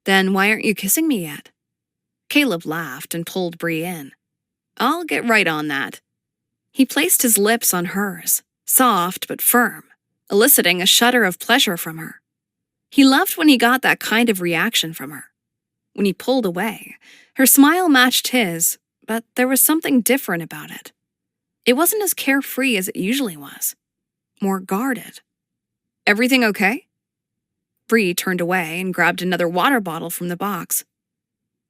Then why aren't you kissing me yet? Caleb laughed and pulled Bree in. I'll get right on that. He placed his lips on hers, soft but firm, eliciting a shudder of pleasure from her. He loved when he got that kind of reaction from her. When he pulled away, her smile matched his, but there was something different about it. It wasn't as carefree as it usually was. More guarded. Everything okay? Bree turned away and grabbed another water bottle from the box.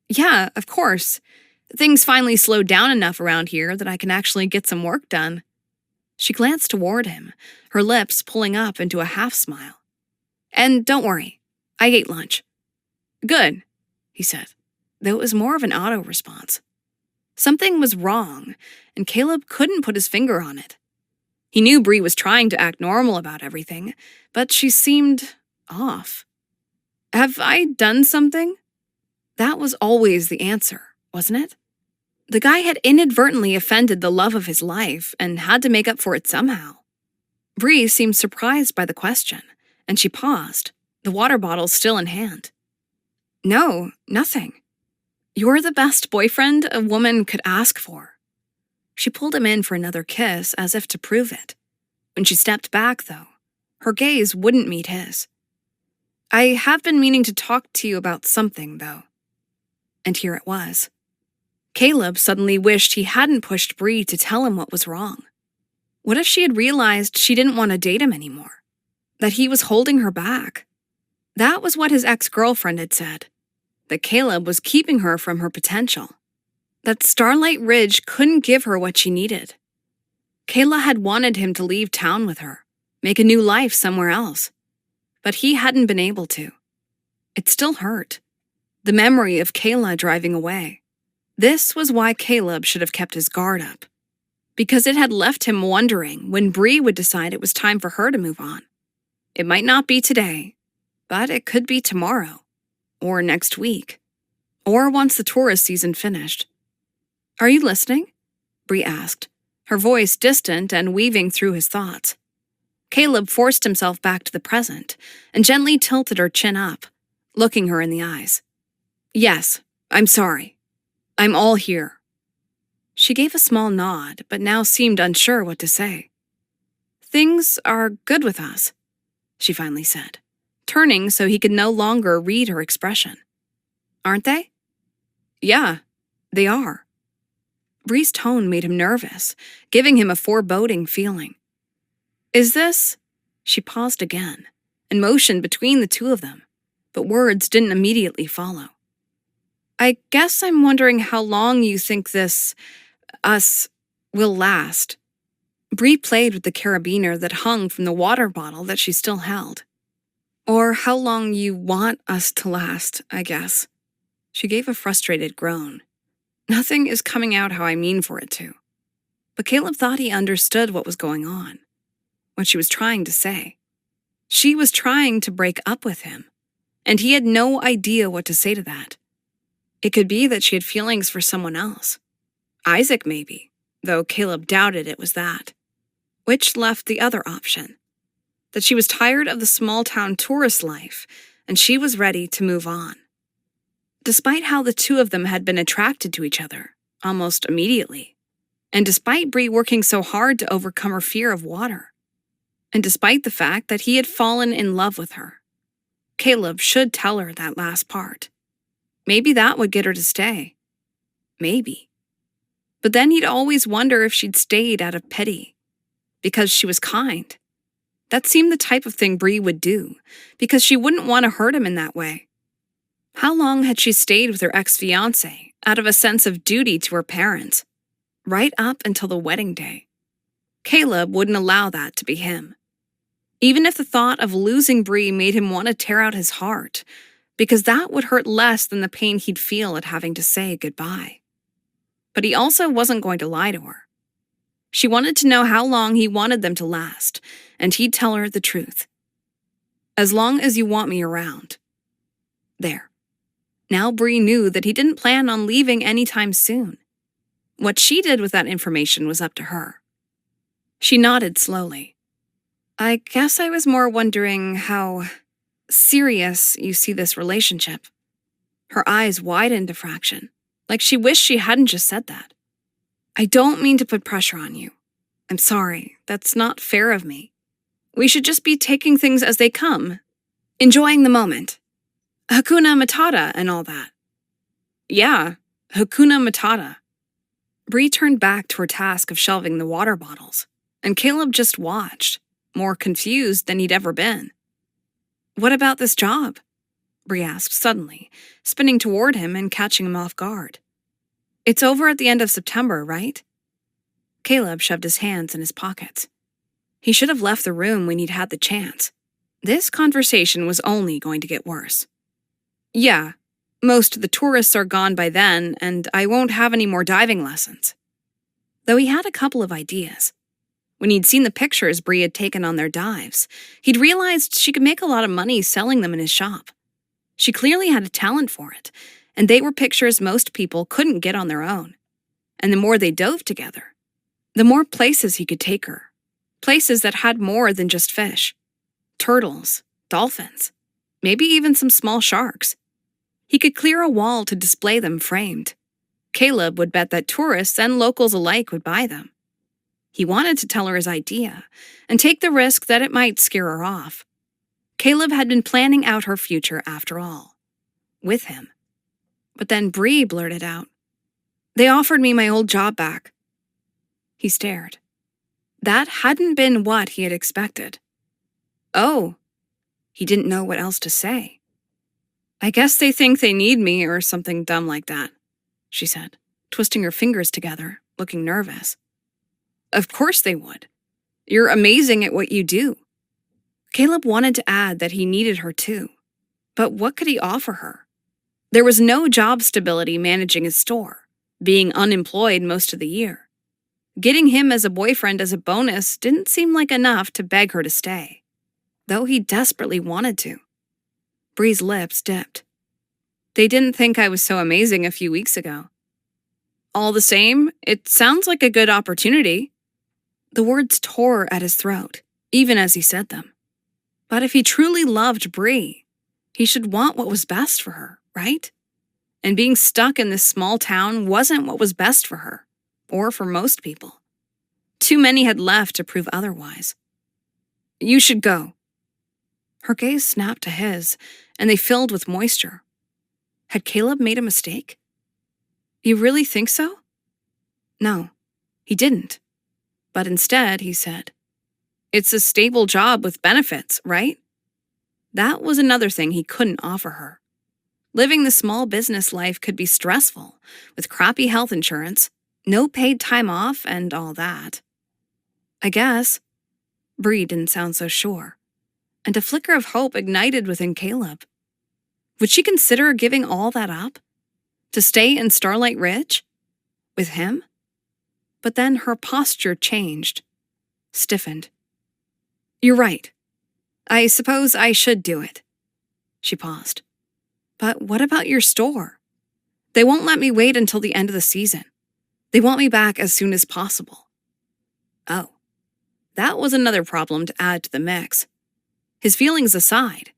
Yeah, of course. Things finally slowed down enough around here that I can actually get some work done. She glanced toward him, her lips pulling up into a half-smile. And don't worry, I ate lunch. Good, he said, though it was more of an auto-response. Something was wrong, and Caleb couldn't put his finger on it. He knew Bree was trying to act normal about everything, but she seemed off. Have I done something? That was always the answer, wasn't it? The guy had inadvertently offended the love of his life and had to make up for it somehow. Bree seemed surprised by the question, and she paused, the water bottle still in hand. No, nothing. You're the best boyfriend a woman could ask for. She pulled him in for another kiss as if to prove it. When she stepped back, though, her gaze wouldn't meet his. I have been meaning to talk to you about something, though. And here it was. Caleb suddenly wished he hadn't pushed Bree to tell him what was wrong. What if she had realized she didn't want to date him anymore? That he was holding her back? That was what his ex-girlfriend had said. That Caleb was keeping her from her potential. That Starlight Ridge couldn't give her what she needed. Kayla had wanted him to leave town with her, make a new life somewhere else. But he hadn't been able to. It still hurt. The memory of Kayla driving away. This was why Caleb should have kept his guard up. Because it had left him wondering when Bree would decide it was time for her to move on. It might not be today, but it could be tomorrow. Or next week. Or once the tourist season finished. Are you listening? Bree asked, her voice distant and weaving through his thoughts. Caleb forced himself back to the present and gently tilted her chin up, looking her in the eyes. Yes, I'm sorry. I'm all here. She gave a small nod, but now seemed unsure what to say. Things are good with us, she finally said, turning so he could no longer read her expression. Aren't they? Yeah, they are. Bree's tone made him nervous, giving him a foreboding feeling. Is this? She paused again and motioned between the two of them, but words didn't immediately follow. I guess I'm wondering how long you think this, us, will last. Bree played with the carabiner that hung from the water bottle that she still held. Or how long you want us to last, I guess. She gave a frustrated groan. Nothing is coming out how I mean for it to. But Caleb thought he understood what was going on, what she was trying to say. She was trying to break up with him, and he had no idea what to say to that. It could be that she had feelings for someone else. Isaac, maybe, though Caleb doubted it was that. Which left the other option, that she was tired of the small-town tourist life, and she was ready to move on. Despite how the two of them had been attracted to each other, almost immediately, and despite Bree working so hard to overcome her fear of water, and despite the fact that he had fallen in love with her, Caleb should tell her that last part. Maybe that would get her to stay. Maybe. But then he'd always wonder if she'd stayed out of pity, because she was kind. That seemed the type of thing Bree would do, because she wouldn't want to hurt him in that way. How long had she stayed with her ex-fiancé out of a sense of duty to her parents? Right up until the wedding day. Caleb wouldn't allow that to be him. Even if the thought of losing Bree made him want to tear out his heart, because that would hurt less than the pain he'd feel at having to say goodbye. But he also wasn't going to lie to her. She wanted to know how long he wanted them to last, and he'd tell her the truth. As long as you want me around. There. Now Bree knew that he didn't plan on leaving anytime soon. What she did with that information was up to her. She nodded slowly. I guess I was more wondering how serious you see this relationship. Her eyes widened a fraction, like she wished she hadn't just said that. I don't mean to put pressure on you. I'm sorry, that's not fair of me. We should just be taking things as they come, enjoying the moment. Hakuna Matata and all that. Yeah, Hakuna Matata. Bree turned back to her task of shelving the water bottles, and Caleb just watched, more confused than he'd ever been. What about this job? Bree asked suddenly, spinning toward him and catching him off guard. It's over at the end of September, right? Caleb shoved his hands in his pockets. He should have left the room when he'd had the chance. This conversation was only going to get worse. Yeah, most of the tourists are gone by then, and I won't have any more diving lessons. Though he had a couple of ideas. When he'd seen the pictures Bree had taken on their dives, he'd realized she could make a lot of money selling them in his shop. She clearly had a talent for it, and they were pictures most people couldn't get on their own. And the more they dove together, the more places he could take her. Places that had more than just fish. Turtles, dolphins, maybe even some small sharks. He could clear a wall to display them framed. Caleb would bet that tourists and locals alike would buy them. He wanted to tell her his idea and take the risk that it might scare her off. Caleb had been planning out her future after all. With him. But then Bree blurted out, "They offered me my old job back." He stared. That hadn't been what he had expected. Oh. He didn't know what else to say. I guess they think they need me or something dumb like that, she said, twisting her fingers together, looking nervous. Of course they would. You're amazing at what you do. Caleb wanted to add that he needed her too. But what could he offer her? There was no job stability managing his store, being unemployed most of the year. Getting him as a boyfriend as a bonus didn't seem like enough to beg her to stay, though he desperately wanted to. Bree's lips dipped. They didn't think I was so amazing a few weeks ago. All the same, it sounds like a good opportunity. The words tore at his throat, even as he said them. But if he truly loved Bree, he should want what was best for her, right? And being stuck in this small town wasn't what was best for her, or for most people. Too many had left to prove otherwise. You should go. Her gaze snapped to his, and they filled with moisture. Had Caleb made a mistake? You really think so? No, he didn't. But instead, he said, it's a stable job with benefits, right? That was another thing he couldn't offer her. Living the small business life could be stressful, with crappy health insurance, no paid time off, and all that. I guess. Bree didn't sound so sure, and a flicker of hope ignited within Caleb. Would she consider giving all that up? To stay in Starlight Ridge? With him? But then her posture changed, stiffened. You're right. I suppose I should do it. She paused. But what about your store? They won't let me wait until the end of the season. They want me back as soon as possible. Oh, that was another problem to add to the mix. His feelings aside,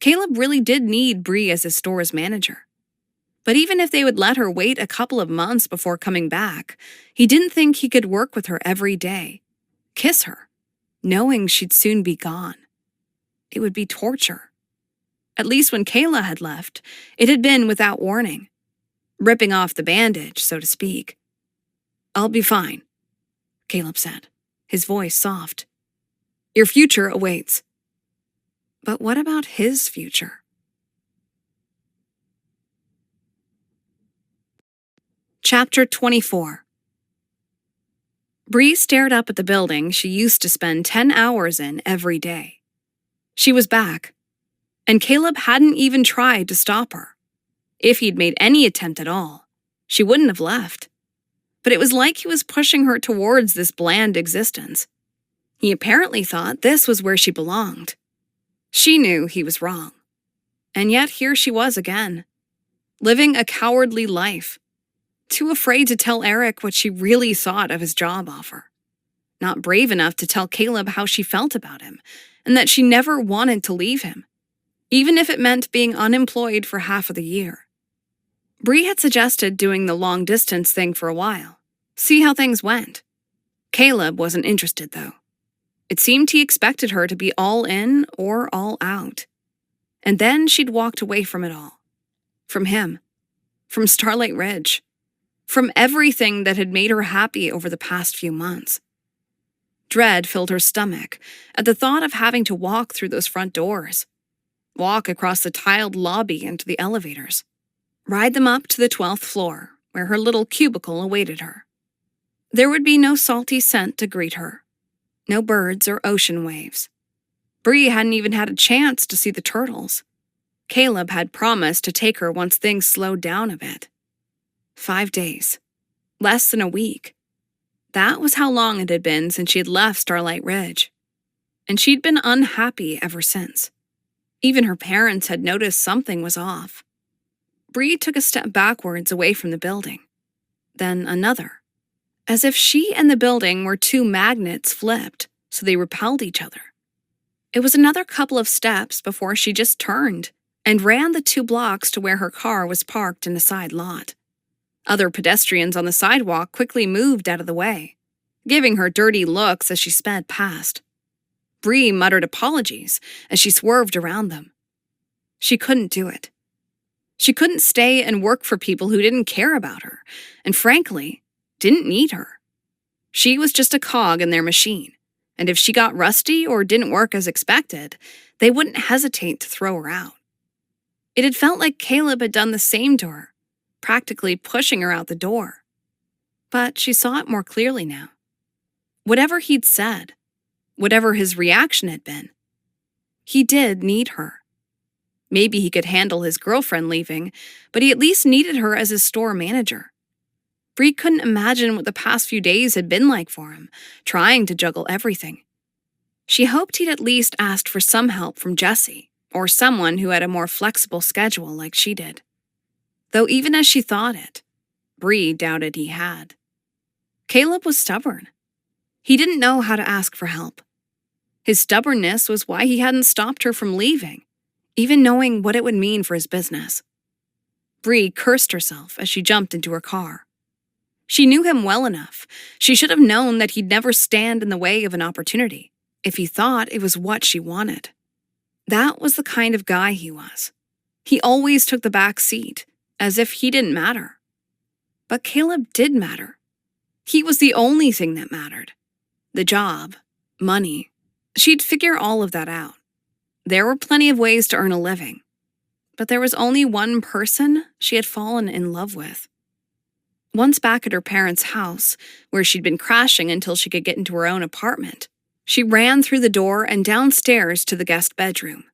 Caleb really did need Bree as his store's manager. But even if they would let her wait a couple of months before coming back, he didn't think he could work with her every day, kiss her, knowing she'd soon be gone. It would be torture. At least when Kayla had left, it had been without warning. Ripping off the bandage, so to speak. I'll be fine, Caleb said, his voice soft. Your future awaits. But what about his future? Chapter 24. Bree stared up at the building she used to spend 10 hours in every day. She was back, and Caleb hadn't even tried to stop her. If he'd made any attempt at all, she wouldn't have left. But it was like he was pushing her towards this bland existence. He apparently thought this was where she belonged. She knew he was wrong. And yet here she was again, living a cowardly life, too afraid to tell Eric what she really thought of his job offer. not brave enough to tell Caleb how she felt about him, and that she never wanted to leave him, even if it meant being unemployed for half of the year. Bree had suggested doing the long-distance thing for a while, see how things went. Caleb wasn't interested, though. It seemed he expected her to be all in or all out. And then she'd walked away from it all. From him. From Starlight Ridge. From everything that had made her happy over the past few months. Dread filled her stomach at the thought of having to walk through those front doors. Walk across the tiled lobby into the elevators. Ride them up to the 12th floor, where her little cubicle awaited her. There would be no salty scent to greet her. No birds or ocean waves. Bree hadn't even had a chance to see the turtles. Caleb had promised to take her once things slowed down a bit. 5 days. Less than a week. That was how long it had been since she had left Starlight Ridge. And she'd been unhappy ever since. Even her parents had noticed something was off. Bree took a step backwards away from the building. Then another. As if she and the building were two magnets flipped, so they repelled each other. It was another couple of steps before she just turned and ran the 2 blocks to where her car was parked in a side lot. Other pedestrians on the sidewalk quickly moved out of the way, giving her dirty looks as she sped past. Bree muttered apologies as she swerved around them. She couldn't do it. She couldn't stay and work for people who didn't care about her, and frankly, didn't need her. She was just a cog in their machine, and if she got rusty or didn't work as expected, they wouldn't hesitate to throw her out. It had felt like Caleb had done the same to her, practically pushing her out the door. But she saw it more clearly now. Whatever he'd said, whatever his reaction had been, he did need her. Maybe he could handle his girlfriend leaving, but he at least needed her as his store manager. Bree couldn't imagine what the past few days had been like for him, trying to juggle everything. She hoped he'd at least asked for some help from Jesse, or someone who had a more flexible schedule like she did. Though even as she thought it, Bree doubted he had. Caleb was stubborn. He didn't know how to ask for help. His stubbornness was why he hadn't stopped her from leaving, even knowing what it would mean for his business. Bree cursed herself as she jumped into her car. She knew him well enough. She should have known that he'd never stand in the way of an opportunity, if he thought it was what she wanted. That was the kind of guy he was. He always took the back seat, as if he didn't matter. But Caleb did matter. He was the only thing that mattered. The job, money. She'd figure all of that out. There were plenty of ways to earn a living. But there was only one person she had fallen in love with. Once back at her parents' house, where she'd been crashing until she could get into her own apartment, she ran through the door and downstairs to the guest bedroom.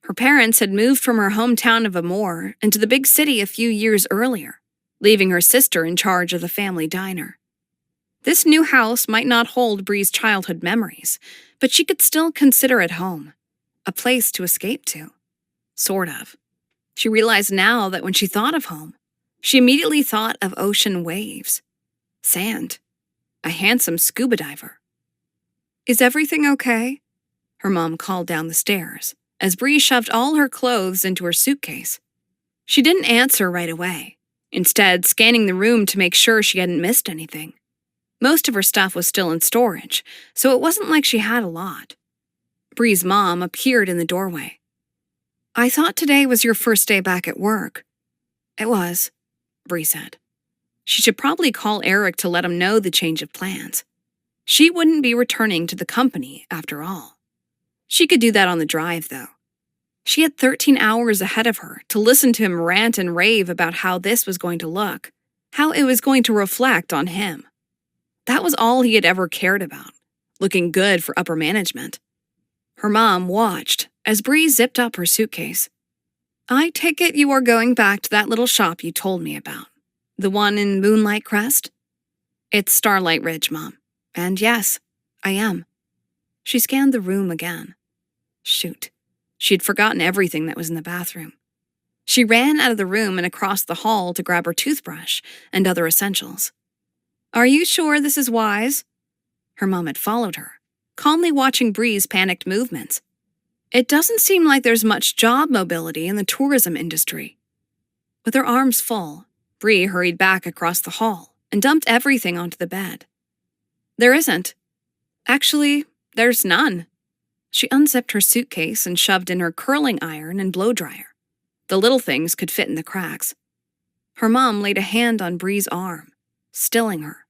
Her parents had moved from her hometown of Amore into the big city a few years earlier, leaving her sister in charge of the family diner. This new house might not hold Bree's childhood memories, but she could still consider it home, a place to escape to. Sort of. She realized now that when she thought of home, she immediately thought of ocean waves, sand, a handsome scuba diver. "Is everything okay?" her mom called down the stairs as Bree shoved all her clothes into her suitcase. She didn't answer right away, instead scanning the room to make sure she hadn't missed anything. Most of her stuff was still in storage, so it wasn't like she had a lot. Bree's mom appeared in the doorway. "I thought today was your first day back at work." "It was," Bree said. She should probably call Eric to let him know the change of plans. She wouldn't be returning to the company, after all. She could do that on the drive, though. She had 13 hours ahead of her to listen to him rant and rave about how this was going to look, how it was going to reflect on him. That was all he had ever cared about, looking good for upper management. Her mom watched as Bree zipped up her suitcase. "I take it you are going back to that little shop you told me about, the one in Moonlight Crest?" "It's Starlight Ridge, Mom. And yes, I am." She scanned the room again. Shoot, she had forgotten everything that was in the bathroom. She ran out of the room and across the hall to grab her toothbrush and other essentials. "Are you sure this is wise?" Her mom had followed her, calmly watching Bree's panicked movements. It doesn't seem like there's much job mobility in the tourism industry. With her arms full, Bree hurried back across the hall and dumped everything onto the bed. There isn't. Actually, there's none. She unzipped her suitcase and shoved in her curling iron and blow-dryer. The little things could fit in the cracks. Her mom laid a hand on Bree's arm, stilling her.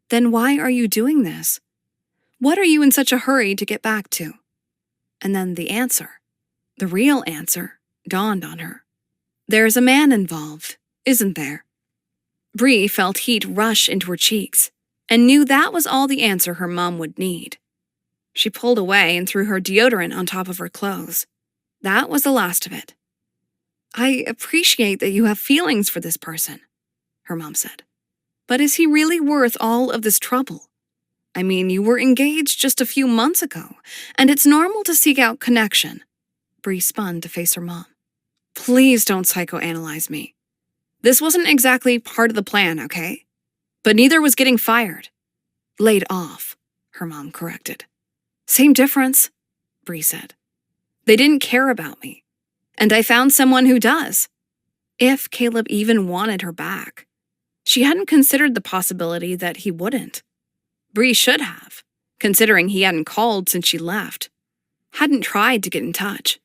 Then why are you doing this? What are you in such a hurry to get back to? And then the answer, the real answer, dawned on her. There's a man involved, isn't there? Bree felt heat rush into her cheeks and knew that was all the answer her mom would need. She pulled away and threw her deodorant on top of her clothes. That was the last of it. I appreciate that you have feelings for this person, her mom said. But is he really worth all of this trouble? I mean, you were engaged just a few months ago, and it's normal to seek out connection. Bree spun to face her mom. Please don't psychoanalyze me. This wasn't exactly part of the plan, okay? But neither was getting fired. Laid off, her mom corrected. Same difference, Bree said. They didn't care about me, and I found someone who does. If Caleb even wanted her back. She hadn't considered the possibility that he wouldn't. Bree should have, considering he hadn't called since she left. Hadn't tried to get in touch.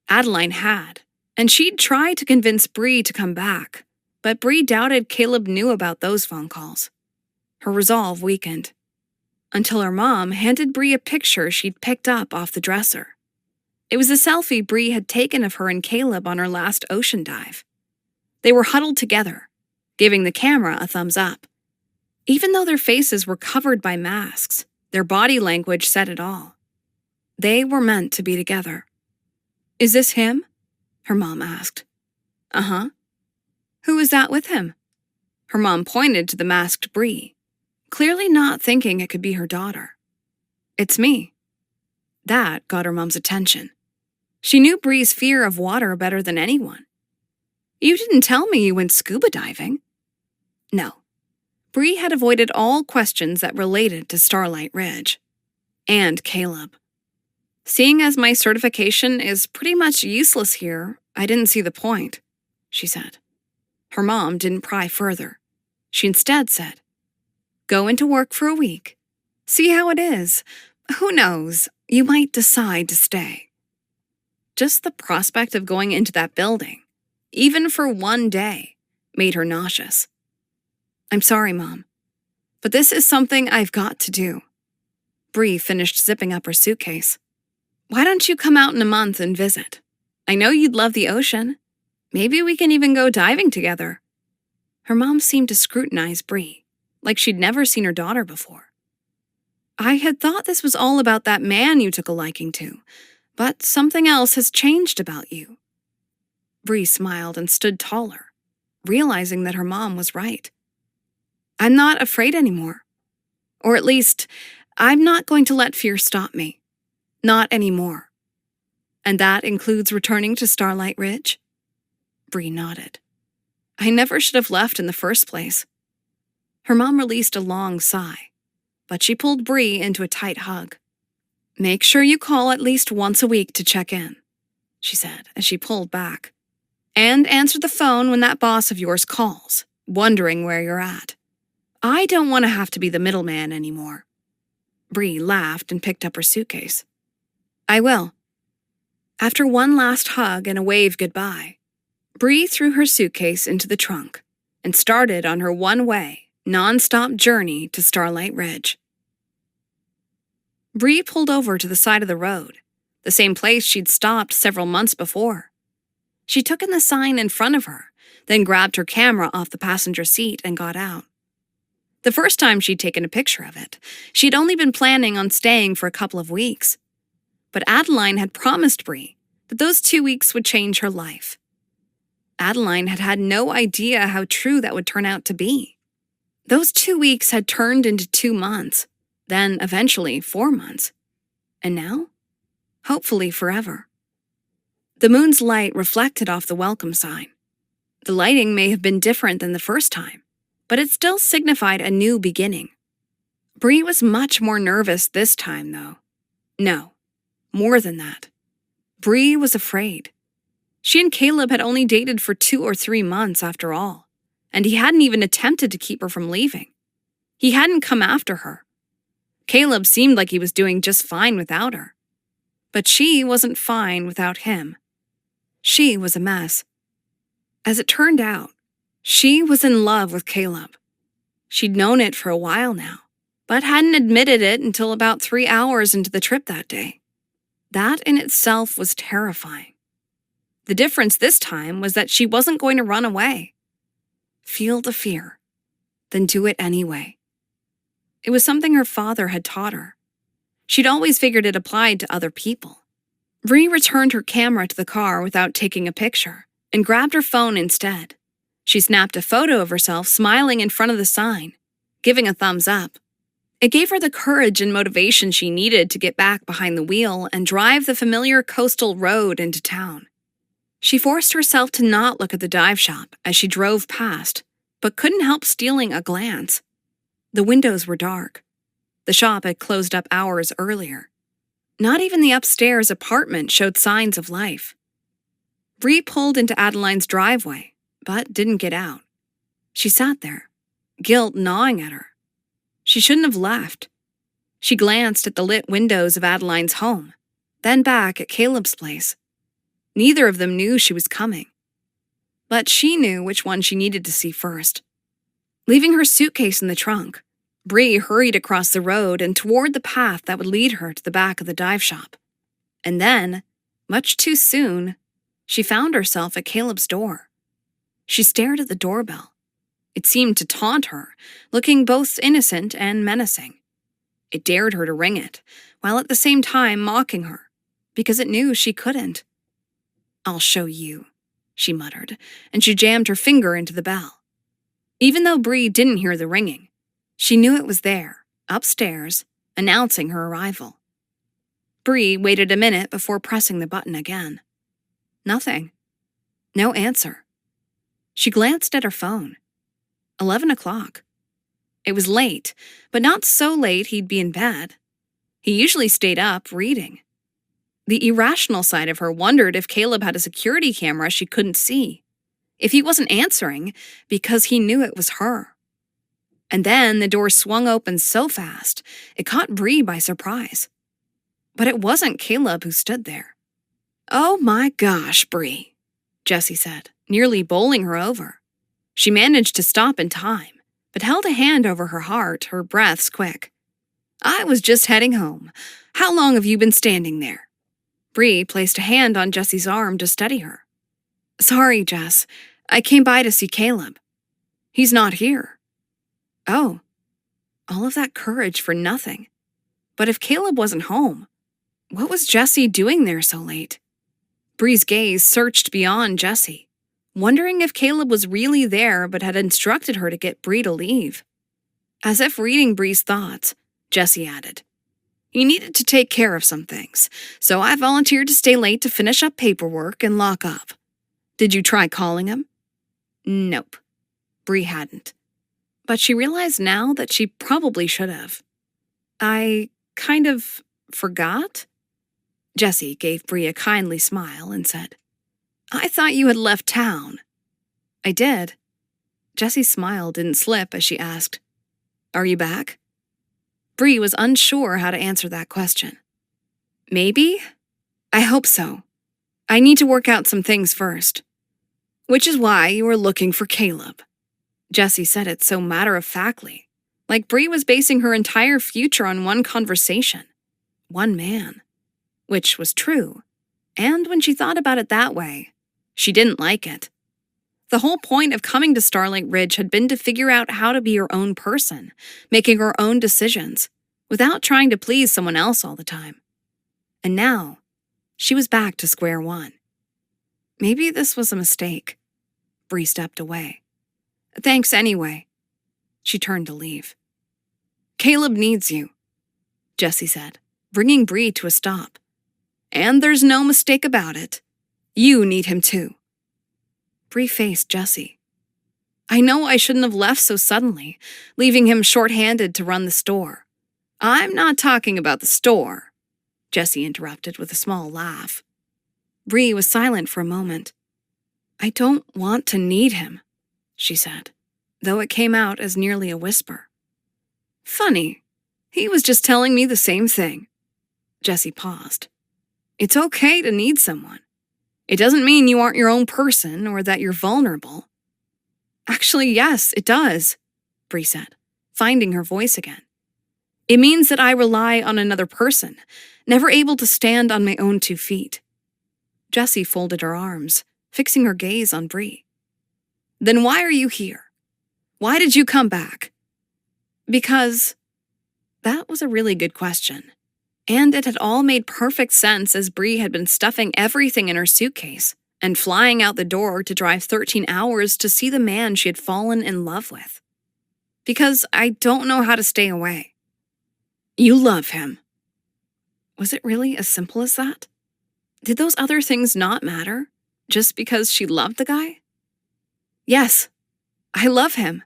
Adeline had, and she'd tried to convince Bree to come back, but Bree doubted Caleb knew about those phone calls. Her resolve weakened, until her mom handed Bree a picture she'd picked up off the dresser. It was a selfie Bree had taken of her and Caleb on her last ocean dive. They were huddled together, giving the camera a thumbs up. Even though their faces were covered by masks, their body language said it all. They were meant to be together. Is this him? Her mom asked. Uh-huh. Who is that with him? Her mom pointed to the masked Bree, clearly not thinking it could be her daughter. It's me. That got her mom's attention. She knew Bree's fear of water better than anyone. You didn't tell me you went scuba diving. No. Bree had avoided all questions that related to Starlight Ridge. And Caleb. Seeing as my certification is pretty much useless here, I didn't see the point, she said. Her mom didn't pry further. She instead said, Go into work for a week. See how it is. Who knows, you might decide to stay. Just the prospect of going into that building, even for one day, made her nauseous. I'm sorry, Mom, but this is something I've got to do. Bree finished zipping up her suitcase. Why don't you come out in a month and visit? I know you'd love the ocean. Maybe we can even go diving together. Her mom seemed to scrutinize Bree, like she'd never seen her daughter before. I had thought this was all about that man you took a liking to, but something else has changed about you. Bree smiled and stood taller, realizing that her mom was right. I'm not afraid anymore. Or at least, I'm not going to let fear stop me. Not anymore. And that includes returning to Starlight Ridge? Bree nodded. I never should have left in the first place. Her mom released a long sigh, but she pulled Bree into a tight hug. Make sure you call at least once a week to check in, she said as she pulled back. And answer the phone when that boss of yours calls, wondering where you're at. I don't want to have to be the middleman anymore. Bree laughed and picked up her suitcase. I will. After one last hug and a wave goodbye, Bree threw her suitcase into the trunk and started on her one-way, non-stop journey to Starlight Ridge. Bree pulled over to the side of the road, the same place she'd stopped several months before. She took in the sign in front of her, then grabbed her camera off the passenger seat and got out. The first time she'd taken a picture of it, she'd only been planning on staying for a couple of weeks. But Adeline had promised Bree that those 2 weeks would change her life. Adeline had had no idea how true that would turn out to be. Those 2 weeks had turned into 2 months, then eventually 4 months. And now? Hopefully forever. The moon's light reflected off the welcome sign. The lighting may have been different than the first time, but it still signified a new beginning. Bree was much more nervous this time, though. No, more than that. Bree was afraid. She and Caleb had only dated for 2 or 3 months after all, and he hadn't even attempted to keep her from leaving. He hadn't come after her. Caleb seemed like he was doing just fine without her. But she wasn't fine without him. She was a mess. As it turned out, she was in love with Caleb. She'd known it for a while now, but hadn't admitted it until about 3 hours into the trip that day. That in itself was terrifying. The difference this time was that she wasn't going to run away. Feel the fear, then do it anyway. It was something her father had taught her. She'd always figured it applied to other people. Bree returned her camera to the car without taking a picture and grabbed her phone instead. She snapped a photo of herself smiling in front of the sign, giving a thumbs up. It gave her the courage and motivation she needed to get back behind the wheel and drive the familiar coastal road into town. She forced herself to not look at the dive shop as she drove past, but couldn't help stealing a glance. The windows were dark. The shop had closed up hours earlier. Not even the upstairs apartment showed signs of life. Bree pulled into Adeline's driveway, but didn't get out. She sat there, guilt gnawing at her. She shouldn't have left. She glanced at the lit windows of Adeline's home, then back at Caleb's place. Neither of them knew she was coming. But she knew which one she needed to see first. Leaving her suitcase in the trunk, Bree hurried across the road and toward the path that would lead her to the back of the dive shop. And then, much too soon, she found herself at Caleb's door. She stared at the doorbell. It seemed to taunt her, looking both innocent and menacing. It dared her to ring it, while at the same time mocking her, because it knew she couldn't. "I'll show you," she muttered, and she jammed her finger into the bell. Even though Bree didn't hear the ringing, she knew it was there, upstairs, announcing her arrival. Bree waited a minute before pressing the button again. Nothing. No answer. She glanced at her phone. 11 o'clock. It was late, but not so late he'd be in bed. He usually stayed up reading. The irrational side of her wondered if Caleb had a security camera she couldn't see, if he wasn't answering because he knew it was her. And then the door swung open so fast, it caught Bree by surprise. But it wasn't Caleb who stood there. "Oh my gosh, Bree," Jessie said, nearly bowling her over. She managed to stop in time, but held a hand over her heart, her breaths quick. "I was just heading home. How long have you been standing there?" Bree placed a hand on Jessie's arm to steady her. "Sorry, Jess. I came by to see Caleb. He's not here." Oh, all of that courage for nothing. But if Caleb wasn't home, what was Jessie doing there so late? Bree's gaze searched beyond Jessie, wondering if Caleb was really there but had instructed her to get Bree to leave. As if reading Bree's thoughts, Jessie added, "He needed to take care of some things, so I volunteered to stay late to finish up paperwork and lock up. Did you try calling him?" Nope. Bree hadn't. But she realized now that she probably should have. "I kind of forgot?" Jessie gave Bree a kindly smile and said, "I thought you had left town." "I did." Jessie's smile didn't slip as she asked, "Are you back?" Bree was unsure how to answer that question. "Maybe? I hope so. I need to work out some things first." "Which is why you were looking for Caleb." Jessie said it so matter-of-factly, like Bree was basing her entire future on one conversation, one man. Which was true, and when she thought about it that way, she didn't like it. The whole point of coming to Starlight Ridge had been to figure out how to be her own person, making her own decisions, without trying to please someone else all the time. And now, she was back to square one. Maybe this was a mistake. Bree stepped away. "Thanks anyway." She turned to leave. "Caleb needs you," Jessie said, bringing Bree to a stop. "And there's no mistake about it. You need him too." Bree faced Jessie. "I know I shouldn't have left so suddenly, leaving him short-handed to run the store. I'm not talking about the store, Jessie interrupted with a small laugh. Bree was silent for a moment. I don't want to need him, she said, though it came out as nearly a whisper. Funny. He was just telling me the same thing. Jessie paused. It's okay to need someone. It doesn't mean you aren't your own person or that you're vulnerable. Actually, yes, it does, Bree said, finding her voice again. It means that I rely on another person, never able to stand on my own 2 feet. Jessie folded her arms, fixing her gaze on Bree. Then why are you here? Why did you come back? Because... That was a really good question. And it had all made perfect sense as Bree had been stuffing everything in her suitcase and flying out the door to drive 13 hours to see the man she had fallen in love with. Because I don't know how to stay away. You love him. Was it really as simple as that? Did those other things not matter, just because she loved the guy? Yes, I love him.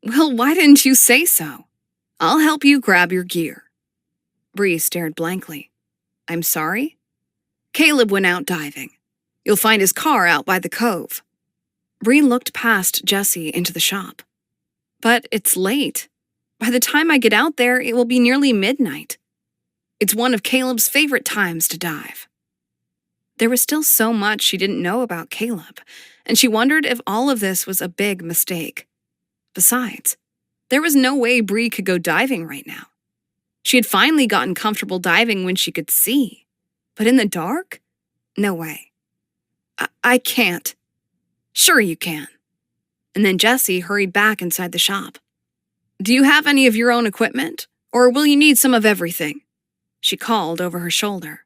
Well, why didn't you say so? I'll help you grab your gear. Bree stared blankly. I'm sorry? Caleb went out diving. You'll find his car out by the cove. Bree looked past Jessie into the shop. But it's late. By the time I get out there, it will be nearly midnight. It's one of Caleb's favorite times to dive. There was still so much she didn't know about Caleb, and she wondered if all of this was a big mistake. Besides, there was no way Bree could go diving right now. She had finally gotten comfortable diving when she could see. But in the dark? No way. I can't. Sure you can. And then Jessie hurried back inside the shop. Do you have any of your own equipment? Or will you need some of everything? She called over her shoulder.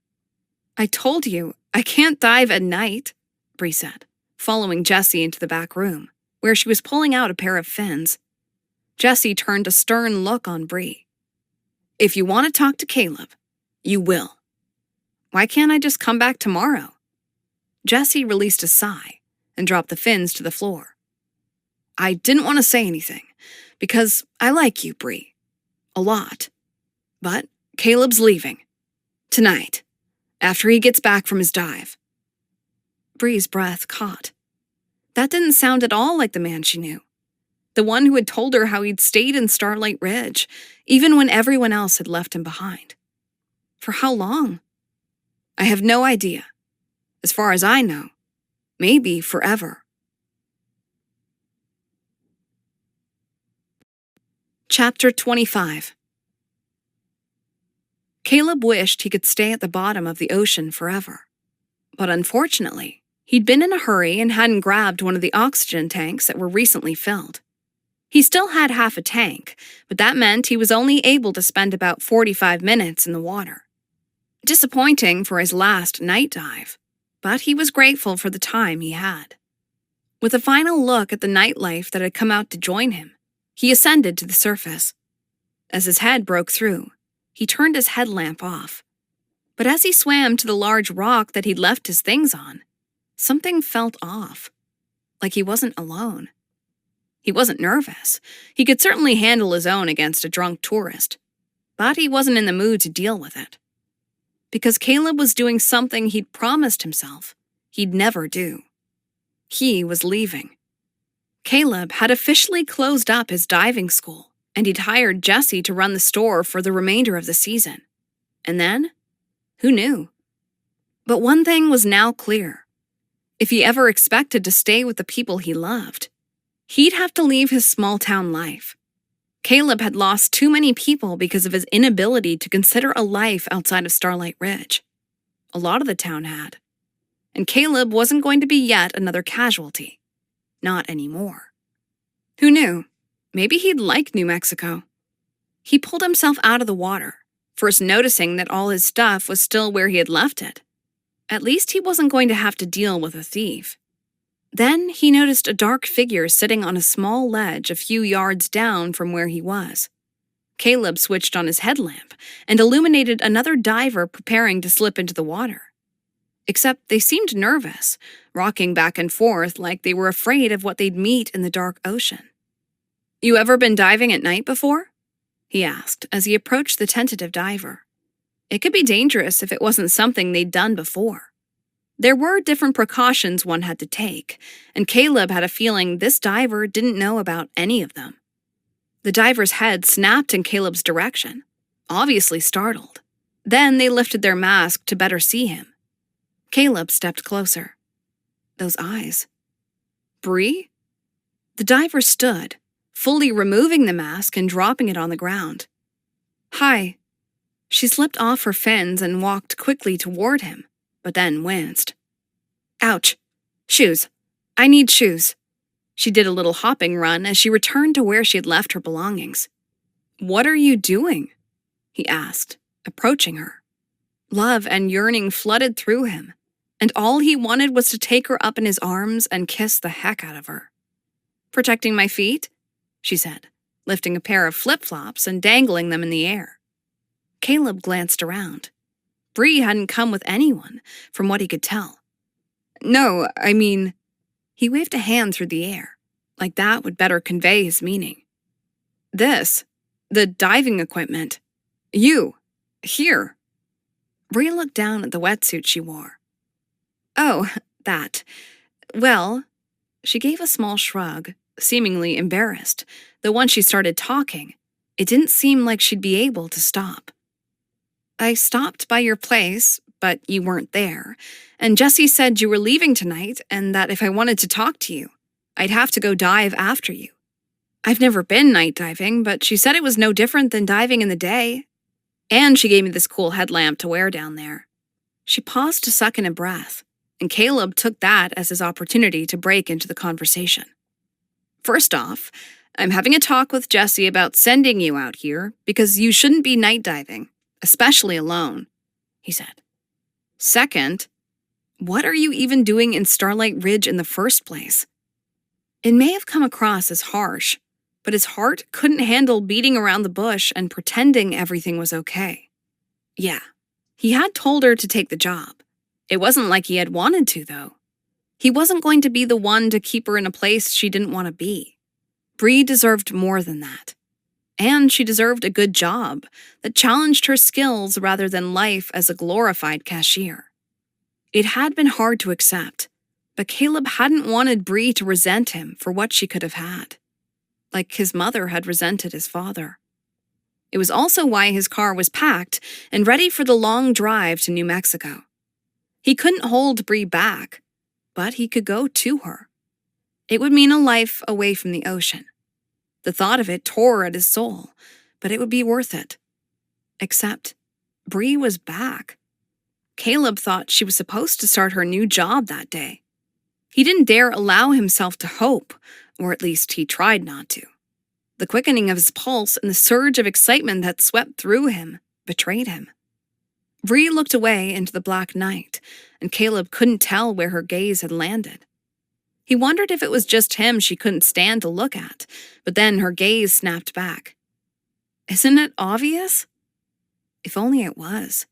I told you, I can't dive at night, Bree said, following Jessie into the back room, where she was pulling out a pair of fins. Jessie turned a stern look on Bree. If you want to talk to Caleb, you will. Why can't I just come back tomorrow? Jessie released a sigh and dropped the fins to the floor. I didn't want to say anything, because I like you, Bree. A lot. But Caleb's leaving. Tonight, after he gets back from his dive. Bree's breath caught. That didn't sound at all like the man she knew. The one who had told her how he'd stayed in Starlight Ridge, even when everyone else had left him behind. For how long? I have no idea. As far as I know, maybe forever. Chapter 25. Caleb wished he could stay at the bottom of the ocean forever. But unfortunately, he'd been in a hurry and hadn't grabbed one of the oxygen tanks that were recently filled. He still had half a tank, but that meant he was only able to spend about 45 minutes in the water. Disappointing for his last night dive, but he was grateful for the time he had. With a final look at the nightlife that had come out to join him, he ascended to the surface. As his head broke through, he turned his headlamp off. But as he swam to the large rock that he'd left his things on, something felt off, like he wasn't alone. He wasn't nervous. He could certainly handle his own against a drunk tourist. But he wasn't in the mood to deal with it. Because Caleb was doing something he'd promised himself he'd never do. He was leaving. Caleb had officially closed up his diving school, and he'd hired Jessie to run the store for the remainder of the season. And then? Who knew? But one thing was now clear. If he ever expected to stay with the people he loved, he'd have to leave his small-town life. Caleb had lost too many people because of his inability to consider a life outside of Starlight Ridge. A lot of the town had. And Caleb wasn't going to be yet another casualty. Not anymore. Who knew? Maybe he'd like New Mexico. He pulled himself out of the water, first noticing that all his stuff was still where he had left it. At least he wasn't going to have to deal with a thief. Then he noticed a dark figure sitting on a small ledge a few yards down from where he was. Caleb switched on his headlamp and illuminated another diver preparing to slip into the water. Except they seemed nervous, rocking back and forth like they were afraid of what they'd meet in the dark ocean. You ever been diving at night before? he asked as he approached the tentative diver. It could be dangerous if it wasn't something they'd done before. There were different precautions one had to take, and Caleb had a feeling this diver didn't know about any of them. The diver's head snapped in Caleb's direction, obviously startled. Then they lifted their mask to better see him. Caleb stepped closer. Those eyes. Bree? The diver stood, fully removing the mask and dropping it on the ground. Hi. She slipped off her fins and walked quickly toward him, but then winced. Ouch. Shoes. I need shoes. She did a little hopping run as she returned to where she had left her belongings. What are you doing? He asked, approaching her. Love and yearning flooded through him, and all he wanted was to take her up in his arms and kiss the heck out of her. Protecting my feet? She said, lifting a pair of flip-flops and dangling them in the air. Caleb glanced around. Bree hadn't come with anyone, from what he could tell. No, I mean... He waved a hand through the air, like that would better convey his meaning. This, the diving equipment. You, here. Bree looked down at the wetsuit she wore. Oh, that. Well, she gave a small shrug, seemingly embarrassed, though once she started talking, it didn't seem like she'd be able to stop. I stopped by your place, but you weren't there, and Jessie said you were leaving tonight and that if I wanted to talk to you, I'd have to go dive after you. I've never been night diving, but she said it was no different than diving in the day. And she gave me this cool headlamp to wear down there. She paused to suck in a breath, and Caleb took that as his opportunity to break into the conversation. First off, I'm having a talk with Jessie about sending you out here because you shouldn't be night diving, especially alone, he said. Second, what are you even doing in Starlight Ridge in the first place? It may have come across as harsh, but his heart couldn't handle beating around the bush and pretending everything was okay. Yeah, he had told her to take the job. It wasn't like he had wanted to, though. He wasn't going to be the one to keep her in a place she didn't want to be. Bree deserved more than that. And she deserved a good job that challenged her skills rather than life as a glorified cashier. It had been hard to accept, but Caleb hadn't wanted Bree to resent him for what she could have had, like his mother had resented his father. It was also why his car was packed and ready for the long drive to New Mexico. He couldn't hold Bree back, but he could go to her. It would mean a life away from the ocean. The thought of it tore at his soul, but it would be worth it. Except, Bree was back. Caleb thought she was supposed to start her new job that day. He didn't dare allow himself to hope, or at least he tried not to. The quickening of his pulse and the surge of excitement that swept through him betrayed him. Bree looked away into the black night, and Caleb couldn't tell where her gaze had landed. He wondered if it was just him she couldn't stand to look at, but then her gaze snapped back. Isn't it obvious? If only it was.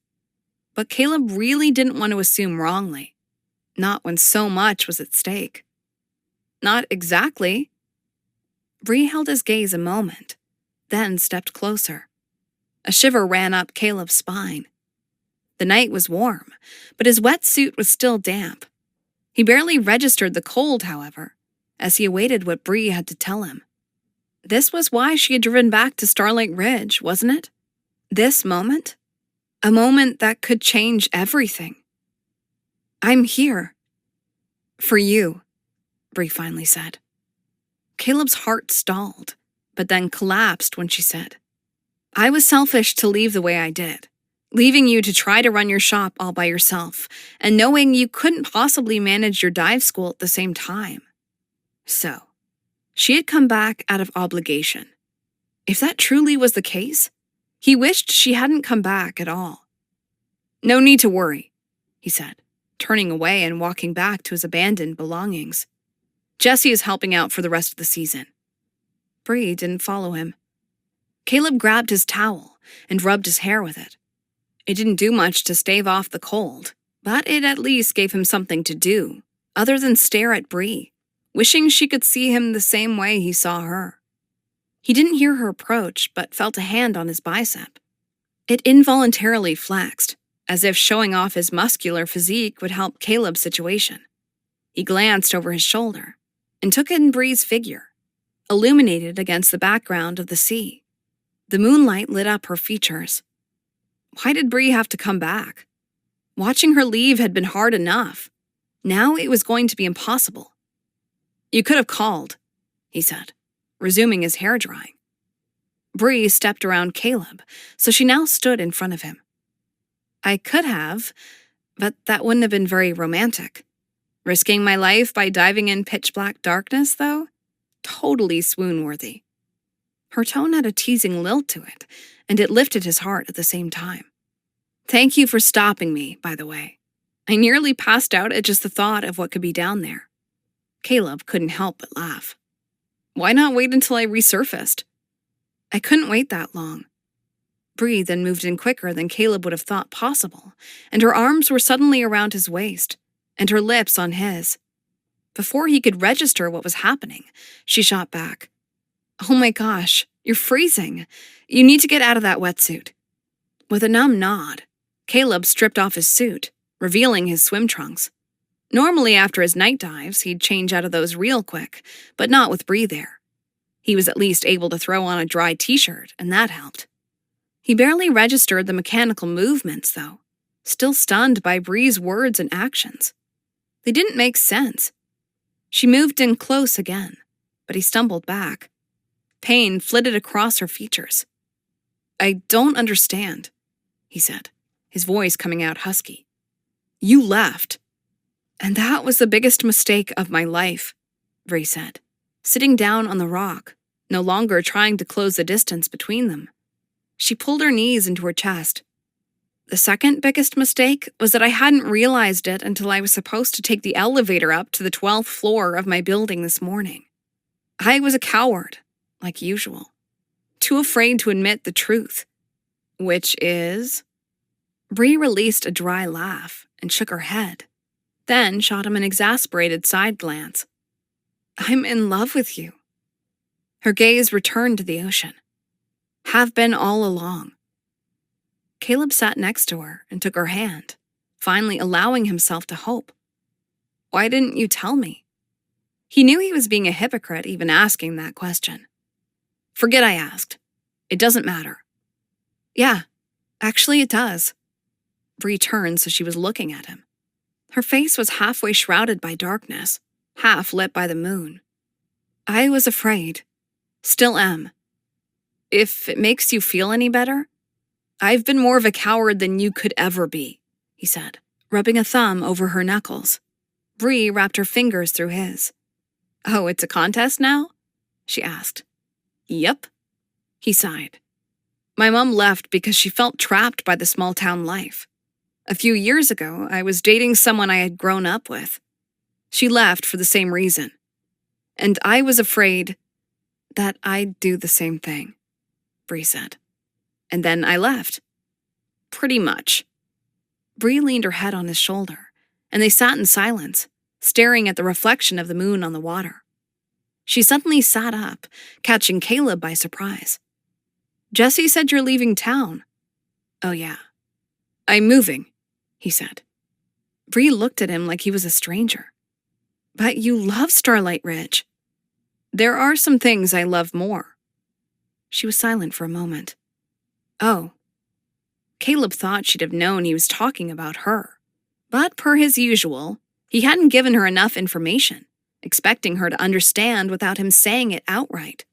But Caleb really didn't want to assume wrongly. Not when so much was at stake. Not exactly. Bree held his gaze a moment, then stepped closer. A shiver ran up Caleb's spine. The night was warm, but his wetsuit was still damp. He barely registered the cold, however, as he awaited what Bree had to tell him. This was why she had driven back to Starlight Ridge, wasn't it? This moment? A moment that could change everything. I'm here. For you, Bree finally said. Caleb's heart stalled, but then collapsed when she said, I was selfish to leave the way I did. Leaving you to try to run your shop all by yourself, and knowing you couldn't possibly manage your dive school at the same time. So, she had come back out of obligation. If that truly was the case, he wished she hadn't come back at all. No need to worry, he said, turning away and walking back to his abandoned belongings. Jessie is helping out for the rest of the season. Bree didn't follow him. Caleb grabbed his towel and rubbed his hair with it. It didn't do much to stave off the cold, but it at least gave him something to do, other than stare at Bree, wishing she could see him the same way he saw her. He didn't hear her approach, but felt a hand on his bicep. It involuntarily flexed, as if showing off his muscular physique would help Caleb's situation. He glanced over his shoulder and took in Bree's figure, illuminated against the background of the sea. The moonlight lit up her features. Why did Bree have to come back? Watching her leave had been hard enough. Now it was going to be impossible. "You could have called," he said, resuming his hair drying. Bree stepped around Caleb, so she now stood in front of him. "I could have, but that wouldn't have been very romantic. Risking my life by diving in pitch-black darkness, though? Totally swoon-worthy." Her tone had a teasing lilt to it, and it lifted his heart at the same time. "Thank you for stopping me, by the way. I nearly passed out at just the thought of what could be down there." Caleb couldn't help but laugh. "Why not wait until I resurfaced?" "I couldn't wait that long." Bree then moved in quicker than Caleb would have thought possible, and her arms were suddenly around his waist, and her lips on his. Before he could register what was happening, she shot back. "Oh my gosh, you're freezing. You need to get out of that wetsuit." With a numb nod, Caleb stripped off his suit, revealing his swim trunks. Normally after his night dives, he'd change out of those real quick, but not with Bree there. He was at least able to throw on a dry t-shirt, and that helped. He barely registered the mechanical movements, though, still stunned by Bree's words and actions. They didn't make sense. She moved in close again, but he stumbled back. Pain flitted across her features. "I don't understand," he said, his voice coming out husky. "You left." "And that was the biggest mistake of my life," Bree said, sitting down on the rock, no longer trying to close the distance between them. She pulled her knees into her chest. "The second biggest mistake was that I hadn't realized it until I was supposed to take the elevator up to the 12th floor of my building this morning. I was a coward, like usual, too afraid to admit the truth." "Which is?" Bree released a dry laugh and shook her head, then shot him an exasperated side glance. "I'm in love with you." Her gaze returned to the ocean. "Have been all along." Caleb sat next to her and took her hand, finally allowing himself to hope. "Why didn't you tell me?" He knew he was being a hypocrite even asking that question. "Forget I asked. It doesn't matter." "Yeah, actually it does." Bree turned so she was looking at him. Her face was halfway shrouded by darkness, half lit by the moon. "I was afraid. Still am. If it makes you feel any better, I've been more of a coward than you could ever be," he said, rubbing a thumb over her knuckles. Bree wrapped her fingers through his. "Oh, it's a contest now?" she asked. "Yep," he sighed. "My mom left because she felt trapped by the small-town life. A few years ago, I was dating someone I had grown up with. She left for the same reason. And I was afraid that I'd do the same thing," Bree said. "And then I left." "Pretty much." Bree leaned her head on his shoulder, and they sat in silence, staring at the reflection of the moon on the water. She suddenly sat up, catching Caleb by surprise. "Jesse said you're leaving town." "Oh yeah. I'm moving," he said. Bree looked at him like he was a stranger. "But you love Starlight Ridge." "There are some things I love more." She was silent for a moment. "Oh." Caleb thought she'd have known he was talking about her. But per his usual, he hadn't given her enough information, expecting her to understand without him saying it outright.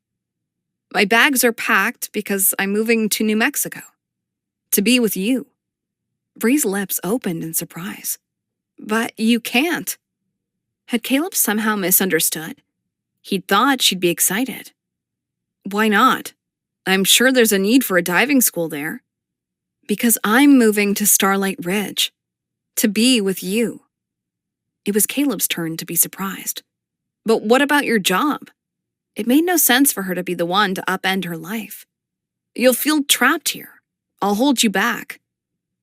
"My bags are packed because I'm moving to New Mexico. To be with you." Bree's lips opened in surprise. "But you can't." Had Caleb somehow misunderstood? He'd thought she'd be excited. "Why not? I'm sure there's a need for a diving school there." "Because I'm moving to Starlight Ridge. To be with you." It was Caleb's turn to be surprised. "But what about your job?" It made no sense for her to be the one to upend her life. "You'll feel trapped here. I'll hold you back."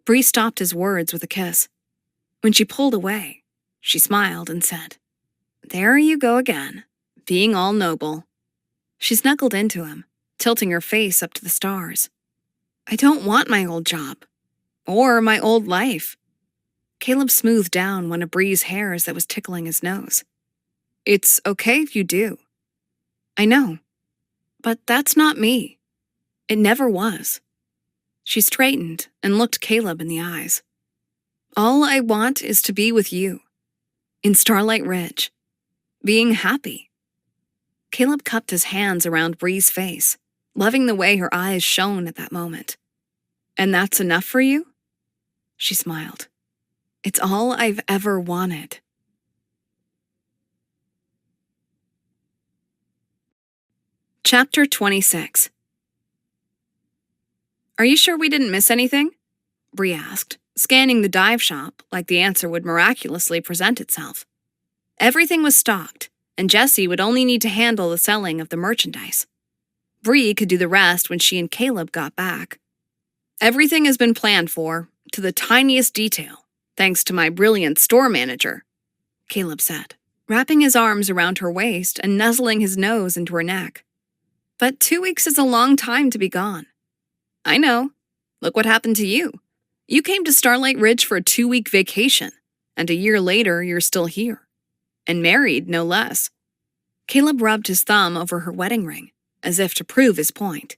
Bree stopped his words with a kiss. When she pulled away, she smiled and said, "There you go again, being all noble." She snuggled into him, tilting her face up to the stars. I don't want my old job. Or my old life. Caleb smoothed down one of Bree's hairs that was tickling his nose. It's okay if you do. I know. But that's not me. It never was. She straightened and looked Caleb in the eyes. All I want is to be with you. In Starlight Ridge. Being happy. Caleb cupped his hands around Bree's face, loving the way her eyes shone at that moment. And that's enough for you? She smiled. It's all I've ever wanted. Chapter 26. Are you sure we didn't miss anything? Bree asked, scanning the dive shop like the answer would miraculously present itself. Everything was stocked, and Jessie would only need to handle the selling of the merchandise. Bree could do the rest when she and Caleb got back. Everything has been planned for, to the tiniest detail, thanks to my brilliant store manager, Caleb said, wrapping his arms around her waist and nuzzling his nose into her neck. But 2 weeks is a long time to be gone. I know. Look what happened to you. You came to Starlight Ridge for a 2-week vacation, and a year later you're still here. And married, no less. Caleb rubbed his thumb over her wedding ring, as if to prove his point.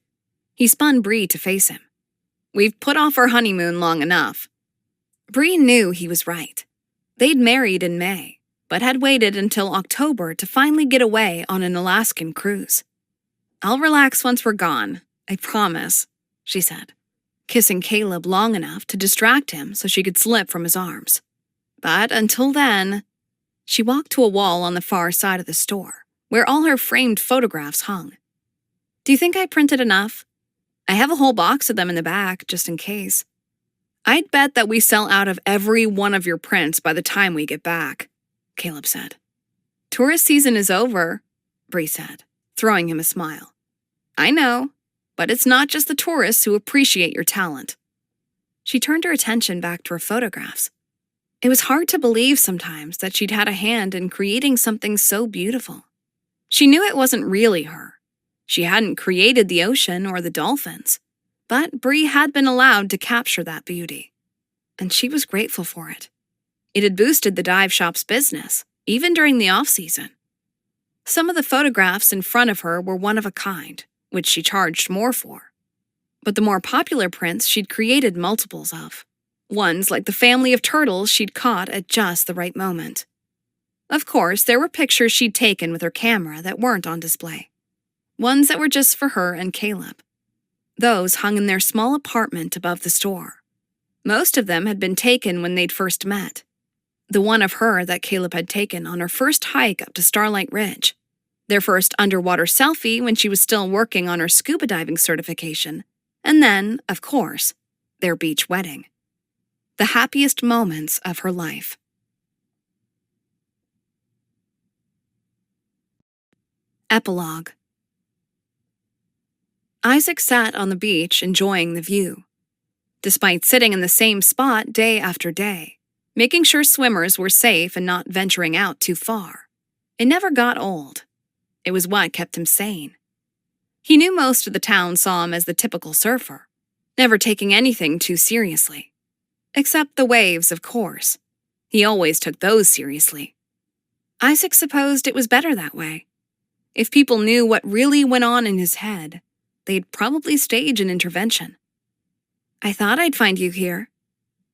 He spun Bree to face him. We've put off our honeymoon long enough. Bree knew he was right. They'd married in May, but had waited until October to finally get away on an Alaskan cruise. I'll relax once we're gone, I promise, she said, kissing Caleb long enough to distract him so she could slip from his arms. But until then, she walked to a wall on the far side of the store, where all her framed photographs hung. Do you think I printed enough? I have a whole box of them in the back, just in case. I'd bet that we sell out of every one of your prints by the time we get back, Caleb said. Tourist season is over, Bree said, throwing him a smile. I know, but it's not just the tourists who appreciate your talent. She turned her attention back to her photographs. It was hard to believe sometimes that she'd had a hand in creating something so beautiful. She knew it wasn't really her. She hadn't created the ocean or the dolphins, but Bree had been allowed to capture that beauty. And she was grateful for it. It had boosted the dive shop's business, even during the off-season. Some of the photographs in front of her were one of a kind, which she charged more for. But the more popular prints she'd created multiples of. Ones like the family of turtles she'd caught at just the right moment. Of course, there were pictures she'd taken with her camera that weren't on display. Ones that were just for her and Caleb. Those hung in their small apartment above the store. Most of them had been taken when they'd first met. The one of her that Caleb had taken on her first hike up to Starlight Ridge. Their first underwater selfie when she was still working on her scuba diving certification. And then, of course, their beach wedding. The happiest moments of her life. Epilogue. Isaac sat on the beach enjoying the view. Despite sitting in the same spot day after day, making sure swimmers were safe and not venturing out too far, it never got old. It was what kept him sane. He knew most of the town saw him as the typical surfer, never taking anything too seriously. Except the waves, of course. He always took those seriously. Isaac supposed it was better that way. If people knew what really went on in his head, they'd probably stage an intervention. I thought I'd find you here,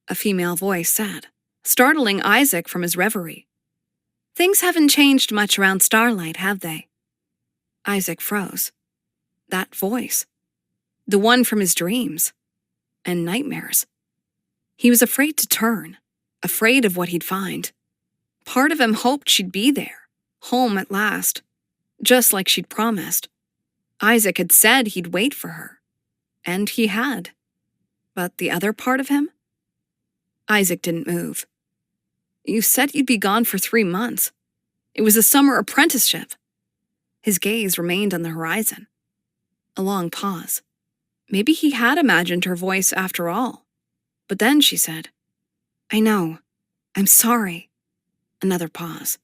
a female voice said, startling Isaac from his reverie. Things haven't changed much around Starlight, have they? Isaac froze. That voice. The one from his dreams. And nightmares. He was afraid to turn, afraid of what he'd find. Part of him hoped she'd be there, home at last, just like she'd promised. Isaac had said he'd wait for her, and he had. But the other part of him? Isaac didn't move. You said you'd be gone for 3 months. It was a summer apprenticeship. His gaze remained on the horizon. A long pause. Maybe he had imagined her voice after all. But then she said, I know. I'm sorry. Another pause.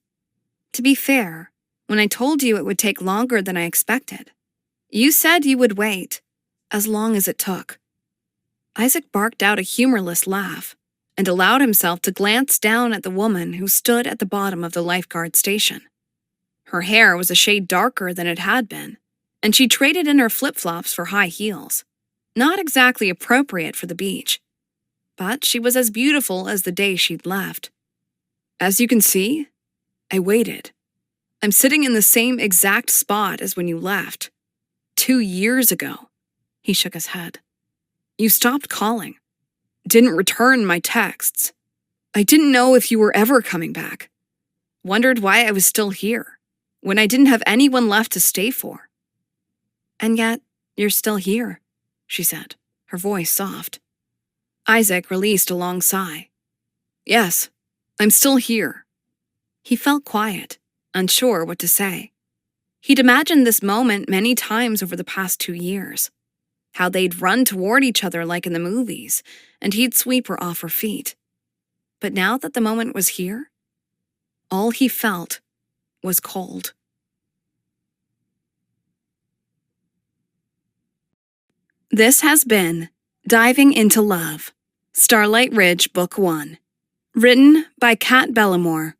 To be fair, when I told you it would take longer than I expected, You said you would wait, as long as it took. Isaac barked out a humorless laugh and allowed himself to glance down at the woman who stood at the bottom of the lifeguard station. Her hair was a shade darker than it had been, and she traded in her flip-flops for high heels. Not exactly appropriate for the beach, but she was as beautiful as the day she'd left. As you can see, I waited. I'm sitting in the same exact spot as when you left. 2 years ago. He shook his head. You stopped calling. Didn't return my texts. I didn't know if you were ever coming back. Wondered why I was still here, when I didn't have anyone left to stay for. And yet, you're still here, she said, her voice soft. Isaac released a long sigh. Yes, I'm still here. He felt quiet, unsure what to say. He'd imagined this moment many times over the past 2 years. How they'd run toward each other like in the movies, and he'd sweep her off her feet. But now that the moment was here, all he felt was cold. This has been Diving into Love, Starlight Ridge Book 1, written by Kat Bellamore,